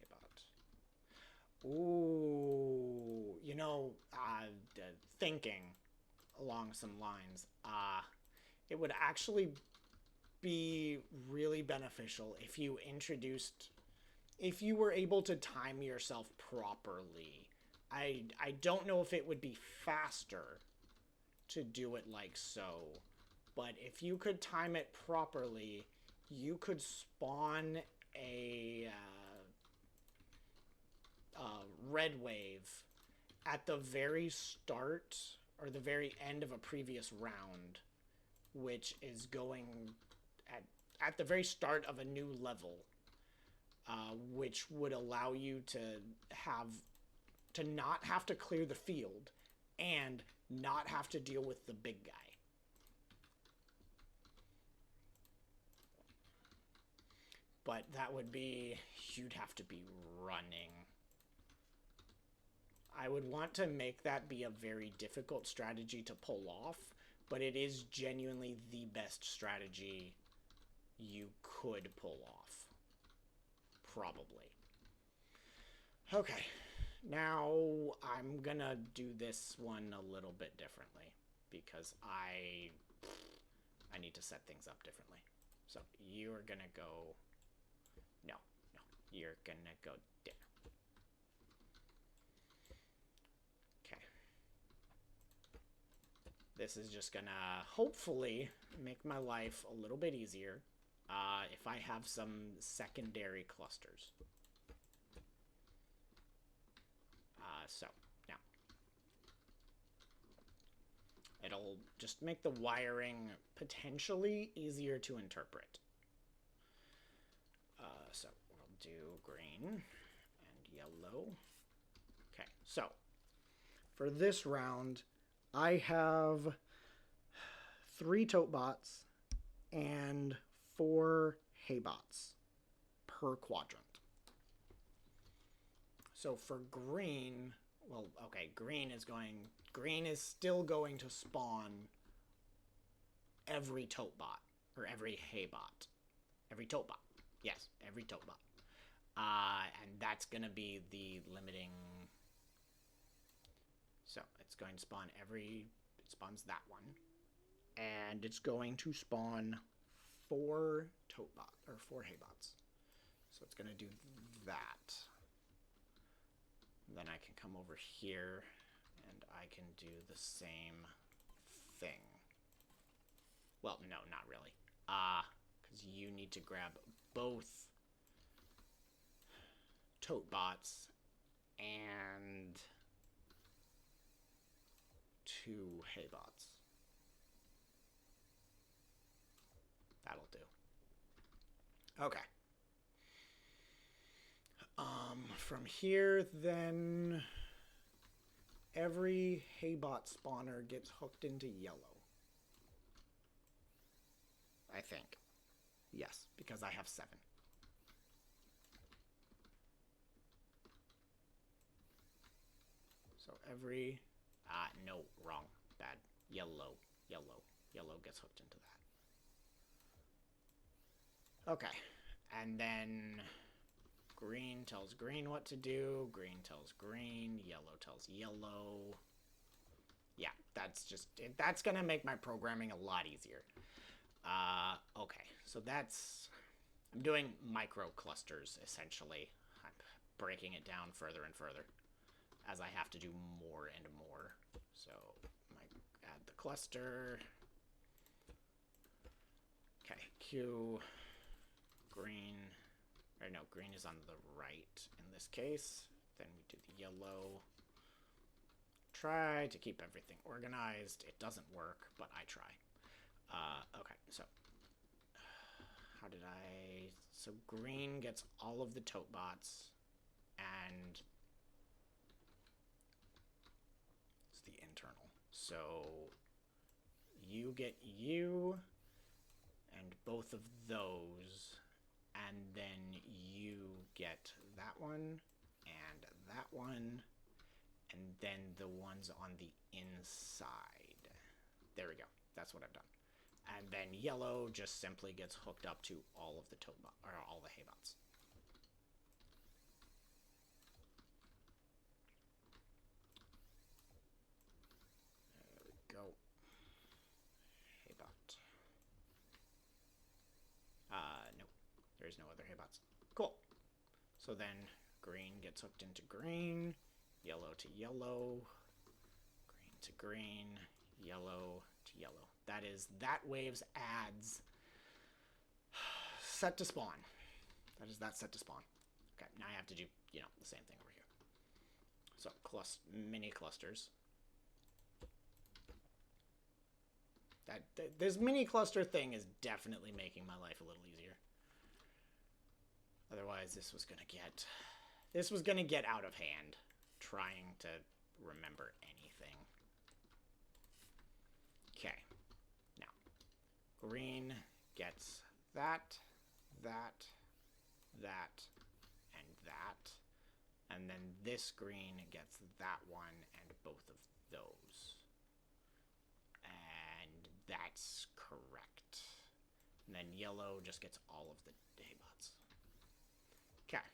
Haybot. Ooh, thinking along some lines, it would actually be really beneficial if you were able to time yourself properly. I don't know if it would be faster to do it like so, but if you could time it properly, you could spawn a red wave at the very start or the very end of a previous round, which is going at the very start of a new level, which would allow you to not have to clear the field and not have to deal with the big guy. But that would be, you'd have to be running. I would want to make that be a very difficult strategy to pull off, but it is genuinely the best strategy you could pull off. Probably. Okay, now I'm gonna do this one a little bit differently because I need to set things up differently. So you're gonna go, no, you're gonna go there. Okay. This is just gonna hopefully make my life a little bit easier if I have some secondary clusters. So now it'll just make the wiring potentially easier to interpret. So we'll do green and yellow. Okay, so for this round, I have 3 tote bots and 4 haybots per quadrant. So for green, well, okay, green is still going to spawn every tote bot, or every haybot. Every tote bot. Yes, every tote bot. And that's going to be the limiting. So it's going to spawn it spawns that one. And it's going to spawn 4 tote bot, or 4 haybots. So it's going to do that. Then I can come over here and I can do the same thing. Well, no, not really. Because you need to grab both tote bots and 2 haybots. That'll do. Okay. From here, then every haybot spawner gets hooked into yellow. I think. Yes, because I have 7. So every... no, wrong. Bad. Yellow gets hooked into that. Okay. And then green tells green what to do. Green tells green. Yellow tells yellow. Yeah, that's going to make my programming a lot easier. Okay, so I'm doing micro clusters, essentially. I'm breaking it down further and further as I have to do more and more. So, add the cluster. Okay, Q, green, or no, green is on the right in this case. Then we do the yellow. Try to keep everything organized. It doesn't work, but I try. Okay, so so green gets all of the tote bots, and it's the internal. So you get you and both of those, and then you get that one and that one, and then the ones on the inside. There we go. That's what I've done. And then yellow just simply gets hooked up to all of the or all the haybots. There we go. Haybot. No. There's no other haybots. Cool. So then green gets hooked into green, yellow to yellow, green to green, yellow to yellow. That wave's adds set to spawn. That is that set to spawn. Okay, now I have to do, the same thing over here. So mini clusters. This mini cluster thing is definitely making my life a little easier. Otherwise, this was gonna get out of hand trying to remember anything. Okay. Now, green gets that, that, that, and that. And then this green gets that one and both of those. And that's correct. And then yellow just gets all of the haybots. Okay.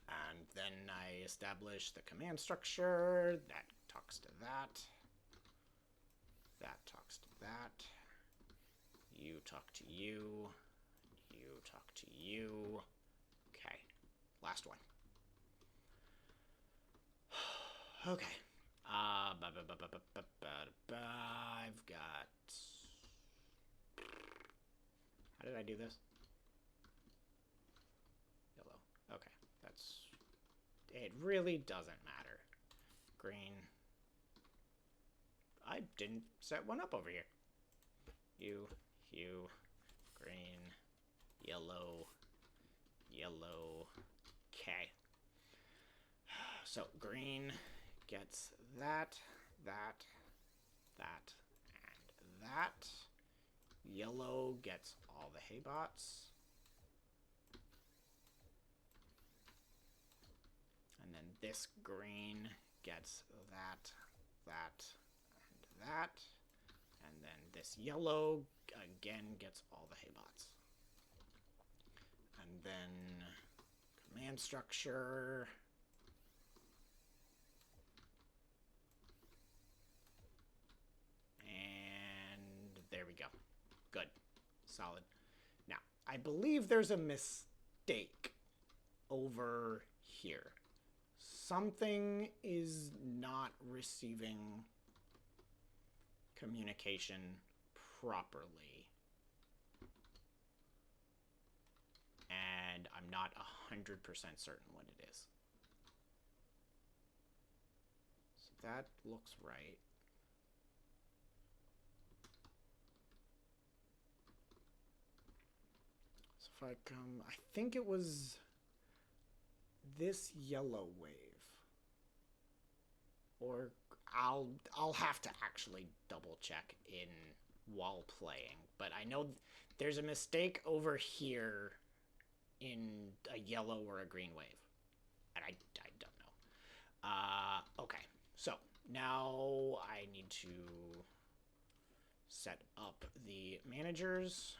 And then I establish the command structure. That talks to that. That talks to that. You talk to you. You talk to you. Okay. Last one. Okay. I've got... How did I do this? Yellow. Okay. It really doesn't matter. Green. I didn't set one up over here. You, green, yellow, yellow. Okay. So green gets that, that, that, and that. Yellow gets all the haybots. And then this green gets that, that, and that. And then this yellow, again, gets all the haybots. And then command structure. And there we go. Good. Solid. Now, I believe there's a mistake over here. Something is not receiving communication properly. And I'm not 100% certain what it is. So that looks right. So if I come, I think it was this yellow wave. Or I'll have to actually double check while playing, but I know there's a mistake over here in a yellow or a green wave, and I don't know. Okay, so now I need to set up the managers.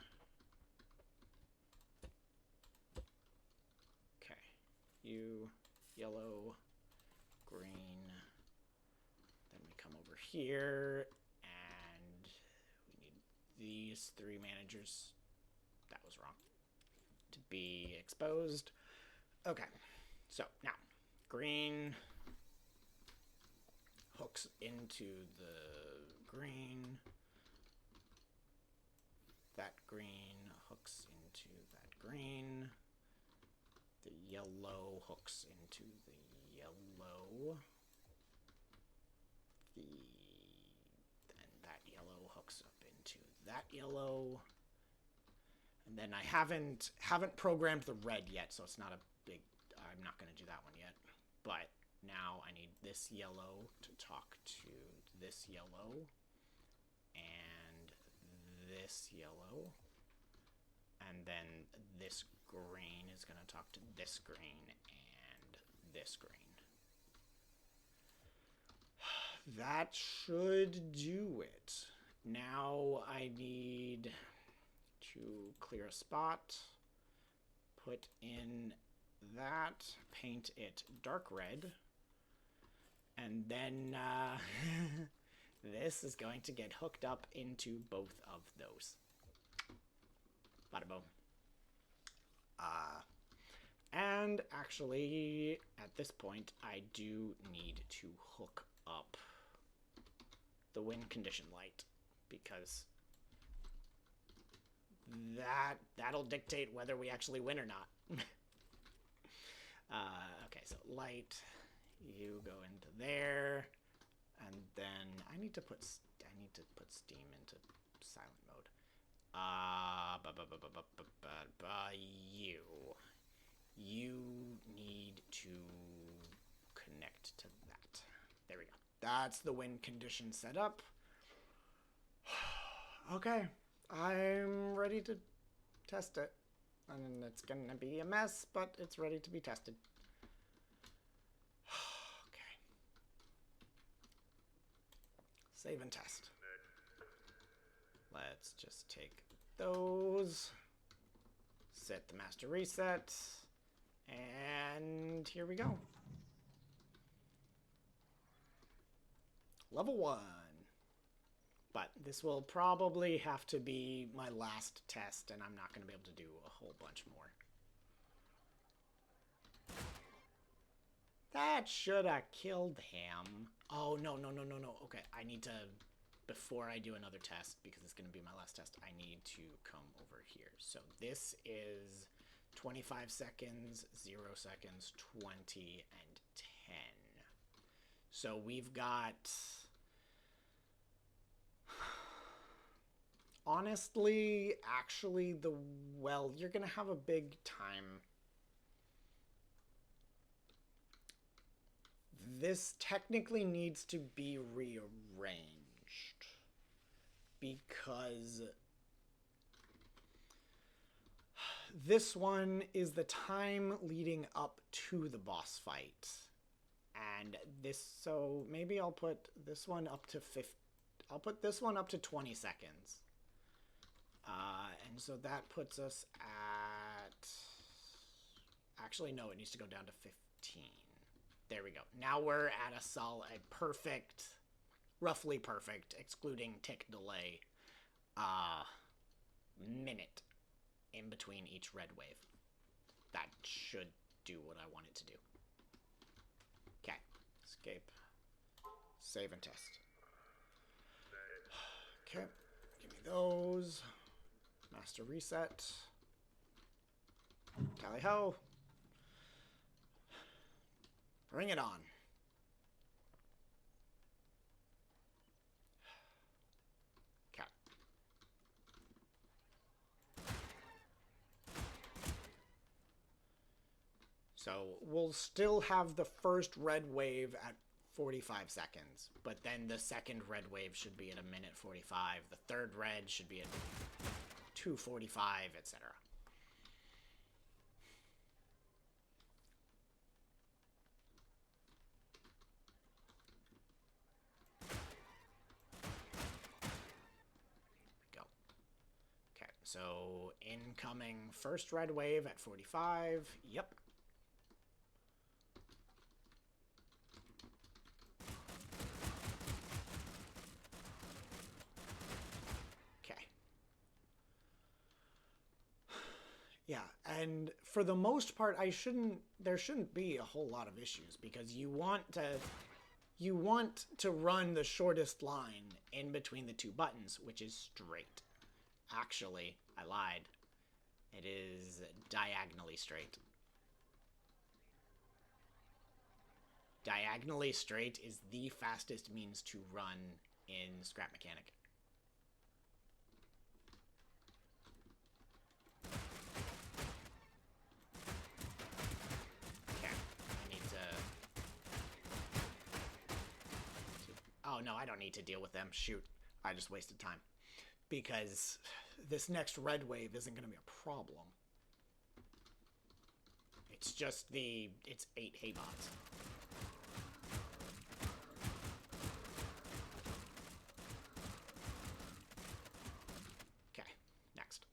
Okay, you, yellow, green. Then we come over here, and we need these three managers. That was wrong. To be exposed. Okay, so now green hooks into the green. That green hooks into that green. The yellow hooks into the yellow. And that yellow hooks up into that yellow. And then I haven't programmed the red yet, so it's not a big... I'm not going to do that one yet. But now I need this yellow to talk to this yellow. And this yellow. And then this green is going to talk to this green and this green. That should do it. Now I need to clear a spot, put in that, paint it dark red, and then this is going to get hooked up into both of those. Bada boom. And actually, at this point, I do need to hook up the wind condition light, because that'll dictate whether we actually win or not. Okay, so light, you go into there, and then I need to put steam into silent mode. You need to connect to that. There we go. That's the wind condition set up. Okay, I'm ready to test it. And it's gonna be a mess, but it's ready to be tested. Okay. Save and test. Let's just take those, set the master reset, and here we go. Level 1. But this will probably have to be my last test, and I'm not going to be able to do a whole bunch more. That should have killed him. Oh, no. Okay, I need to, before I do another test, because it's going to be my last test, I need to come over here. So this is 25 seconds, 0 seconds, 20, and 10. So we've got... Honestly, actually, well, you're going to have a big time. This technically needs to be rearranged, because this one is the time leading up to the boss fight. And this, so maybe I'll put this one up to 50. I'll put this one up to 20 seconds. And so that puts us at... Actually, no, it needs to go down to 15. There we go. Now we're at a solid, perfect, roughly perfect, excluding tick delay, minute in between each red wave. That should do what I want it to do. Okay. Escape. Save and test. Okay. Give me those. Master reset. Tally ho. Bring it on. Okay. So we'll still have the first red wave at 45 seconds, but then the second red wave should be at 1:45. The third red should be at 2:45, etc. Go. Okay, so incoming first red wave at 45. Yep. Yeah, and for the most part, there shouldn't be a whole lot of issues, because you want to run the shortest line in between the two buttons, which is straight. Actually, I lied. It is diagonally straight. Diagonally straight is the fastest means to run in Scrap Mechanic. Oh, no, I don't need to deal with them. Shoot. I just wasted time. Because this next red wave isn't going to be a problem. It's just it's 8 Haybots. Okay, next.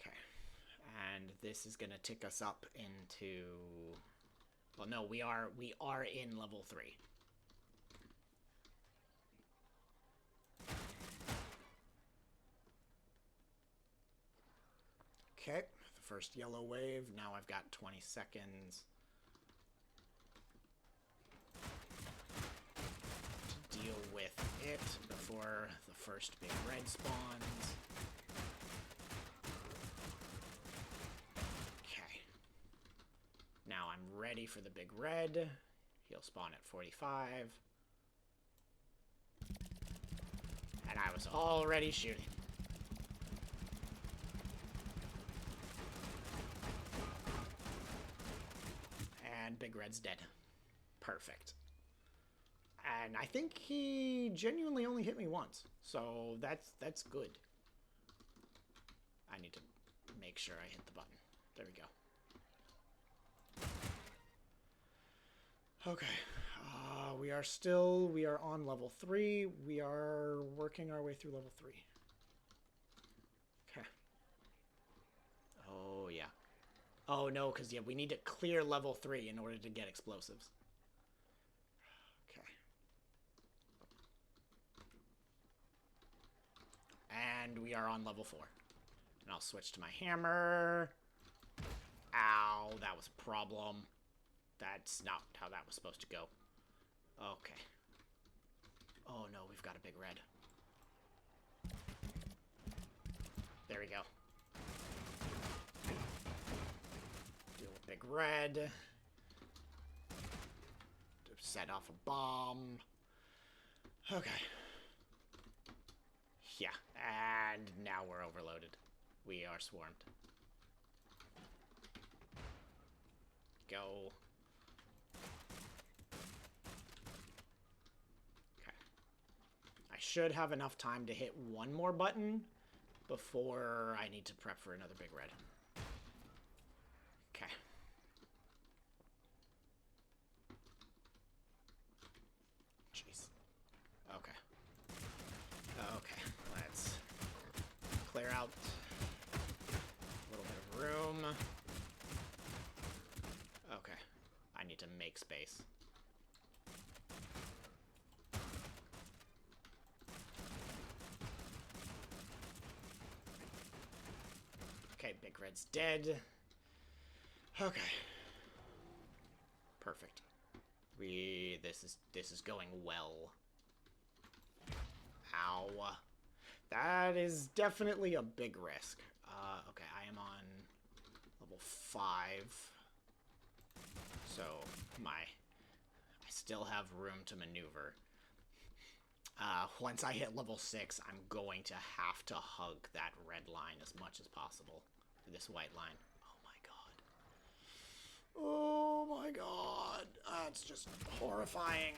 Okay, and this is going to tick us up into... Well, no, we are in level 3. Okay, the first yellow wave. Now I've got 20 seconds to deal with it before the first big red spawns. Okay. Now I'm ready for the big red. He'll spawn at 45. And I was already shooting. And Big Red's dead. Perfect. And I think he genuinely only hit me once. So that's good. I need to make sure I hit the button. There we go. Okay. We are on level 3. We are working our way through level 3. Okay. Oh, yeah. Oh, no, because, yeah, we need to clear level 3 in order to get explosives. Okay. And we are on level 4. And I'll switch to my hammer. Ow, that was a problem. That's not how that was supposed to go. Okay. Oh, no, we've got a big red. There we go. Deal with big red. Set off a bomb. Okay. Yeah, and now we're overloaded. We are swarmed. Go. Okay. I should have enough time to hit one more button before I need to prep for another big red. Okay. Jeez. Okay. Okay, let's clear out a little bit of room. Okay, I need to make space. Okay, Big Red's dead. Okay. Perfect. This is going well. Ow. That is definitely a big risk. Okay, I am on level 5. So, I still have room to maneuver. Once I hit level 6, I'm going to have to hug that red line as much as possible. This white line. Oh my god. Oh my god. That's just horrifying.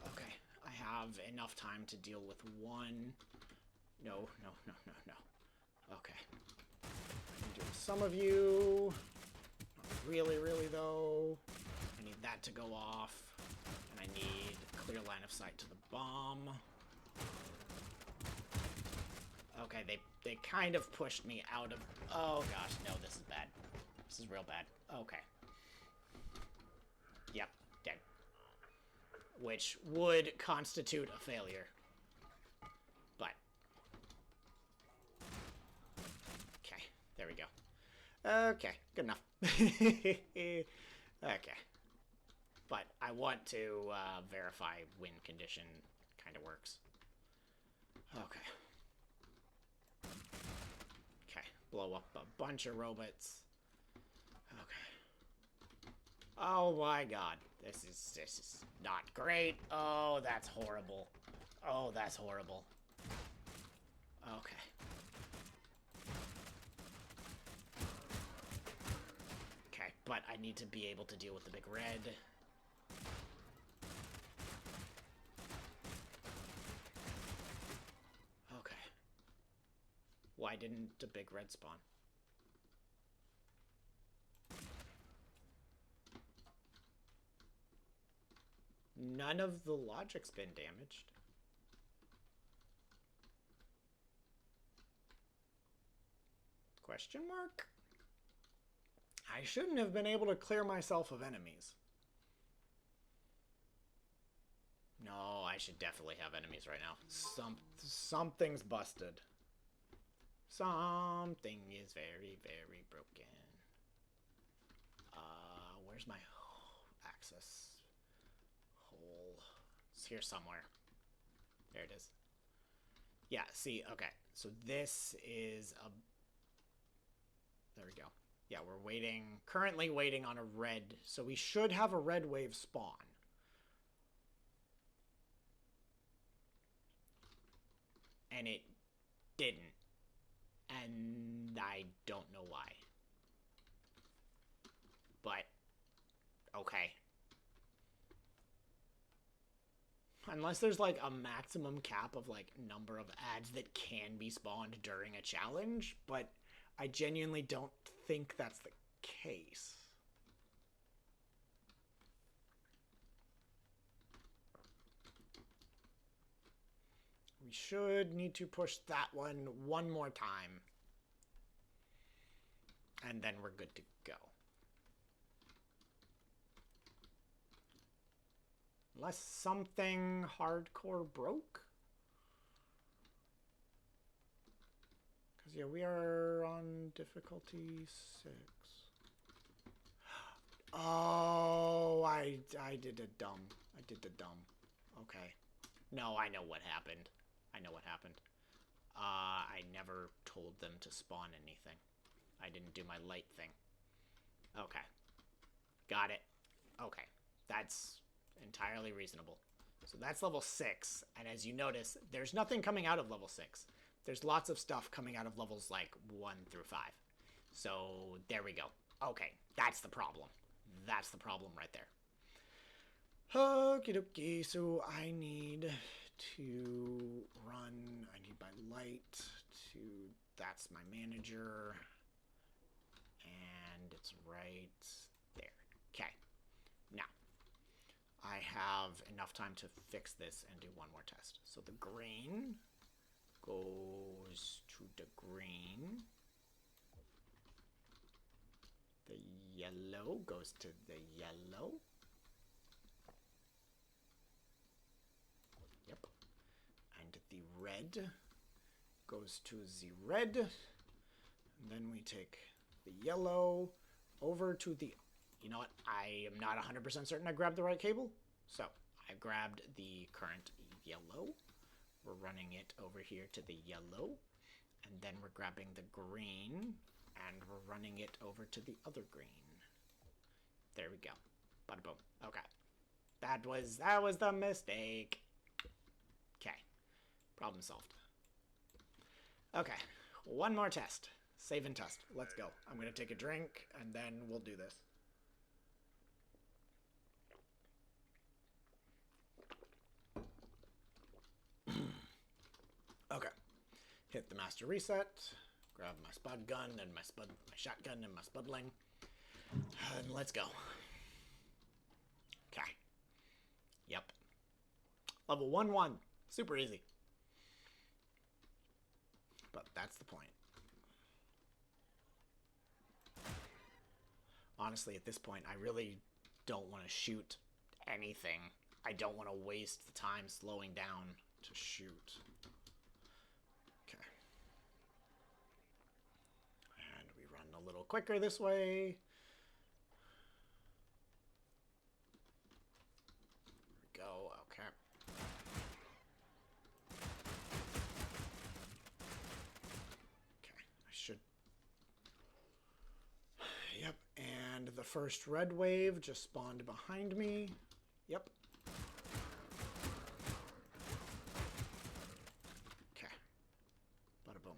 Okay, I have enough time to deal with one. No. Okay. I can deal with some of you. Not really though. I need that to go off. And I need clear line of sight to the bomb. Okay, they kind of pushed me out of... Oh gosh, no, this is bad. This is real bad. Okay. Yep, dead. Which would constitute a failure. But. Okay, there we go. Okay, good enough. Okay. But I want to verify win condition kind of works. Okay. Okay, blow up a bunch of robots. Okay. Oh my god. This is not great. Oh, that's horrible. Oh, that's horrible. Okay. but I need to be able to deal with the big red. Okay. Why didn't the big red spawn? None of the logic's been damaged. Question mark? I shouldn't have been able to clear myself of enemies. No, I should definitely have enemies right now. Something's busted. Something is very, very broken. Where's my access hole? It's here somewhere. There it is. Yeah, see, okay. So this is a... There we go. Yeah, we're waiting, currently waiting on a red, so we should have a red wave spawn. And it didn't. And I don't know why. But, okay. Unless there's like a maximum cap of like number of ads that can be spawned during a challenge, but I genuinely don't think that's the case. We should need to push that one more time. And then we're good to go. Unless something hardcore broke. Because, yeah, we are on difficulty 6. Oh, I did the dumb. I did the dumb. Okay. No, I know what happened. I know what happened. I never told them to spawn anything. I didn't do my light thing. Okay. Got it. Okay. That's entirely reasonable. So that's level 6, and as you notice, there's nothing coming out of level 6. There's lots of stuff coming out of levels like 1 through 5. So there we go. Okay, that's the problem. That's the problem right there. Okie dokie, so I need to run, I need my light to, that's my manager, and it's right there. Okay, now, I have enough time to fix this and do one more test. So the green goes to the green. The yellow goes to the yellow. Yep. And the red goes to the red. And then we take the yellow over to the... You know what? I am not 100% certain I grabbed the right cable. So I grabbed the current yellow. We're running it over here to the yellow. And then we're grabbing the green. And we're running it over to the other green. There we go. Bada boom. Okay. That was the mistake. Okay. Problem solved. Okay. One more test. Save and test. Let's go. I'm going to take a drink and then we'll do this. Okay. Hit the master reset. Grab my spud gun and my shotgun and my spudling. And let's go. Okay. Yep. Level 1-1. Super easy. But that's the point. Honestly, at this point, I really don't want to shoot anything. I don't want to waste the time slowing down to shoot. Okay. And we run a little quicker this way. There we go. Okay. Okay. I should... Yep. And the first red wave just spawned behind me. Yep. Okay. Bada boom.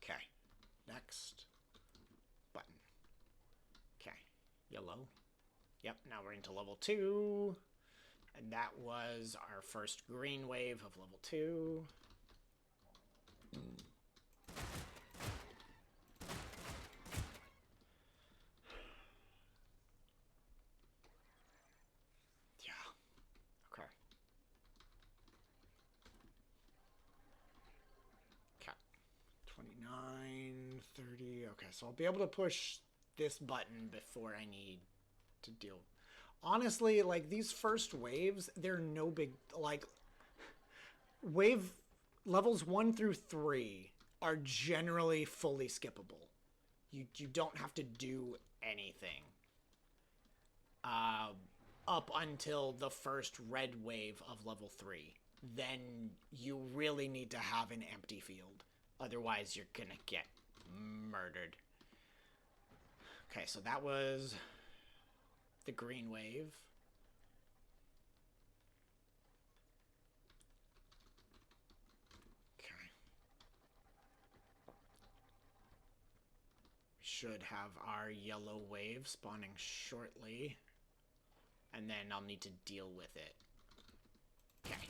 Okay. Yellow. Yep, now we're into level 2. And that was our first green wave of level 2. Yeah. Okay. Okay. 29, 30. Okay, so I'll be able to push this button before I need to deal. Honestly, like, these first waves, they're no big, like, wave levels 1 through 3 are generally fully skippable. You don't have to do anything up until the first red wave of level 3. Then you really need to have an empty field. Otherwise, you're gonna get murdered. Okay, so that was the green wave. Okay. We should have our yellow wave spawning shortly. And then I'll need to deal with it. Okay.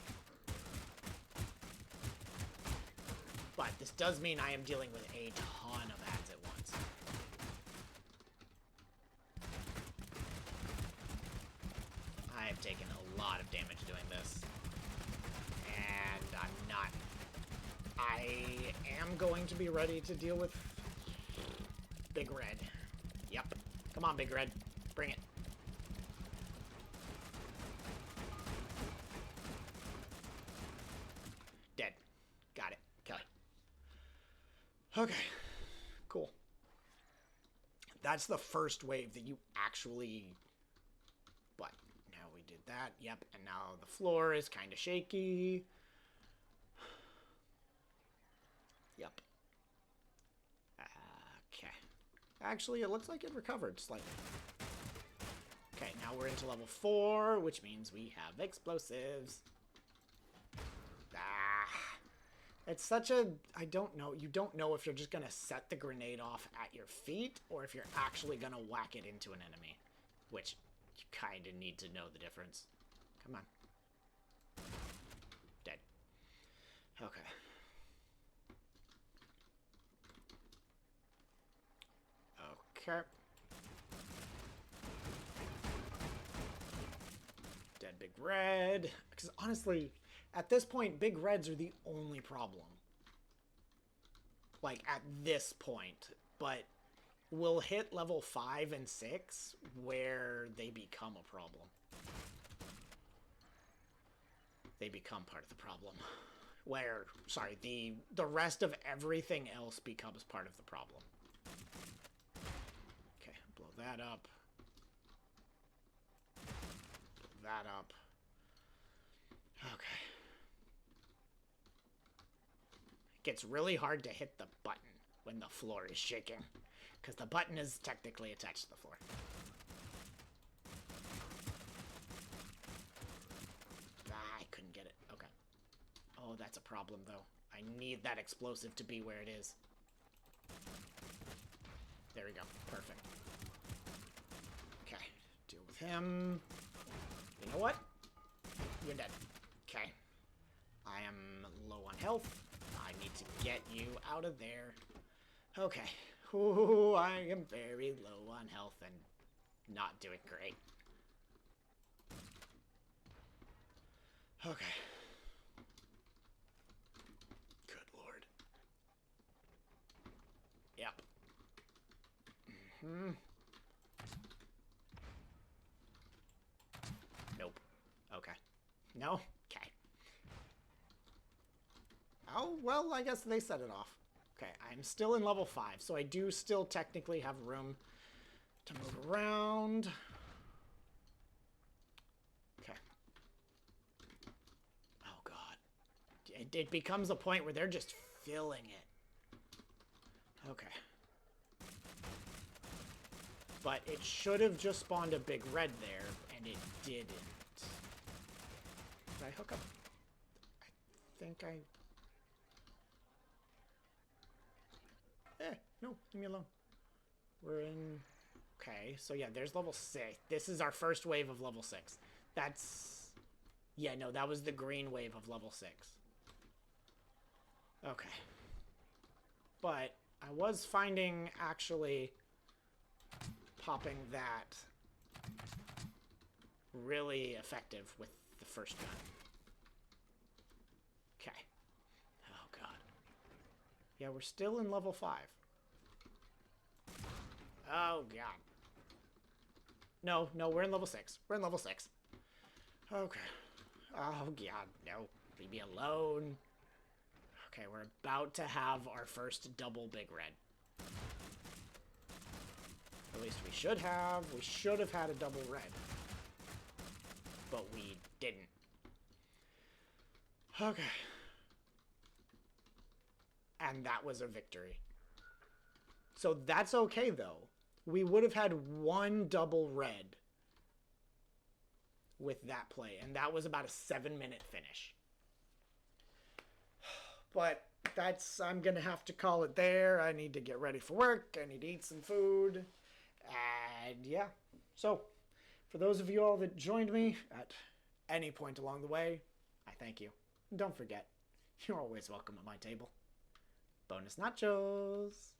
But this does mean I am dealing with a ton of ads at once. I have taken a lot of damage doing this. And I'm not... I am going to be ready to deal with Big Red. Yep. Come on, Big Red. Bring it. Dead. Got it. Kelly. Okay. Cool. That's the first wave that you actually... But now we did that. Yep. And now the floor is kind of shaky. Yep. Okay. Actually, it looks like it recovered slightly. Okay, now we're into level 4, which means we have explosives. It's such a... I don't know. You don't know if you're just going to set the grenade off at your feet or if you're actually going to whack it into an enemy. Which you kind of need to know the difference. Come on. Dead. Okay. Okay. Dead Big Red. Because honestly, at this point, Big Reds are the only problem. Like, at this point. But we'll hit level 5 and 6 where they become a problem. They become part of the problem. Where, sorry, the rest of everything else becomes part of the problem. Okay, blow that up. Blow that up. Okay. It gets really hard to hit the button when the floor is shaking, because the button is technically attached to the floor. I couldn't get it. Okay. Oh, that's a problem, though. I need that explosive to be where it is. There we go. Perfect. Okay. Deal with him. You know what? You're dead. Okay. I am low on health. I need to get you out of there. Okay. Ooh, I am very low on health and not doing great. Okay. Good lord. Yep. Mm-hmm. Nope. Okay. No? Okay. Oh, well, I guess they set it off. Okay, I'm still in level 5, so I do still technically have room to move around. Okay. Oh, God. It becomes a point where they're just filling it. Okay. But it should have just spawned a Big Red there, and it didn't. Did I hook up? I think I... no, leave me alone. We're in Okay, so yeah, there's level 6. This is our first wave of level 6. That's... Yeah, no, that was the green wave of level 6. Okay. But I was finding, actually, popping that really effective with the first gun. Okay. Oh, God. Yeah, we're still in level 5. Oh, God. No, we're in level 6. We're in level 6. Okay. Oh, God, no. Leave me alone. Okay, we're about to have our first double big red. At least we should have. We should have had a double red. But we didn't. Okay. And that was a victory. So that's okay, though. We would have had one double red with that play, and that was about a 7-minute finish. But I'm gonna have to call it there. I need to get ready for work. I need to eat some food. And yeah. So, for those of you all that joined me at any point along the way, I thank you. And don't forget, you're always welcome at my table. Bonus nachos!